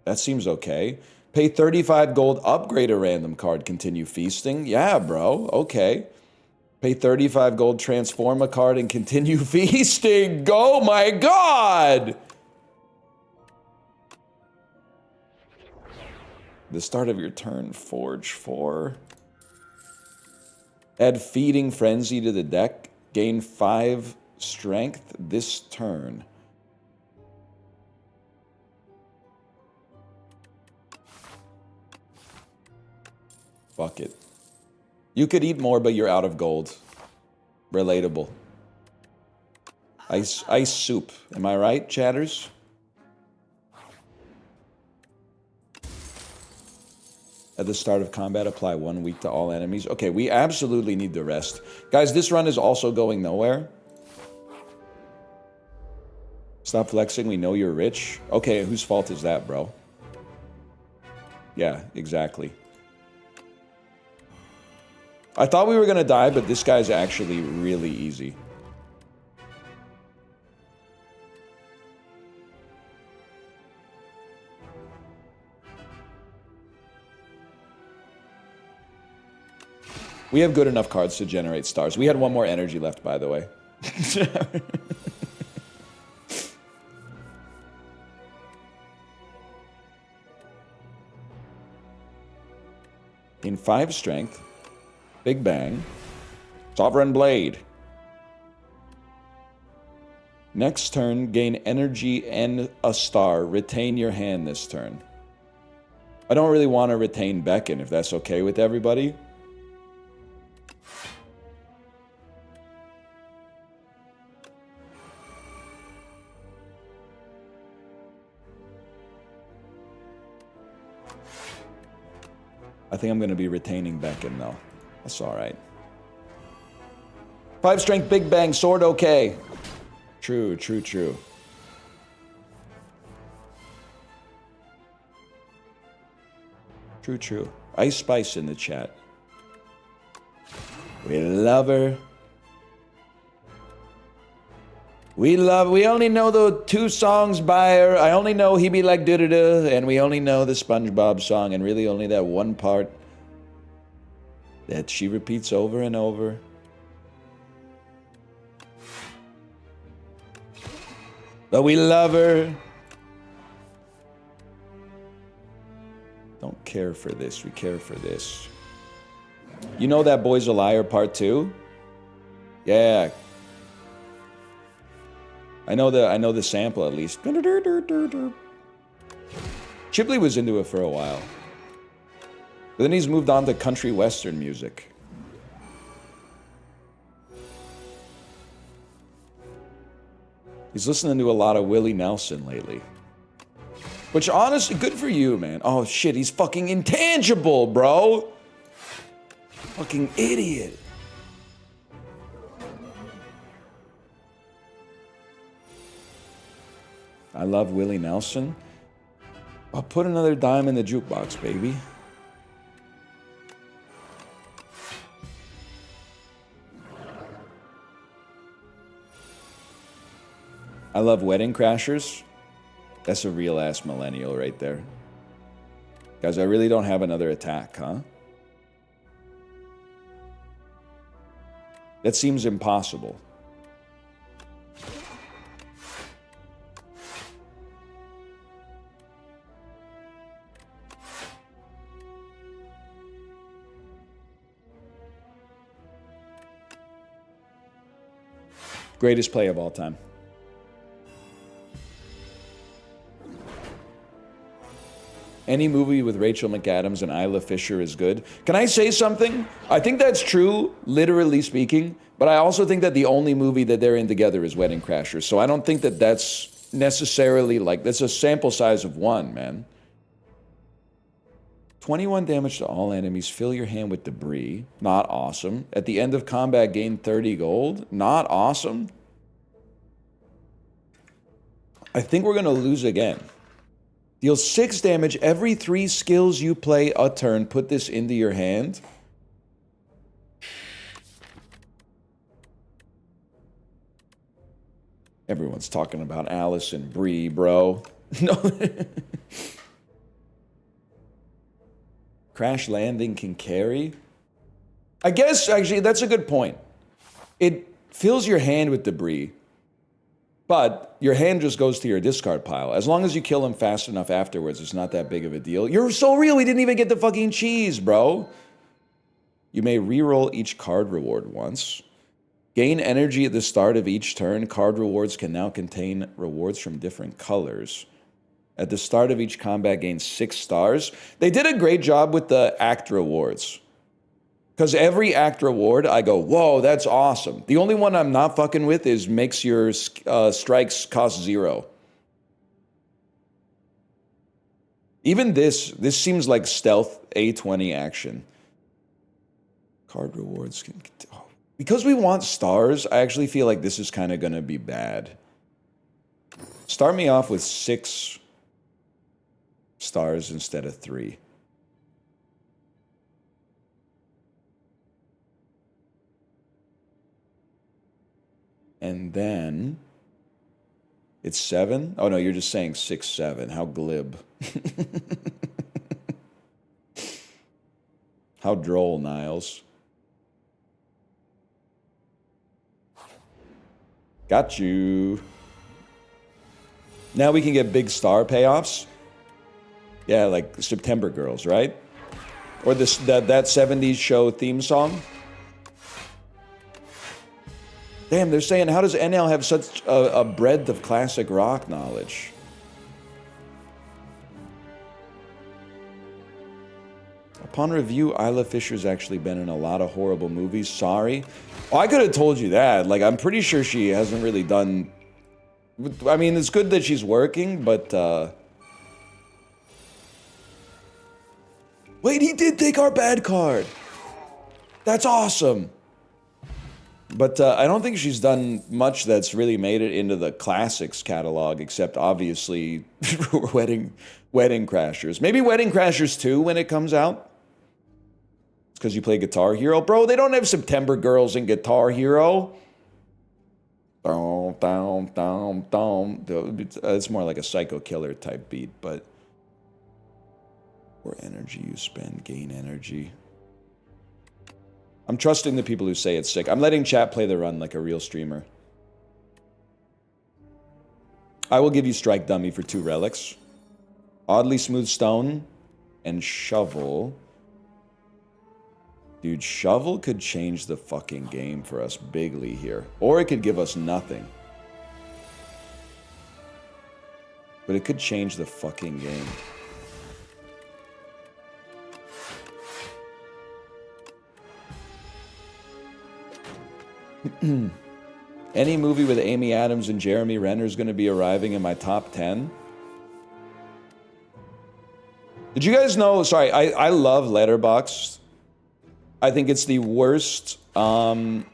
That seems okay. Pay 35 gold, upgrade a random card, continue feasting. Yeah, bro. Okay. Pay 35 gold, transform a card, and continue feasting. Oh my god! The start of your turn, forge 4. Add Feeding Frenzy to the deck. Gain 5 strength this turn. Fuck it. You could eat more, but you're out of gold. Relatable. Ice soup. Am I right, chatters? At the start of combat, apply 1 week to all enemies. Okay, we absolutely need the rest. Guys, this run is also going nowhere. Stop flexing, we know you're rich. Okay, whose fault is that, bro? Yeah, exactly. I thought we were gonna die, but this guy's actually really easy. We have good enough cards to generate stars. We had 1 more energy left, by the way. In 5 strength, Big Bang, Sovereign Blade. Next turn, gain energy and a star. Retain your hand this turn. I don't really want to retain Beckon, if that's okay with everybody. I think I'm going to be retaining Beckon, though. That's all right. 5 strength, Big Bang, sword, okay. True, true, true. True, true. Ice Spice in the chat. We love her. We only know the 2 songs by her. I only know He Be Like Da-Da-Da, and we only know the SpongeBob song, and really only that one part that she repeats over and over. But we love her. Don't care for this, we care for this. You know that Boy's a Liar Part 2? Yeah. I know the sample at least. Chipley was into it for a while. But then he's moved on to country western music. He's listening to a lot of Willie Nelson lately. Which honestly, good for you, man. Oh shit, he's fucking intangible, bro. Fucking idiot. I love Willie Nelson. I'll put another dime in the jukebox, baby. I love Wedding Crashers. That's a real-ass millennial right there. Guys, I really don't have another attack, huh? That seems impossible. Greatest play of all time. Any movie with Rachel McAdams and Isla Fisher is good. Can I say something? I think that's true, literally speaking, but I also think that the only movie that they're in together is Wedding Crashers. So I don't think that that's necessarily like, that's a sample size of 1, man. 21 damage to all enemies. Fill your hand with debris. Not awesome. At the end of combat, gain 30 gold. Not awesome. I think we're going to lose again. Deal 6 damage every 3 skills you play a turn. Put this into your hand. Everyone's talking about Alice and Bree, bro. No. Crash landing can carry? I guess, actually, that's a good point. It fills your hand with debris, but your hand just goes to your discard pile. As long as you kill him fast enough afterwards, it's not that big of a deal. You're so real, we didn't even get the fucking cheese, bro. You may reroll each card reward once. Gain energy at the start of each turn. Card rewards can now contain rewards from different colors. At the start of each combat, gain 6 stars. They did a great job with the act rewards. Because every act reward, I go, whoa, that's awesome. The only one I'm not fucking with is makes your strikes cost 0. Even this seems like stealth A20 action. Card rewards can... Oh. Because we want stars, I actually feel like this is kind of going to be bad. Start me off with 6 stars instead of 3. And then... It's 7? Oh no, you're just saying 6, 7. How glib. How droll, Niles. Got you. Now we can get big star payoffs. Yeah, like September Girls, right? Or this that 70s show theme song. Damn, they're saying, how does NL have such a breadth of classic rock knowledge? Upon review, Isla Fisher's actually been in a lot of horrible movies. Sorry. Oh, I could have told you that. Like, I'm pretty sure she hasn't really done... I mean, it's good that she's working, but... Wait, he did take our bad card! That's awesome! But I don't think she's done much that's really made it into the classics catalog, except obviously Wedding Crashers. Maybe Wedding Crashers 2 when it comes out. It's because you play Guitar Hero. Bro, they don't have September Girls in Guitar Hero. It's more like a Psycho Killer type beat, but... More energy you spend, gain energy. I'm trusting the people who say it's sick. I'm letting chat play the run like a real streamer. I will give you Strike Dummy for 2 relics. Oddly Smooth Stone and Shovel. Dude, Shovel could change the fucking game for us bigly here. Or it could give us nothing. But it could change the fucking game. Any movie with Amy Adams and Jeremy Renner is going to be arriving in my top 10. Did you guys know? Sorry, I love Letterboxd. I think it's the worst platform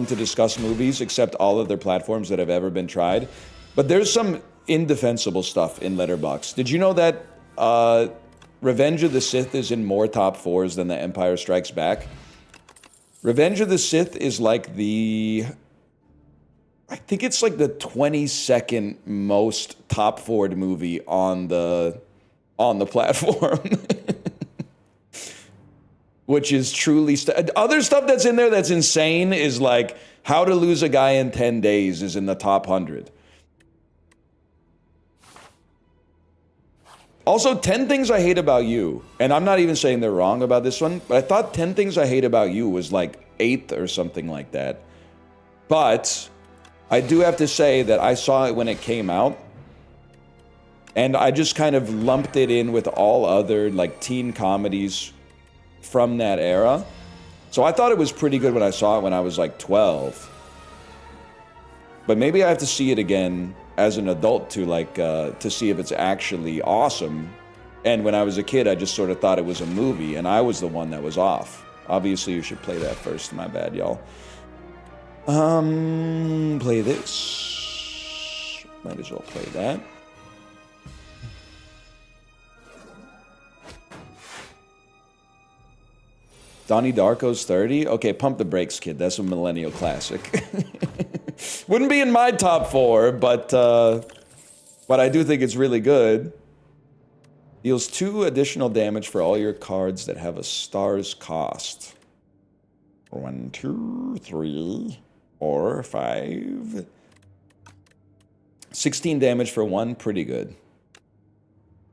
to discuss movies, except all other platforms that have ever been tried. But there's some indefensible stuff in Letterboxd. Did you know that Revenge of the Sith is in more top 4s than The Empire Strikes Back? Revenge of the Sith is like the... I think it's like the 22nd most top 4'd movie on the platform. Which is truly... Other stuff that's in there that's insane is like How to Lose a Guy in 10 Days is in the top 100. Also, 10 Things I Hate About You. And I'm not even saying they're wrong about this one, but I thought 10 Things I Hate About You was like 8th or something like that. But I do have to say that I saw it when it came out. And I just kind of lumped it in with all other like teen comedies from that era. So I thought it was pretty good when I saw it when I was like 12. But maybe I have to see it again as an adult to like to see if it's actually awesome. And when I was a kid, I just sort of thought it was a movie, and I was the one that was off. Obviously, you should play that first. My bad, y'all. Play this. Might as well play that. Donnie Darko's 30? Okay, pump the brakes, kid. That's a millennial classic. Wouldn't be in my top 4, but I do think it's really good. Deals 2 additional damage for all your cards that have a star's cost. 1, 2, 3, 4, 5. 16 damage for 1, pretty good.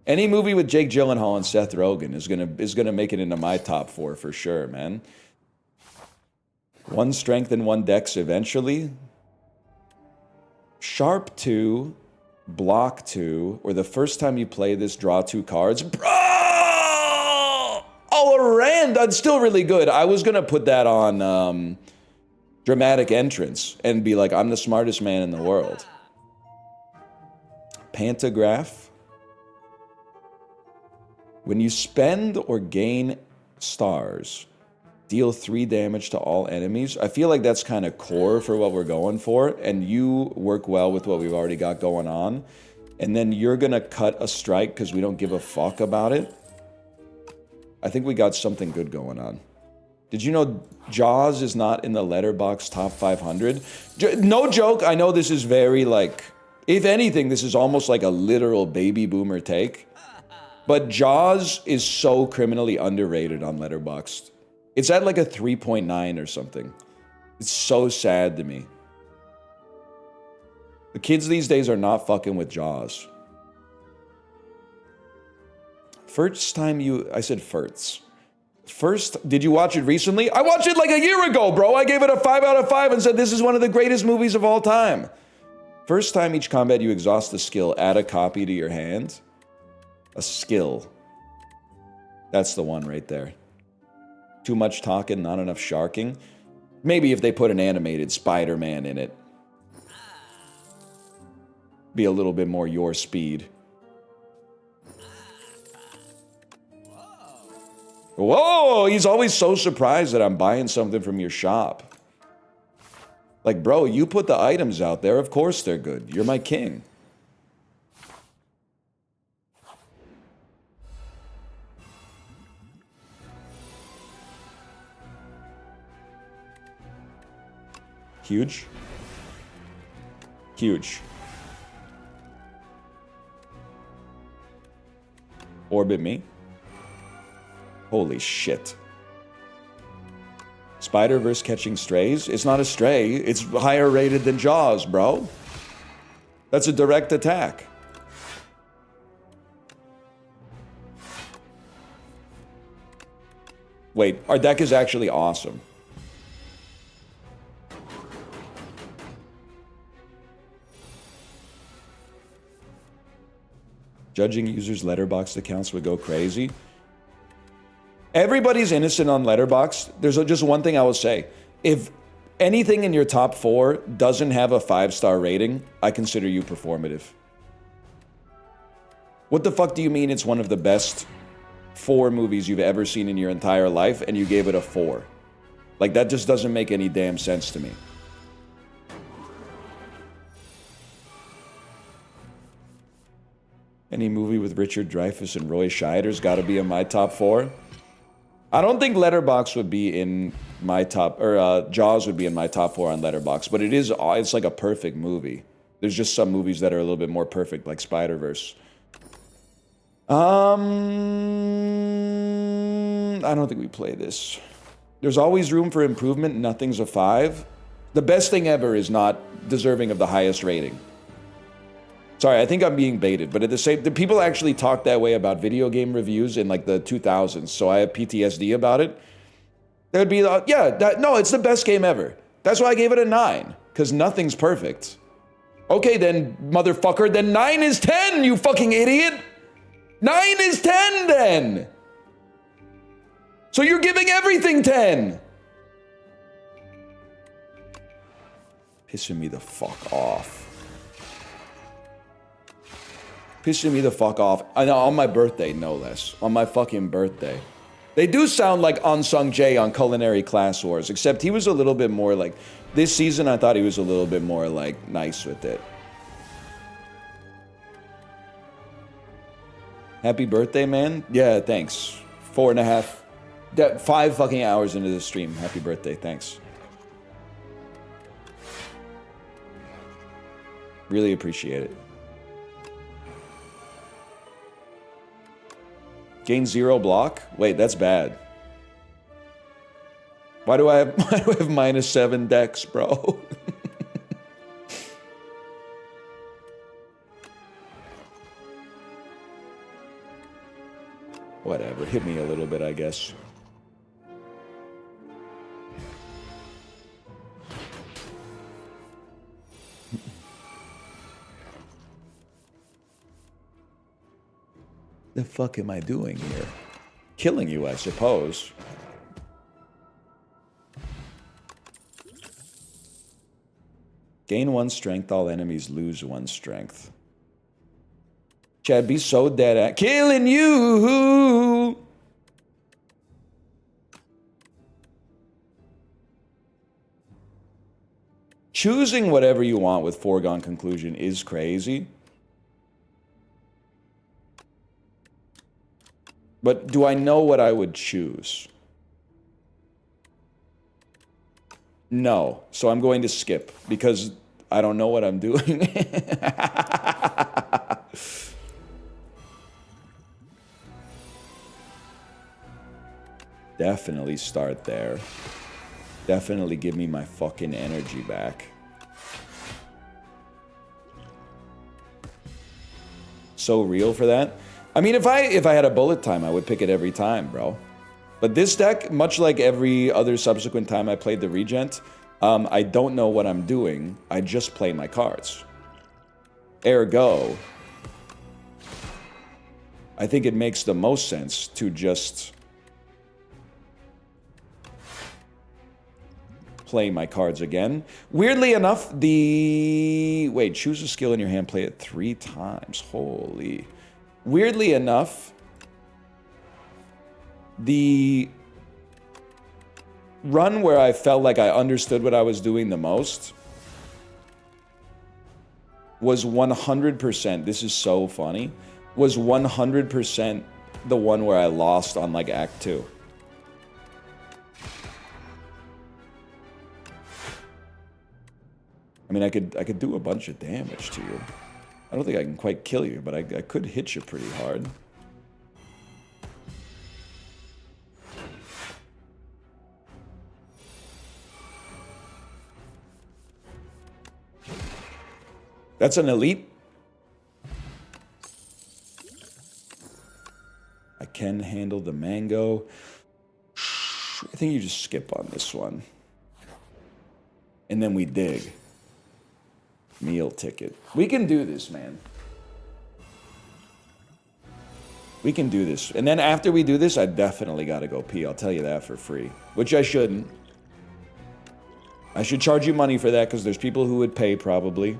Any movie with Jake Gyllenhaal and Seth Rogen is gonna make it into my top 4 for sure, man. 1 strength and 1 dex eventually. Sharp 2, block 2, or the first time you play this, draw 2 cards. Bro! Oh, a Rand! That's still really good. I was gonna put that on dramatic entrance and be like, I'm the smartest man in the world. Pantograph. When you spend or gain stars, deal 3 damage to all enemies. I feel like that's kind of core for what we're going for, and you work well with what we've already got going on. And then you're gonna cut a strike because we don't give a fuck about it. I think we got something good going on. Did you know Jaws is not in the Letterboxd top 500? No joke, I know this is very like, if anything, this is almost like a literal baby boomer take. But Jaws is so criminally underrated on Letterboxd. It's at like a 3.9 or something. It's so sad to me. The kids these days are not fucking with Jaws. First time I said First, did you watch it recently? I watched it like a year ago, bro. I gave it a 5 out of 5 and said this is one of the greatest movies of all time. First time each combat you exhaust the skill, add a copy to your hand. A skill. That's the one right there. Too much talking, not enough sharking. Maybe if they put an animated Spider-Man in it. Be a little bit more your speed. Whoa, he's always so surprised that I'm buying something from your shop. Like, bro, you put the items out there, of course they're good. You're my king. Huge. Huge. Orbit me. Holy shit. Spider-Verse catching strays? It's not a stray. It's higher rated than Jaws, bro. That's a direct attack. Wait, our deck is actually awesome. Judging users' Letterboxd accounts would go crazy. Everybody's innocent on Letterboxd. There's just one thing I will say. If anything in your top 4 doesn't have a 5-star rating, I consider you performative. What the fuck do you mean it's one of the best 4 movies you've ever seen in your entire life and you gave it a 4? Like, that just doesn't make any damn sense to me. Any movie with Richard Dreyfuss and Roy Scheider's got to be in my top 4. I don't think Letterboxd would be in my top, or Jaws would be in my top 4 on Letterboxd, but it's like a perfect movie. There's just some movies that are a little bit more perfect, like Spider-Verse. I don't think we play this. There's always room for improvement. Nothing's a 5. The best thing ever is not deserving of the highest rating. Sorry, I think I'm being baited, but the people actually talk that way about video game reviews in like the 2000s, so I have PTSD about it. That would be, no, it's the best game ever. That's why I gave it a 9, because nothing's perfect. Okay, then, motherfucker, then 9 is 10, you fucking idiot! 9 is 10, then! So you're giving everything 10! Pissing me the fuck off. Pissing me the fuck off. I know, on my birthday, no less. On my fucking birthday. They do sound like Unsung Jay on Culinary Class Wars, except he was a little bit more like... This season, I thought he was a little bit more, like, nice with it. Happy birthday, man. Yeah, thanks. 4.5... 5 fucking hours into the stream. Happy birthday, thanks. Really appreciate it. Gain 0 block? Wait, that's bad. Why do I have -7 dex, bro? Whatever, hit me a little bit, I guess. The fuck am I doing here? Killing you, I suppose. Gain 1 strength, all enemies lose 1 strength. Chad, be so dead at killing you. Choosing whatever you want with foregone conclusion is crazy. But do I know what I would choose? No. So I'm going to skip because I don't know what I'm doing. Definitely start there. Definitely give me my fucking energy back. So real for that. I mean, if I had a bullet time, I would pick it every time, bro. But this deck, much like every other subsequent time I played the Regent, I don't know what I'm doing. I just play my cards. Ergo, I think it makes the most sense to just play my cards again. Weirdly enough, wait, choose a skill in your hand, play it 3 times. Holy. Weirdly enough, the run where I felt like I understood what I was doing the most was 100%, this is so funny, was 100% the one where I lost on like Act 2. I mean, I could do a bunch of damage to you. I don't think I can quite kill you, but I could hit you pretty hard. That's an elite. I can handle the mango. I think you just skip on this one. And then we dig. Meal ticket. We can do this, man. We can do this. And then after we do this, I definitely gotta go pee. I'll tell you that for free. Which I shouldn't. I should charge you money for that because there's people who would pay probably.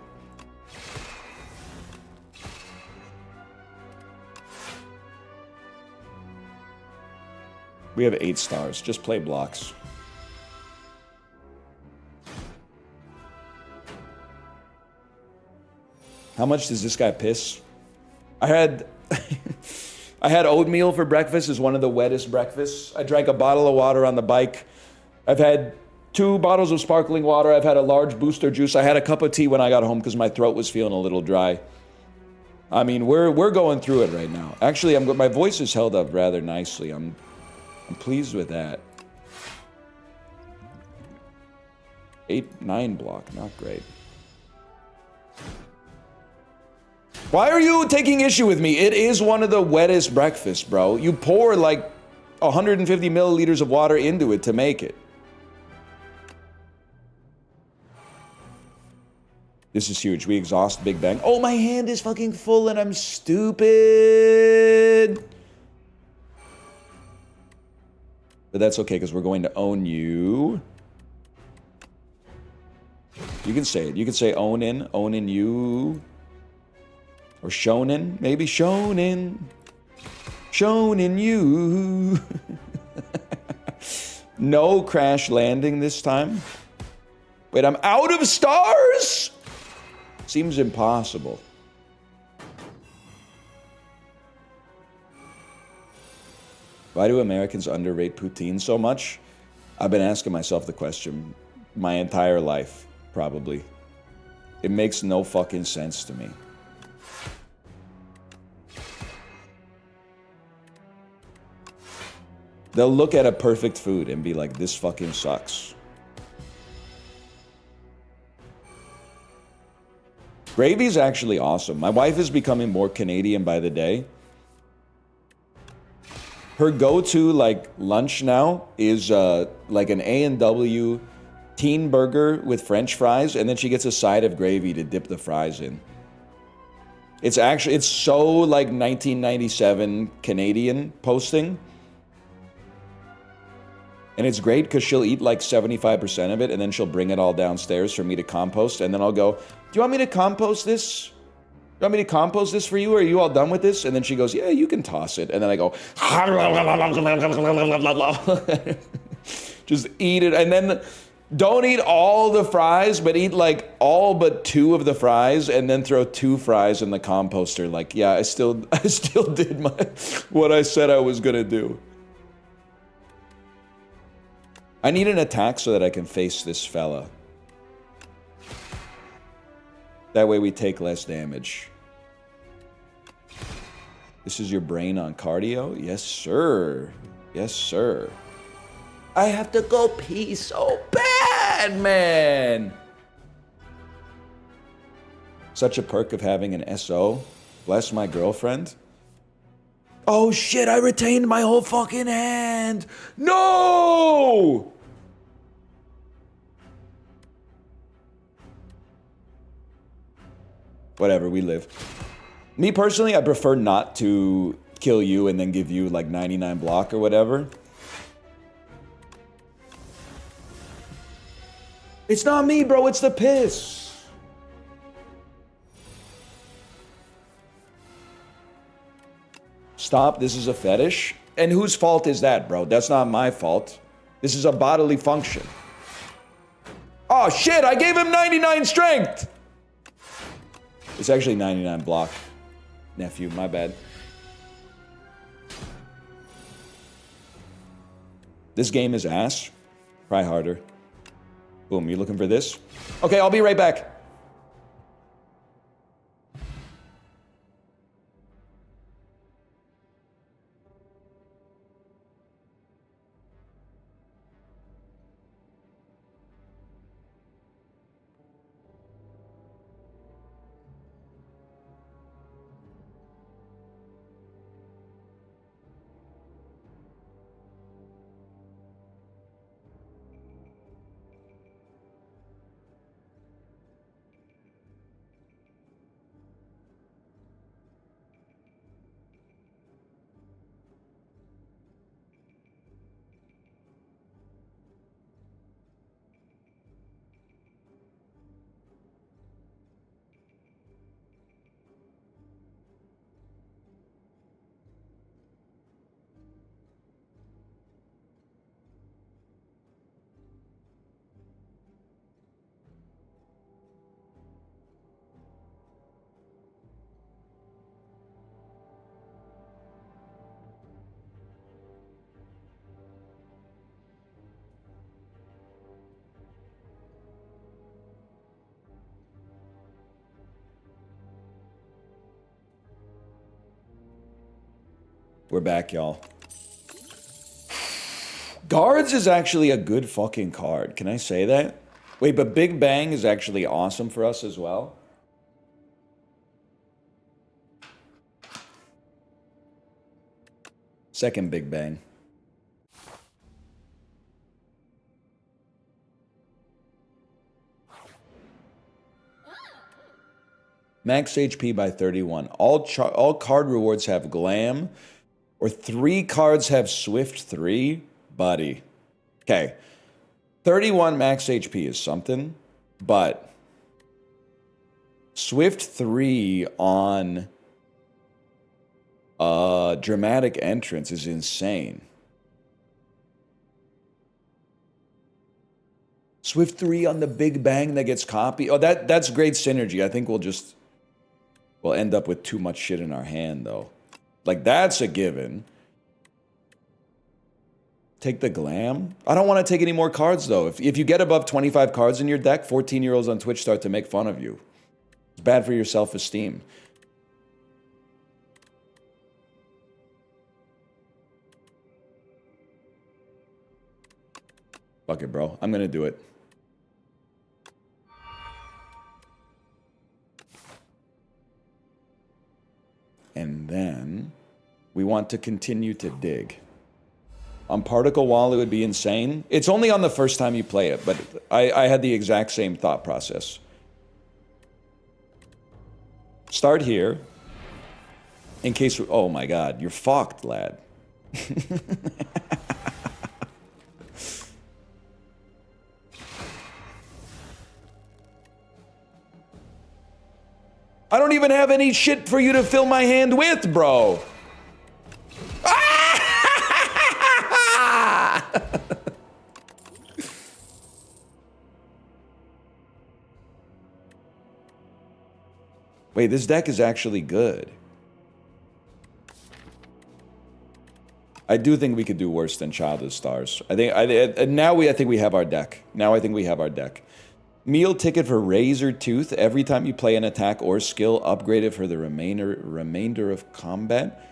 We have 8 stars. Just play blocks. How much does this guy piss? I had I had oatmeal for breakfast. It's one of the wettest breakfasts. I drank a bottle of water on the bike. I've had 2 bottles of sparkling water. I've had a large booster juice. I had a cup of tea when I got home because my throat was feeling a little dry. I mean, we're going through it right now. Actually, my voice is held up rather nicely. I'm pleased with that. 8-9 block, not great. Why are you taking issue with me? It is one of the wettest breakfasts, bro. You pour like 150 milliliters of water into it to make it. This is huge. We exhaust Big Bang. Oh, my hand is fucking full and I'm stupid. But that's okay because we're going to own you. You can say it. You can say owning you. Or shonen, maybe shonen. Shonen you. No crash landing this time. Wait, I'm out of stars? Seems impossible. Why do Americans underrate poutine so much? I've been asking myself the question my entire life, probably. It makes no fucking sense to me. They'll look at a perfect food and be like, this fucking sucks. Gravy's actually awesome. My wife is becoming more Canadian by the day. Her go-to, like, lunch now is, like an A&W teen burger with French fries, and then she gets a side of gravy to dip the fries in. It's so, like, 1997 Canadian posting. And it's great because she'll eat like 75% of it and then she'll bring it all downstairs for me to compost. And then I'll go, do you want me to compost this? want me to compost this for you? Or are you all done with this? And then she goes, yeah, you can toss it. And then I go, just eat it. And then don't eat all the fries, but eat like all but 2 of the fries and then throw 2 fries in the composter. Like, yeah, I still did what I said I was gonna do. I need an attack so that I can face this fella. That way we take less damage. This is your brain on cardio? Yes, sir. Yes, sir. I have to go pee so bad, man. Such a perk of having an SO. Bless my girlfriend. Oh shit, I retained my whole fucking hand. No! Whatever, we live. Me personally, I prefer not to kill you and then give you like 99 block or whatever. It's not me, bro, it's the piss. Stop, this is a fetish. And whose fault is that, bro? That's not my fault. This is a bodily function. Oh shit, I gave him 99 strength. It's actually 99 block. Nephew, my bad. This game is ass. Try harder. Boom, you looking for this? Okay, I'll be right back. We're back, y'all. Guards is actually a good fucking card. Can I say that? Wait, but Big Bang is actually awesome for us as well. Second Big Bang. Max HP by 31. All card rewards have glam. Or 3 cards have Swift 3? Buddy. Okay. 31 max HP is something, but Swift 3 on Dramatic Entrance is insane. Swift 3 on the Big Bang that gets copied. Oh, that's great synergy. I think we'll end up with too much shit in our hand, though. Like, that's a given. Take the glam? I don't want to take any more cards, though. If you get above 25 cards in your deck, 14-year-olds on Twitch start to make fun of you. It's bad for your self-esteem. Fuck it, bro. I'm going to do it. And then we want to continue to dig. On Particle Wall, it would be insane. It's only on the first time you play it, but I had the exact same thought process. Start here. In case... Oh my god, you're fucked, lad. I don't even have any shit for you to fill my hand with, bro. Wait, this deck is actually good. I do think we could do worse than Child of Stars. I think I think we have our deck. Now I think we have our deck. Meal ticket for Razor Tooth. Every time you play an attack or skill, upgrade it for the remainder of combat.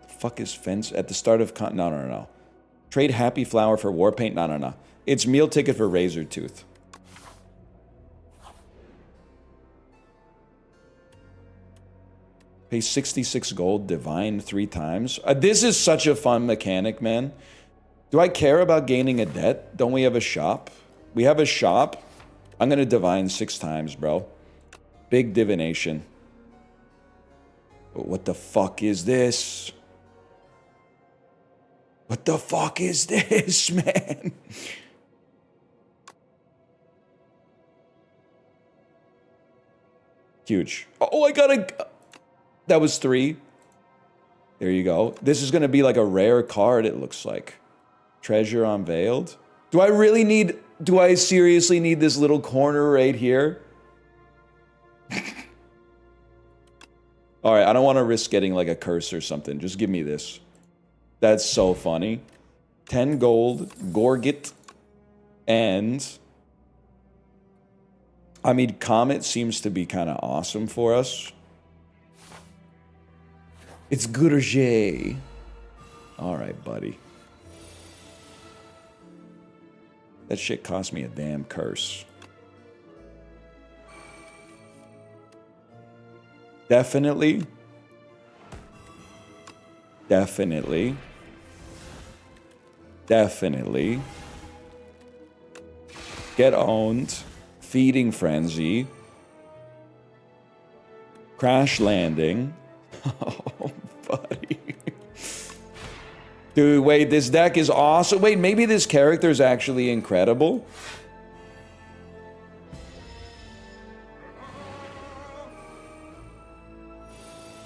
The fuck is fence at the start of no. Trade Happy Flower for War Paint. No. It's meal ticket for Razor Tooth. Pay 66 gold, divine 3 times. This is such a fun mechanic, man. Do I care about gaining a debt? Don't we have a shop? We have a shop. I'm gonna divine 6 times, bro. Big divination. What the fuck is this? What the fuck is this, man? Huge. Oh, I got a... That was 3. There you go. This is going to be like a rare card, it looks like. Treasure Unveiled. Do I really need... Do I seriously need this little corner right here? Alright, I don't want to risk getting like a curse or something. Just give me this. That's so funny. 10 gold, Gorget, and... I mean, Comet seems to be kind of awesome for us. It's Gourget. Alright, buddy. That shit cost me a damn curse. Definitely. Definitely. Definitely. Get owned. Feeding Frenzy. Crash Landing. Oh, buddy. Dude, wait, this deck is awesome. Wait, maybe this character is actually incredible.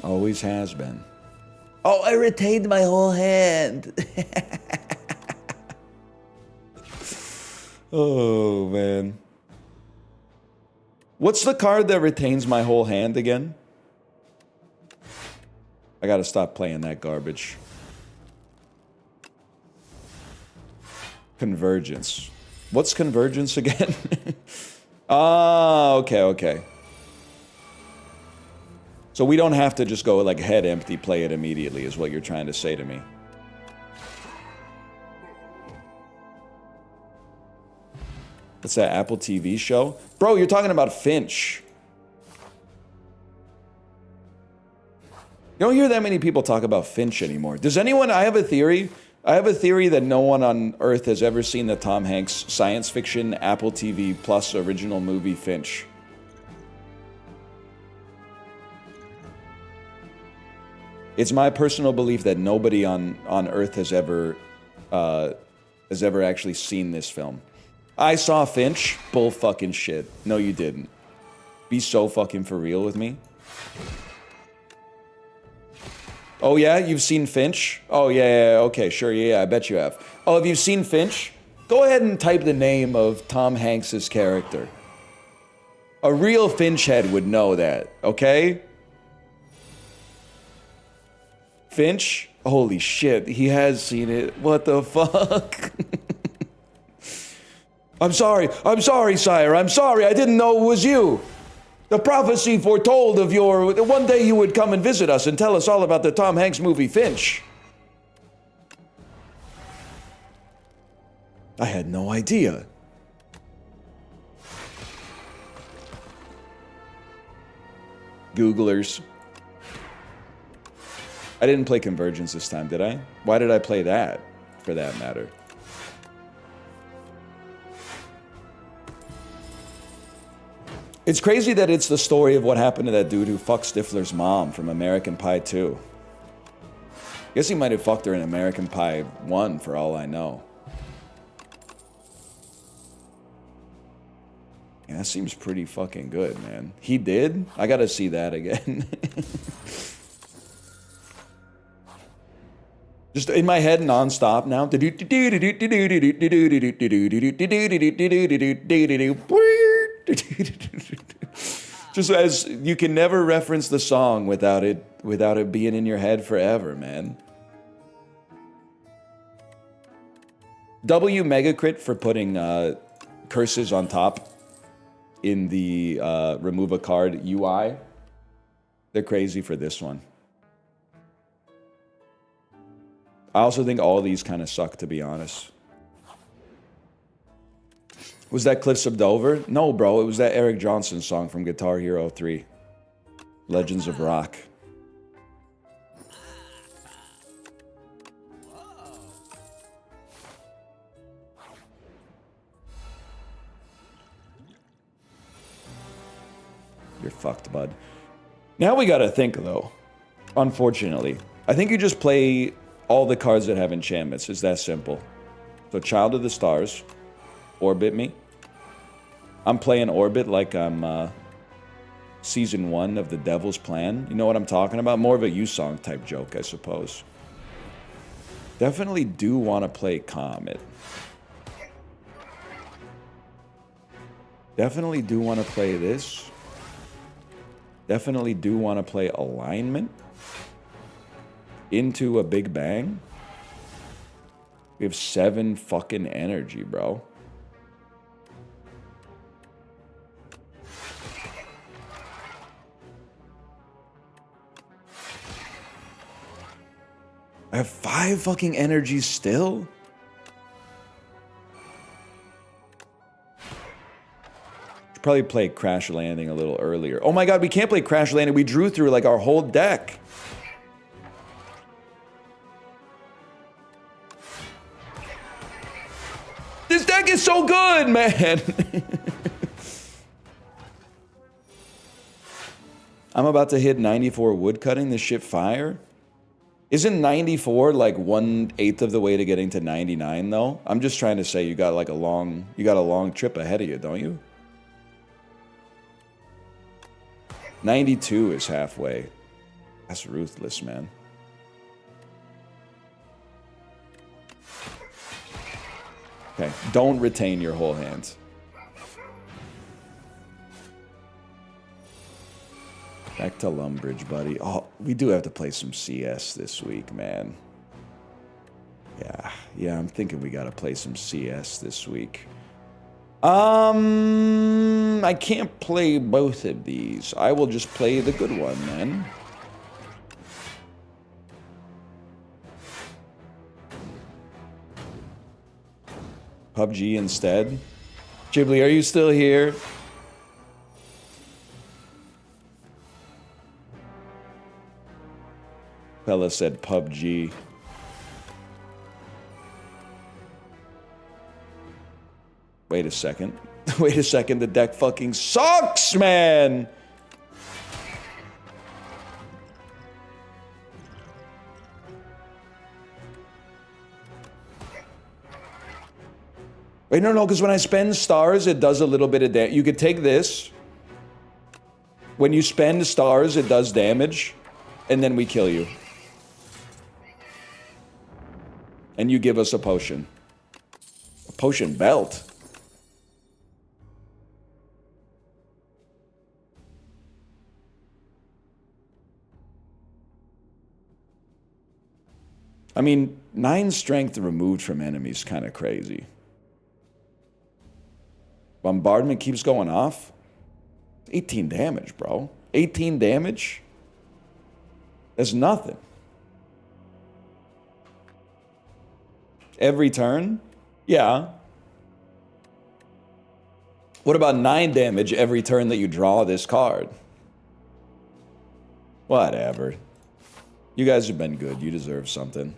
Always has been. Oh, I retained my whole hand. Oh, man. What's the card that retains my whole hand again? I gotta stop playing that garbage. Convergence. What's Convergence again? Ah, okay. So we don't have to just go like head empty, play it immediately, is what you're trying to say to me. What's that, Apple TV show? Bro, you're talking about Finch. You don't hear that many people talk about Finch anymore. Does anyone... I have a theory. I have a theory that no one on Earth has ever seen the Tom Hanks science fiction Apple TV Plus original movie Finch. It's my personal belief that nobody on Earth has ever actually seen this film. I saw Finch. Bull fucking shit. No, you didn't. Be so fucking for real with me. Oh, yeah? You've seen Finch? Oh, yeah, okay, sure, yeah, I bet you have. Oh, have you seen Finch? Go ahead and type the name of Tom Hanks' character. A real Finch head would know that, okay? Finch? Holy shit, he has seen it. What the fuck? I'm sorry, sire, I'm sorry, I didn't know it was you. The prophecy foretold of your... One day you would come and visit us and tell us all about the Tom Hanks movie Finch. I had no idea. Googlers. I didn't play Convergence this time, did I? Why did I play that, for that matter? It's crazy that it's the story of what happened to that dude who fucked Stifler's mom from American Pie 2. Guess he might have fucked her in American Pie 1 for all I know. Yeah, That seems pretty fucking good, man. He did? I gotta see that again. Just in my head non-stop now. Just as you can never reference the song without it being in your head forever, man. W Megacrit for putting curses on top in the remove a card UI. They're crazy for this one. I also think all these kind of suck, to be honest. Was that Cliffs of Dover? No, bro. It was that Eric Johnson song from Guitar Hero 3. Legends of Rock. You're fucked, bud. Now we gotta think, though. Unfortunately. I think you just play all the cards that have enchantments. It's that simple. So Child of the Stars. Orbit me. I'm playing Orbit like I'm Season 1 of The Devil's Plan. You know what I'm talking about? More of a U-Song type joke, I suppose. Definitely do want to play Comet. Definitely do want to play this. Definitely do want to play Alignment. Into a Big Bang. We have 7 fucking energy, bro. I have 5 fucking energies still? Should probably play Crash Landing a little earlier. Oh my god, we can't play Crash Landing. We drew through like our whole deck. This deck is so good, man. I'm about to hit 94 woodcutting. This shit fire. Isn't 94 like 1/8 of the way to getting to 99 though? I'm just trying to say you got like a long trip ahead of you, don't you? 92 is halfway. That's ruthless, man. Okay, don't retain your whole hand. Back to Lumbridge, buddy. Oh, we do have to play some CS this week, man. Yeah, I'm thinking we gotta play some CS this week. I can't play both of these. I will just play the good one, man. PUBG instead. Ghibli, are you still here? Fella said PUBG. Wait a second. Wait a second, the deck fucking sucks, man! Wait, no, because when I spend stars, it does a little bit of damage. You could take this. When you spend stars, it does damage. And then we kill you. And you give us a potion. A potion belt. I mean, 9 strength removed from enemies, kind of crazy. Bombardment keeps going off. 18 damage, bro. 18 damage? That's nothing. Every turn? Yeah. What about 9 damage every turn that you draw this card? Whatever. You guys have been good. You deserve something.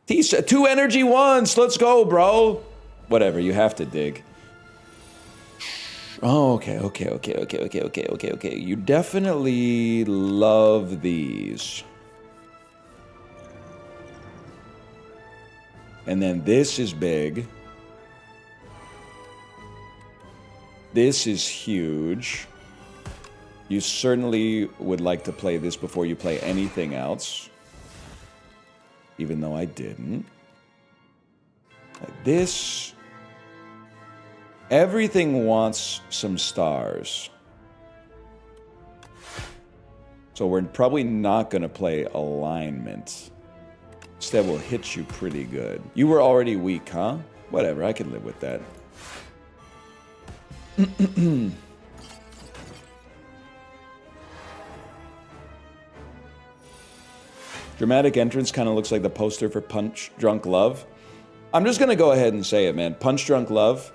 T-set 2 energy once. Let's go, bro. Whatever. You have to dig. Oh, okay. You definitely love these. And then this is big. This is huge. You certainly would like to play this before you play anything else. Even though I didn't. Like this. Everything wants some stars. So we're probably not going to play alignment. Instead, we'll hit you pretty good. You were already weak, huh? Whatever, I can live with that. Dramatic entrance kind of looks like the poster for Punch Drunk Love. I'm just going to go ahead and say it, man. Punch Drunk Love.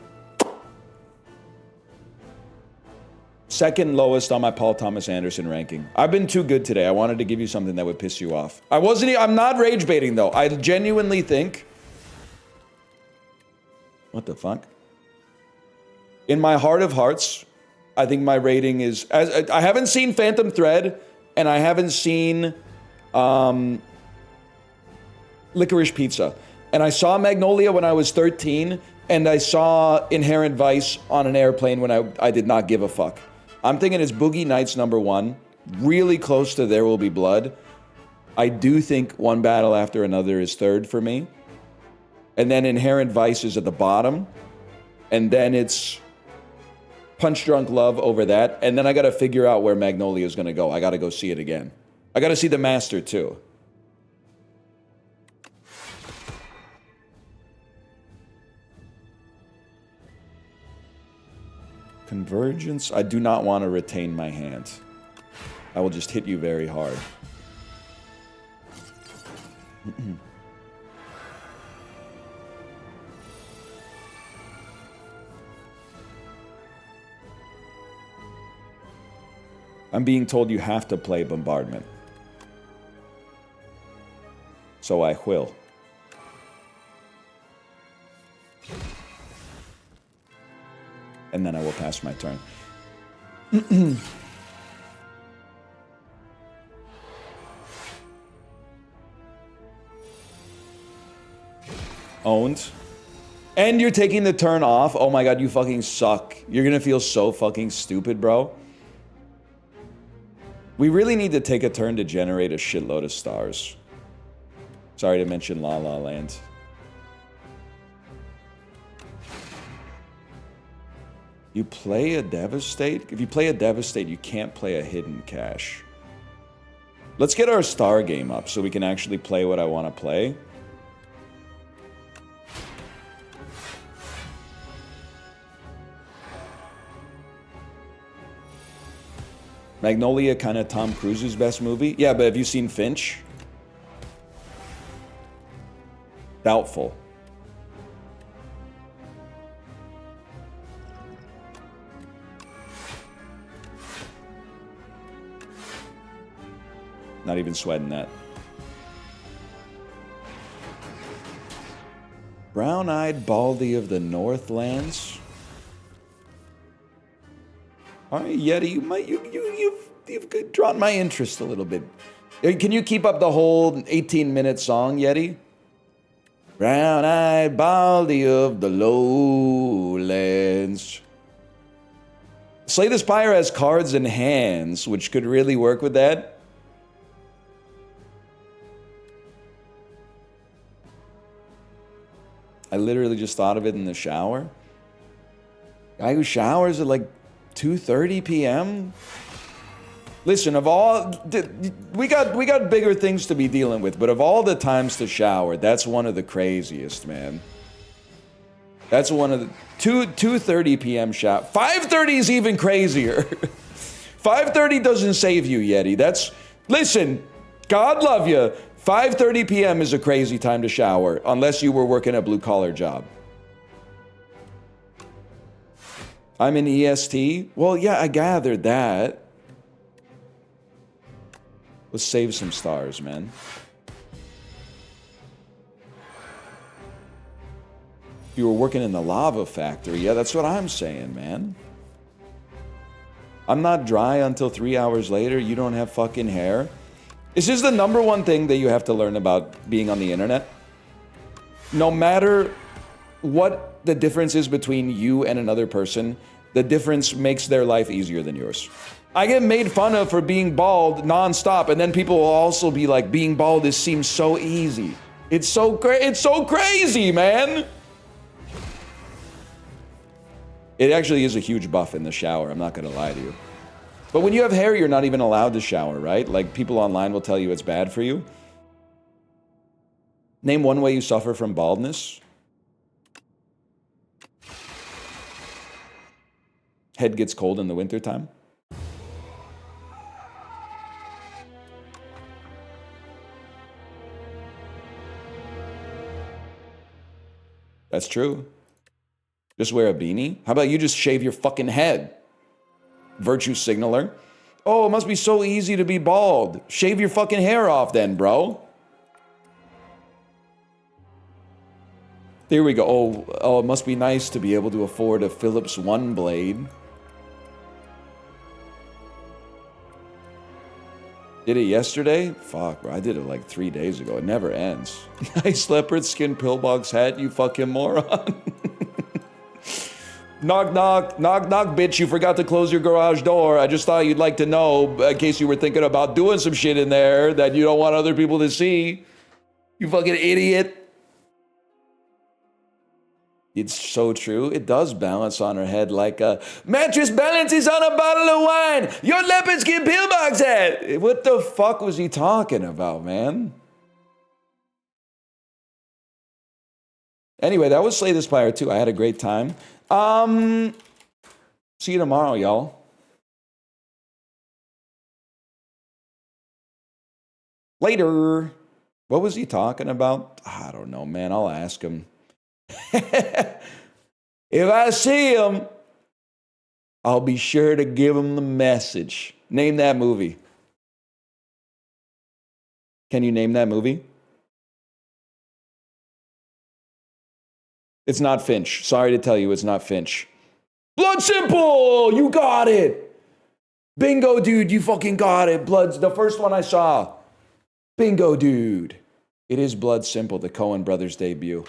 Second lowest on my Paul Thomas Anderson ranking. I've been too good today. I wanted to give you something that would piss you off. I'm not rage baiting though. I genuinely think... What the fuck? In my heart of hearts, I think my rating is... I haven't seen Phantom Thread, and I haven't seen Licorice Pizza. And I saw Magnolia when I was 13, and I saw Inherent Vice on an airplane when I did not give a fuck. I'm thinking it's Boogie Nights #1, really close to There Will Be Blood. I do think One Battle After Another is third for me. And then Inherent Vice is at the bottom. And then it's Punch Drunk Love over that. And then I gotta figure out where Magnolia is gonna go. I gotta go see it again. I gotta see The Master too. Convergence? I do not want to retain my hand. I will just hit you very hard. I'm being told you have to play Bombardment. So I will. And then I will pass my turn. Owned. And you're taking the turn off? Oh my god, you fucking suck. You're gonna feel so fucking stupid, bro. We really need to take a turn to generate a shitload of stars. Sorry to mention La La Land. You play a Devastate? If you play a Devastate, you can't play a Hidden Cache. Let's get our star game up so we can actually play what I want to play. Magnolia, kind of Tom Cruise's best movie. Yeah, but have you seen Finch? Doubtful. Not even sweating that. Brown-eyed Baldy of the Northlands. All right, Yeti, you've drawn my interest a little bit. Can you keep up the whole 18-minute song, Yeti? Brown-eyed Baldy of the Lowlands. Slay the Spire has cards in hands, which could really work with that. I literally just thought of it in the shower. Guy who showers at like 2:30 p.m. Listen, of all we got bigger things to be dealing with, but of all the times to shower, that's one of the craziest, man. That's one of the 2:30 p.m. shower. 5:30 is even crazier. 5:30 doesn't save you, Yeti. Listen, God love you. 5:30 p.m. is a crazy time to shower, unless you were working a blue-collar job. I'm in EST? Well, yeah, I gathered that. Let's save some stars, man. If you were working in the lava factory, yeah, that's what I'm saying, man. I'm not dry until 3 hours later. You don't have fucking hair. This is the #1 thing that you have to learn about being on the internet. No matter what the difference is between you and another person, The difference makes their life easier than yours. I get made fun of for being bald nonstop, and then people will also be like, being bald seems so easy. It's so crazy, man. It actually is a huge buff in the shower, I'm not gonna lie to you. But when you have hair, you're not even allowed to shower, right? Like, people online will tell you it's bad for you. Name one way you suffer from baldness. Head gets cold in the wintertime. That's true. Just wear a beanie. How about you just shave your fucking head? Virtue signaler. Oh, it must be so easy to be bald. Shave your fucking hair off then, bro. There we go. Oh, it must be nice to be able to afford a Philips One blade. Did it yesterday? Fuck, bro. I did it like 3 days ago. It never ends. Nice leopard skin pillbox hat, you fucking moron. Knock, knock, knock, knock, bitch. You forgot to close your garage door. I just thought you'd like to know, in case you were thinking about doing some shit in there that you don't want other people to see. You fucking idiot. It's so true. It does balance on her head like a mattress balances on a bottle of wine. Your leopard skin pillbox hat. What the fuck was he talking about, man? Anyway, that was Slay the Spire 2. I had a great time. See you tomorrow, y'all. Later. What was he talking about? I don't know, man. I'll ask him. If I see him, I'll be sure to give him the message. Name that movie. Can you name that movie? It's not Finch. Sorry to tell you, it's not Finch. Blood Simple! You got it! Bingo, dude, you fucking got it. Blood's the first one I saw. Bingo, dude. It is Blood Simple, the Coen brothers debut.